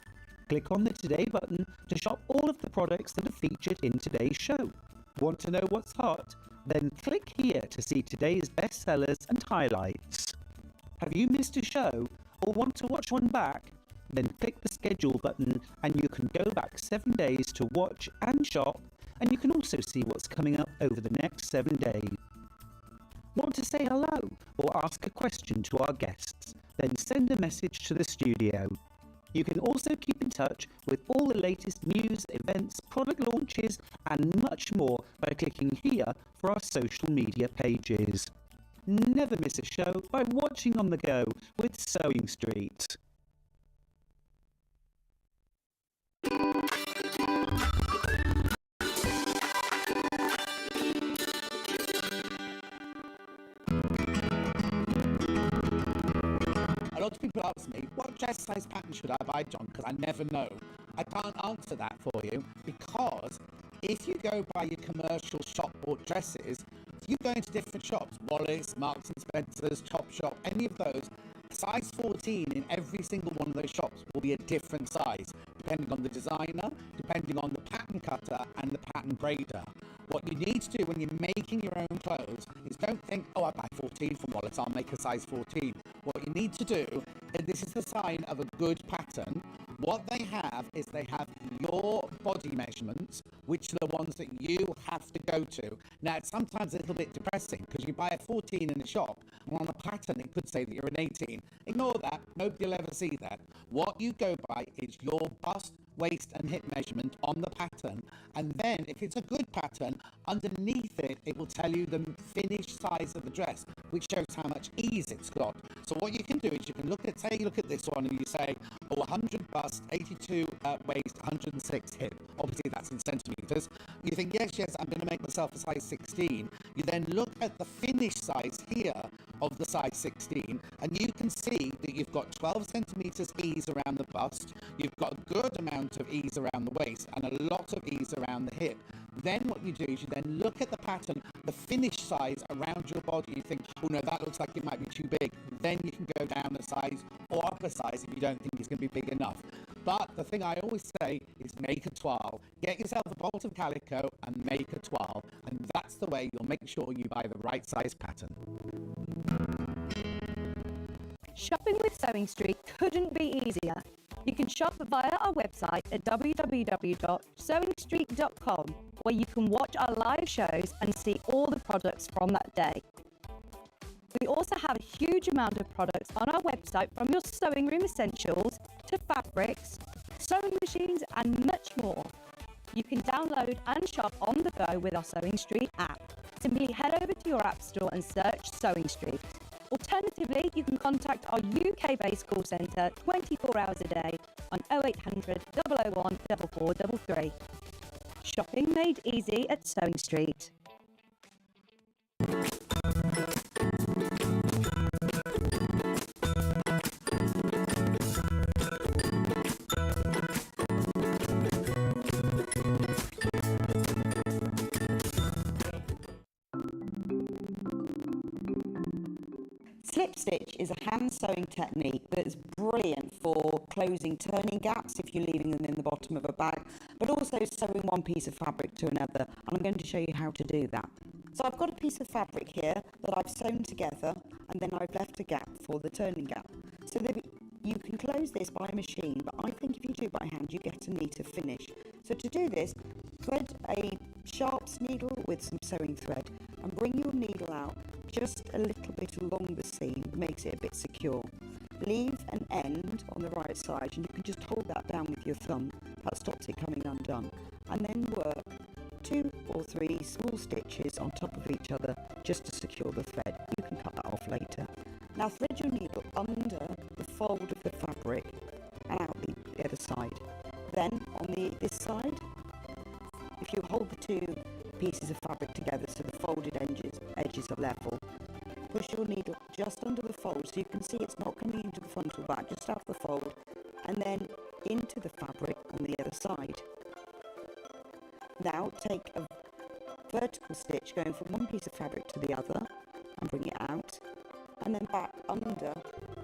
Click on the Today button to shop all of the products that are featured in today's show. Want to know what's hot? Then click here to see today's bestsellers and highlights. Have you missed a show or want to watch one back? Then click the schedule button and you can go back 7 days to watch and shop, and you can also see what's coming up over the next 7 days. Want to say hello or ask a question to our guests? Then send a message to the studio. You can also keep in touch with all the latest news, events, product launches and much more by clicking here for our social media pages. Never miss a show by watching on the go with Sewing Street. A lot of people ask me, what dress size pattern should I buy, John? Because I never know. I can't answer that for you, because if you go by your commercial shop bought dresses, you go into different shops, Wallace, Marks and Spencer's, Topshop, any of those, size 14 in every single one of those shops will be a different size, depending on the designer, depending on the pattern cutter and the pattern grader. What you need to do when you're making your own clothes is don't think, oh, I buy 14 from Wallace, I'll make a size 14. What you need to do, and this is the sign of a good pattern, what they have is they have your body measurements, which are the ones that you have to go to. Now, it's sometimes a little bit depressing because you buy a 14 in a shop, and on the pattern it could say that you're an 18. Ignore that, nobody will ever see that. What you go by is your bust, waist and hip measurement on the pattern, and then if it's a good pattern, underneath it, it will tell you the finished size of the dress, which shows how much ease it's got. So what you can do is you can look at, say you look at this one and you say, oh, 100 bust, 82 waist, 106 hip. Obviously that's in centimetres. You think, yes, I'm going to make myself a size 16. You then look at the finished size here of the size 16, and you can see that you've got 12 centimetres ease around the bust, you've got a good amount of ease around the waist, and a lot of ease around the hip. Then what you do is you then look at the pattern, the finished size around your body. You think, oh no, that looks like it might be too big. Then you can go down a size or up a size if you don't think it's going to be big enough. But the thing I always say is make a toile. Get yourself a bolt of calico and make a toile. And that's the way you'll make sure you buy the right size pattern. Shopping with Sewing Street couldn't be easier. You can shop via our website at www.sewingstreet.com, where you can watch our live shows and see all the products from that day. We also have a huge amount of products on our website, from your sewing room essentials to fabrics, sewing machines and much more. You can download and shop on the go with our Sewing Street app. Simply head over to your app store and search Sewing Street. Alternatively, you can contact our UK-based call centre 24 hours a day on 0800 001 4433. Shopping made easy at Sewing Street. Slip stitch is a hand sewing technique that is brilliant for closing turning gaps if you're leaving them in the bottom of a bag, but also sewing one piece of fabric to another, and I'm going to show you how to do that. So I've got a piece of fabric here that I've sewn together, and then I've left a gap for the turning gap. So that you can close this by machine, but I think if you do it by hand you get a neater finish. So to do this, thread a sharps needle with some sewing thread and bring your needle out just a little bit along the seam, makes it a bit secure. Leave an end on the right side and you can just hold that down with your thumb. That stops it coming undone. And then work 2 or 3 small stitches on top of each other just to secure the thread. You can cut that off later. Now thread your needle under the fold of the fabric and out the other side. Then on this side, if you hold the 2 pieces of fabric together so the folded edges are level, push your needle just under the fold so you can see it's not coming into the front or back, just out the fold, and then into the fabric on the other side. Now take a vertical stitch going from one piece of fabric to the other and bring it out, and then back under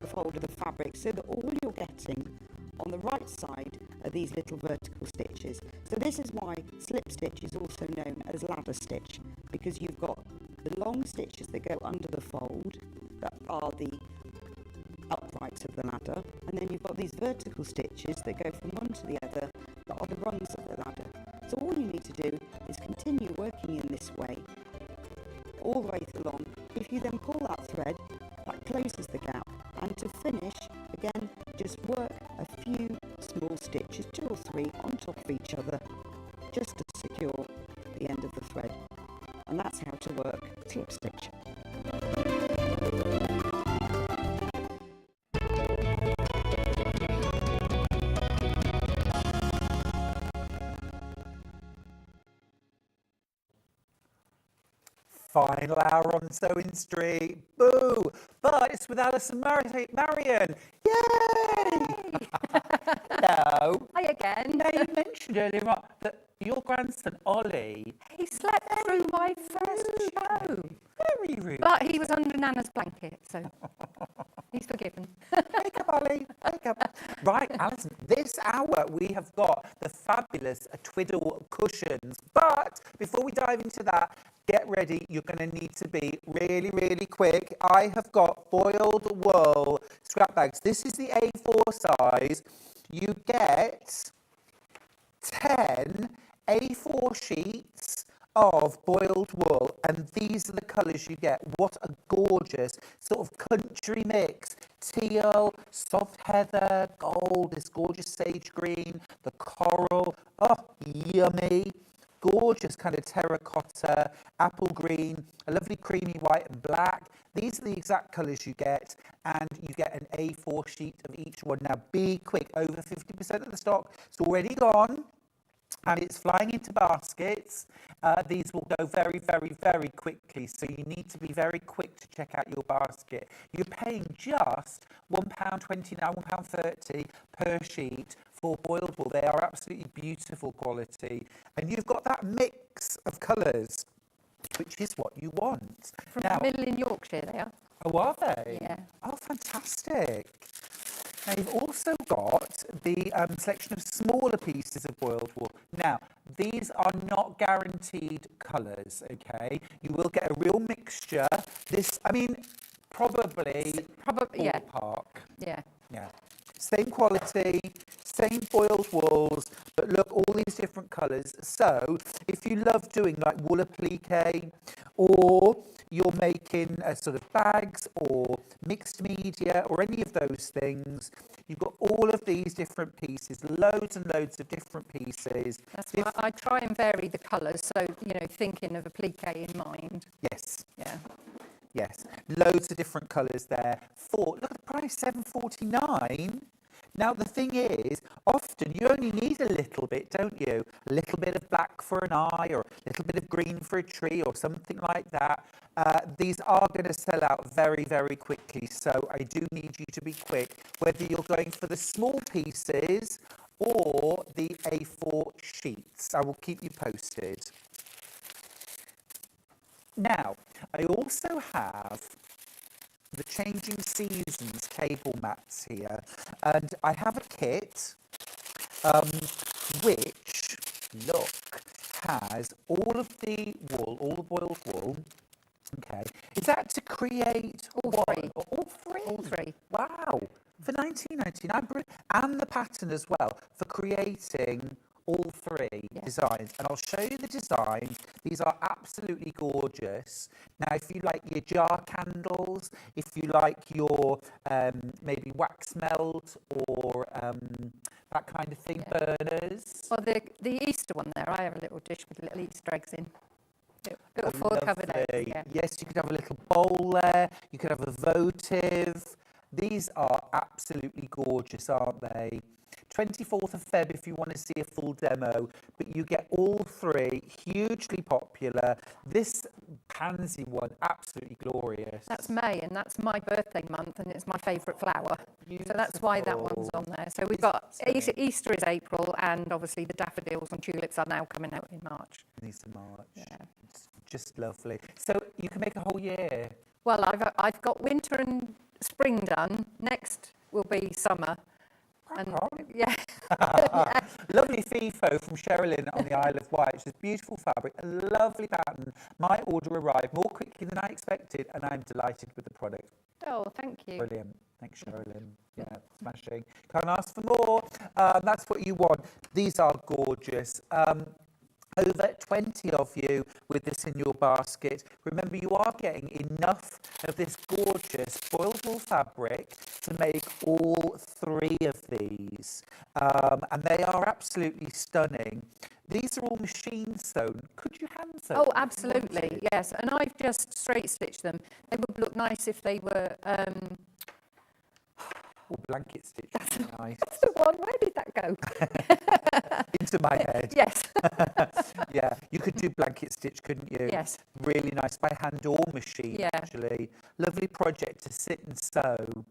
the fold of the fabric so that all you're getting on the right side are these little vertical stitches. So this is why slip stitch is also known as ladder stitch, because you've got the long stitches that go under the fold that are the uprights of the ladder, and then you've got these vertical stitches that go from one to the other that are the rungs of the ladder. So all you need to do is continue working in this way all the way along. If you then pull that thread, that closes the gap, and to finish, again, just work a few small stitches, 2 or 3 on top of each other, just to secure the end of the thread. And that's how to work slip stitch. Final hour on Sewing Street. Boo! But it's with Alice and Marion. Yay! Hello. Hi again. Now, you mentioned earlier on that your grandson, Ollie... He slept through my first show. Very rude. But he was under Nana's blanket, so he's forgiven. Wake up, Ollie. Wake up. Right, Alison, this hour we have got the fabulous twiddle cushions. But before we dive into that, get ready. You're going to need to be really, really quick. I have got boiled wool scrap bags. This is the A4 size. You get 10 A4 sheets of boiled wool, and these are the colours you get. What a gorgeous sort of country mix. Teal, soft heather, gold, this gorgeous sage green, the coral, oh, yummy. Gorgeous kind of terracotta, apple green, a lovely creamy white and black. These are the exact colours you get, and you get an A4 sheet of each one. Now be quick, over 50% of the stock, it's already gone, and it's flying into baskets. These will go very, very, very quickly, so you need to be very quick to check out your basket. You're paying just £1.29, £1.30 per sheet for boiled wool. They are absolutely beautiful quality, and you've got that mix of colours, which is what you want. From now, the middle in Yorkshire, they are. Oh, are they? Yeah. Oh, fantastic. Now, you've also got the selection of smaller pieces of boiled wool. Now, these are not guaranteed colours, okay? You will get a real mixture. This, I mean, probably yeah. ballpark. Yeah. Yeah. Same quality, same boiled wools, but look, all these different colours. So, if you love doing like wool applique, or you're making sort of bags or mixed media or any of those things, you've got all of these different pieces, loads and loads of different pieces. That's why I try and vary the colours, so, you know, thinking of applique in mind. Yes. Yeah. Yes. Loads of different colours there. Look at the price, $7.49. Now, the thing is, often you only need a little bit, don't you? A little bit of black for an eye, or a little bit of green for a tree, or something like that. These are going to sell out very, very quickly, so I do need you to be quick, whether you're going for the small pieces or the A4 sheets. I will keep you posted. Now, I also have the Changing Seasons cable mats here, and I have a kit which, look, has all of the wool, all the boiled wool. Okay, is that to create All three. All three? All three. Wow, for $19.99, and the pattern as well for creating all three designs, and I'll show you the designs. These are absolutely gorgeous. Now, if you like your jar candles, if you like your maybe wax melt or that kind of thing, burners. Or the Easter one there, I have a little dish with little Easter eggs in. Little four covered eggs. Yeah. Yes, you could have a little bowl there. You could have a votive. These are absolutely gorgeous, aren't they? 24th of Feb if you want to see a full demo, but you get all three, hugely popular. This pansy one, absolutely glorious. That's May, and that's my birthday month, and it's my favourite flower. Beautiful. So that's why that one's on there. So we've got Easter is April, and obviously the daffodils and tulips are now coming out in March. These are March. Yeah. It's just lovely. So you can make a whole year. Well, I've got winter and spring done. Next will be summer. And yeah. Lovely FIFO from Sherilyn on the Isle of Wight. It's beautiful fabric, a lovely pattern. My order arrived more quickly than I expected, and I'm delighted with the product. Oh, thank you. Brilliant. Thanks, Sherilyn. Yeah, smashing. Can't ask for more. That's what you want. These are gorgeous. Over 20 of you with this in your basket. Remember, you are getting enough of this gorgeous boiled wool fabric to make all three of these. And they are absolutely stunning. These are all machine sewn. Could you hand sew? Oh, absolutely, yes. And I've just straight stitched them. They would look nice if they were... blanket stitch. Nice. That's the one. Where did that go? Into my head. Yes. Yeah, you could do blanket stitch, couldn't you? Yes. Really nice by hand or machine, Yeah. actually. Lovely project to sit and sew.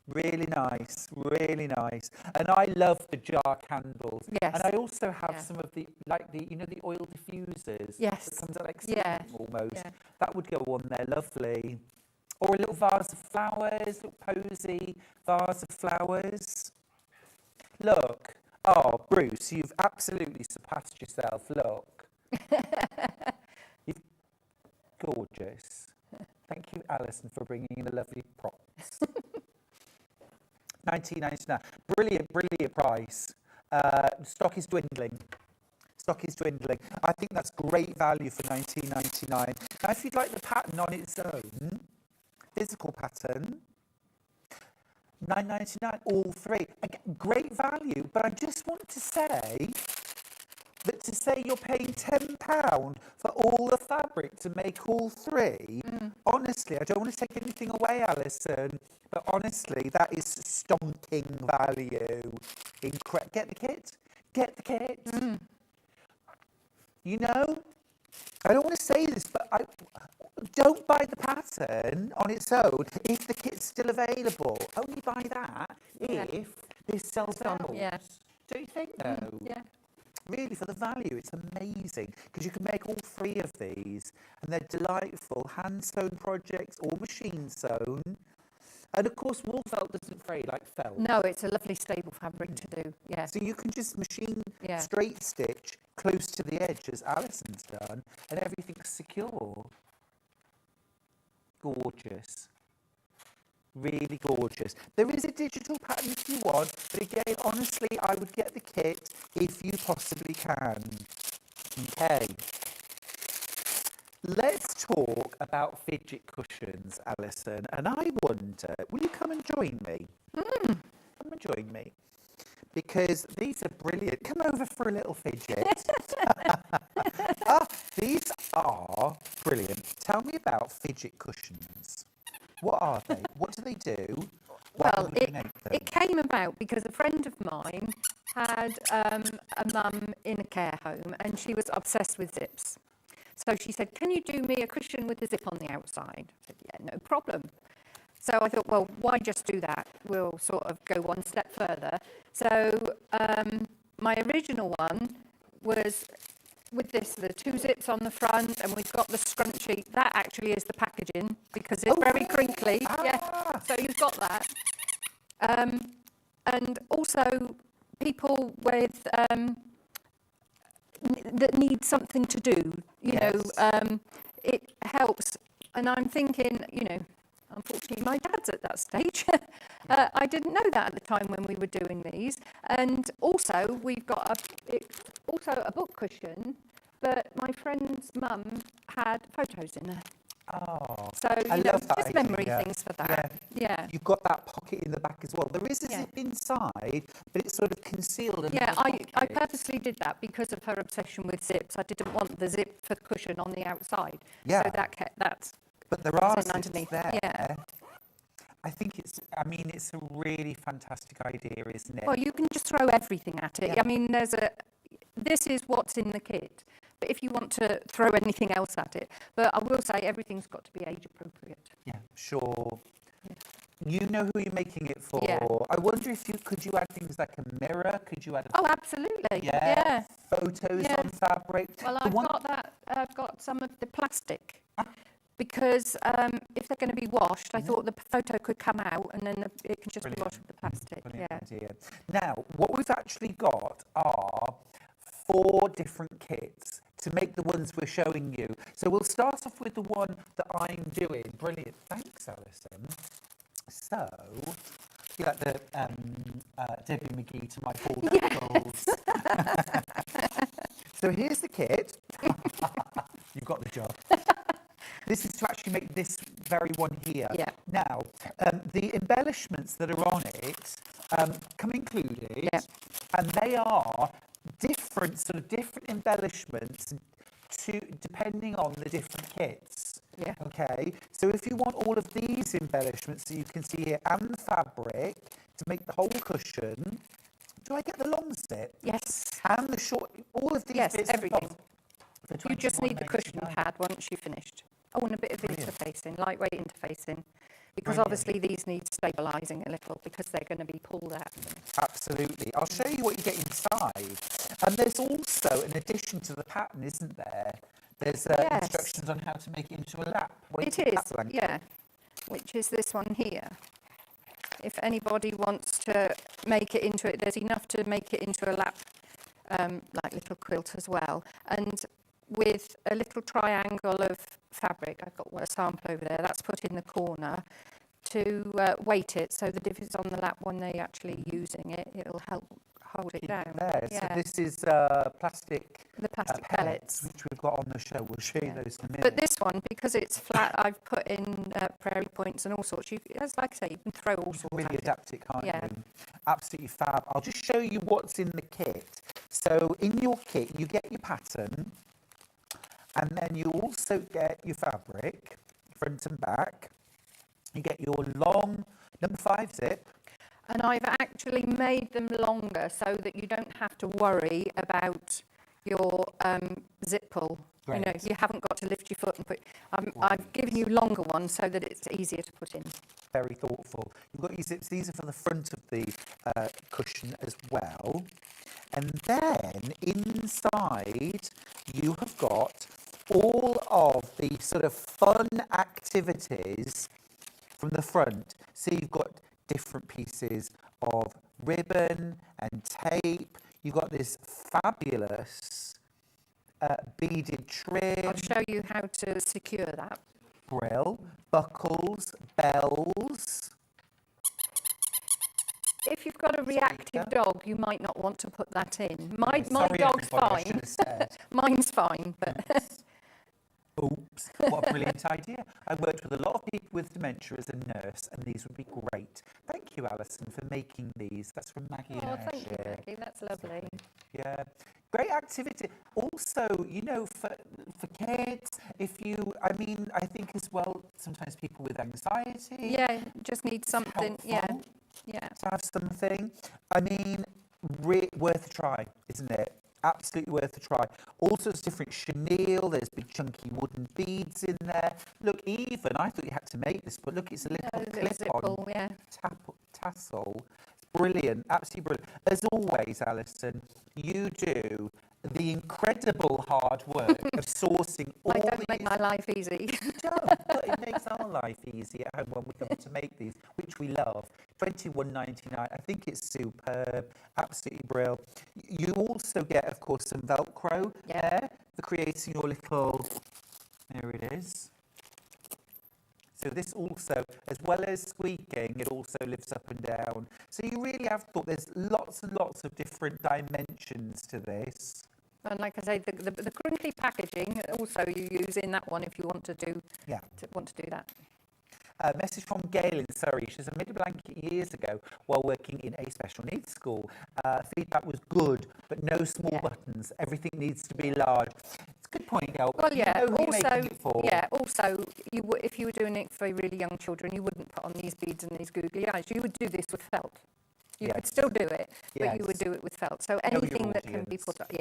Really nice, really nice. And I love the jar candles. Yes. And I also have some of the, like the, you know, the oil diffusers. Yes. That comes out like Yeah. almost. Yeah. That would go on there, lovely. Or a little vase of flowers, little posy vase of flowers. Look. Oh, Bruce, you've absolutely surpassed yourself. Look. Gorgeous. Thank you, Alison, for bringing in the lovely props. $19.99. Brilliant, brilliant price. Stock is dwindling. Stock is dwindling. I think that's great value for $19.99. Now, if you'd like the pattern on its own, physical pattern, $9.99, all three. Again, great value, but I just want to say that to say you're paying £10 for all the fabric to make all three, honestly, I don't want to take anything away, Alison, but honestly, that is stonking value. Get the kit. Get the kit. You know, I don't want to say this, but don't buy the pattern on its own if the kit's still available. Only buy that if this sells out. Yeah. Don't you think, though? Yeah. Really, for the value, it's amazing because you can make all three of these, and they're delightful hand-sewn projects or machine-sewn. And of course, wool felt doesn't fray like felt. No, it's a lovely stable fabric to do. Yeah. So you can just machine straight stitch close to the edge as Alison's done, and everything's secure. Gorgeous. Really gorgeous. There is a digital pattern if you want, but again, honestly, I would get the kit if you possibly can. Okay. Let's talk about fidget cushions, Alison. And I wonder, will you come and join me? Come and join me. Because these are brilliant. Come over for a little fidget. These are brilliant. Tell me about fidget cushions. What are they? What do they do? Why Well, do you make them? it came about because a friend of mine had a mum in a care home and she was obsessed with zips. So she said, can you do me a cushion with a zip on the outside? I said, yeah, no problem. So I thought, well, why just do that? We'll sort of go one step further. So my original one was with the 2 zips on the front, and we've got the scrunchie. That actually is the packaging because it's very crinkly. Yeah, so you've got that. And also people with that need something to do, you know, it helps. And I'm thinking, you know, unfortunately my dad's at that stage. I didn't know that at the time when we were doing these. And also we've got also a book cushion, but my friend's mum had photos in there. Oh, so I you know, love that just memory idea. things for that. Yeah. You've got that pocket in the back as well. There is a zip inside, but it's sort of concealed in the pocket. I purposely did that because of her obsession with zips. I didn't want the zip for cushion on the outside. Yeah. So that's. But there are in zips underneath. there. Yeah. I think it's a really fantastic idea, isn't it? Well, you can just throw everything at it. Yeah. I mean, this is what's in the kit. But if you want to throw anything else at it, but I will say everything's got to be age appropriate. Yeah, sure. Yeah. You know who you're making it for. Yeah. I wonder if could you add things like a mirror? Could you add Oh, absolutely. Yeah. Photos on fabric? Well, I've got some of the plastic. Because if they're going to be washed, I thought the photo could come out and then it can just be washed with the plastic. Brilliant idea. Now, what we've actually got are 4 different kits to make the ones we're showing you. So we'll start off with the one that I'm doing. Brilliant. Thanks, Alison. So, you like the Debbie McGee to my Paul Knuckles. So here's the kit. You've got the job. This is to actually make this very one here. Yeah. Now, the embellishments that are on it come included, and they are different embellishments depending on the different kits. Yeah. Okay. So if you want all of these embellishments that you can see here and the fabric to make the whole cushion, do I get the long zip? Yes. And the short, all of these bits. Everything. For You just need the cushion £21.99. pad once you've finished. Oh, and a bit of interfacing, lightweight interfacing. Because Brilliant. obviously these need stabilising a little because they're going to be pulled out. Absolutely. I'll show you what you get inside. And there's also, in addition to the pattern, isn't there? There's instructions on how to make it into a lap. It is, yeah. Which is this one here. If anybody wants to make it into it, there's enough to make it into a lap, like little quilt as well. And with a little triangle of fabric, I've got a sample over there, that's put in the corner to weight it so that if it's on the lap when they're actually using it, it'll help hold it down. There. So this is plastic. The plastic pellets. Which we've got on the show. We'll show you those in a minute. But this one, because it's flat, I've put in prairie points and all sorts. As like I say, you can throw all sorts. Really adapt it, can't you? Absolutely fab. I'll just show you what's in the kit. So in your kit, you get your pattern, and then you also get your fabric, front and back. You get your long number 5 zip. And I've actually made them longer so that you don't have to worry about your zip pull. Great. You know, you haven't got to lift your foot and put. I've given you longer ones so that it's easier to put in. Very thoughtful. You've got your zips. These are for the front of the cushion as well. And then inside you have got all of the sort of fun activities from the front. So you've got different pieces of ribbon and tape. You've got this fabulous beaded trim. I'll show you how to secure that. Brill, buckles, bells. If you've got a reactive dog, you might not want to put that in. My Sorry, dog's everybody, I fine. should have said. Mine's fine, but Oops, what a brilliant idea. I worked with a lot of people with dementia as a nurse, and these would be great. Thank you, Alison, for making these. That's from Maggie and thank you, Ayrshire. Maggie. That's lovely. Yeah. Great activity. Also, you know, for kids, if you, I mean, I think as well, sometimes people with anxiety. Yeah, just need something. Yeah, helpful yeah. to have something. I mean, worth a try, isn't it? Absolutely worth a try. All sorts of different chenille. There's big chunky wooden beads in there. Look, even I thought you had to make this, but look, it's a little clip-on Yeah. tassel. It's brilliant, absolutely brilliant. As always, Alison, you do the incredible hard work of sourcing all I don't these. make my life easy. You don't, but it makes our life easy at home when we come to make these, which we love. $21.99. I think it's superb, absolutely brilliant. You also get, of course, some Velcro there for creating your little. There it is. So this also, as well as squeaking, it also lifts up and down. So you really have thought there's lots and lots of different dimensions to this. And like I say, the crinkly packaging also you use in that one if you want to do that. A message from Gail in Surrey. She says, I made a blanket years ago while working in a special needs school. Feedback was good, but no small buttons. Everything needs to be large. It's a good point, Gail. Well, yeah. You know who you're making it for. Yeah. Also, if you were doing it for really young children, you wouldn't put on these beads and these googly eyes. You would do this with felt. You could still do it, but you would do it with felt. So anything that can be put up,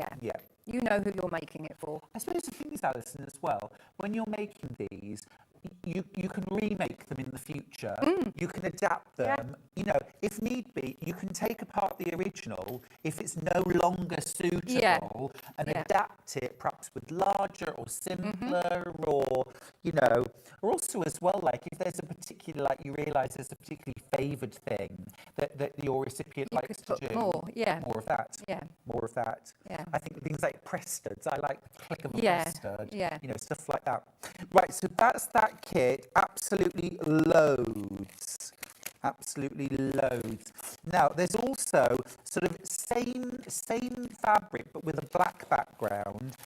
you know who you're making it for. I suppose the thing is, Alison, as well, when you're making these, you can remake them in the future. You can adapt them. You know, if need be, you can take apart the original if it's no longer suitable and adapt it, perhaps with larger or simpler, or you know, or also as well, like if there's a particular, like you realise there's a particularly favoured thing that your recipient likes to do. More of that. More of that. I think things like Prestards. I like the click of a Prestard. You know, stuff like that. Right. So that's that kit. Absolutely loads. Absolutely loads. Now there's also sort of same fabric but with a black background.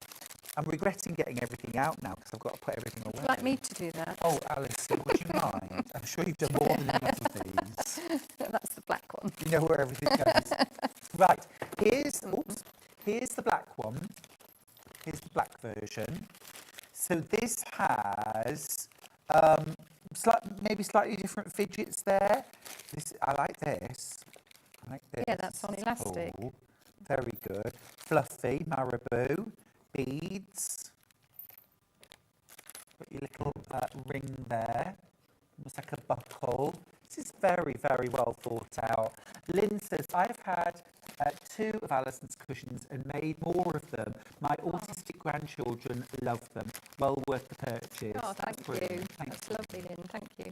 I'm regretting getting everything out now because I've got to put everything away. Would you like me to do that? Oh, Alison, would you mind? I'm sure you've done more than enough of these. That's the black one. You know where everything goes. Right, here's the black one. Here's the black version. So this has maybe slightly different fidgets there. I like this. Yeah, that's on elastic. Cool. Very good. Fluffy, marabou, beads. Got your little ring there. Almost like a buckle. This is very, very well thought out. Lynn says, I've had 2 of Alison's cushions and made more of them. My autistic grandchildren love them. Well worth the purchase. Oh, thank you. That's lovely, Lynn. Thank you.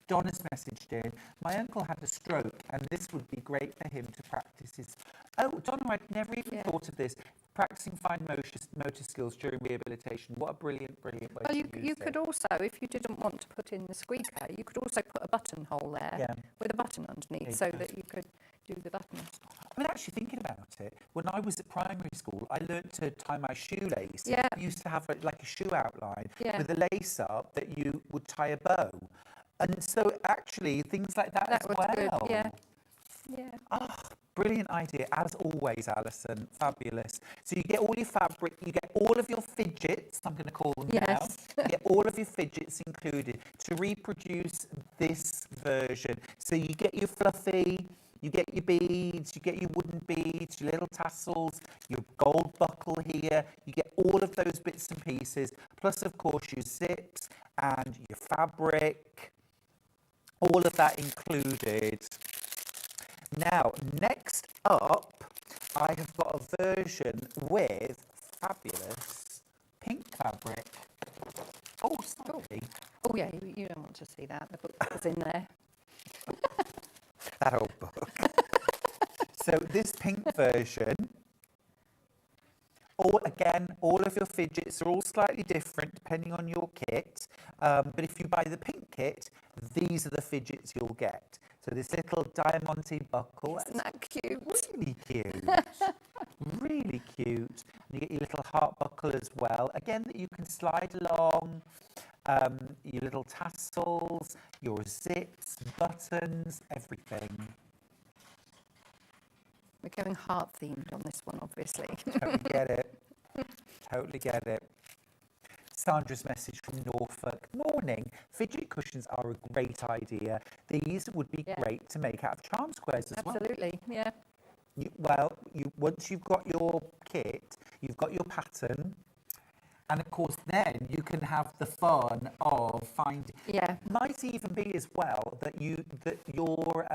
Donna's messaged in, my uncle had a stroke and this would be great for him to practice his... Oh, Donna, I'd never even thought of this. Practicing fine motor skills during rehabilitation. What a brilliant, brilliant way to use it. You could also, if you didn't want to put in the squeaker, you could also put a buttonhole there with a button underneath so that you could do the buttons. I mean, actually thinking about it, when I was at primary school, I learned to tie my shoelace. We used to have like a shoe outline with a lace up that you would tie a bow. And so actually things like that as well. Good. Yeah. Oh, brilliant idea, as always, Alison. Fabulous. So you get all your fabric, you get all of your fidgets, I'm going to call them now. You get all of your fidgets included to reproduce this version. So you get your fluffy, you get your beads, you get your wooden beads, your little tassels, your gold buckle here. You get all of those bits and pieces, plus, of course, your zips and your fabric. All of that included. Now, next up, I have got a version with fabulous pink fabric. Oh, sorry. Oh, yeah, you don't want to see that. The book was in there. That old book. So this pink version, all of your fidgets are all slightly different depending on your kit. But if you buy the pink kit, these are the fidgets you'll get. So this little diamante buckle. Isn't that cute? Really cute. Really cute. And you get your little heart buckle as well. Again, that you can slide along. Your little tassels, your zips, buttons, everything. We're going heart themed on this one, obviously. Totally get it. Totally get it. Sandra's message from Norfolk. Morning. Fidget cushions are a great idea. These would be great to make out of charm squares as well. Absolutely, yeah. Once you've got your kit, you've got your pattern, and of course then you can have the fun of finding. Yeah. Might even be as well that your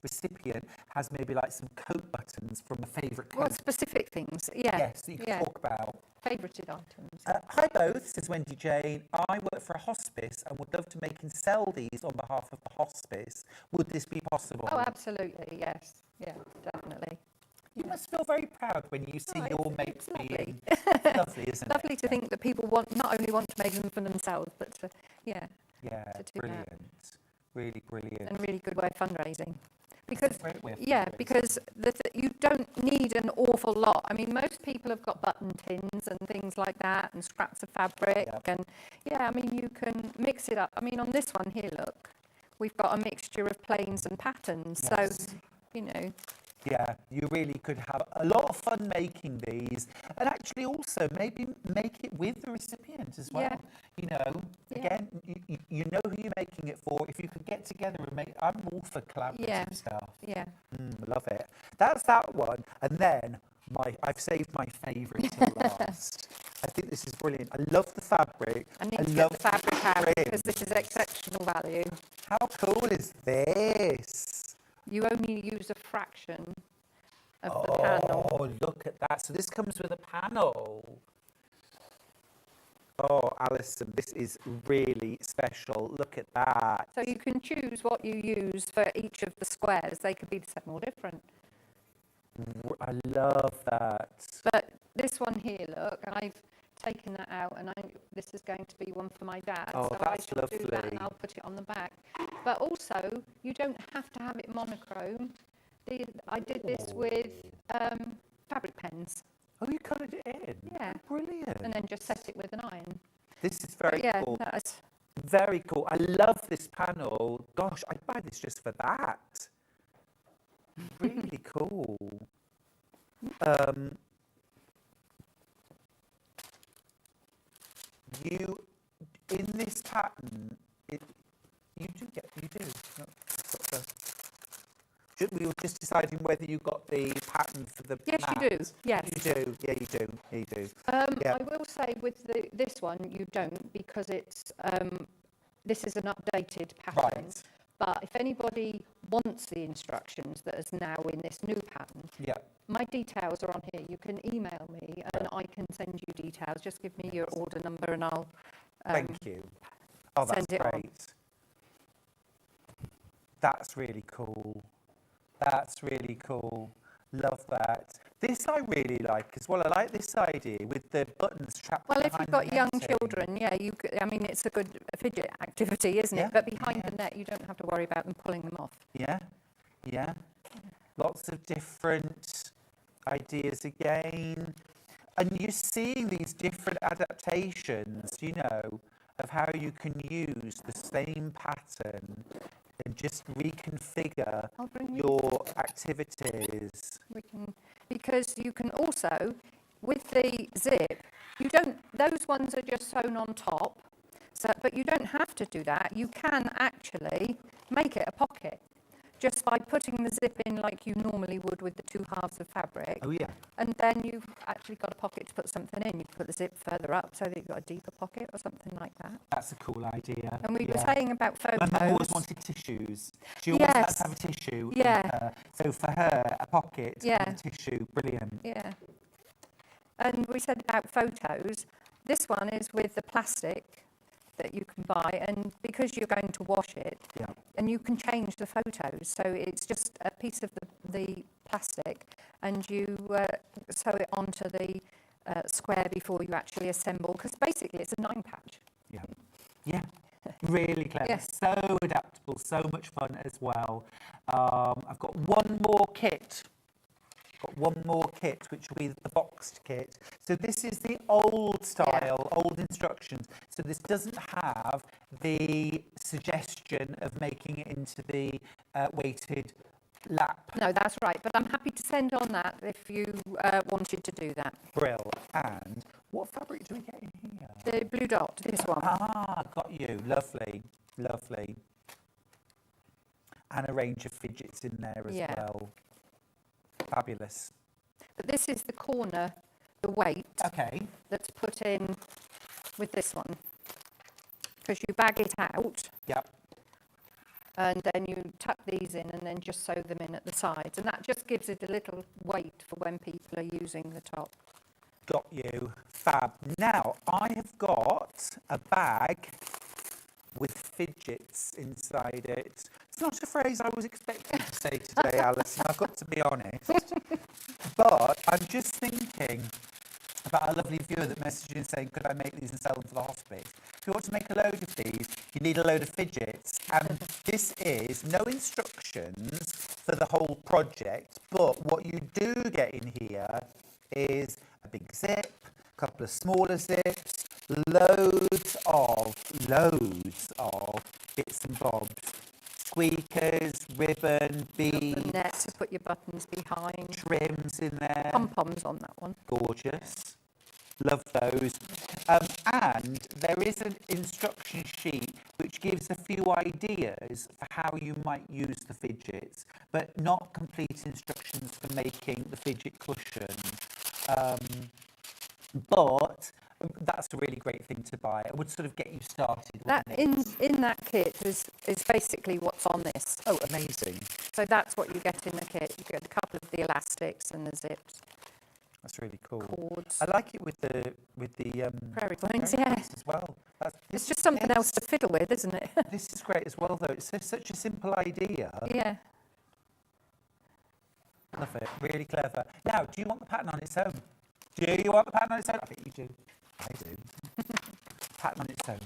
recipient has maybe like some coat buttons from a favourite coat. What specific things? Yeah. Yes, that you can talk about. Favourited items. Hi both, says Wendy Jane. I work for a hospice and would love to make and sell these on behalf of the hospice. Would this be possible? Oh, absolutely, yes. Yeah, definitely. You must feel very proud when you see your mates being lovely, isn't it? Lovely to think that people not only want to make them for themselves, but to, to do brilliant. that. Really brilliant. And a really good way of fundraising. Because, It's a great way of yeah, fundraising. because you don't need an awful lot. I mean, most people have got button tins and things like that and scraps of fabric. And, I mean, you can mix it up. I mean, on this one here, look, we've got a mixture of plains and patterns. Yes. So, you know. Yeah, you really could have a lot of fun making these, and actually also maybe make it with the recipient as well. Yeah. You know, again, you know who you're making it for. If you could get together and make, I'm all for collaborative stuff. Yeah. Love it. That's that one, and then I've saved my favourite till last. I think this is brilliant. I love the fabric. I need to get the fabric out because this is exceptional value. How cool is this? You only use a fraction of the panel. Oh, look at that. So this comes with a panel. Oh, Alison, this is really special. Look at that. So you can choose what you use for each of the squares. They could be the same or different. I love that. But this one here, look, I've taken that out, and this is going to be one for my dad. Oh, so that's I shall do that, lovely. and I'll put it on the back. But also, you don't have to have it monochrome. I did this with fabric pens. Oh, you coloured it in? Yeah. Brilliant. And then just set it with an iron. This is very cool. That's Very cool. I love this panel. Gosh, I'd buy this just for that. Really cool. You, in this pattern, you do. We were just deciding whether you got the pattern for the Yes, mat. you do. Yes. You do. Yeah, you do. Yeah, you do. I will say with this one, you don't, because it's this is an updated pattern. Right. But if anybody wants the instructions that is now in this new pattern, my details are on here. You can email me and I can send you details. Just give me your order number and I'll Thank you. Oh, that's send it on. great. That's really cool. That's really cool. Love that. This I really like as well. I like this idea with the buttons trapped Well, if behind you've got the young netting. children, I mean, it's a good fidget activity, isn't it? But behind the net, you don't have to worry about them pulling them off. Yeah. Lots of different ideas again. And you're seeing these different adaptations, you know, of how you can use the same pattern and just reconfigure your activities. Because you can also, with the zip, those ones are just sewn on top, but you don't have to do that. You can actually make it a pocket just by putting the zip in like you normally would with the two halves of fabric. Oh, yeah. And then you've actually got a pocket to put something in. You put the zip further up so that you've got a deeper pocket or something like that. That's a cool idea. And we were saying about photos. My mum always wanted tissues. She always had to have a tissue. Yeah. So for her, a pocket Yeah. and a tissue, brilliant. Yeah. And we said about photos. This one is with the plastic that you can buy, and because you're going to wash it, and you can change the photos. So it's just a piece of the plastic, and you sew it onto the square before you actually assemble, because basically it's a 9-patch. Yeah. Really clever. Yes. So adaptable, so much fun as well. I've got one more kit. Which will be the boxed kit. So this is the old style, old instructions. So this doesn't have the suggestion of making it into the weighted lap. No, that's right. But I'm happy to send on that if you wanted to do that. Brill. And what fabric do we get in here? The blue dot, this one. Ah, got you. Lovely, lovely. And a range of fidgets in there as well. Fabulous. But this is the corner, the weight that's put in with this one. Because you bag it out. Yep. And then you tuck these in and then just sew them in at the sides. And that just gives it a little weight for when people are using the top. Got you. Fab. Now, I have got a bag with fidgets inside it. It's not a phrase I was expecting to say today, Alison, I've got to be honest. But I'm just thinking about a lovely viewer that messaged in saying, could I make these and sell them for the hospice? If you want to make a load of these, you need a load of fidgets. And this is no instructions for the whole project, but what you do get in here is a big zip, a couple of smaller zips, loads of bits and bobs. Squeakers, ribbon, beads. Net to put your buttons behind. Trims in there. Pom-poms on that one. Gorgeous. Love those. And there is an instruction sheet which gives a few ideas for how you might use the fidgets, but not complete instructions for making the fidget cushion. But that's a really great thing to buy. It would sort of get you started. That in that kit is basically what's on this. Oh, amazing! So that's what you get in the kit. You get a couple of the elastics and the zips. That's really cool. Cords. I like it with the prairie points, yeah, as well. It's just something else to fiddle with, isn't it? This is great as well, though. It's such a simple idea. Yeah. Love it. Really clever. Now, do you want the pattern on its own? Do you want the pattern on its own? I think you do. I do. Pattern on its own.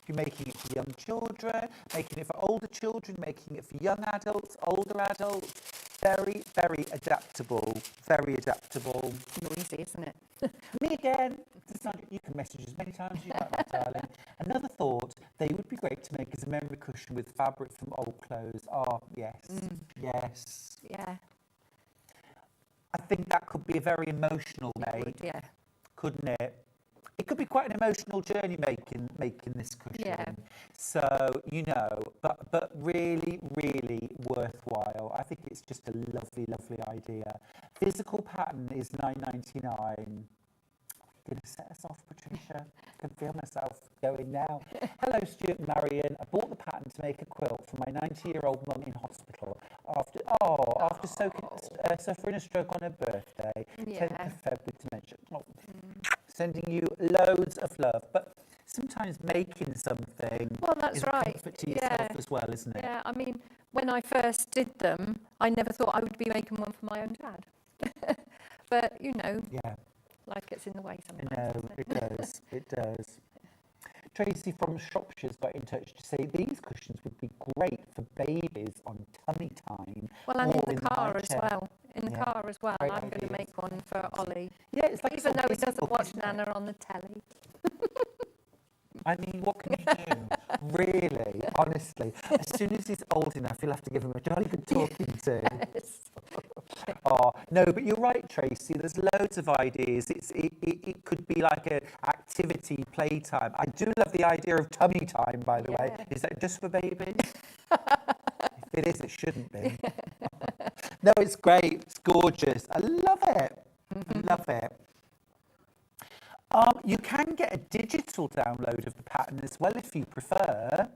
You're making it for young children, making it for older children, making it for young adults, older adults. Very, very adaptable. Very adaptable. Noisy, isn't it? Me again. You can message as many times as you like, my darling. Another thought, they would be great to make as a memory cushion with fabric from old clothes. Oh, yes. Yes. Yeah. I think that could be a very emotional made. Yeah. Couldn't it? It could be quite an emotional journey making this cushion. Yeah. So, but really, really worthwhile. I think it's just a lovely, lovely idea. Physical pattern is $9.99. You're going to set us off, Patricia. I can feel myself going now. Hello, Stuart and Marion. I bought the pattern to make a quilt for my 90-year-old mum in hospital after suffering a stroke on her birthday, 10th of February with dementia. Sending you loads of love. But sometimes making something is a comfort to yourself as well, isn't it? Yeah, I mean, when I first did them, I never thought I would be making one for my own dad. But, like it's in the way sometimes. No, it does. It does. Tracy from Shropshire's got in touch to say these cushions would be great for babies on tummy time. Well, and or in the car as well. In the car as well. Great I'm going to ideas. make one for Ollie. Yeah, it's like even though he doesn't watch Nana on the telly. I mean, what can you do? Really, honestly. As soon as he's old enough, you'll have to give him a jolly good talking to. Yes. Oh, no, but you're right, Tracy. There's loads of ideas. It could be like an activity, playtime. I do love the idea of tummy time, by the way. Is that just for babies? If it is, it shouldn't be. No, it's great. It's gorgeous. I love it. I love it. You can get a digital download of the pattern as well if you prefer.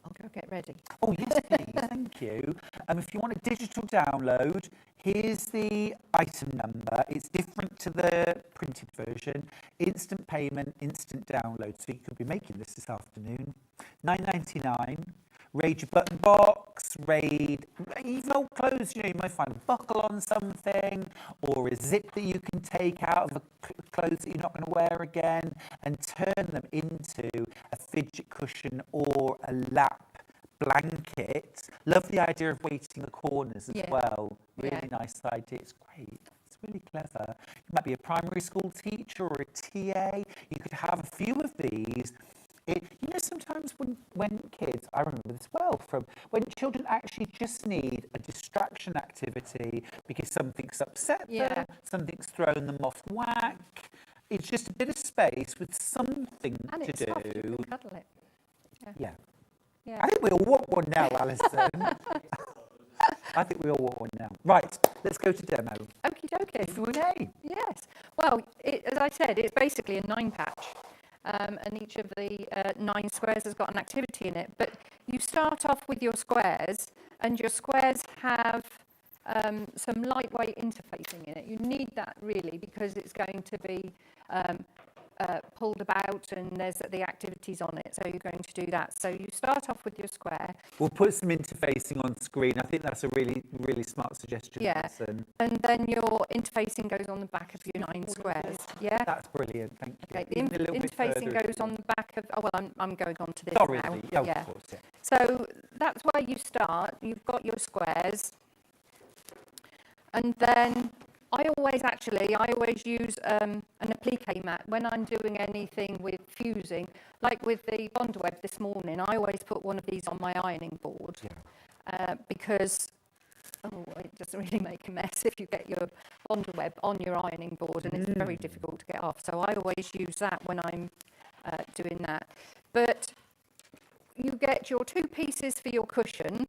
I'll go get ready. Oh, yes, please. Thank you. If you want a digital download, here's the item number. It's different to the printed version. Instant payment, instant download. So you could be making this afternoon. $9.99. Raid your button box, raid even old clothes, you might find a buckle on something or a zip that you can take out of clothes that you're not going to wear again and turn them into a fidget cushion or a lap blanket. Love the idea of weighting the corners as well. Really nice idea. It's great. It's really clever. You might be a primary school teacher or a TA. You could have a few of these You know, sometimes when kids, I remember this well, from when children actually just need a distraction activity because something's upset them, something's thrown them off whack. It's just a bit of space with something And to it's do. soft, you can cuddle it. Yeah. Yeah. I think we all want one now, Alison. I think we all want one now. Right, let's go to demo. Okie dokie. If we may. Yes. Well, as I said, it's basically a 9-patch. And each of the 9 squares has got an activity in it. But you start off with your squares, and your squares have some lightweight interfacing in it. You need that really because it's going to be pulled about and there's the activities on it, so you're going to do that. So you start off with your square. We'll put some interfacing on screen. I think that's a really, really smart suggestion, Alison. And then your interfacing goes on the back of your 9 squares. Yeah? That's brilliant, thank you. Okay, the interfacing goes on the back of, oh well, I'm going on to this Sorry, now. yeah, of course, yeah. So that's where you start. You've got your squares. And then I always use an applique mat when I'm doing anything with fusing. Like with the bond web this morning, I always put one of these on my ironing board because it doesn't really make a mess if you get your bond web on your ironing board, and it's very difficult to get off. So I always use that when I'm doing that. But you get your 2 pieces for your cushion.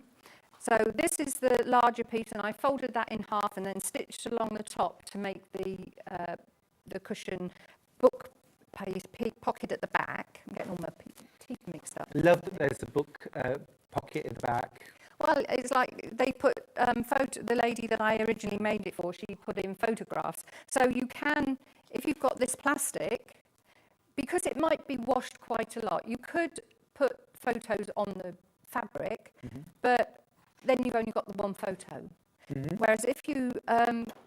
So this is the larger piece, and I folded that in half and then stitched along the top to make the cushion book pocket at the back. I'm getting all my teeth mixed up. Love that there's a book pocket in the back. Well, it's like they put the lady that I originally made it for, she put in photographs. So you can, if you've got this plastic, because it might be washed quite a lot, you could put photos on the fabric, but then you've only got the one photo. Whereas if you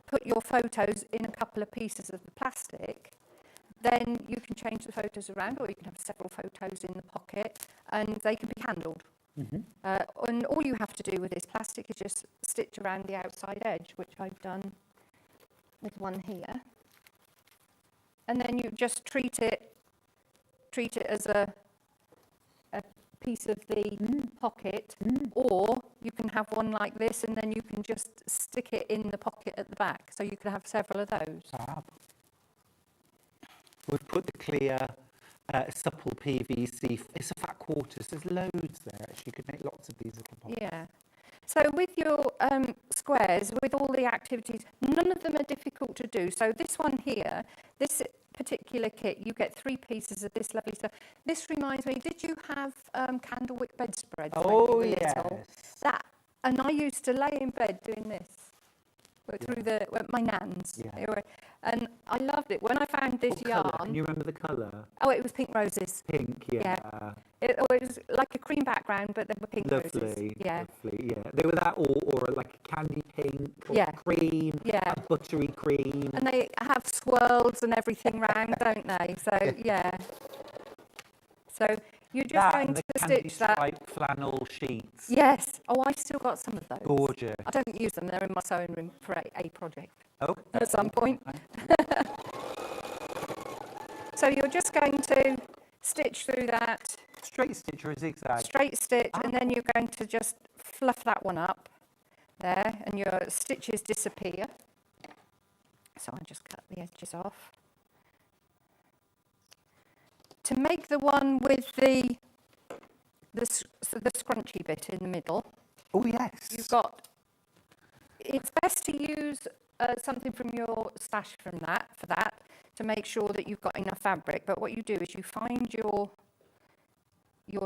put your photos in a couple of pieces of the plastic, then you can change the photos around, or you can have several photos in the pocket, and they can be handled. And all you have to do with this plastic is just stitch around the outside edge, which I've done with one here. And then you just treat it as a piece of the pocket, or you can have one like this and then you can just stick it in the pocket at the back, so you can have several of those. We've put the clear supple PVC, it's a fat quarters, there's loads there actually, you could make lots of these little pockets. So with your squares, with all the activities, none of them are difficult to do. So this one here, this particular kit, you get 3 pieces of this lovely stuff. This reminds me, did you have candlewick bedspreads? Oh, yes. That, and I used to lay in bed doing this through my nan's. And I loved it. When I found this yarn... Can you remember the colour? Oh, it was pink roses. Pink, It was like a cream background, but they were pink roses. Lovely, yeah. They were that or like a candy pink or cream, a buttery cream. And they have swirls and everything round, don't they? So, So you're just going to stitch that. Striped flannel sheets. Yes. Oh, I still got some of those. Gorgeous. I don't use them. They're in my sewing room for a project. Okay. At some point. So you're just going to stitch through that. Straight stitch or a zigzag? Straight stitch, and then you're going to just fluff that one up there, and your stitches disappear. So I'll just cut the edges off. To make the one with the scrunchy bit in the middle. Oh yes. You've got. It's best to use something from your stash for that to make sure that you've got enough fabric. But what you do is you find your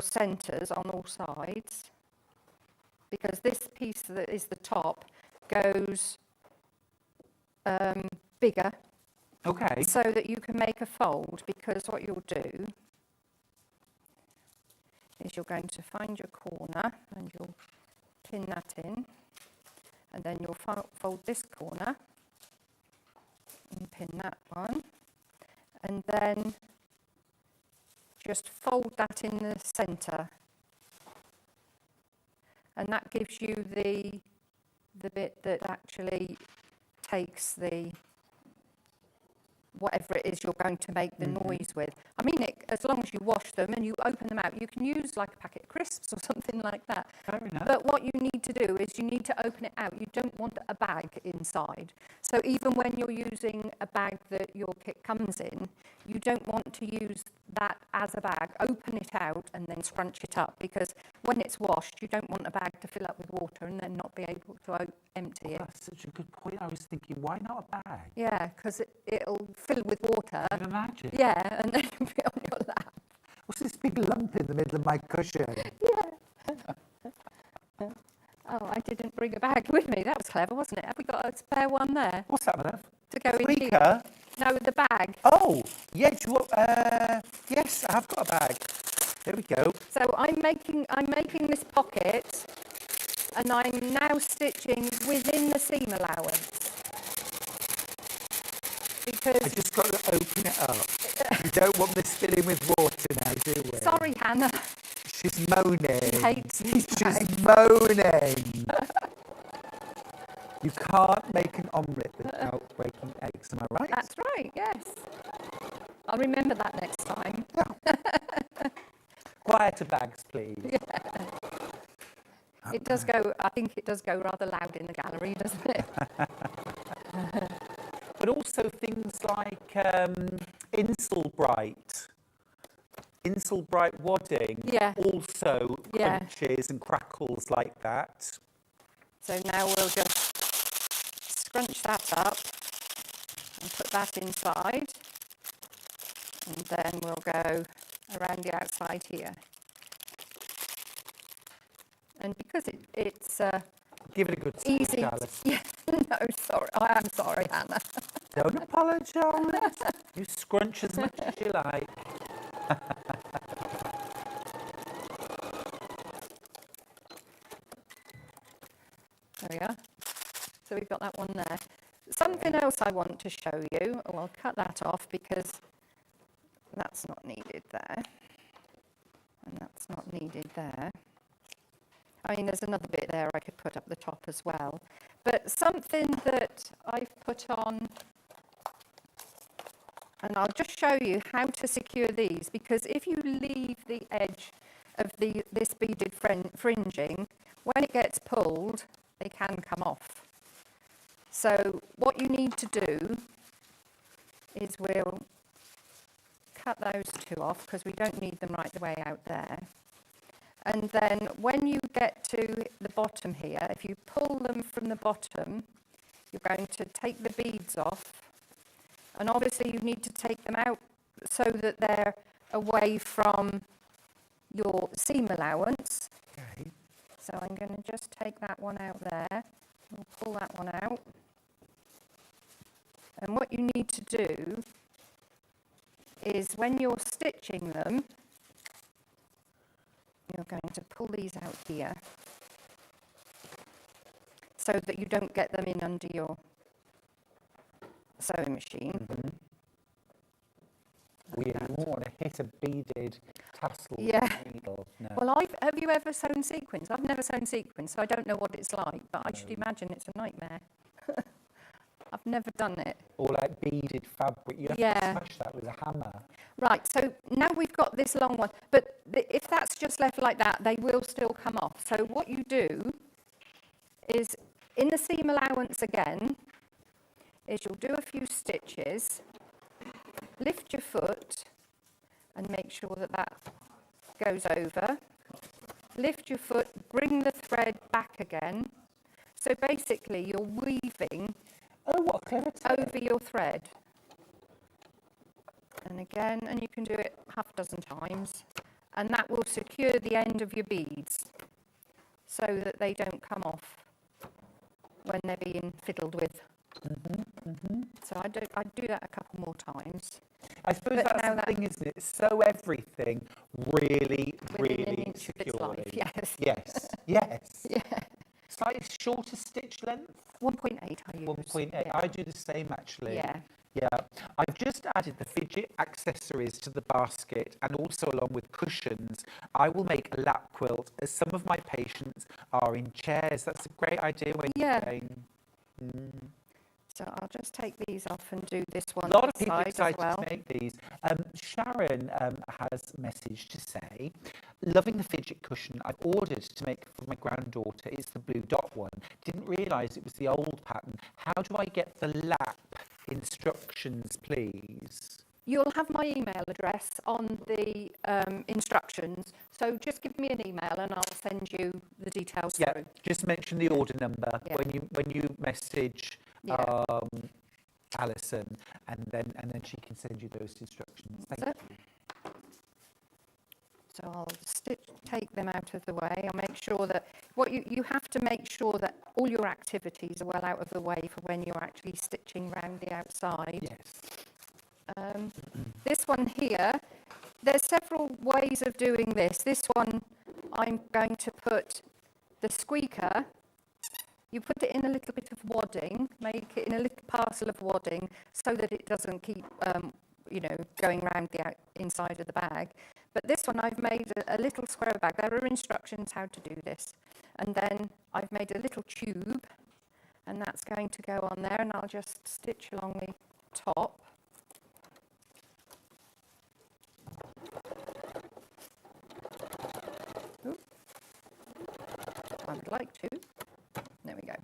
centres on all sides, because this piece that is the top goes bigger. Okay. So that you can make a fold, because what you'll do is you're going to find your corner and you'll pin that in, and then you'll fold this corner and pin that one, and then just fold that in the centre, and that gives you the bit that actually takes the whatever it is you're going to make the noise with. I mean, as long as you wash them and you open them out, you can use like a packet of crisps or something like that. Fair enough. But what you need to do is you need to open it out. You don't want a bag inside. So even when you're using a bag that your kit comes in, you don't want to use that as a bag. Open it out and then scrunch it up, because when it's washed, you don't want a bag to fill up with water and then not be able to empty it. That's such a good point. I was thinking, why not a bag? Yeah, because it'll fill with water. Can you imagine? Yeah, and then it'll be on your lap. What's this big lump in the middle of my cushion? Oh, I didn't bring a bag with me. That was clever, wasn't it? Have we got a spare one there What's that, my love? to go in here? Tweaker? No, the bag. Oh, yeah. Do you want, yes, I have got a bag. There we go. So I'm making this pocket, and I'm now stitching within the seam allowance. Because I just got to open it up. We don't want this filling with water now, do we? sorry, Hannah. She's moaning. She hates me. She's moaning. You can't make an omelette without breaking eggs, am I right? That's right. Yes. I'll remember that next time. Quieter bags, please. It does go. I think it does go rather loud in the gallery, doesn't it? But also things like Insulbright wadding, also crunches and crackles like that. So now we'll just scrunch that up and put that inside, and then we'll go around the outside here. And because it's give it a good easy. Alice. Yeah, no, sorry. I am sorry, Hannah. Don't apologise. You scrunch as much as you like. There we are. So we've got that one there. Something else I want to show you. Oh, I'll cut that off because that's not needed there. And that's not needed there. I mean, there's another bit there I could put up the top as well. But something that I've put on, and I'll just show you how to secure these, because if you leave the edge of this beaded fringing, when it gets pulled, they can come off. So what you need to do is we'll cut those two off because we don't need them right the way out there. And then when you get to the bottom here, if you pull them from the bottom, you're going to take the beads off. And obviously you need to take them out so that they're away from your seam allowance. Okay. So I'm going to just take that one out there. We'll pull that one out. And what you need to do is when you're stitching them, you're going to pull these out here so that you don't get them in under your sewing machine. We don't want to hit a beaded tassel needle. No. Well, have you ever sewn sequins? I've never sewn sequins, so I don't know what it's like, but I should imagine it's a nightmare. I've never done it. Or like beaded fabric, you have to smash that with a hammer. Right, so now we've got this long one, but if that's just left like that, they will still come off. So what you do is, in the seam allowance again, is you'll do a few stitches, lift your foot and make sure that that goes over. Lift your foot, bring the thread back again. So basically you're weaving over your thread. And again, and you can do it half a dozen times, and that will secure the end of your beads so that they don't come off when they're being fiddled with. So I do that a couple more times. I suppose that's the thing, isn't it? Sew everything really, really securely. Yes. Yes. Yes. Yeah. Slightly shorter stitch length? 1.8 I use. 1.8. Yeah. I do the same actually. Yeah. Yeah. I've just added the fidget accessories to the basket, and also along with cushions, I will make a lap quilt, as some of my patients are in chairs. That's a great idea when you're saying. So I'll just take these off and do this one. A lot of people side excited as well. to make these. Sharon has a message to say, loving the fidget cushion I've ordered to make for my granddaughter. It's the blue dot one. Didn't realise it was the old pattern. How do I get the lap instructions, please? You'll have my email address on the instructions, so just give me an email and I'll send you the details through. Just mention the order number Yeah. when you message Alison, and then she can send you those instructions. Thank you. So I'll take them out of the way. I'll make sure that you have to make sure that all your activities are well out of the way for when you're actually stitching round the outside. Yes. This one here, there's several ways of doing this. This one, I'm going to put the squeaker. You put it in a little bit of wadding, make it in a little parcel of wadding so that it doesn't keep, going round the inside of the bag. But this one, I've made a little square bag. There are instructions how to do this. And then I've made a little tube, and that's going to go on there, and I'll just stitch along the top. Ooh. I would like to. There we go.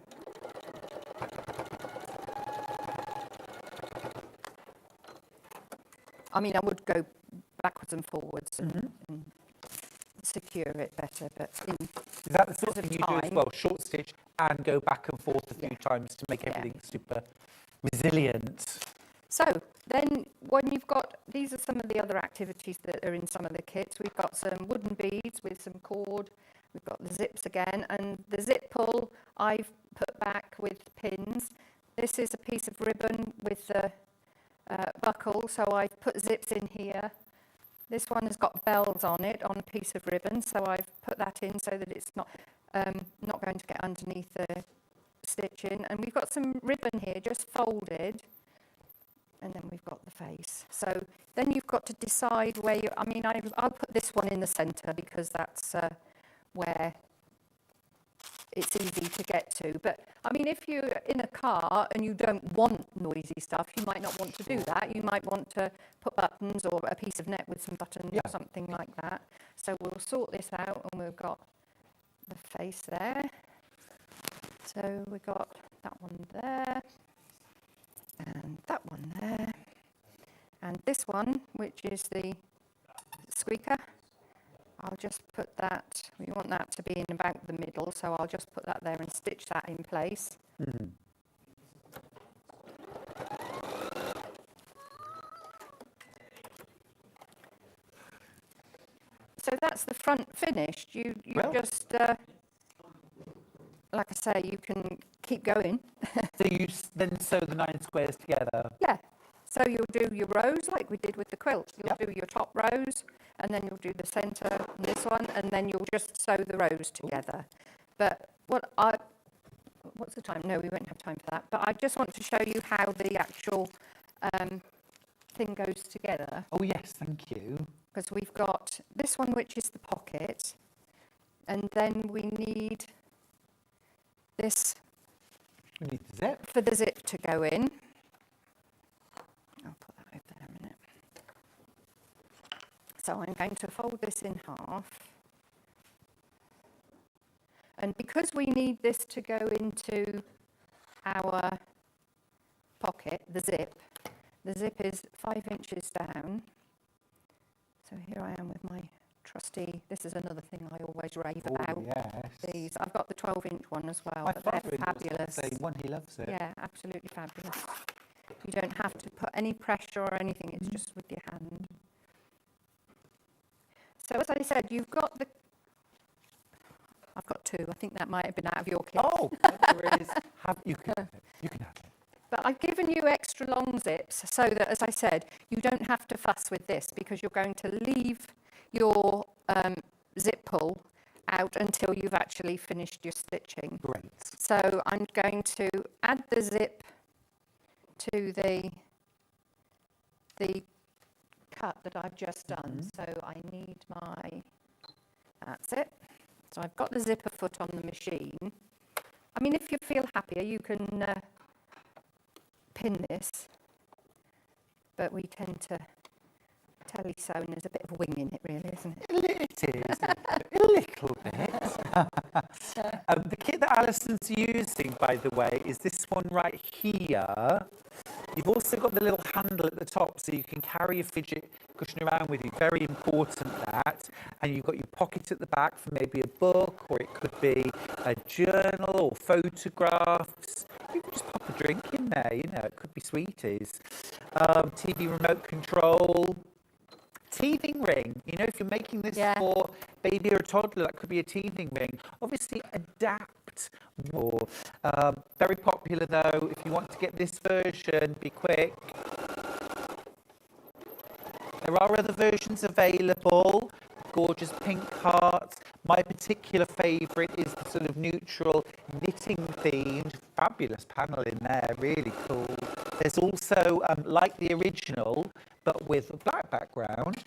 I mean, I would go backwards and forwards and secure it better, but is that the sort of thing you do as well? Short stitch and go back and forth a few times to make everything super resilient. So then when you've got, these are some of the other activities that are in some of the kits. We've got some wooden beads with some cord. We've got the zips again, and the zip pull I've put back with pins. This is a piece of ribbon with the buckle, so I've put zips in here. This one has got bells on it on a piece of ribbon, so I've put that in so that it's not going to get underneath the stitching. And we've got some ribbon here just folded, and then we've got the face. So then you've got to decide where you, I mean, I'll put this one in the centre because that's where it's easy to get to. But I mean, if you're in a car and you don't want noisy stuff, you might not want to do that. You might want to put buttons or a piece of net with some buttons or something like that. So we'll sort this out, and we've got the face there. So we've got that one there, and that one there, and this one, which is the squeaker. I'll just put that, we want that to be in about the middle, so I'll just put that there and stitch that in place. So that's the front finished. You just, like I say, you can keep going. So you then sew the 9 squares together? Yeah. So you'll do your rows like we did with the quilt. You'll do your top rows, and then you'll do the centre and this one, and then you'll just sew the rows together. But what's the time? No, we won't have time for that. But I just want to show you how the actual thing goes together. Oh yes, thank you. Because we've got this one, which is the pocket, and then we need this. We need the zip. For the zip to go in. I'll put that over there a minute. So I'm going to fold this in half. And because we need this to go into our pocket, the zip is 5 inches down. So here I am with my trusty, this is another thing I always rave about. Yes. These, I've got the 12-inch one as well. My But they're father-in-law's fabulous. got the same one, he loves it. Yeah, absolutely fabulous. You don't have to put any pressure or anything, it's just with your hand. So as I said, you've got the, I've got 2, I think that might have been out of your kit. Oh, there is. You can have it. But I've given you extra long zips so that, as I said, you don't have to fuss with this because you're going to leave your zip pull out until you've actually finished your stitching. Great. So I'm going to add the zip to the cut that I've just done. So I need that's it. So I've got the zipper foot on the machine. I mean, if you feel happier, you can pin this, but we tend to tele-sew, and there's a bit of wing in it, really, isn't it? It is, a little bit. The kit that Alison's using, by the way, is this one right here. You've also got the little handle at the top, so you can carry your fidget cushion around with you. Very important, that. And you've got your pocket at the back for maybe a book, or it could be a journal or photographs. You can just pop a drink in there, you know, it could be sweeties. TV remote control. Teething ring, you know, if you're making this for baby or a toddler, that could be a teething ring. Obviously, adapt more. Very popular though. If you want to get this version, be quick. There are other versions available. Gorgeous pink hearts. My particular favourite is the sort of neutral knitting themed. Fabulous panel in there, really cool. There's also, like the original, but with a black background.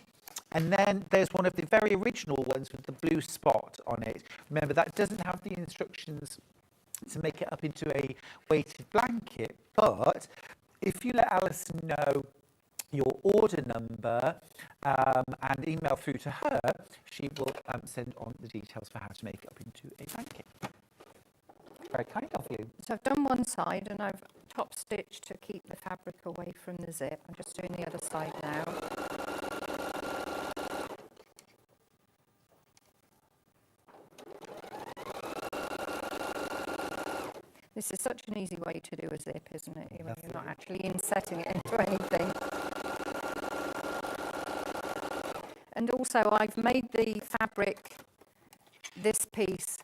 And then there's one of the very original ones with the blue spot on it. Remember, that doesn't have the instructions to make it up into a weighted blanket. But if you let Alison know your order number and email through to her, she will send on the details for how to make it up into a blanket. Very kind of you. So I've done one side and I've top stitched to keep the fabric away from the zip. I'm just doing the other side now. This is such an easy way to do a zip, isn't it? Even you're not actually insetting it into anything. And also I've made the fabric, this piece,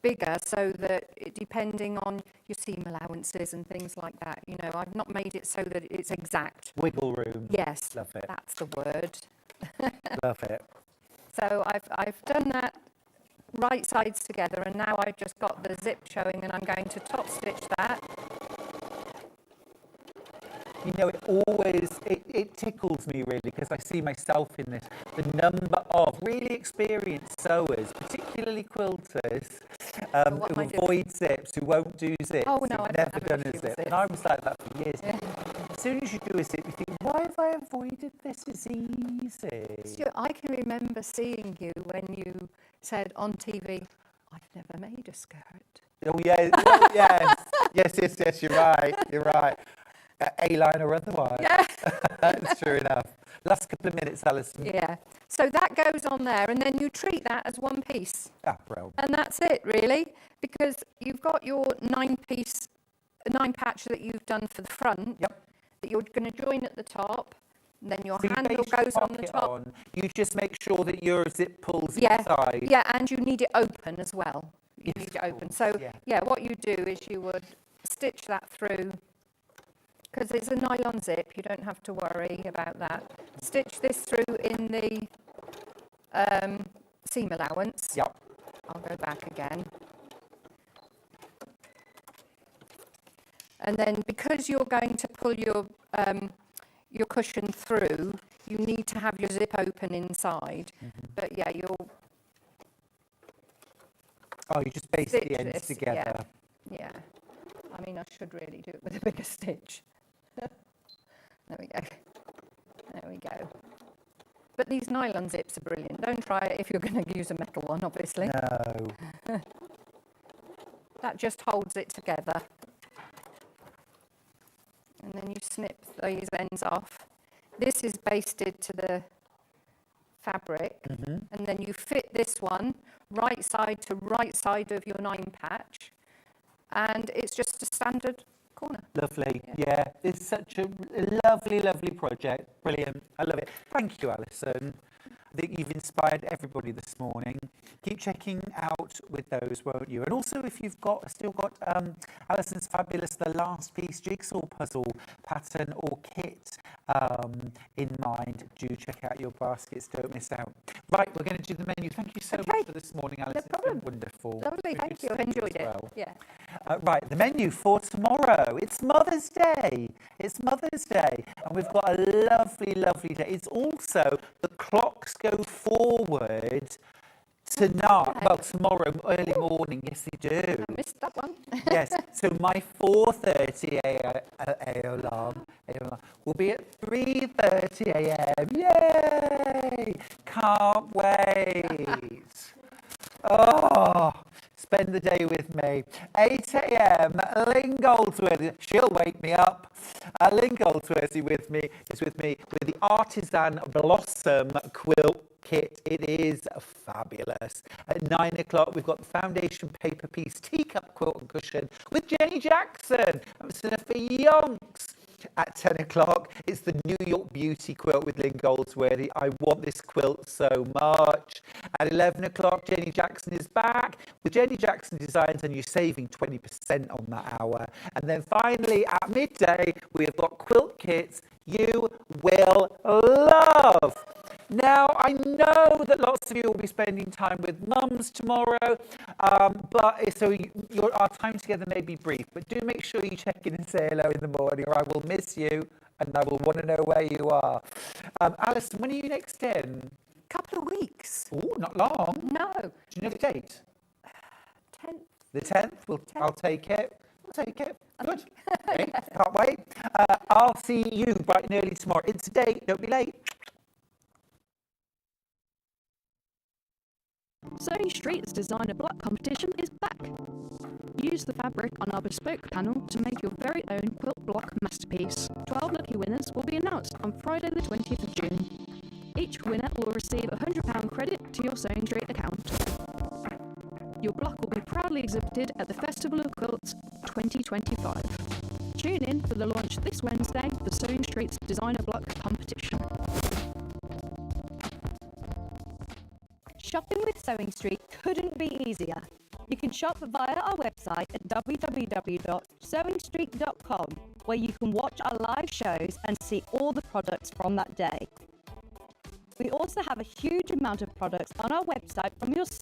bigger so that depending on your seam allowances and things like that, you know, I've not made it so that it's exact. Wiggle room. Yes, love it. That's the word. Love it. So I've done that right sides together, and now I've just got the zip showing, and I'm going to top stitch that. You know, it tickles me really, because I see myself in this. The number of really experienced sewers, particularly quilters, who avoid zips, who won't do zips, oh, no, who've I've never done a zip. And I was like that for years. Yeah. As soon as you do a zip, you think, why have I avoided this? It's easy. Stuart, I can remember seeing you when you said on TV, I've never made a skirt. Oh, yeah, well, yes, you're right. A-line or otherwise. Yeah. That's true enough. Last couple of minutes, Alison. Yeah. So that goes on there, and then you treat that as one piece. Ah, bro. And that's it, really, because you've got your 9-piece, 9-patch that you've done for the front. Yep. That you're going to join at the top. And then your So handle goes on the top. You just make sure that your zip pulls Yeah. inside. Yeah, and you need it open as well. You Yes, need it of open. course, So, yeah. what you do is you would stitch that through, because it's a nylon zip, you don't have to worry about that. Stitch this through in the seam allowance. Yep. I'll go back again. And then because you're going to pull your cushion through, you need to have your zip open inside. Mm-hmm. But yeah, you'll... Oh, you just baste stitch the ends this, together. Yeah. I mean, I should really do it with a bigger stitch. There we go. There we go. But these nylon zips are brilliant. Don't try it if you're going to use a metal one, obviously. No. That just holds it together. And then you snip these ends off. This is basted to the fabric. Mm-hmm. And then you fit this one right side to right side of your 9-patch. And it's just a standard corner. Lovely. Yeah. It's such a lovely, lovely project. Brilliant. I love it. Thank you, Alison. I think you've inspired everybody this morning. Keep checking out with those, won't you? And also, if you've still got Alison's fabulous The Last Piece jigsaw puzzle pattern or kit in mind, do check out your baskets. Don't miss out. Right, we're going to do the menu. Thank you so much for this morning, Alison. No problem. It's been wonderful. Lovely, Really thank good you. to I've see enjoyed as it. well. Yeah. Right, the menu for tomorrow. It's Mother's Day. It's Mother's Day. And we've got a lovely, lovely day. It's also the clocks go forward Tonight, well, tomorrow early morning, yes, they do. I missed that one. Yes, so my 4:30 alarm will be at 3:30 a.m. Yay! Can't wait. Oh, spend the day with me. 8 a.m. Lynn Goldsworthy, she'll wake me up. Lynn Goldsworthy is with me with the Artisan Blossom quilt kit. It is fabulous. At 9 o'clock, we've got the foundation paper piece teacup quilt and cushion with Jenny Jackson. That's enough for yonks. At 10 o'clock, it's the New York Beauty quilt with Lynn Goldsworthy. I want this quilt so much. At 11 o'clock, Jenny Jackson is back with Jenny Jackson Designs, and you're saving 20% on that hour. And then finally, at midday, we've got quilt kits you will love. Now, I know that lots of you will be spending time with mums tomorrow, our time together may be brief, but do make sure you check in and say hello in the morning, or I will miss you and I will want to know where you are. Alison, when are you next in? Couple of weeks. Oh, not long. No. Do you know the date? 10th. The 10th? I'll take it. I'll take it. Good. Okay, can't wait. I'll see you bright and early tomorrow. It's a date. Don't be late. Sewing Street's designer block competition is back. Use the fabric on our bespoke panel to make your very own quilt block masterpiece. 12 lucky winners will be announced on Friday the 20th of June. Each winner will receive a £100 credit to your Sewing Street account. Your block will be proudly exhibited at the Festival of Quilts 2025. Tune in for the launch this Wednesday of the Sewing Street's designer block competition. Shopping with Sewing Street couldn't be easier. You can shop via our website at www.sewingstreet.com, where you can watch our live shows and see all the products from that day. We also have a huge amount of products on our website from your